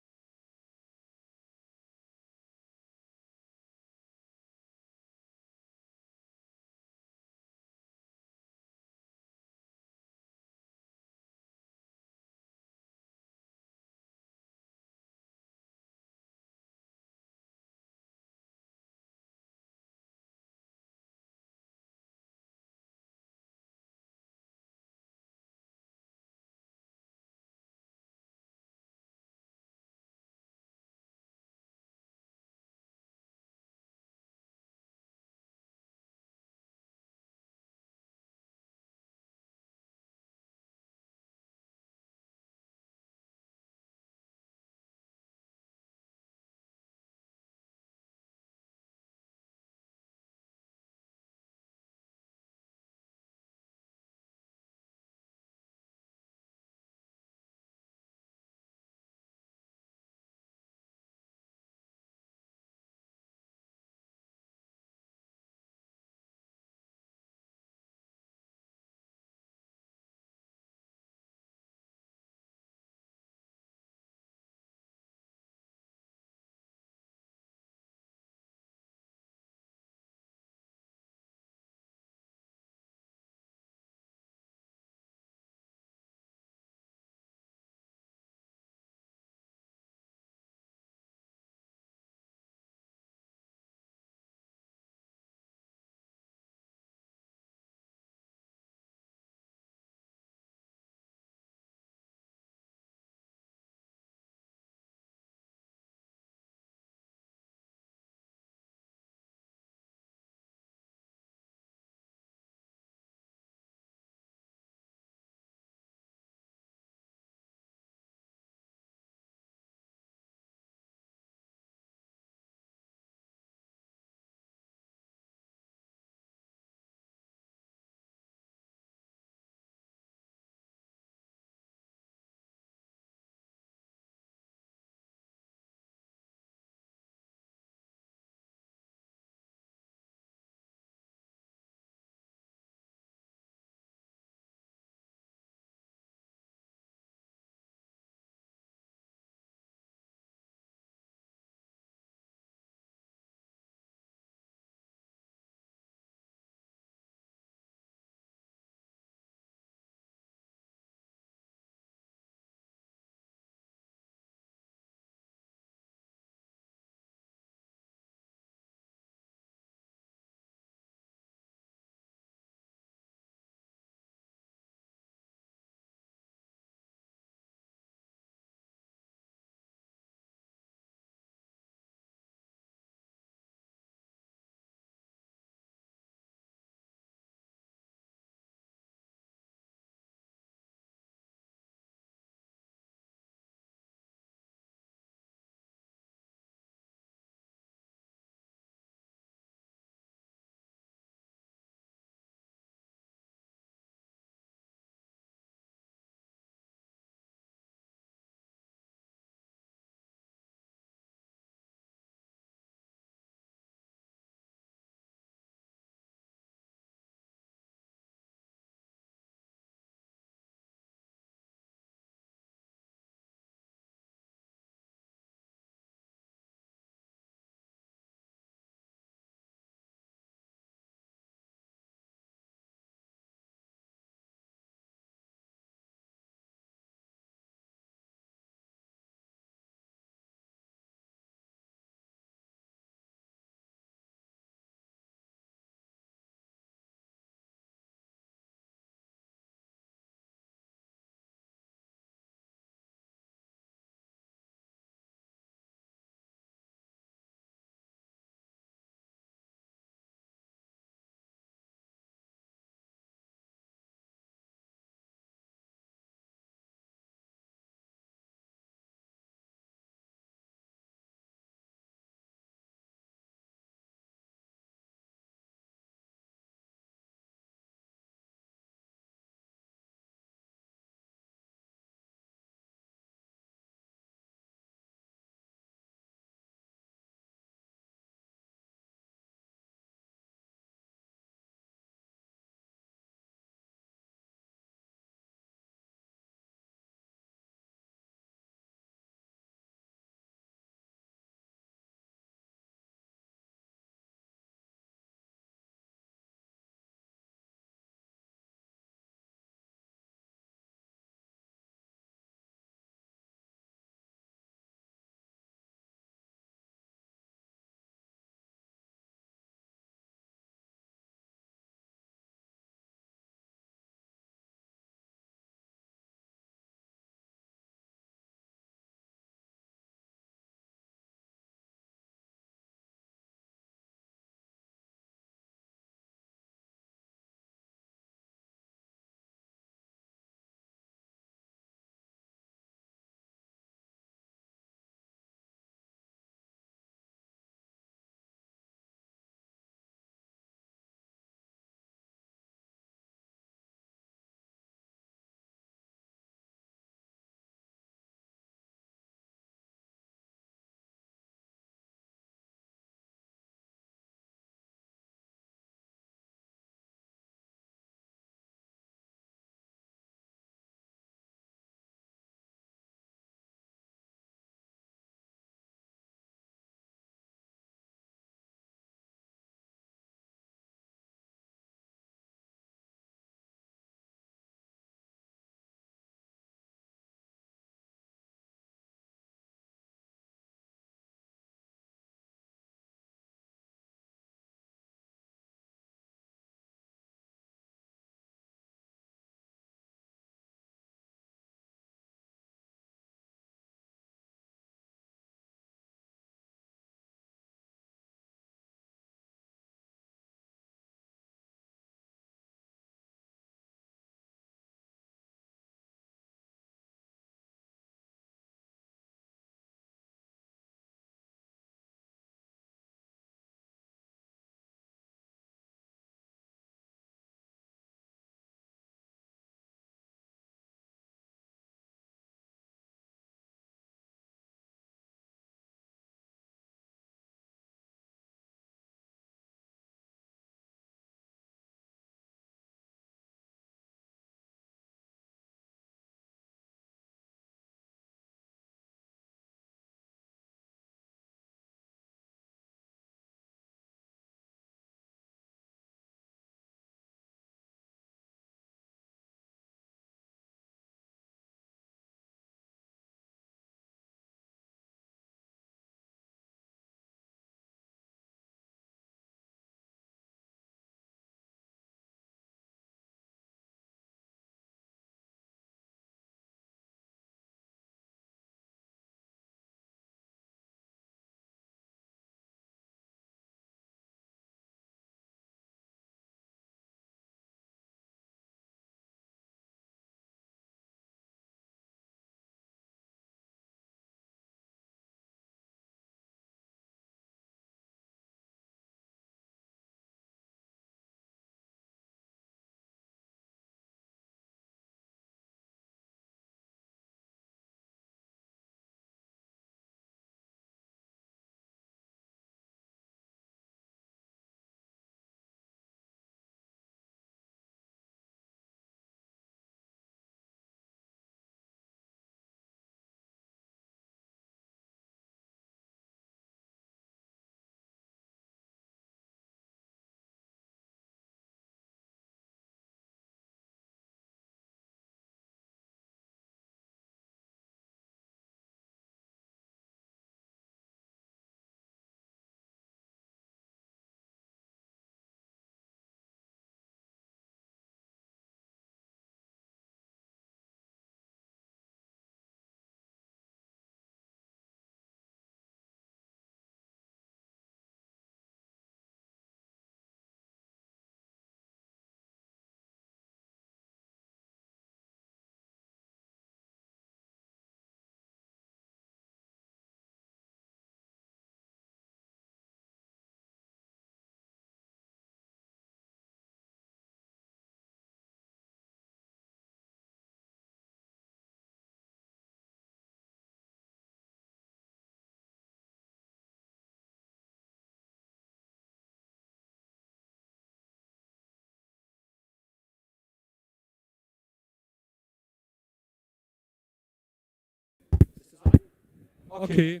Okay.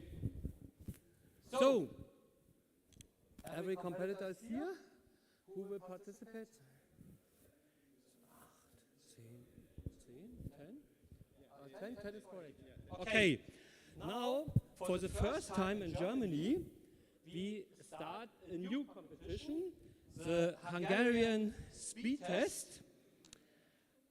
So, every competitor is here. Who will participate? 10 is correct. Okay. Now, for the first time in Germany, we start a new competition, the Hungarian speed test.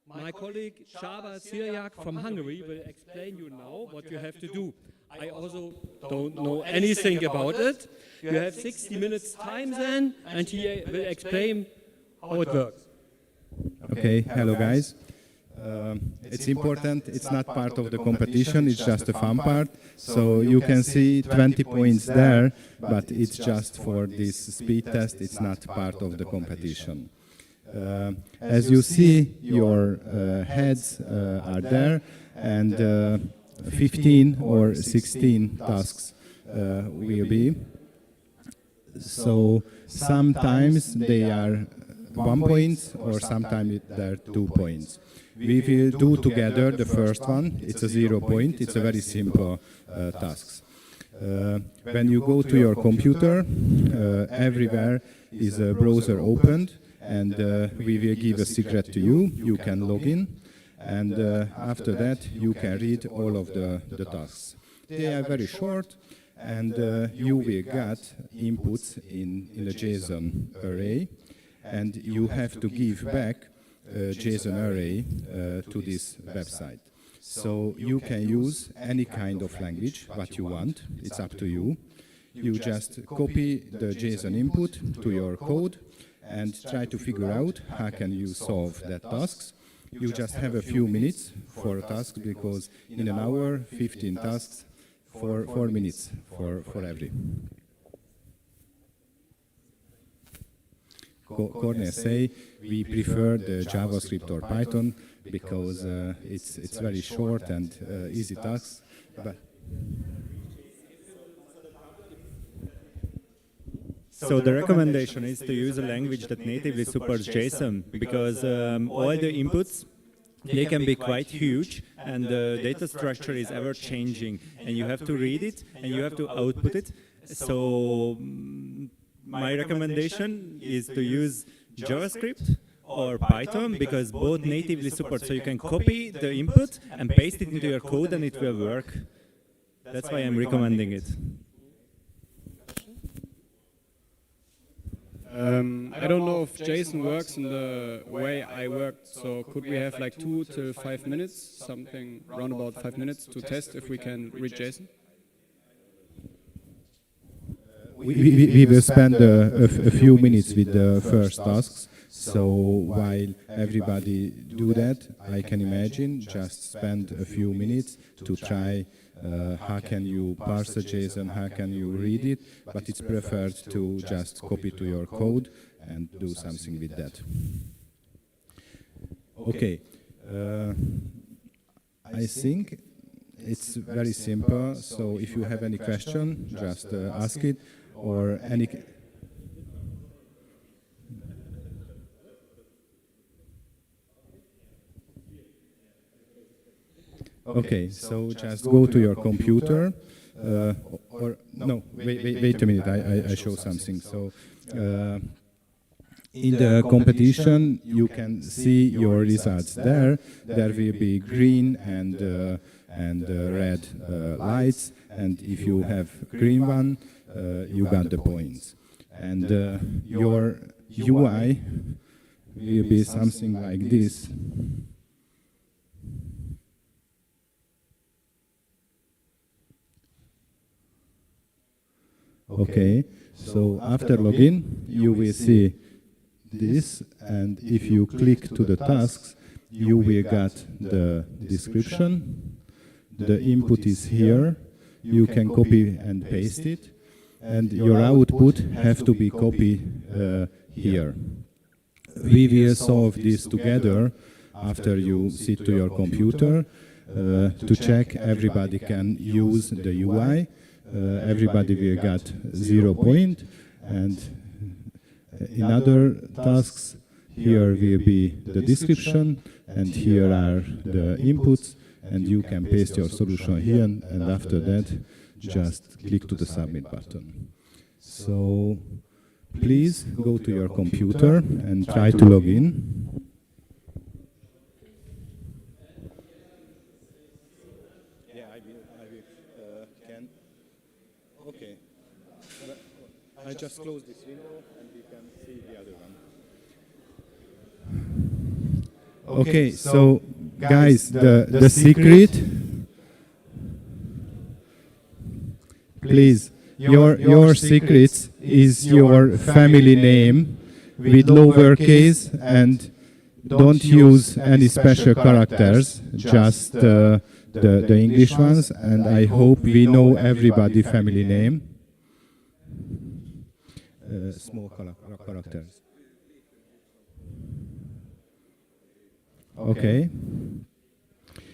My colleague Csaba Szirják from Hungary will explain you now what you have to do. I also don't know anything about it. You have 60 minutes time then, and he will explain how it works. Okay, hello guys. It's important, it's not part of the competition, it's just a fun part. So you can see 20 points there, but it's just for this speed test, it's not part of the competition. As you see, your heads are there, and 15 or 16 tasks will be. So sometimes they are 1 point, or sometimes they are 2 points. We will do together the first one. It's a 0 point. It's a very simple task. When you go to your computer, everywhere is a browser opened, and we will give a secret to you. You can log in, and after that you can read all of the tasks. They are very short, and you will get inputs in a JSON array, and you have to give back a JSON array to this website. So you can use any kind of language what you want. It's up to you. You just copy the JSON input to your code and try to figure out how can you solve that tasks. You just have a few minutes for a task, because in an hour, 15 tasks, 4 minutes for every. Cornell say we prefer the JavaScript or Python because it's very short and easy tasks. But so the recommendation is to use a language that natively supports JSON, because all the inputs, they can be quite huge, and the data structure is ever changing, and you have to read it and you have to output it. So my recommendation is to use JavaScript or Python, because both natively support, so you can copy the input and paste it into your code and it will work. That's why I'm recommending it. I don't know if JSON works in the way I worked, so could we have like 2 to 5 minutes, something around about 5 minutes, to test if we can read JSON? We will spend a few minutes with the first tasks. So while everybody do that, I can imagine just spend a few minutes to try how can you parse a JSON, how can you read it, but it's preferred to just copy to your code and do something with that. Okay, I think it's very simple, so if you have any question, just ask it, or any... Okay, so just go to your computer, or no, wait a minute, I show something. So in the competition, you can see your results there. There will be green and red lights, and if you have green one, you got the points. And your UI will be something like this. Okay, so after login, you will see this, and if you click to the tasks, you will get the description. The input is here. You can copy and paste it, and your output have to be copied here. We will solve this together after you sit to your computer to check everybody can use the UI. Everybody will get 0 point, and in other tasks, here will be the description, and here are the inputs, and you can paste your solution here, and after that, just click to the submit button. So please go to your computer and try to log in. Yeah, I will. Can. Okay. I just close this window and we can see the other one. Okay, so guys, the secret. Please, your secret is your family name with lowercase, and don't use any special characters, just the English ones, and I hope we know everybody family name. Small characters. Okay.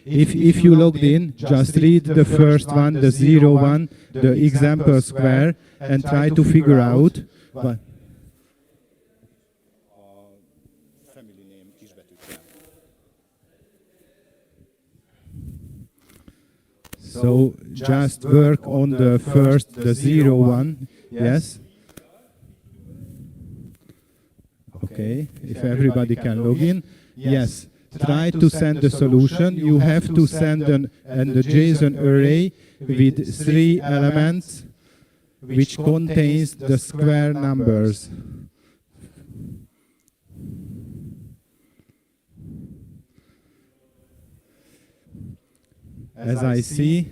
If you logged in, just read the first one, the 01, the example square, and try to figure out what. Family name kisbetűkkel. So just work on the first, the 01, yes. Okay, if everybody can log in, yes. Try to send the solution. You have to send a JSON array with 3 elements which contains the square numbers. As I see,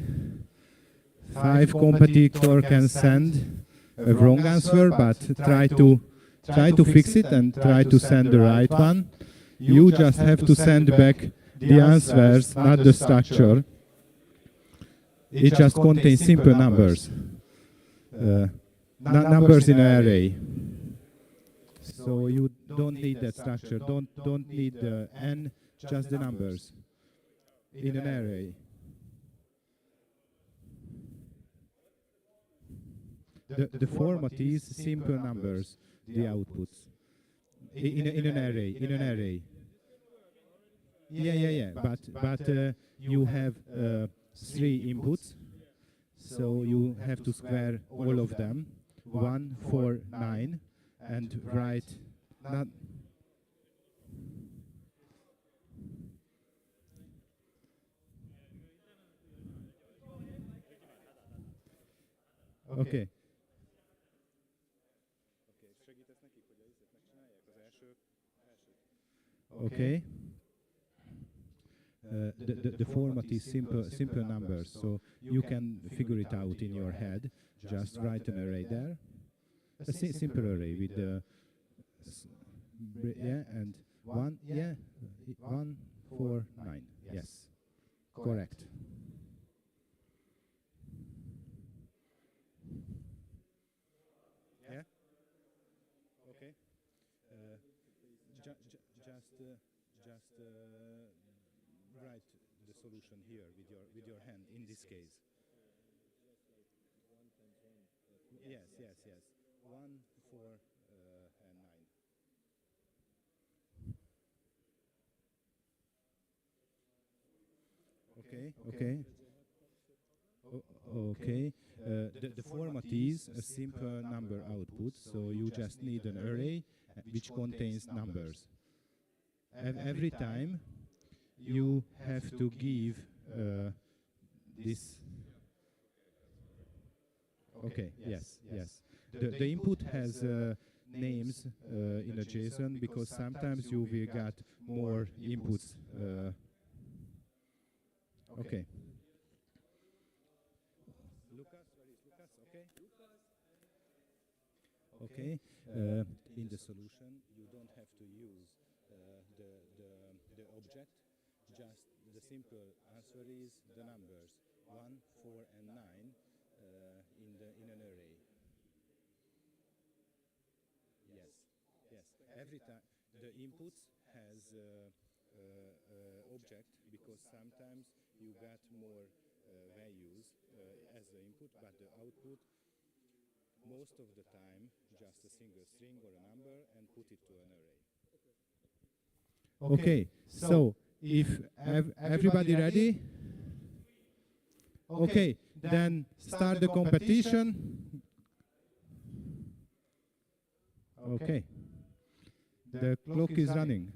5 competitor can send a wrong answer, but try to fix it and try to send the right one. You just have to send back the answers, not the structure. It just contains simple numbers. Numbers in an array. So you don't need that structure. Don't need the n, just the numbers in an array. The format is simple numbers, the outputs. In an array. Yeah. But you have 3 inputs, so you have to square all of them. 1, 4, 9, and write not. Okay. Okay. The format is simple numbers, so you can figure it out in your head. Just write an array there, a simple array with the and 1 1 4 9. Yes, correct. Yeah. Okay. Just write the solution here with your hand in this case. Yes. 1, 4, and 9. Okay. Okay. The format is a simple number output, so you just need an array which contains numbers. Every time you have to give this. Okay, yes. The input has names in a JSON because sometimes you will get more inputs. Okay. Lucas, where is Lucas? Okay. In the solution, you don't have to use the object. Just the simple answer is the numbers 1, 4, and 9 in an array. Yes. Every time the inputs has object because sometimes you got more values as the input, but the output most of the time just a single string or a number and put it to an array. Okay, so if everybody ready? Okay, Then start the competition. Okay. The clock is running.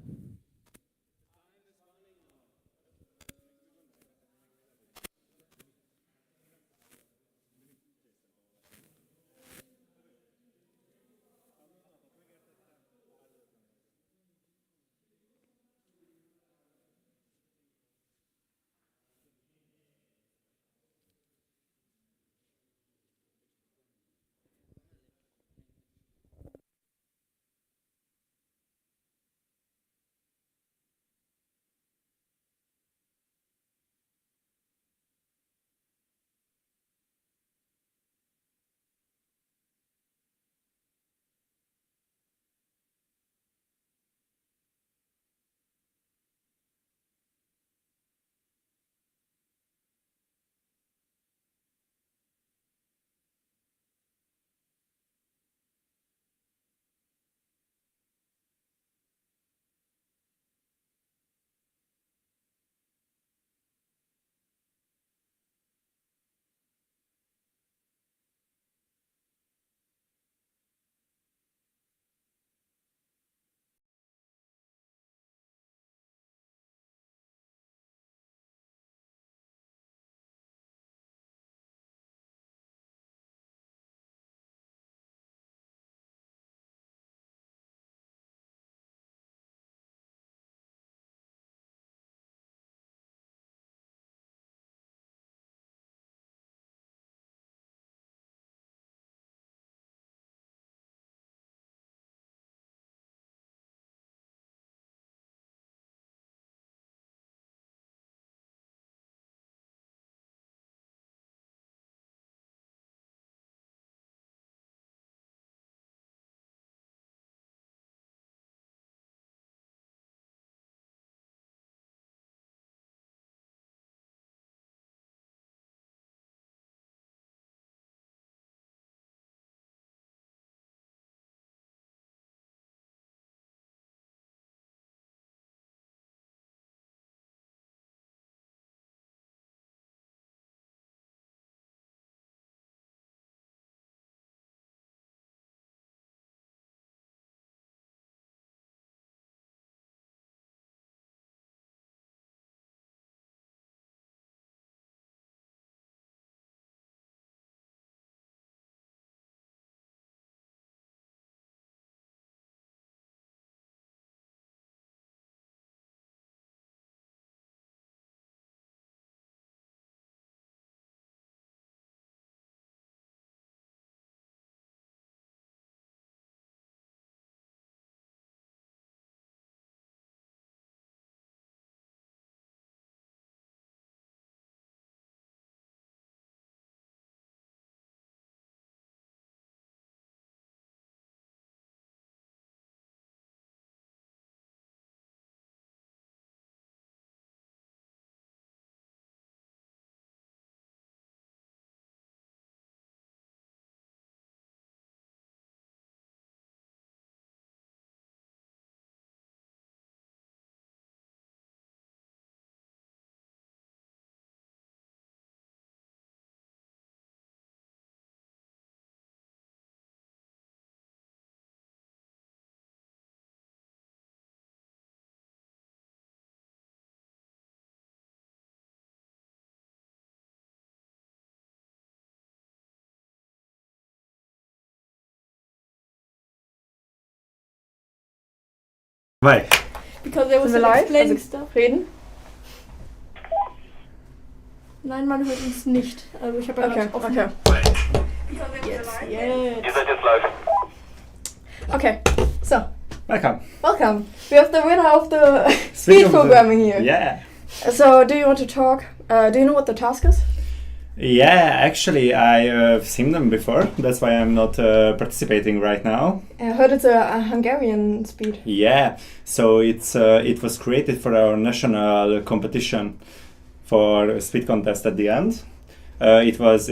Why? Because there was Sind wir some live? explaining Also stuff. reden? Nein, man hört uns nicht. Also ich habe ja Okay, gerade offen. okay. Jetzt. Ihr seid jetzt live. Okay, so. Welcome. Welcome. We have the winner of the Speed speed of the- programming here. Yeah. So, do you want to talk? Do you know what the task is? Yeah, actually, I've seen them before. That's why I'm not participating right now. I heard it's a Hungarian speed. Yeah, so it was created for our national competition for a speed contest at the end. It was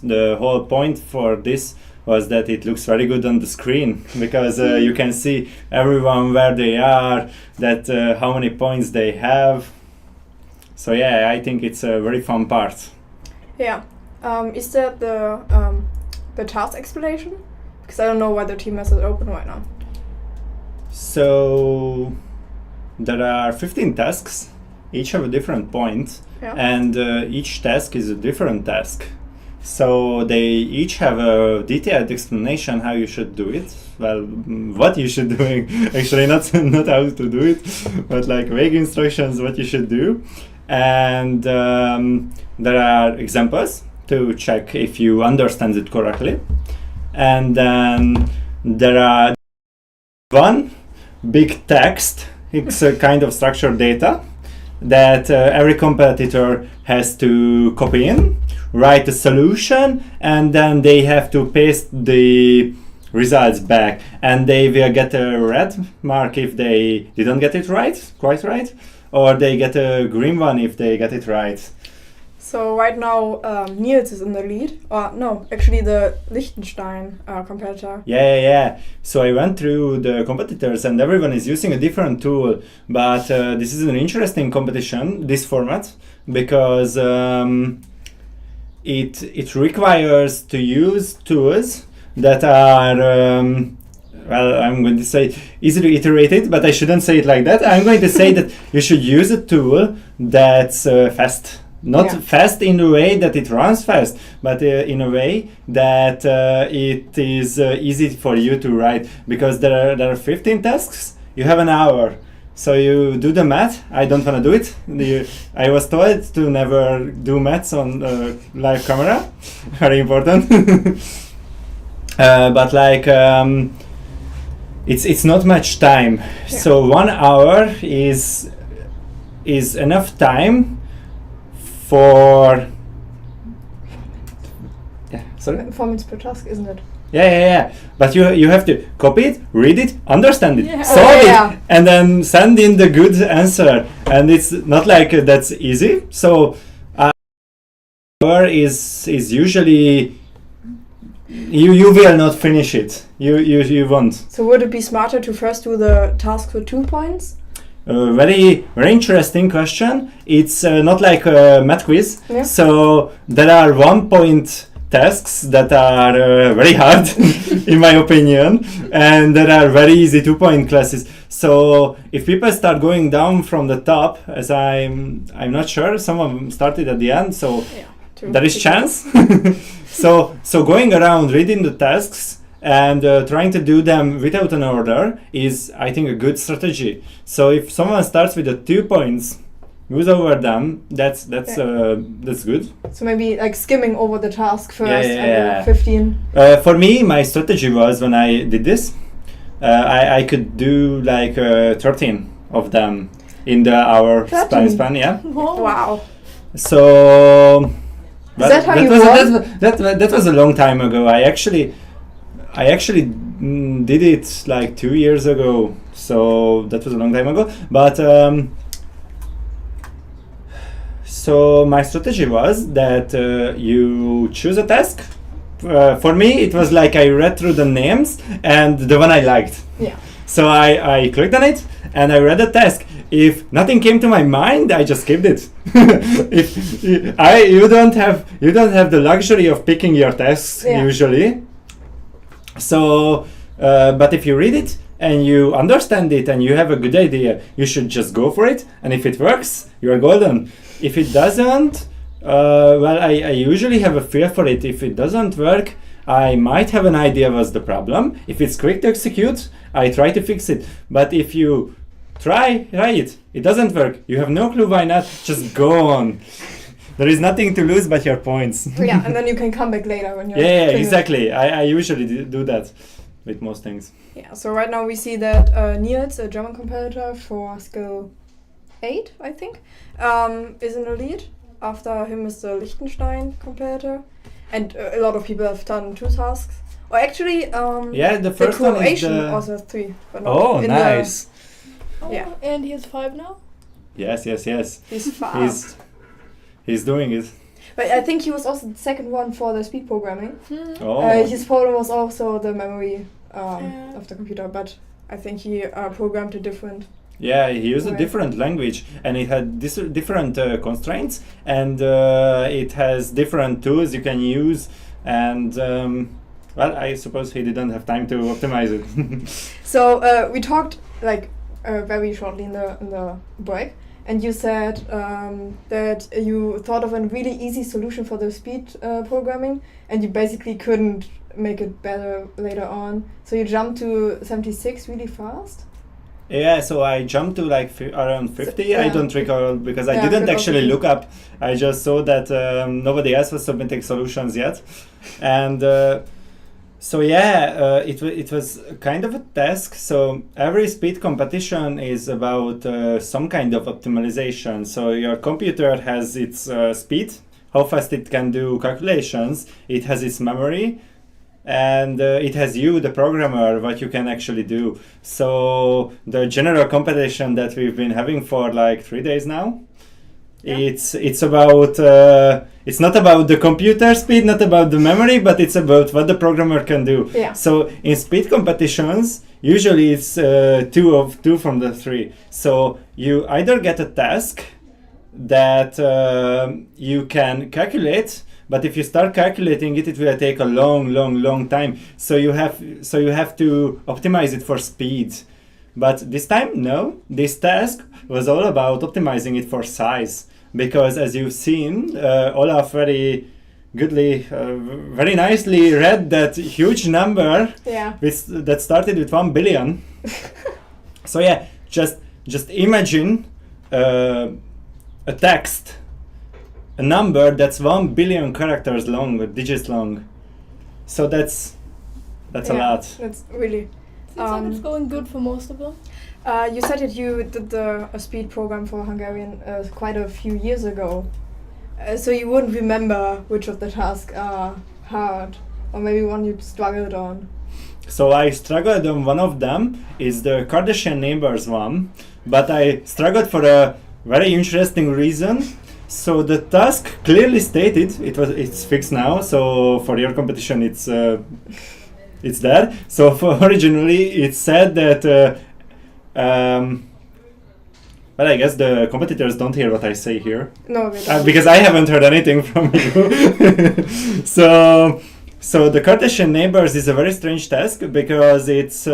the whole point for this was that it looks very good on the screen because you can see everyone where they are, that how many points they have. So yeah, I think it's a very fun part. Yeah. Is that the task explanation? Because I don't know why the team has it open right now. So there are 15 tasks, each have a different point, and each task is a different task. So they each have a detailed explanation how you should do it. Well, what you should do, actually not how to do it, but like vague instructions what you should do. And there are examples to check if you understand it correctly. And then there are one big text. It's a kind of structured data that every competitor has to copy in, write a solution, and then they have to paste the results back, and they will get a red mark if they didn't get it quite right, or they get a green one if they get it right. So right now Niels is in the lead, or no, actually the Liechtenstein competitor. Yeah. So I went through the competitors and everyone is using a different tool, but this is an interesting competition, this format, because it requires to use tools that are well, I'm going to say easily iterated, but I shouldn't say it like that. I'm going to say that you should use a tool that's fast. Not fast in the way that it runs fast, but in a way that it is easy for you to write, because there are 15 tasks. You have an hour, so you do the math. I don't want to do it. I was told to never do maths on live camera. Very important. But like it's not much time. So 1 hour is enough time for 4 minutes per task, isn't it? Yeah. But you have to copy it, read it, understand it, solve it, and then send in the good answer. And it's not like that's easy. So is usually you will not finish it. You won't. So would it be smarter to first do the task for 2 points? Very interesting question. It's not like a math quiz. So there are 1 point tasks that are very hard in my opinion, and there are very easy 2 point classes. So if people start going down from the top, as I'm not sure, some of them started at the end, so there is chance. so going around reading the tasks and trying to do them without an order is, I think, a good strategy. So if someone starts with the 2 points, goes over them, that's good. So maybe like skimming over the task first and 15. For me, my strategy was, when I did this, I could do like 13 of them in the hour span. Yeah. Wow. So is that how you won? That was a long time ago. I actually did it like 2 years ago, so that was a long time ago. But so my strategy was that you choose a task. For me, it was like I read through the names and the one I liked. Yeah. So I clicked on it and I read the task. If nothing came to my mind, I just skipped it. You don't have the luxury of picking your tasks usually. So, but if you read it and you understand it and you have a good idea, you should just go for it. And if it works, you are golden. If it doesn't, well, I usually have a feel for it. If it doesn't work, I might have an idea what's the problem. If it's quick to execute, I try to fix it. But if you try it doesn't work, you have no clue why not, just go on. There is nothing to lose but your points. Yeah, and then you can come back later when you're finished. Exactly. I usually do that with most things. Yeah, so right now we see that Niels, a German competitor for skill 8, I think, is in the lead. After him is the Liechtenstein competitor. And a lot of people have done 2 tasks. Or actually, the first the Croatian also has 3. But not nice. And he has 5 now? Yes. He's fast. He's doing it. But I think he was also the second one for the speed programming. Mm-hmm. His problem was also the memory of the computer, but I think he programmed it different. Yeah, he used a different language, and it had different constraints, and it has different tools you can use, and well, I suppose he didn't have time to optimize it. So we talked like very shortly in the break, and you said that you thought of a really easy solution for the speed programming, and you basically couldn't make it better later on. So you jumped to 76 really fast. Yeah, so I jumped to like around 50. Yeah. I don't recall because I Yeah, didn't could actually also be. look up. I just saw that nobody else was submitting solutions yet, and so yeah, it was kind of a task. So every speed competition is about some kind of optimization. So your computer has its speed, how fast it can do calculations. It has its memory. And it has you, the programmer, what you can actually do. So the general competition that we've been having for like 3 days now, it's about it's not about the computer speed, not about the memory, but it's about what the programmer can do. Yeah. So in speed competitions, usually it's two from the three. So you either get a task that you can calculate. But if you start calculating it, it will take a long time. So you have to optimize it for speed. But this time, no. This task was all about optimizing it for size, because as you've seen, Olaf very goodly, very nicely read that huge number. Yeah. That started with 1 billion. So yeah, just imagine a text. A number that's 1 billion characters long, or digits long. So that's a lot. That's really. Seems like it's going good for most of them. You said that you did a speed program for Hungarian quite a few years ago. So you wouldn't remember which of the tasks are hard, or maybe one you struggled on. So I struggled on one of them, is the Kardashian neighbors one, but I struggled for a very interesting reason. So the task clearly stated it's fixed now. So for your competition, it's there. So for originally it said that. But I guess the competitors don't hear what I say here. No, they don't. Because I haven't heard anything from you. So the Cartesian neighbors is a very strange task because it's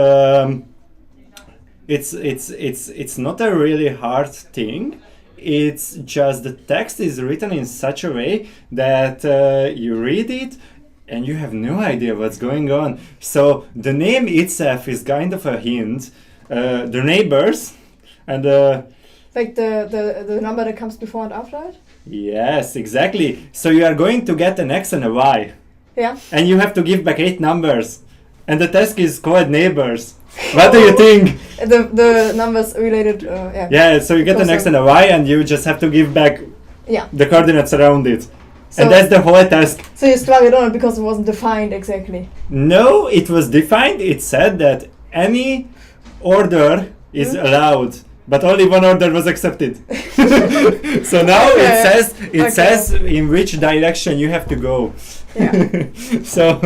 not a really hard thing. It's just the text is written in such a way that you read it and you have no idea what's going on. So the name itself is kind of a hint. The neighbors and like the number that comes before and after it? Yes, exactly. So you are going to get an X and a Y. Yeah. And you have to give back 8 numbers. And the task is called neighbors. What do you think? The numbers related, yeah. Yeah, so you get an X and a Y and you just have to give back the coordinates around it. So and that's the whole task. So you struggled on it because it wasn't defined exactly? No, it was defined. It said that any order is allowed, but only one order was accepted. So now it says in which direction you have to go. Yeah. So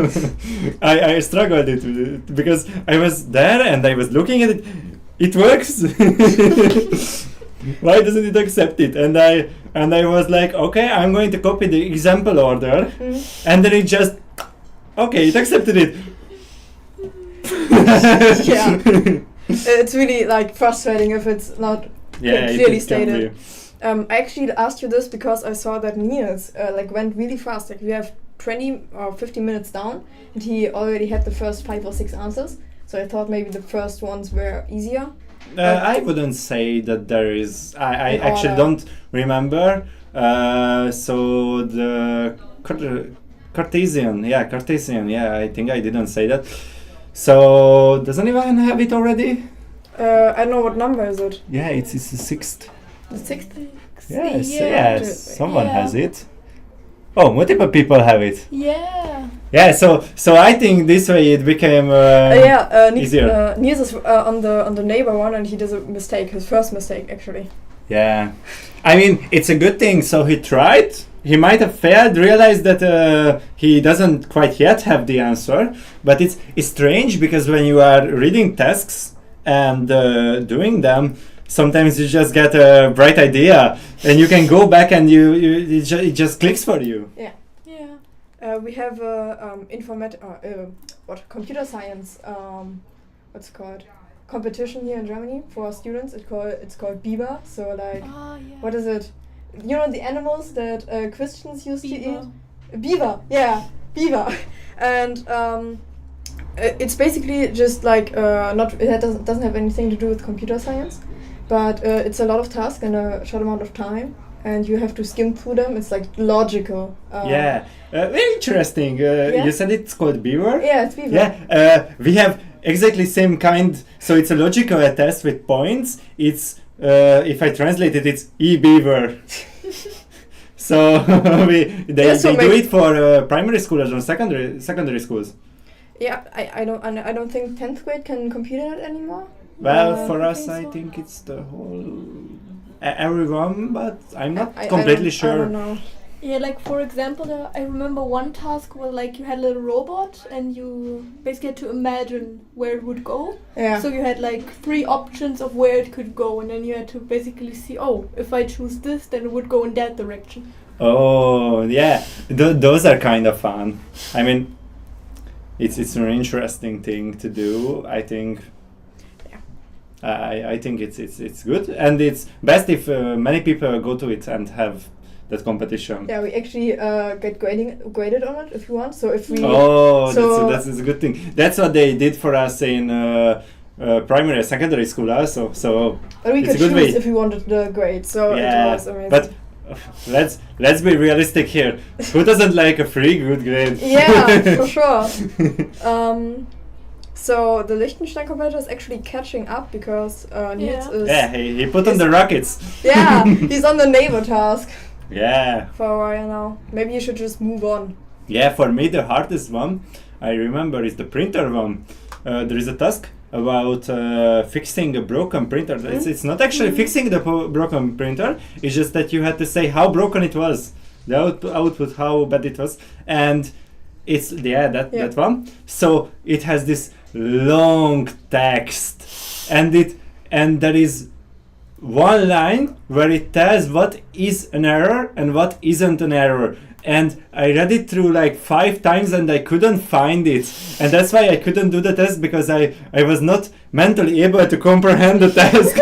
I struggled it because I was there and I was looking at it. It works. Why doesn't it accept it? And I was like, okay, I'm going to copy the example order, and then it just it accepted it. Yeah. It's really like frustrating if it's not clearly stated. I actually asked you this because I saw that Niels went really fast. Like we have 20 or 15 minutes down, and he already had the first 5 or 6 answers. So I thought maybe the first ones were easier. I wouldn't say that there is. I actually don't remember. So the Cartesian. Yeah, I think I didn't say that. So does anyone have it already? I don't know what number is it. Yeah, it's the 6th. The 6th? Yes, someone has it. Oh, multiple people have it. Yeah. Yeah, so I think this way it became easier. Niels is on the neighbor one, and he does a mistake, his first mistake actually. Yeah, I mean it's a good thing. So he tried. He might have failed, realized that he doesn't quite yet have the answer. But it's strange because when you are reading tasks and doing them, sometimes you just get a bright idea and you can go back and it just clicks for you. Yeah. We have computer science. What's it called? Competition here in Germany for students. It's called Biber. So like, what is it? You know the animals that Christians used to eat? Beaver. Yeah, beaver. And it's basically just like it doesn't have anything to do with computer science, but it's a lot of tasks in a short amount of time. And you have to skim through them. It's like logical. Very interesting. You said it's called Beaver? Yeah, it's Beaver. Yeah, we have exactly same kind. So it's a logical test with points. It's if I translate it, it's e-Beaver. So they do it for primary schoolers or secondary schools. Yeah, I don't think 10th grade can compute it anymore. Well, for us, I think it's the whole. Everyone, but I'm not completely sure. I don't know. Yeah, like for example, I remember one task where like you had a little robot and you basically had to imagine where it would go. Yeah. So you had like 3 options of where it could go, and then you had to basically see, oh, if I choose this, then it would go in that direction. Oh yeah, those are kind of fun. I mean, it's an interesting thing to do. I think. I think it's good, and it's best if many people go to it and have that competition. Yeah, we actually get graded on it if you want. So if we that's a good thing. That's what they did for us in primary and secondary school also. So but we it's could a good choose way. if we wanted the grade. So it was amazing. But let's be realistic here. Who doesn't like a free good grade? Yeah, for sure. So the Liechtenstein competitor is actually catching up because Nils is... Yeah, he put on the rockets. Yeah, he's on the neighbor task. Yeah. For a while now. Maybe you should just move on. Yeah, for me the hardest one, I remember, is the printer one. There is a task about fixing a broken printer. It's not actually fixing the broken printer, it's just that you had to say how broken it was. The output, how bad it was. And it's, that one. So it has this long text, and there is one line where it tells what is an error and what isn't an error, and I read it through like 5 times and I couldn't find it, and that's why I couldn't do the test, because I was not mentally able to comprehend the task.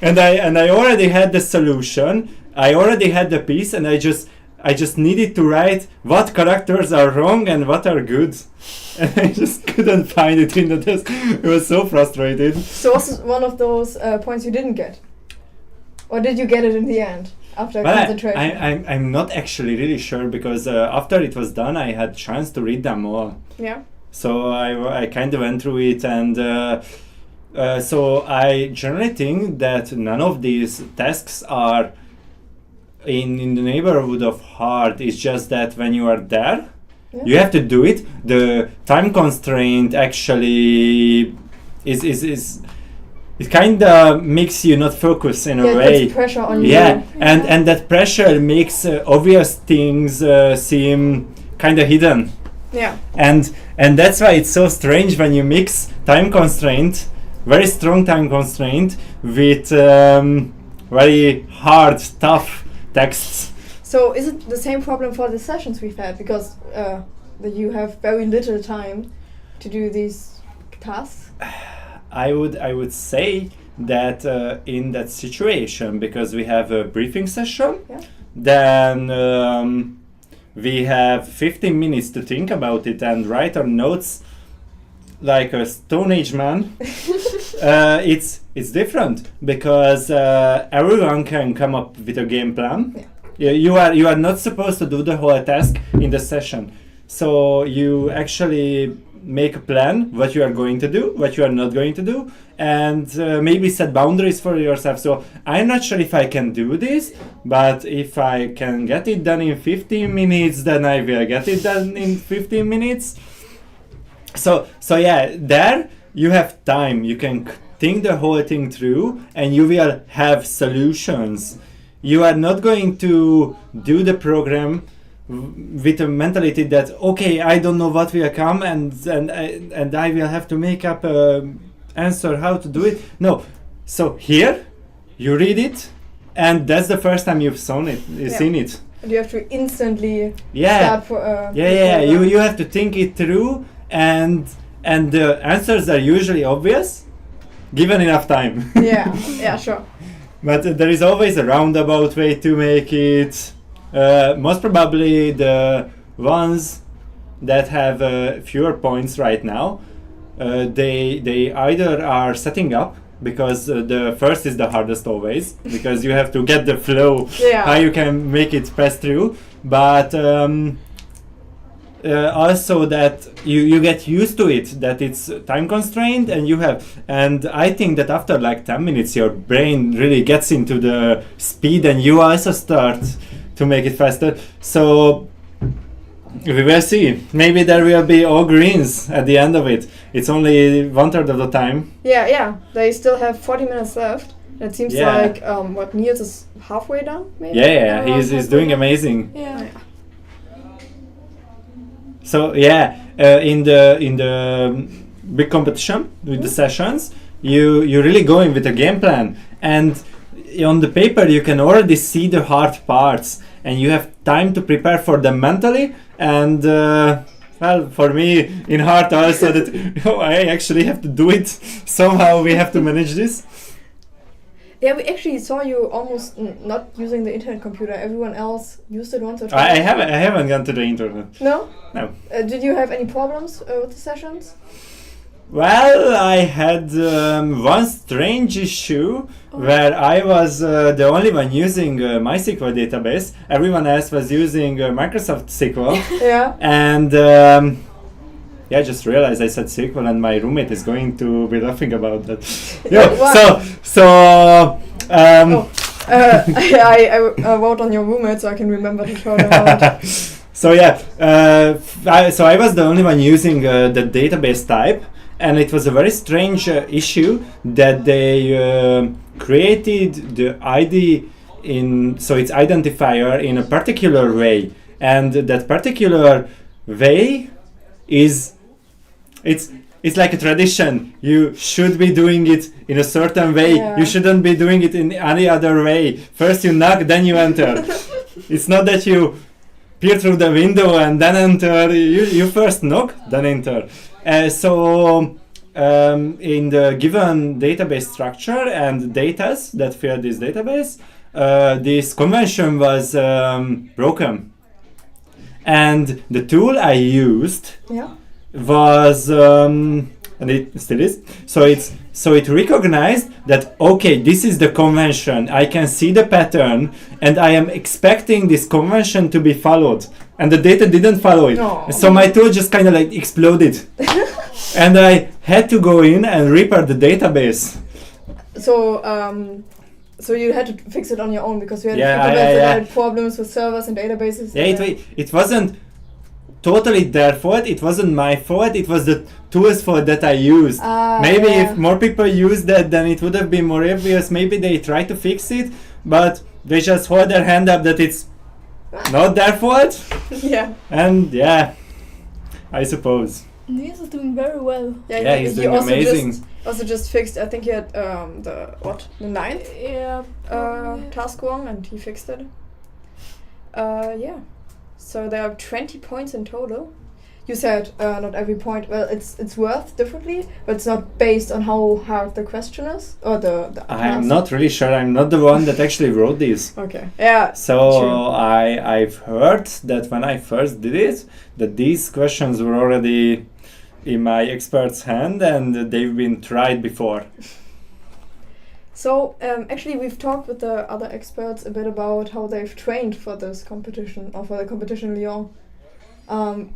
and I already had the solution, I already had the piece, and I just needed to write what characters are wrong and what are good. And I just couldn't find it in the test. I was so frustrated. So was it one of those points you didn't get? Or did you get it in the end, after concentration? I'm not actually really sure, because after it was done, I had chance to read them all. Yeah. So I kind of went through it, and so I generally think that none of these tasks are in the neighborhood of hard. It's just that when you are there, you have to do it. The time constraint actually is it kind of makes you not focus in a way. It puts pressure on you. Yeah, and that pressure makes obvious things seem kind of hidden. Yeah. And that's why it's so strange when you mix time constraint, very strong time constraint, with very hard, tough texts. So is it the same problem for the sessions we've had, because that you have very little time to do these tasks? I would say that in that situation, because we have a briefing session, then we have 15 minutes to think about it and write our notes like a Stone Age man. It's different, because everyone can come up with a game plan. You are not supposed to do the whole task in the session, so you actually make a plan what you are going to do, what you are not going to do, and maybe set boundaries for yourself. So I'm not sure if I can do this, but if I can get it done in 15 minutes, then I will get it done in 15 minutes. So yeah, there you have time, you can think the whole thing through, and you will have solutions. You are not going to do the program with a mentality that, okay, I don't know what will come, and I will have to make up an answer how to do it. No, So here, you read it, and that's the first time you've seen it. And you have to instantly Yeah. start for. You have to think it through, and the answers are usually obvious, given enough time. Yeah, sure. But there is always a roundabout way to make it. Most probably the ones that have fewer points right now, they either are setting up, because the first is the hardest always, because you have to get the flow, how you can make it pass through, but also that you get used to it, that it's time constrained, and I think that after like 10 minutes your brain really gets into the speed, and you also start to make it faster. So we will see. Maybe there will be all greens at the end of it. It's only 1/3 of the time. Yeah. They still have 40 minutes left. It seems like Niels is halfway done, maybe? Yeah, he's doing amazing. Yeah. So in the big competition with the sessions, you really go in with a game plan, and on the paper you can already see the hard parts, and you have time to prepare for them mentally, and well, for me in heart also that I actually have to do it somehow. We have to manage this. Yeah, we actually saw you almost not using the internet computer. Everyone else used it once or I twice. haven't gone to the internet. No? No. Did you have any problems with the sessions? Well, I had one strange issue where I was the only one using MySQL database. Everyone else was using Microsoft SQL. Yeah. And I just realized I said SQL, and my roommate is going to be laughing about that. I wrote on your roommate so I can remember to show them out. I was the only one using the database type, and it was a very strange issue that they created the ID so its identifier in a particular way, and that particular way it's like a tradition. You should be doing it in a certain way. Yeah. You shouldn't be doing it in any other way. First you knock, then you enter. It's not that you peer through the window and then enter. You first knock, then enter. In the given database structure and datas that fill this database, this convention was broken. And the tool I used was, and it still is, so it recognized that, okay, this is the convention, I can see the pattern, and I am expecting this convention to be followed, and the data didn't follow it. No. So my tool just kind of like exploded. And I had to go in and repair the database. So you had to fix it on your own because you had that had problems with servers and databases. It wasn't totally their fault, it wasn't my fault, it was the tool's fault that I used. Maybe if more people used that, then it would have been more obvious. Maybe they tried to fix it, but they just hold their hand up that it's not their fault. And I suppose. Niels is doing very well. He's doing amazing. Also just fixed, I think he had the 9th task wrong, and he fixed it. So there are 20 points in total. You said not every point, well, it's worth differently, but it's not based on how hard the question is, or the I'm task. not really sure. I'm not the one that actually wrote this. Okay. Yeah. So true. I've heard that when I first did it, that these questions were already in my expert's hand, and they've been tried before. So actually we've talked with the other experts a bit about how they've trained for this competition, or for the competition in Lyon.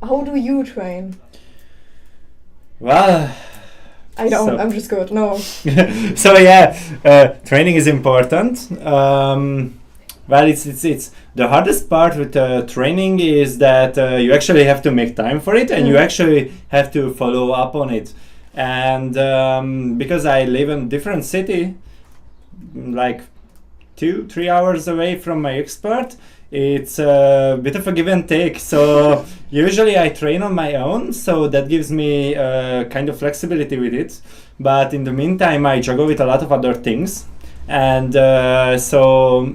How do you train? Well, I don't, I'm just good, no. Training is important. It's the hardest part with training is that you actually have to make time for it, and you actually have to follow up on it. And because I live in a different city, like 2-3 hours away from my expert, it's a bit of a give and take. So usually I train on my own, so that gives me kind of flexibility with it. But in the meantime, I juggle with a lot of other things, and so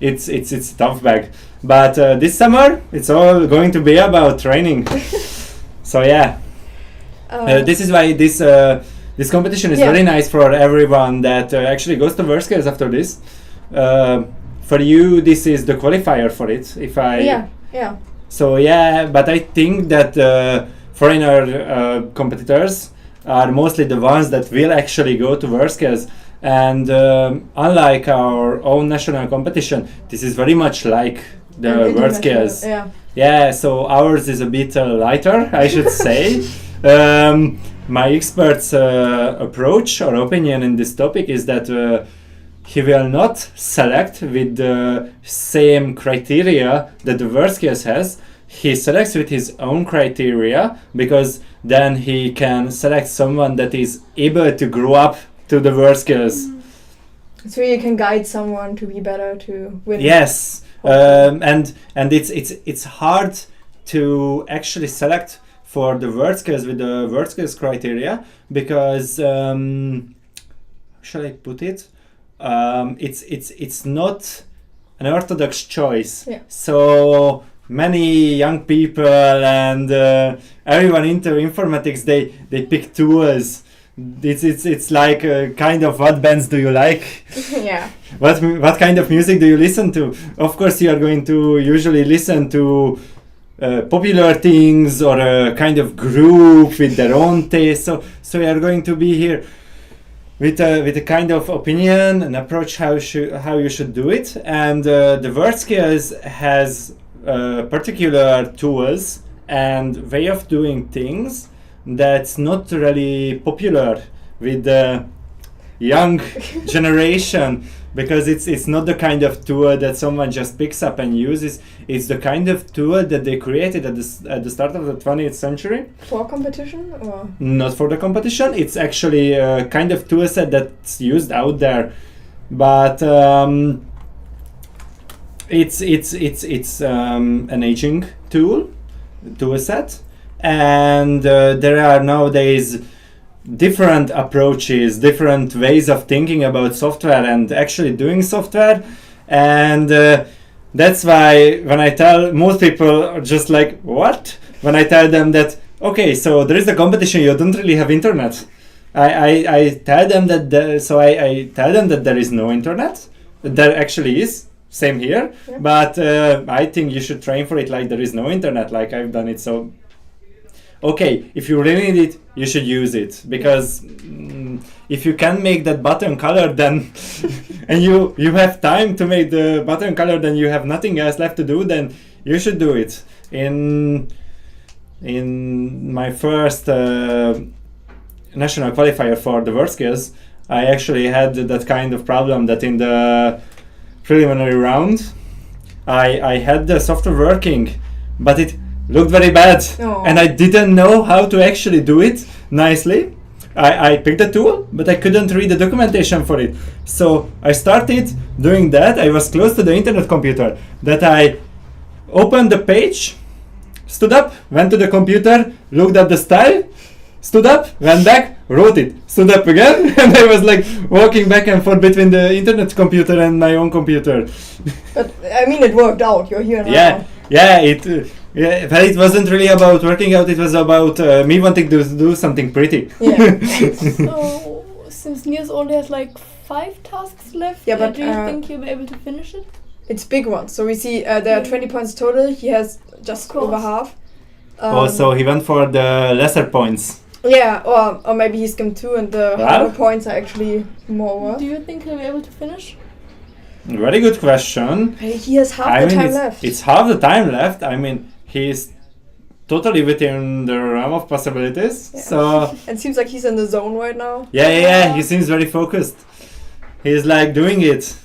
it's a tough bag. But this summer, it's all going to be about training. So yeah, this is why this competition is very nice for everyone that actually goes to WorldSkills after this. For you, this is the qualifier for it. So yeah, but I think that foreigner competitors are mostly the ones that will actually go to WorldSkills. And unlike our own national competition, this is very much like the WorldSkills. Yeah, so ours is a bit lighter, I should say. My expert's approach or opinion in this topic is that he will not select with the same criteria that the WorldSkills has. He selects with his own criteria, because then he can select someone that is able to grow up to the WorldSkills. So you can guide someone to be better to win. Yes, and it's hard to actually select for the WorldSkills with the WorldSkills criteria, because how shall I put it? It's not an orthodox choice. So many young people and everyone into informatics, they pick tools. It's like kind of, what bands do you like? What kind of music do you listen to? Of course, you are going to usually listen to popular things or a kind of group with their own taste. So you are going to be here with a kind of opinion and approach how you should do it. And the WorldSkills has particular tools and way of doing things that's not really popular with the young generation, because it's not the kind of tool that someone just picks up and uses. It's the kind of tool that they created at the start of the 20th century. For competition, or not for the competition? It's actually a kind of tool set that's used out there, but it's an aging tool set, and there are nowadays different approaches, different ways of thinking about software and actually doing software. And that's why when I tell, most people are just like, what? When I tell them that, okay, so there is a competition, you don't really have internet. I tell them that I tell them that there is no internet. There actually is, same here. But I think you should train for it like there is no internet, like I've done it. So okay, if you really need it, you should use it, because if you can make that button color, then and you have time to make the button color, then you have nothing else left to do, then you should do it. In my first national qualifier for the WorldSkills, I actually had that kind of problem, that in the preliminary round I had the software working, but it looked very bad. And I didn't know how to actually do it nicely. I picked the tool, but I couldn't read the documentation for it. So I started doing that. I was close to the internet computer, that I opened the page, stood up, went to the computer, looked at the style, stood up, went back, wrote it, stood up again, and I was like walking back and forth between the internet computer and my own computer. But I mean, it worked out. You're here now. Yeah, but it wasn't really about working out, it was about me wanting to do something pretty. So, since Niels only has like 5 tasks left, but do you think you'll be able to finish it? It's big ones. So we see there are 20 points total. He has just over half. So he went for the lesser points. Yeah, or maybe he skimmed 2 and the harder points are actually more worth. Do you think he'll be able to finish? Very good question. He has half the time left. It's half the time left. I mean, he's totally within the realm of possibilities. Yeah. So it seems like he's in the zone right now. Yeah. He seems very focused. He's like doing it.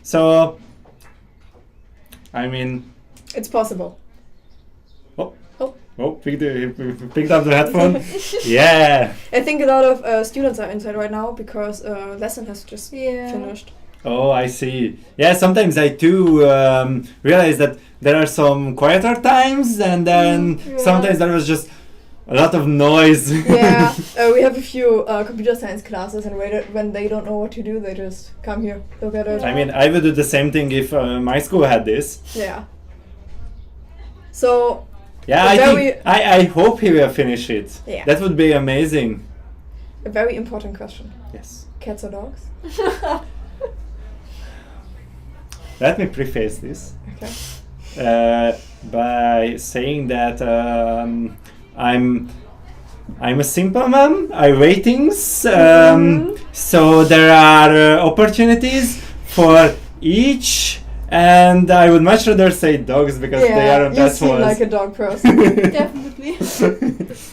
So, I mean, it's possible. Picked up the headphone. Yeah. I think a lot of students are inside right now because lesson has just finished. Oh, I see. Yeah, sometimes I do realize that there are some quieter times, and then sometimes there was just a lot of noise. Yeah, we have a few computer science classes, and when they don't know what to do, they just come here, look at it. I mean, I would do the same thing if my school had this. Yeah. So. Yeah, I hope he will finish it. Yeah. That would be amazing. A very important question. Yes. Cats or dogs? Let me preface this. Okay. By saying that I'm a simple man. I ratings. So there are opportunities for each. And I would much rather say dogs because they aren't you that seem ones. like a dog person. Definitely.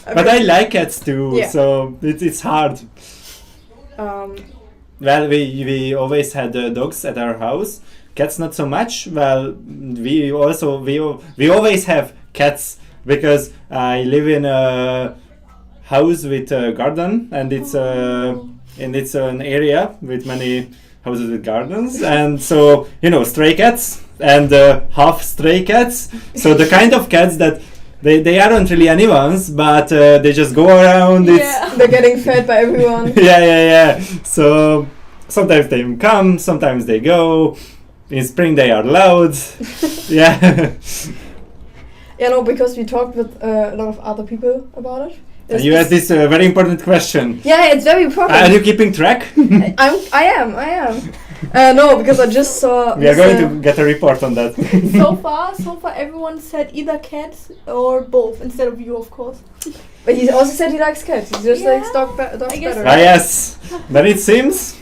But I like cats too, so it's hard. Well, we always had dogs at our house. Cats not so much. Well, we always have cats because I live in a house with a garden, and it's an area with many houses with gardens, and so stray cats and half stray cats. So the kind of cats that they aren't really anyone's, but they just go around. Yeah. They're getting fed by everyone. Yeah. So sometimes they come, sometimes they go. In spring they are loud. Yeah. Yeah, no, because we talked with a lot of other people about it. And you asked this very important question. Yeah, it's very important. Are you keeping track? I am. No, because I just saw. We are going to get a report on that. So far, everyone said either cats or both, instead of you, of course. But he also said he likes cats. He just likes dogs better. Ah, yes. Then it seems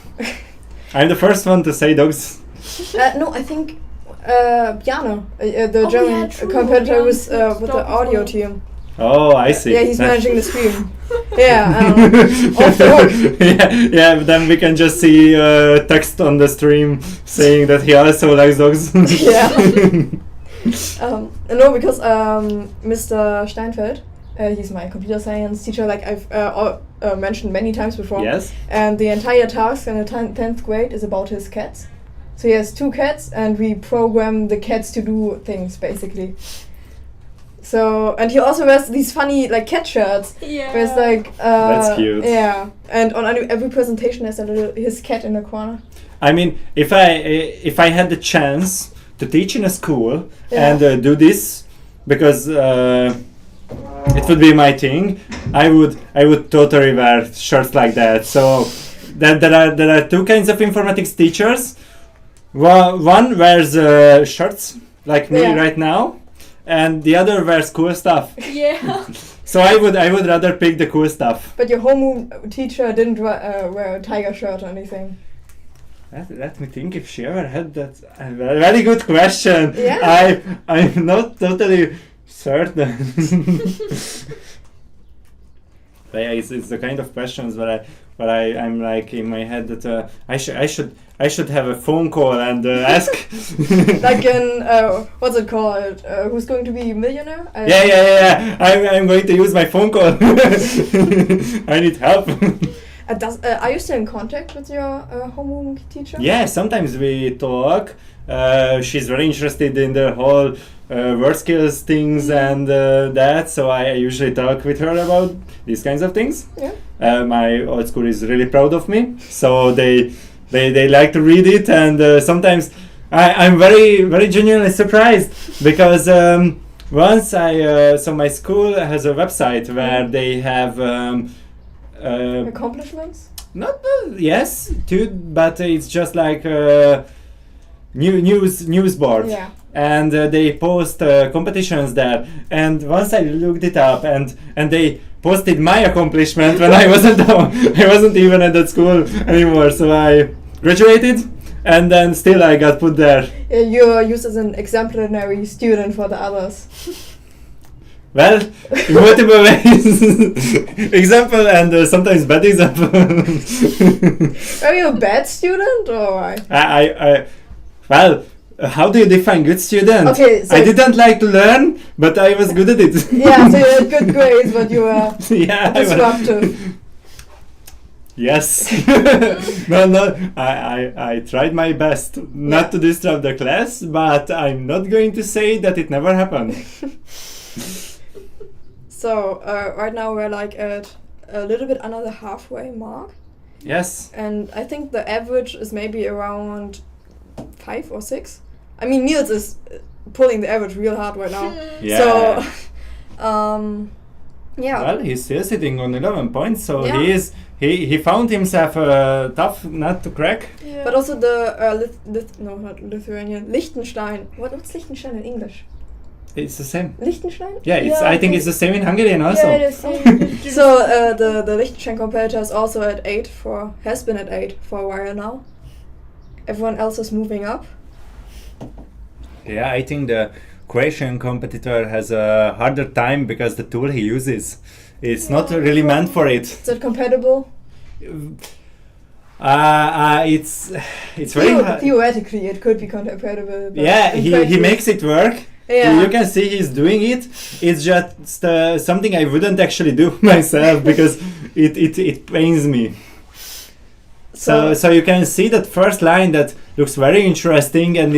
I'm the first one to say dogs. No, I think Bjarne, the German competitor, was with the audio team. Oh, I see. Yeah, he's managing the stream. Yeah, off the hook. Yeah, but then we can just see text on the stream saying that he also likes dogs. Yeah. No, because Mr. Steinfeld, he's my computer science teacher, like I've mentioned many times before. Yes. And the entire task in the 10th grade is about his cats. So he has 2 cats, and we program the cats to do things, basically. So, and he also wears these funny cat shirts. Yeah. Where it's like that's cute. Yeah, and on every presentation there's his cat in the corner. I mean, if I had the chance to teach in a school and do this, because it would be my thing, I would totally wear shirts like that. So there are 2 kinds of informatics teachers. One wears shirts like me right now. And the other wears cool stuff. Yeah. So I would rather pick the cool stuff. But your homeroom teacher didn't wear a tiger shirt or anything. Let me think if she ever had that. A very good question. Yeah. I'm not totally certain. But yeah, it's the kind of questions where I'm like in my head that I should have a phone call and ask. Like in what's it called? Who's going to be a millionaire? Yeah. I'm going to use my phone call. I need help. Are you still in contact with your homeroom teacher? Yeah, sometimes we talk. She's very interested in the whole word skills things and that, so I usually talk with her about these kinds of things. Yeah. My old school is really proud of me, so they like to read it, and sometimes I'm very, very genuinely surprised because once so my school has a website where they have accomplishments? Yes, too, but it's just like news board. Yeah. And they post competitions there. And once I looked it up, and they posted my accomplishment when I wasn't even at that school anymore. So I graduated, and then still I got put there. You're used as an exemplary student for the others. Well, in multiple ways. Example and sometimes bad example. Are you a bad student or why? Well, how do you define good student? Okay, so I didn't like to learn, but I was good at it. Yeah, so you had good grades, but you were disruptive. Yes. No. I tried my best not to disrupt the class, but I'm not going to say that it never happened. So right now we're like at a little bit under the halfway mark. Yes. And I think the average is maybe around 5 or 6. I mean, Niels is pulling the average real hard right now. Yeah. So, yeah. Well, he's still sitting on 11 points, so Yeah. he found himself a tough nut to crack. Yeah. But also the not Lithuanian, Liechtenstein. What's Liechtenstein in English? It's the same. Liechtenstein? Yeah, I think it's the same in Hungarian also. Yeah, it is. So the Liechtenstein competitor is also at 8 has been at 8 for a while now. Everyone else is moving up. Yeah, I think the Croatian competitor has a harder time because the tool he uses is not really meant for it. Is it compatible? It's very hard. Theoretically, it could be compatible. But Yeah, he makes it work. Yeah. You can see he's doing it. It's just something I wouldn't actually do myself because it pains me. So you can see that first line that looks very interesting, and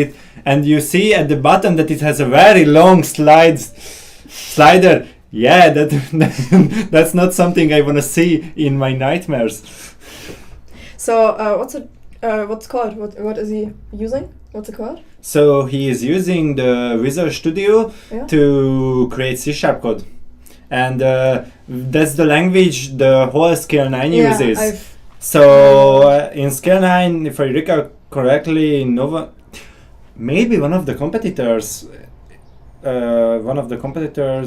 you see at the bottom that it has a very long slider. Yeah, that's not something I want to see in my nightmares. So what's called? What is he using? What's it called? So he is using the Visual Studio to create C# code, and that's the language the whole Scale 9 uses. So in Scale 9, if I recall correctly, maybe one of the competitors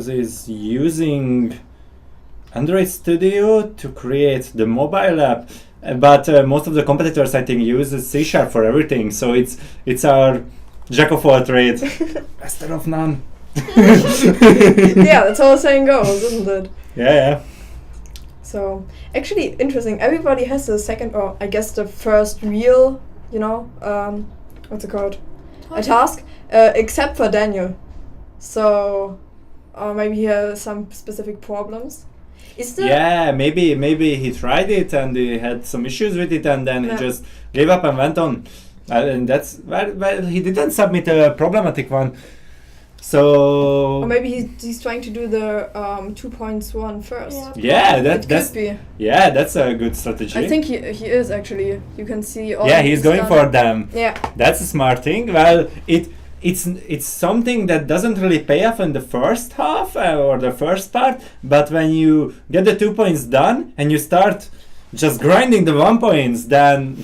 is using Android Studio to create the mobile app. But most of the competitors, I think, use C# for everything. So it's our jack of all trades, master of none. Yeah, that's how the saying goes, isn't it? Yeah. So actually interesting. Everybody has the second, or I guess the first real, what's it called? A task, except for Daniel. So maybe he has some specific problems. Is there? Yeah, maybe he tried it and he had some issues with it, and then he just gave up and went on. And that's well, he didn't submit a problematic one. So Or maybe he's trying to do the 2.1 first. Yeah, that could be. Yeah, that's a good strategy. I think he is actually. You can see all. Yeah, he's going for them. Yeah, that's a smart thing. Well, it's something that doesn't really pay off in the first half or the first part, but when you get the 2 points done and you start just grinding the 1 points, then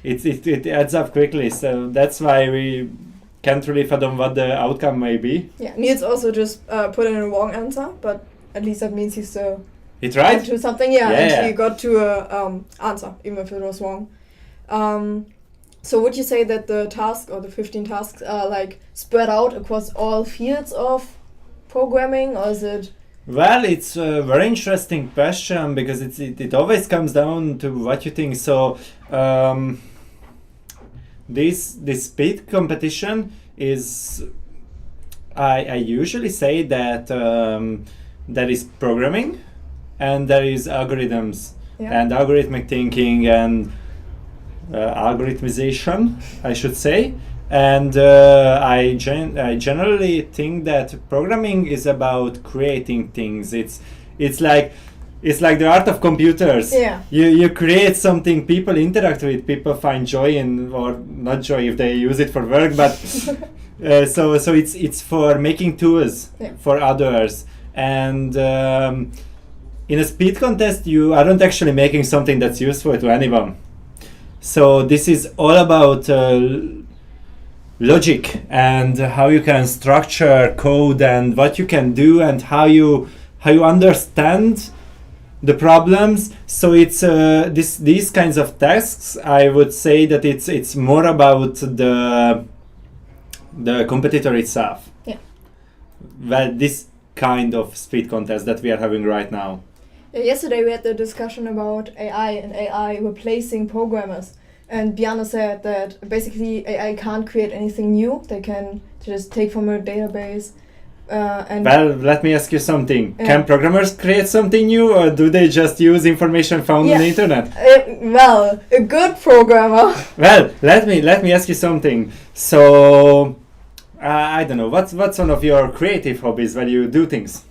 it adds up quickly. So that's why we can't really fathom what the outcome may be. Yeah, Niels also just put in a wrong answer, but at least that means he still tried to something. He got to a answer, even if it was wrong. So would you say that the task or the 15 tasks are like spread out across all fields of programming, or is it? Well, it's a very interesting question because it always comes down to what you think. So this speed competition is, I usually say that there is programming and there is algorithms and algorithmic thinking and algorithmization, I should say. And I generally think that programming is about creating things. It's like the art of computers. Yeah. You create something people interact with, people find joy in, or not joy if they use it for work, but so it's for making tools for others. And in a speed contest, you aren't actually making something that's useful to anyone. So this is all about logic and how you can structure code and what you can do and how you understand the problems. So it's these kinds of tasks. I would say that it's more about the competitor itself. Yeah. Well, this kind of speed contest that we are having right now. Yesterday we had the discussion about AI and AI replacing programmers, and Bjarne said that basically AI can't create anything new. They can just take from a database Well, let me ask you something. Yeah. Can programmers create something new, or do they just use information found on the internet? Well, a good programmer. Well, let me ask you something. So, I don't know. What's one of your creative hobbies where you do things?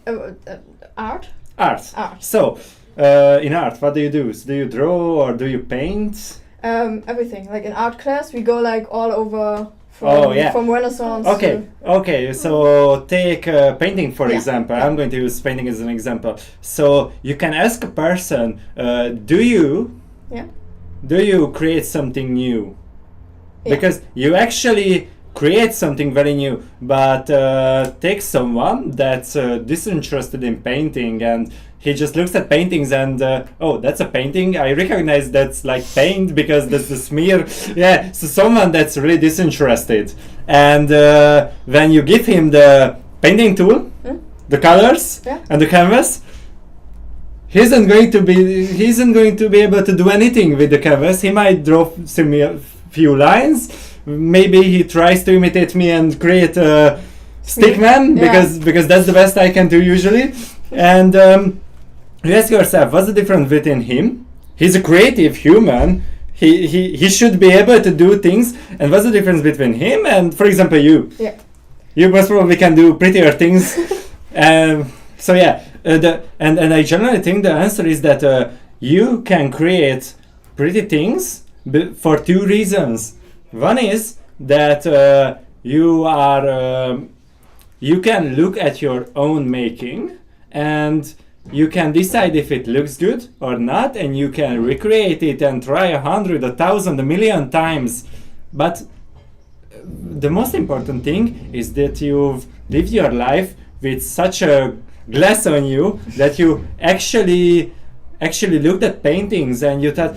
Art. Art. So, in art, what do you do? Do you draw or do you paint? Everything. Like in art class, we go like all over from Renaissance. Okay. So take painting for example. I'm going to use painting as an example. So you can ask a person, do you create something new? Because you actually create something very new, but take someone that's disinterested in painting and he just looks at paintings and oh, that's a painting. I recognize that's like paint because that's the smear. Yeah, so someone that's really disinterested. And when you give him the painting tool, the colors and the canvas, he isn't going to be able to do anything with the canvas. He might draw a few lines. Maybe he tries to imitate me and create a stickman because that's the best I can do usually. And you ask yourself, what's the difference between him? He's a creative human. He should be able to do things. And what's the difference between him and, for example, you? Yeah. You most probably can do prettier things. So yeah, and I generally think the answer is that you can create pretty things for two reasons. One is that you can look at your own making and you can decide if it looks good or not, and you can recreate it and try 100, 1,000, 1,000,000 times. But the most important thing is that you've lived your life with such a glass on you that you actually looked at paintings and you thought,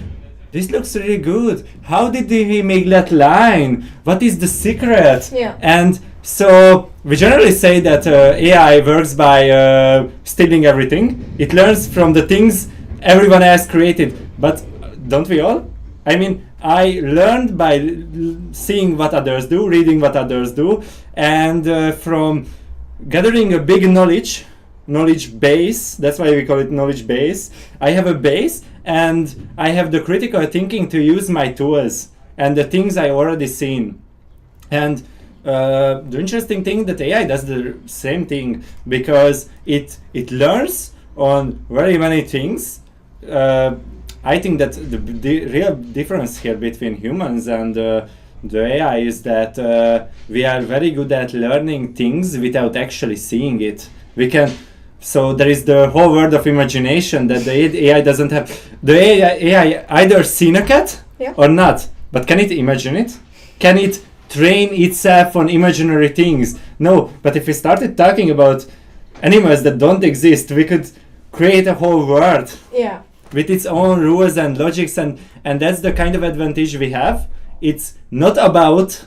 this looks really good. How did he make that line? What is the secret? Yeah. And so we generally say that AI works by stealing everything. It learns from the things everyone else created. But don't we all? I mean, I learned by seeing what others do, reading what others do, and from gathering a big knowledge base. That's why we call it knowledge base. I have a base, and I have the critical thinking to use my tools and the things I already seen. And the interesting thing that AI does the same thing because it learns on very many things. I think that the real difference here between humans and the AI is that we are very good at learning things without actually seeing it. So there is the whole world of imagination that the AI doesn't have. The AI either seen a cat or not, but can it imagine it? Can it train itself on imaginary things? No, but if we started talking about animals that don't exist, we could create a whole world with its own rules and logics, and that's the kind of advantage we have. It's not about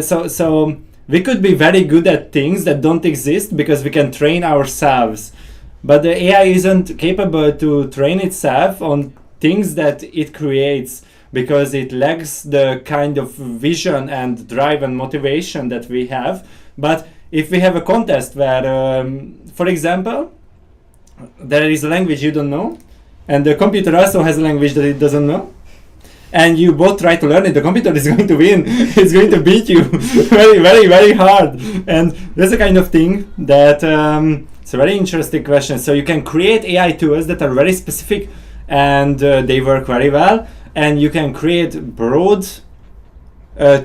so we could be very good at things that don't exist because we can train ourselves, but the AI isn't capable to train itself on things that it creates because it lacks the kind of vision and drive and motivation that we have. But if we have a contest where, for example, there is a language you don't know, and the computer also has a language that it doesn't know, and you both try to learn it, the computer is going to win. It's going to beat you very, very, very hard. And that's the kind of thing that it's a very interesting question. So you can create AI tools that are very specific and they work very well. And you can create broad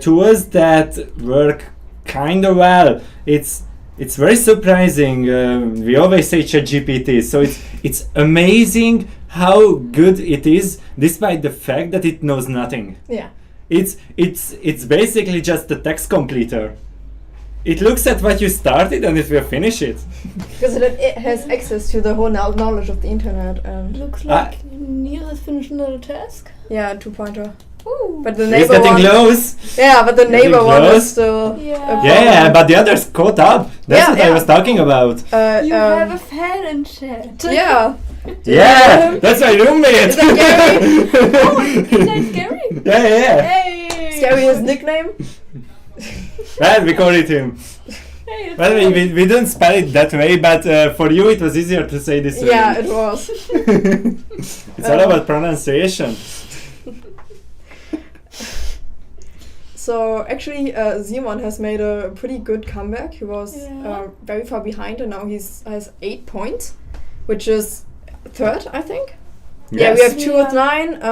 tools that work kind of well. It's very surprising. We always say ChatGPT. So it's amazing how good it is, despite the fact that it knows nothing. Yeah. It's basically just a text completer. It looks at what you started and it will finish it. Because it has access to the whole knowledge of the internet. And looks like Neil has finished another task. Yeah, 2-pointer. Ooh. But the He's neighbor getting one. close. Yeah, but the neighbor one is still. Yeah, but the others caught up. That's what I was talking about. You have a fan in chat. Yeah. Yeah, that's my roommate. Is that Gary? Oh, is that Gary? Yeah. Hey. Is Gary his nickname? Well, we call it him. Well, we didn't spell it that way, but for you it was easier to say this way. Yeah, it was. It's all about pronunciation. So actually, Simon has made a pretty good comeback. He was very far behind, and now has 8 points, which is third, I think. Yes. Yeah, we have 2 with 9.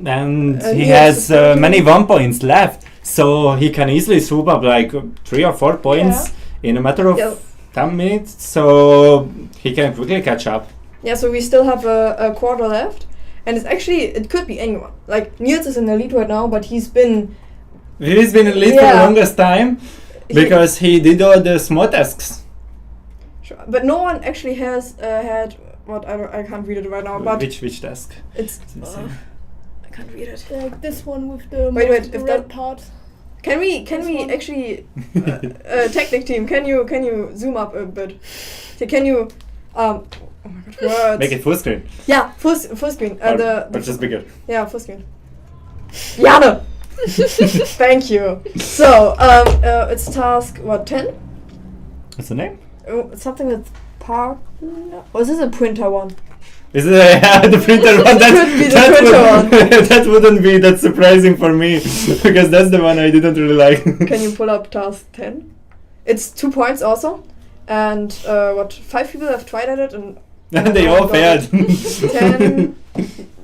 And he has many 1 points left, so he can easily swoop up like 3 or 4 points in a matter of 10 minutes. So he can quickly catch up. Yeah, so we still have a quarter left, and it could be anyone. Like Niels is in the lead right now, but he's been in the lead for the longest time because he did all the small tasks. Sure, but no one actually has had what I can't read it right now. But which task? It's I can't read it. Like this one with the if red that part. Can we actually technic team? Can you zoom up a bit? So can you oh my god, words. Make it full screen. Yeah, full screen. Or just bigger. Yeah, full screen. Jana! Thank you. So, it's task, 10? What's the name? Something with partner? Or is this a printer one? Is it the printer one? That wouldn't be that surprising for me because that's the one I didn't really like. Can you pull up task 10? It's 2 points also. And 5 people have tried at it and they all failed. 10.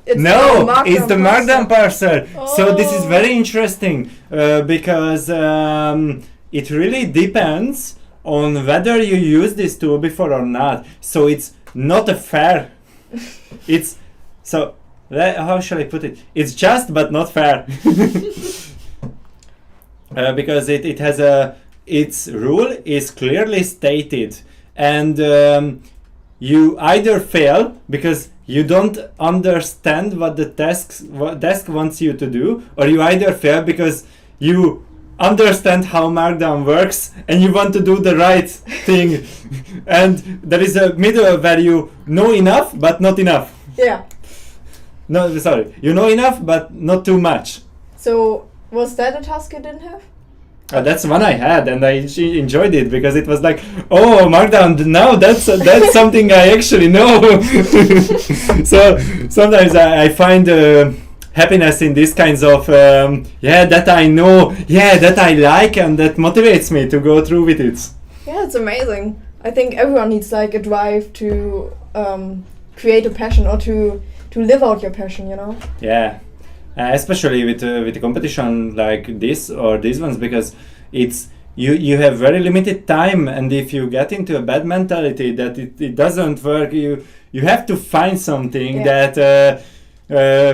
It's the markdown parser. So this is very interesting because it really depends on whether you use this tool before or not. So it's not a fair. It's so how shall I put it? It's just but not fair because it has its rule is clearly stated and you either fail because you don't understand what the task wants you to do, or you either fail because you understand how Markdown works and you want to do the right thing. And there is a middle where you know enough but not enough. Yeah. No, sorry. You know enough but not too much. So was that a task you didn't have? That's one I had, and I enjoyed it because it was like, oh, Markdown. Now that's something I actually know. So sometimes I find happiness in these kinds of that I know, that I like, and that motivates me to go through with it. Yeah, it's amazing. I think everyone needs like a drive to create a passion or to live out your passion. You know. Yeah. Especially with a competition like this or these ones, because it's you have very limited time, and if you get into a bad mentality that it doesn't work, you have to find something that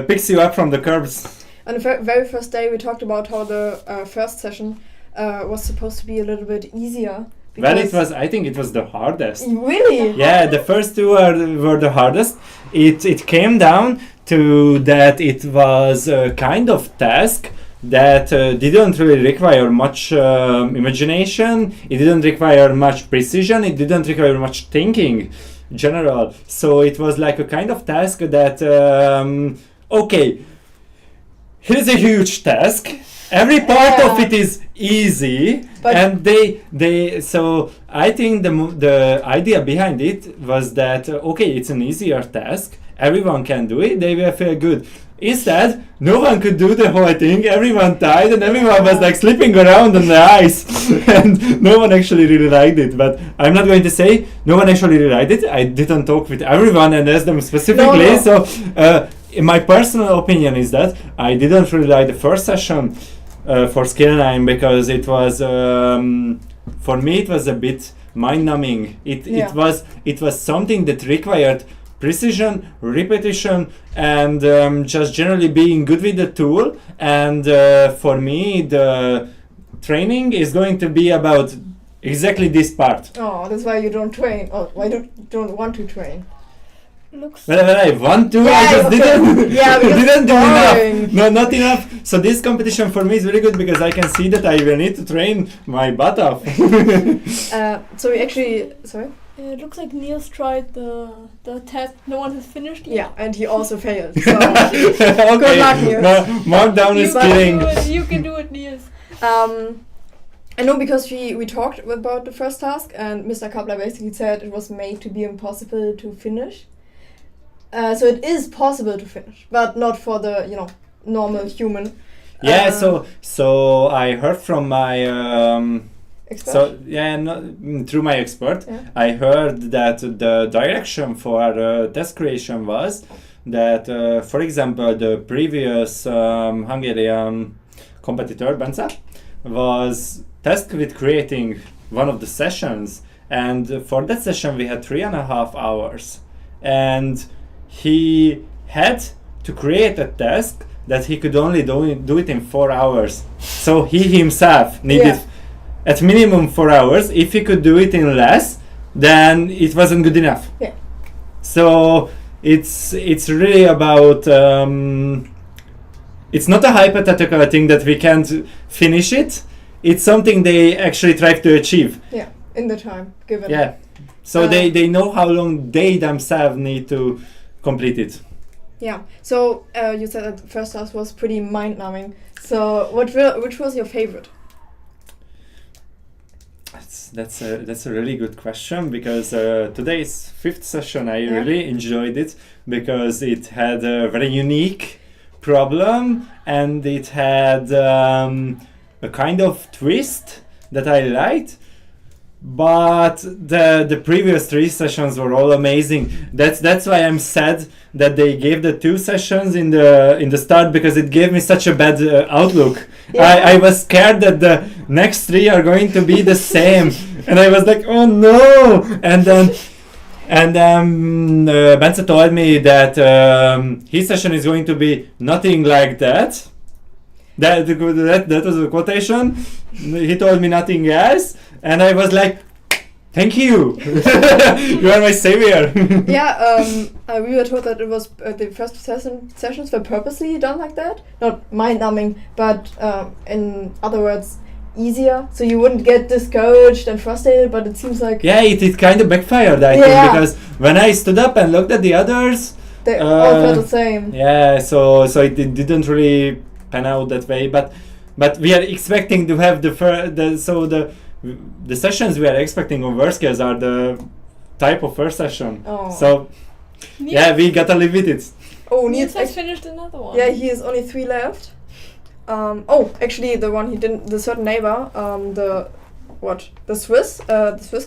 picks you up from the curbs. On the very first day, we talked about how the first session was supposed to be a little bit easier. Well, I think it was the hardest. Really? Yeah, the first two were the hardest. It came down to that it was a kind of task that didn't really require much imagination, it didn't require much precision, it didn't require much thinking in general. So it was like a kind of task that, okay, here's a huge task. Every part of it is easy, but and so I think the idea behind it was that okay, it's an easier task, everyone can do it, they will feel good. Instead, no one could do the whole thing, everyone died and everyone was like slipping around on the ice and no one actually really liked it. But I'm not going to say no one actually really liked it. I didn't talk with everyone and ask them specifically. So in my personal opinion is that I didn't really like the first session for Skill 9 because it was for me it was a bit mind-numbing. It was something that required precision, repetition, and just generally being good with the tool. And for me, the training is going to be about exactly this part. Oh, that's why you don't train. Oh, why don't want to train? Well, I want to, I just didn't do enough. No, not enough. So this competition for me is really good because I can see that I will need to train my butt off. So we actually, sorry? It looks like Niels tried the test. No one has finished yet. Yeah, and he also failed. So good luck, Niels. No, Markdown is kidding. You can do it, Niels. I know because we talked about the first task, and Mr. Kapler basically said it was made to be impossible to finish. So it is possible to finish, but not for the normal human. Yeah, so I heard from my expert? through my expert, I heard that the direction for test creation was that, for example, the previous Hungarian competitor Bence was tasked with creating one of the sessions, and for that session we had 3.5 hours, and he had to create a task that he could only do it in 4 hours. So he himself needed at minimum 4 hours. If he could do it in less, then it wasn't good enough. Yeah. So it's really about it's not a hypothetical thing that we can't finish it. It's something they actually try to achieve. Yeah, in the time given. Yeah. So they know how long they themselves need to complete it. Yeah. So you said that the first task was pretty mind-numbing. So which was your favorite? That's a really good question, because today's 5th session I really enjoyed it because it had a very unique problem, and it had a kind of twist that I liked. But the previous 3 sessions were all amazing. That's why I'm sad that they gave the 2 sessions in the start, because it gave me such a bad outlook. I was scared that the next 3 are going to be the same, and I was like, oh no! And then Bence told me that his session is going to be nothing like that. That was a quotation. He told me nothing else. And I was like, thank you. You are my savior. We were told that it was the first sessions were purposely done like that. Not mind-numbing, but in other words, easier. So you wouldn't get discouraged and frustrated, but it seems like... Yeah, it kind of backfired, I think, because when I stood up and looked at the others... They all felt the same. Yeah, so it didn't really pan out that way. But we are expecting to have the sessions we are expecting on WorldSkills are the type of first session. Oh. So, we gotta live with it. Oh, Niels has finished another one. Yeah, he has only 3 left. Actually, the one he didn't, the certain neighbor, the Swiss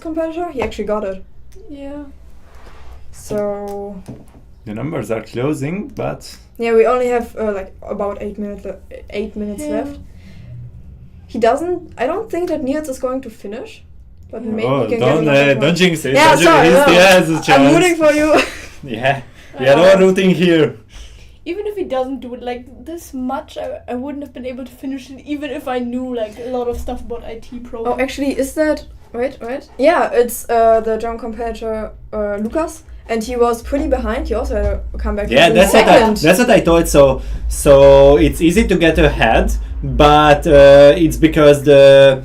competitor, he actually got it. Yeah. So. The numbers are closing, but. Yeah, we only have about 8 minutes. 8 minutes left. He doesn't. I don't think that Niels is going to finish, but maybe he can don't jinx it. Yeah, sorry. I'm rooting for you. Yeah, we are all rooting here. Even if he doesn't do it like this much, I wouldn't have been able to finish it, even if I knew like a lot of stuff about IT programming. Oh, actually, is that right? Yeah, it's the German competitor Lukas. And he was pretty behind. He also had to come back. Yeah, that's what I thought. So it's easy to get ahead, but it's because the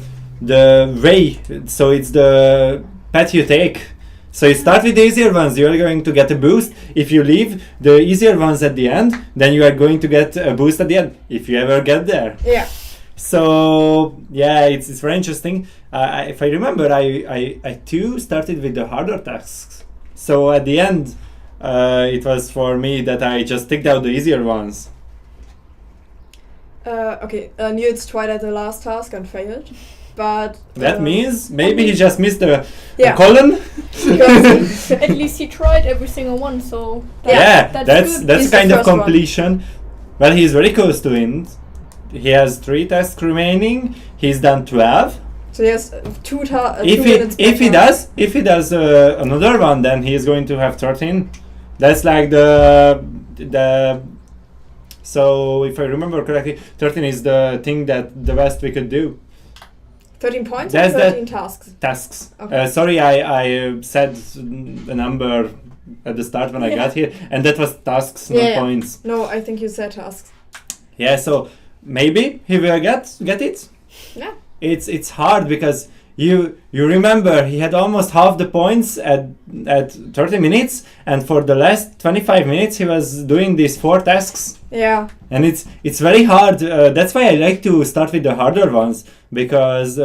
way. So it's the path you take. So you start with the easier ones. You are going to get a boost. If you leave the easier ones at the end, then you are going to get a boost at the end. If you ever get there. Yeah. So it's very interesting. If I remember, I too started with the harder tasks. So at the end, it was for me that I just ticked out the easier ones. Niels tried at the last task and failed, but... That means maybe he just missed a column? At least he tried every single one, so... That's kind of completion. Well, he's very close to it. He has 3 tasks remaining. He's done 12. So he has 2 minutes. If he does another one, then he is going to have 13. That's like the. So if I remember correctly, 13 is the thing that the best we could do. 13 points or 13 tasks? Tasks. Okay. Sorry, I said the number at the start when I got here, and that was tasks, not points. No, I think you said tasks. Yeah, so maybe he will get it. Yeah. It's hard because you remember he had almost half the points at 30 minutes, and for the last 25 minutes he was doing these 4 tasks. Yeah. And it's very hard. That's why I like to start with the harder ones, because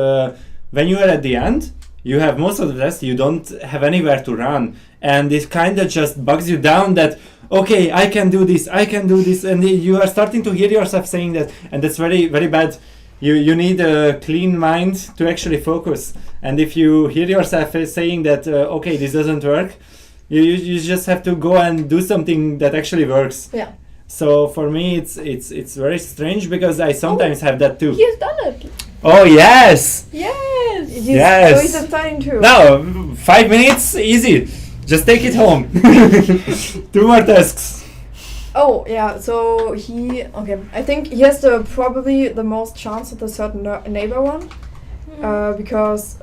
when you are at the end, you have most of the test, you don't have anywhere to run, and it kind of just bugs you down that, okay, I can do this, and you are starting to hear yourself saying that, and that's very, very bad. You need a clean mind to actually focus, and if you hear yourself saying that, okay, this doesn't work, you just have to go and do something that actually works. Yeah. So for me, it's very strange, because I sometimes have that too. He's done it. Oh yes! Yes. Yes. So he's starting too. No, 5 minutes, easy. Just take it home. 2 more tasks. Oh yeah, so I think he has probably the most chance with a certain neighbor one, because,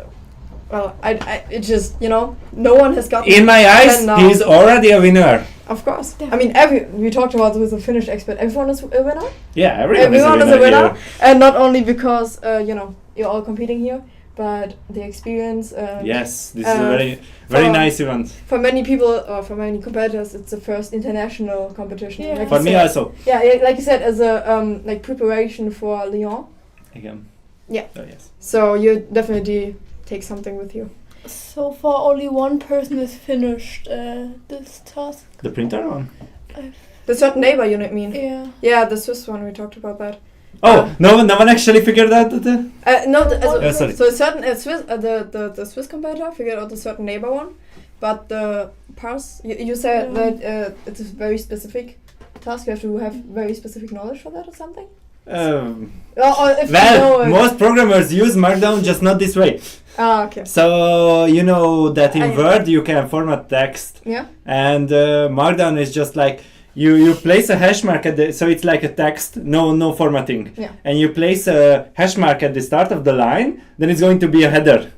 well, it just, no one has got. In my eyes, he's already a winner. Of course. I mean, we talked about with the Finnish expert, everyone is a winner. Yeah, everyone is a winner, and not only because you're all competing here, but the experience. Yes, this is a very nice event. For many people, or for many competitors, it's the first international competition. Yeah. Like For me also. Yeah, like you said, as a preparation for Lyon. Again. Yeah. Oh, yes. So you definitely take something with you. So far, only one person has finished this task. The printer one? The certain neighbor unit, mean? Yeah. Yeah, the Swiss one, we talked about that. Oh, no one actually figured out that. So sorry. a certain Swiss, the Swiss competitor figured out a certain neighbor one, but the parse, you said that it's a very specific task. You have to have very specific knowledge for that or something. Most programmers use Markdown, just not this way. Ah, okay. So you know that in Word you can format text. Yeah. And Markdown is just like you place a hash mark so it's like a text, no formatting. Yeah. And you place a hash mark at the start of the line, then it's going to be a header,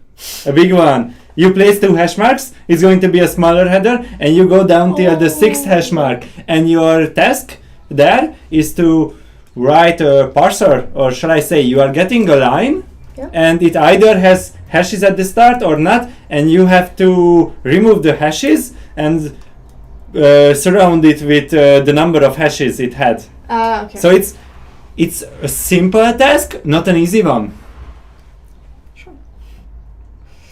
a big one. You place 2 hash marks, it's going to be a smaller header, and you go down till the 6th hash mark. And your task there is to write a parser, or shall I say, you are getting a line, and it either has hashes at the start or not, and you have to remove the hashes and surround it with the number of hashes it had. Okay. So it's a simple task, not an easy one. Sure.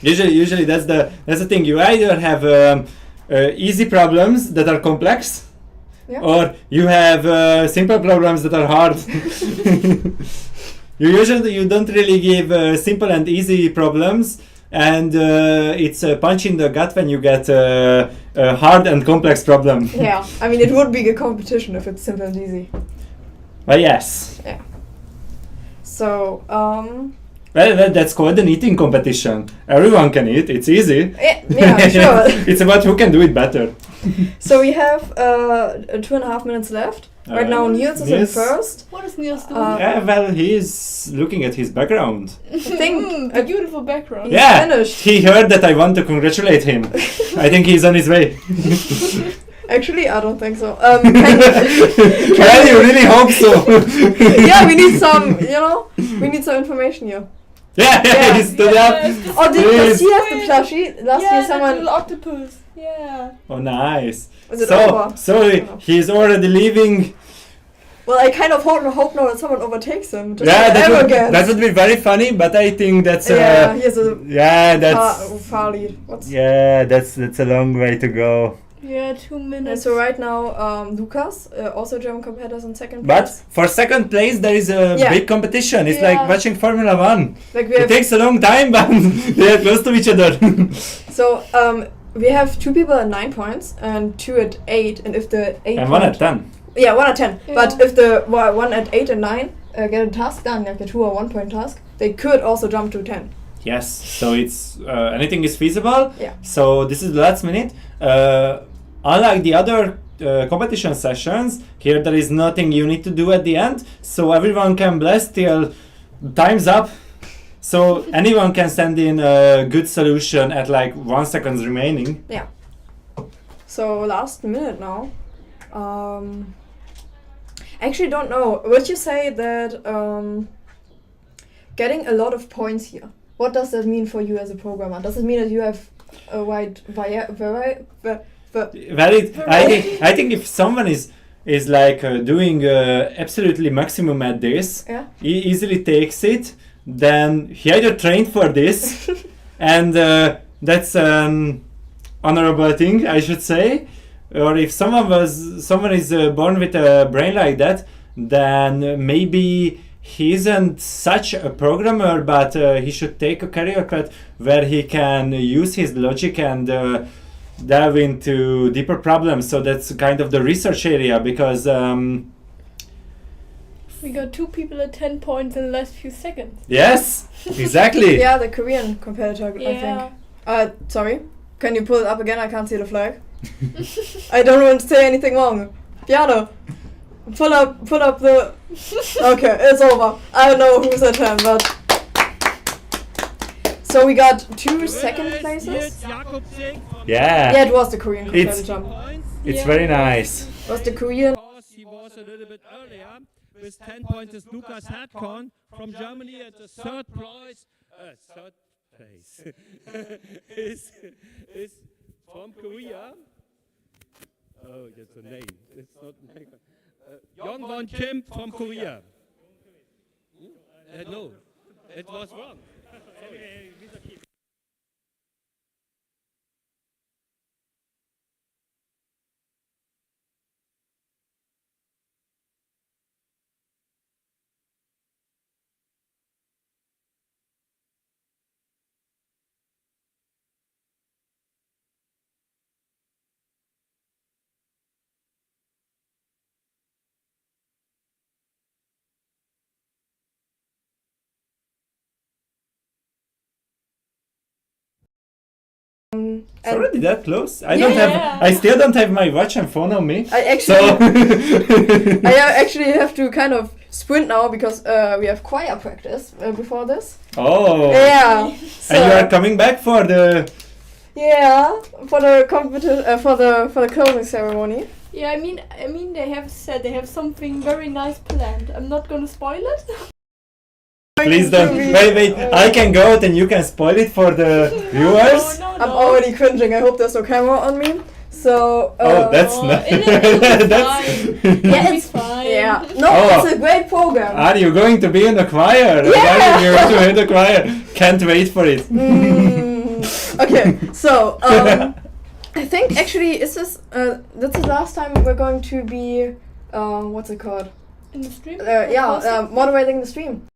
Usually that's the thing. You either have easy problems that are complex, or you have simple problems that are hard. You don't really give simple and easy problems, and it's a punch in the gut when you get a hard and complex problem. Yeah, I mean, it would be a competition if it's simple and easy. Well, yes. Yeah. So, Well, that's called an eating competition. Everyone can eat, it's easy. Yeah, sure. It's about who can do it better. So we have 2.5 minutes left. Right now Niels is in first. What is Niels doing? Yeah, well, he's looking at his background. I think a beautiful background. Yeah, finished. he heard that I want to congratulate him. I think he's on his way. Actually, I don't think so. Well, you really hope so. Yeah, we need some, we need some information here. Yeah, he stood up. Oh, does he have the plushie? Last year someone... little octopus. Yeah. Oh, nice. Was it over? So he's already leaving. Well, I kind of hope now that someone overtakes him. Just That would be very funny, but I think that's he has a far lead. That's a long way to go. Yeah, 2 minutes. And so right now, Lukas, also German competitors in second But place. for second place, there is a big competition. It's like watching Formula 1. It takes a long time, but they are close to each other. So we have 2 people at 9 points and 2 at 8, and if the 8 and 1 at 10. Yeah, 1 at 10. Yeah. But if the 1 at 8 and 9 get a task done, like a 2 or 1 point task, they could also jump to 10. Yes, so it's anything is feasible. Yeah. So this is the last minute. Unlike the other competition sessions, here there is nothing you need to do at the end, so everyone can blast till time's up. So anyone can send in a good solution at like 1 second remaining. Yeah. So last minute now. I actually don't know. Would you say that getting a lot of points here, what does that mean for you as a programmer? Does it mean that you have a wide variety? I think if someone is is like doing absolutely maximum at this. Yeah. He easily takes it. Then he either trained for this, and that's an honorable thing, I should say. Or if someone is born with a brain like that, then maybe he isn't such a programmer, but he should take a career path where he can use his logic and delve into deeper problems. So that's kind of the research area, because we got 2 people at 10 points in the last few seconds. Yes, exactly. Yeah, the Korean competitor, Yeah. I think. Sorry, can you pull it up again? I can't see the flag. I don't want to say anything wrong. Piano, pull up the... Okay, it's over. I don't know who's at 10, but... So we got 2 second places. Yeah. Yeah, it was the Korean competitor. It's very nice. It was the Korean... He was a little bit earlier. With 10 points is Lukas Hadkorn from Germany at the third place is from Korea. Oh, that's a name. It's not Yongwon Kim from Korea. No, it was wrong. It's already that close. I still don't have my watch and phone on me. I actually have to kind of sprint now because we have choir practice before this. Oh. Yeah. So And you are coming back for the... Yeah, for the for the closing ceremony. Yeah, I mean they have said they have something very nice planned. I'm not gonna spoil it. Please don't. Wait. I can go out and you can spoil it for the viewers. No. I'm already cringing. I hope there's no camera on me. So. That's not. Yeah, it's fine. Yeah. No, it's a great program. Are you going to be in the choir? Yeah. You're going to be in the choir. Can't wait for it. Okay, so I think actually is this that's the last time we're going to be what's it called? In the stream? Moderating the stream.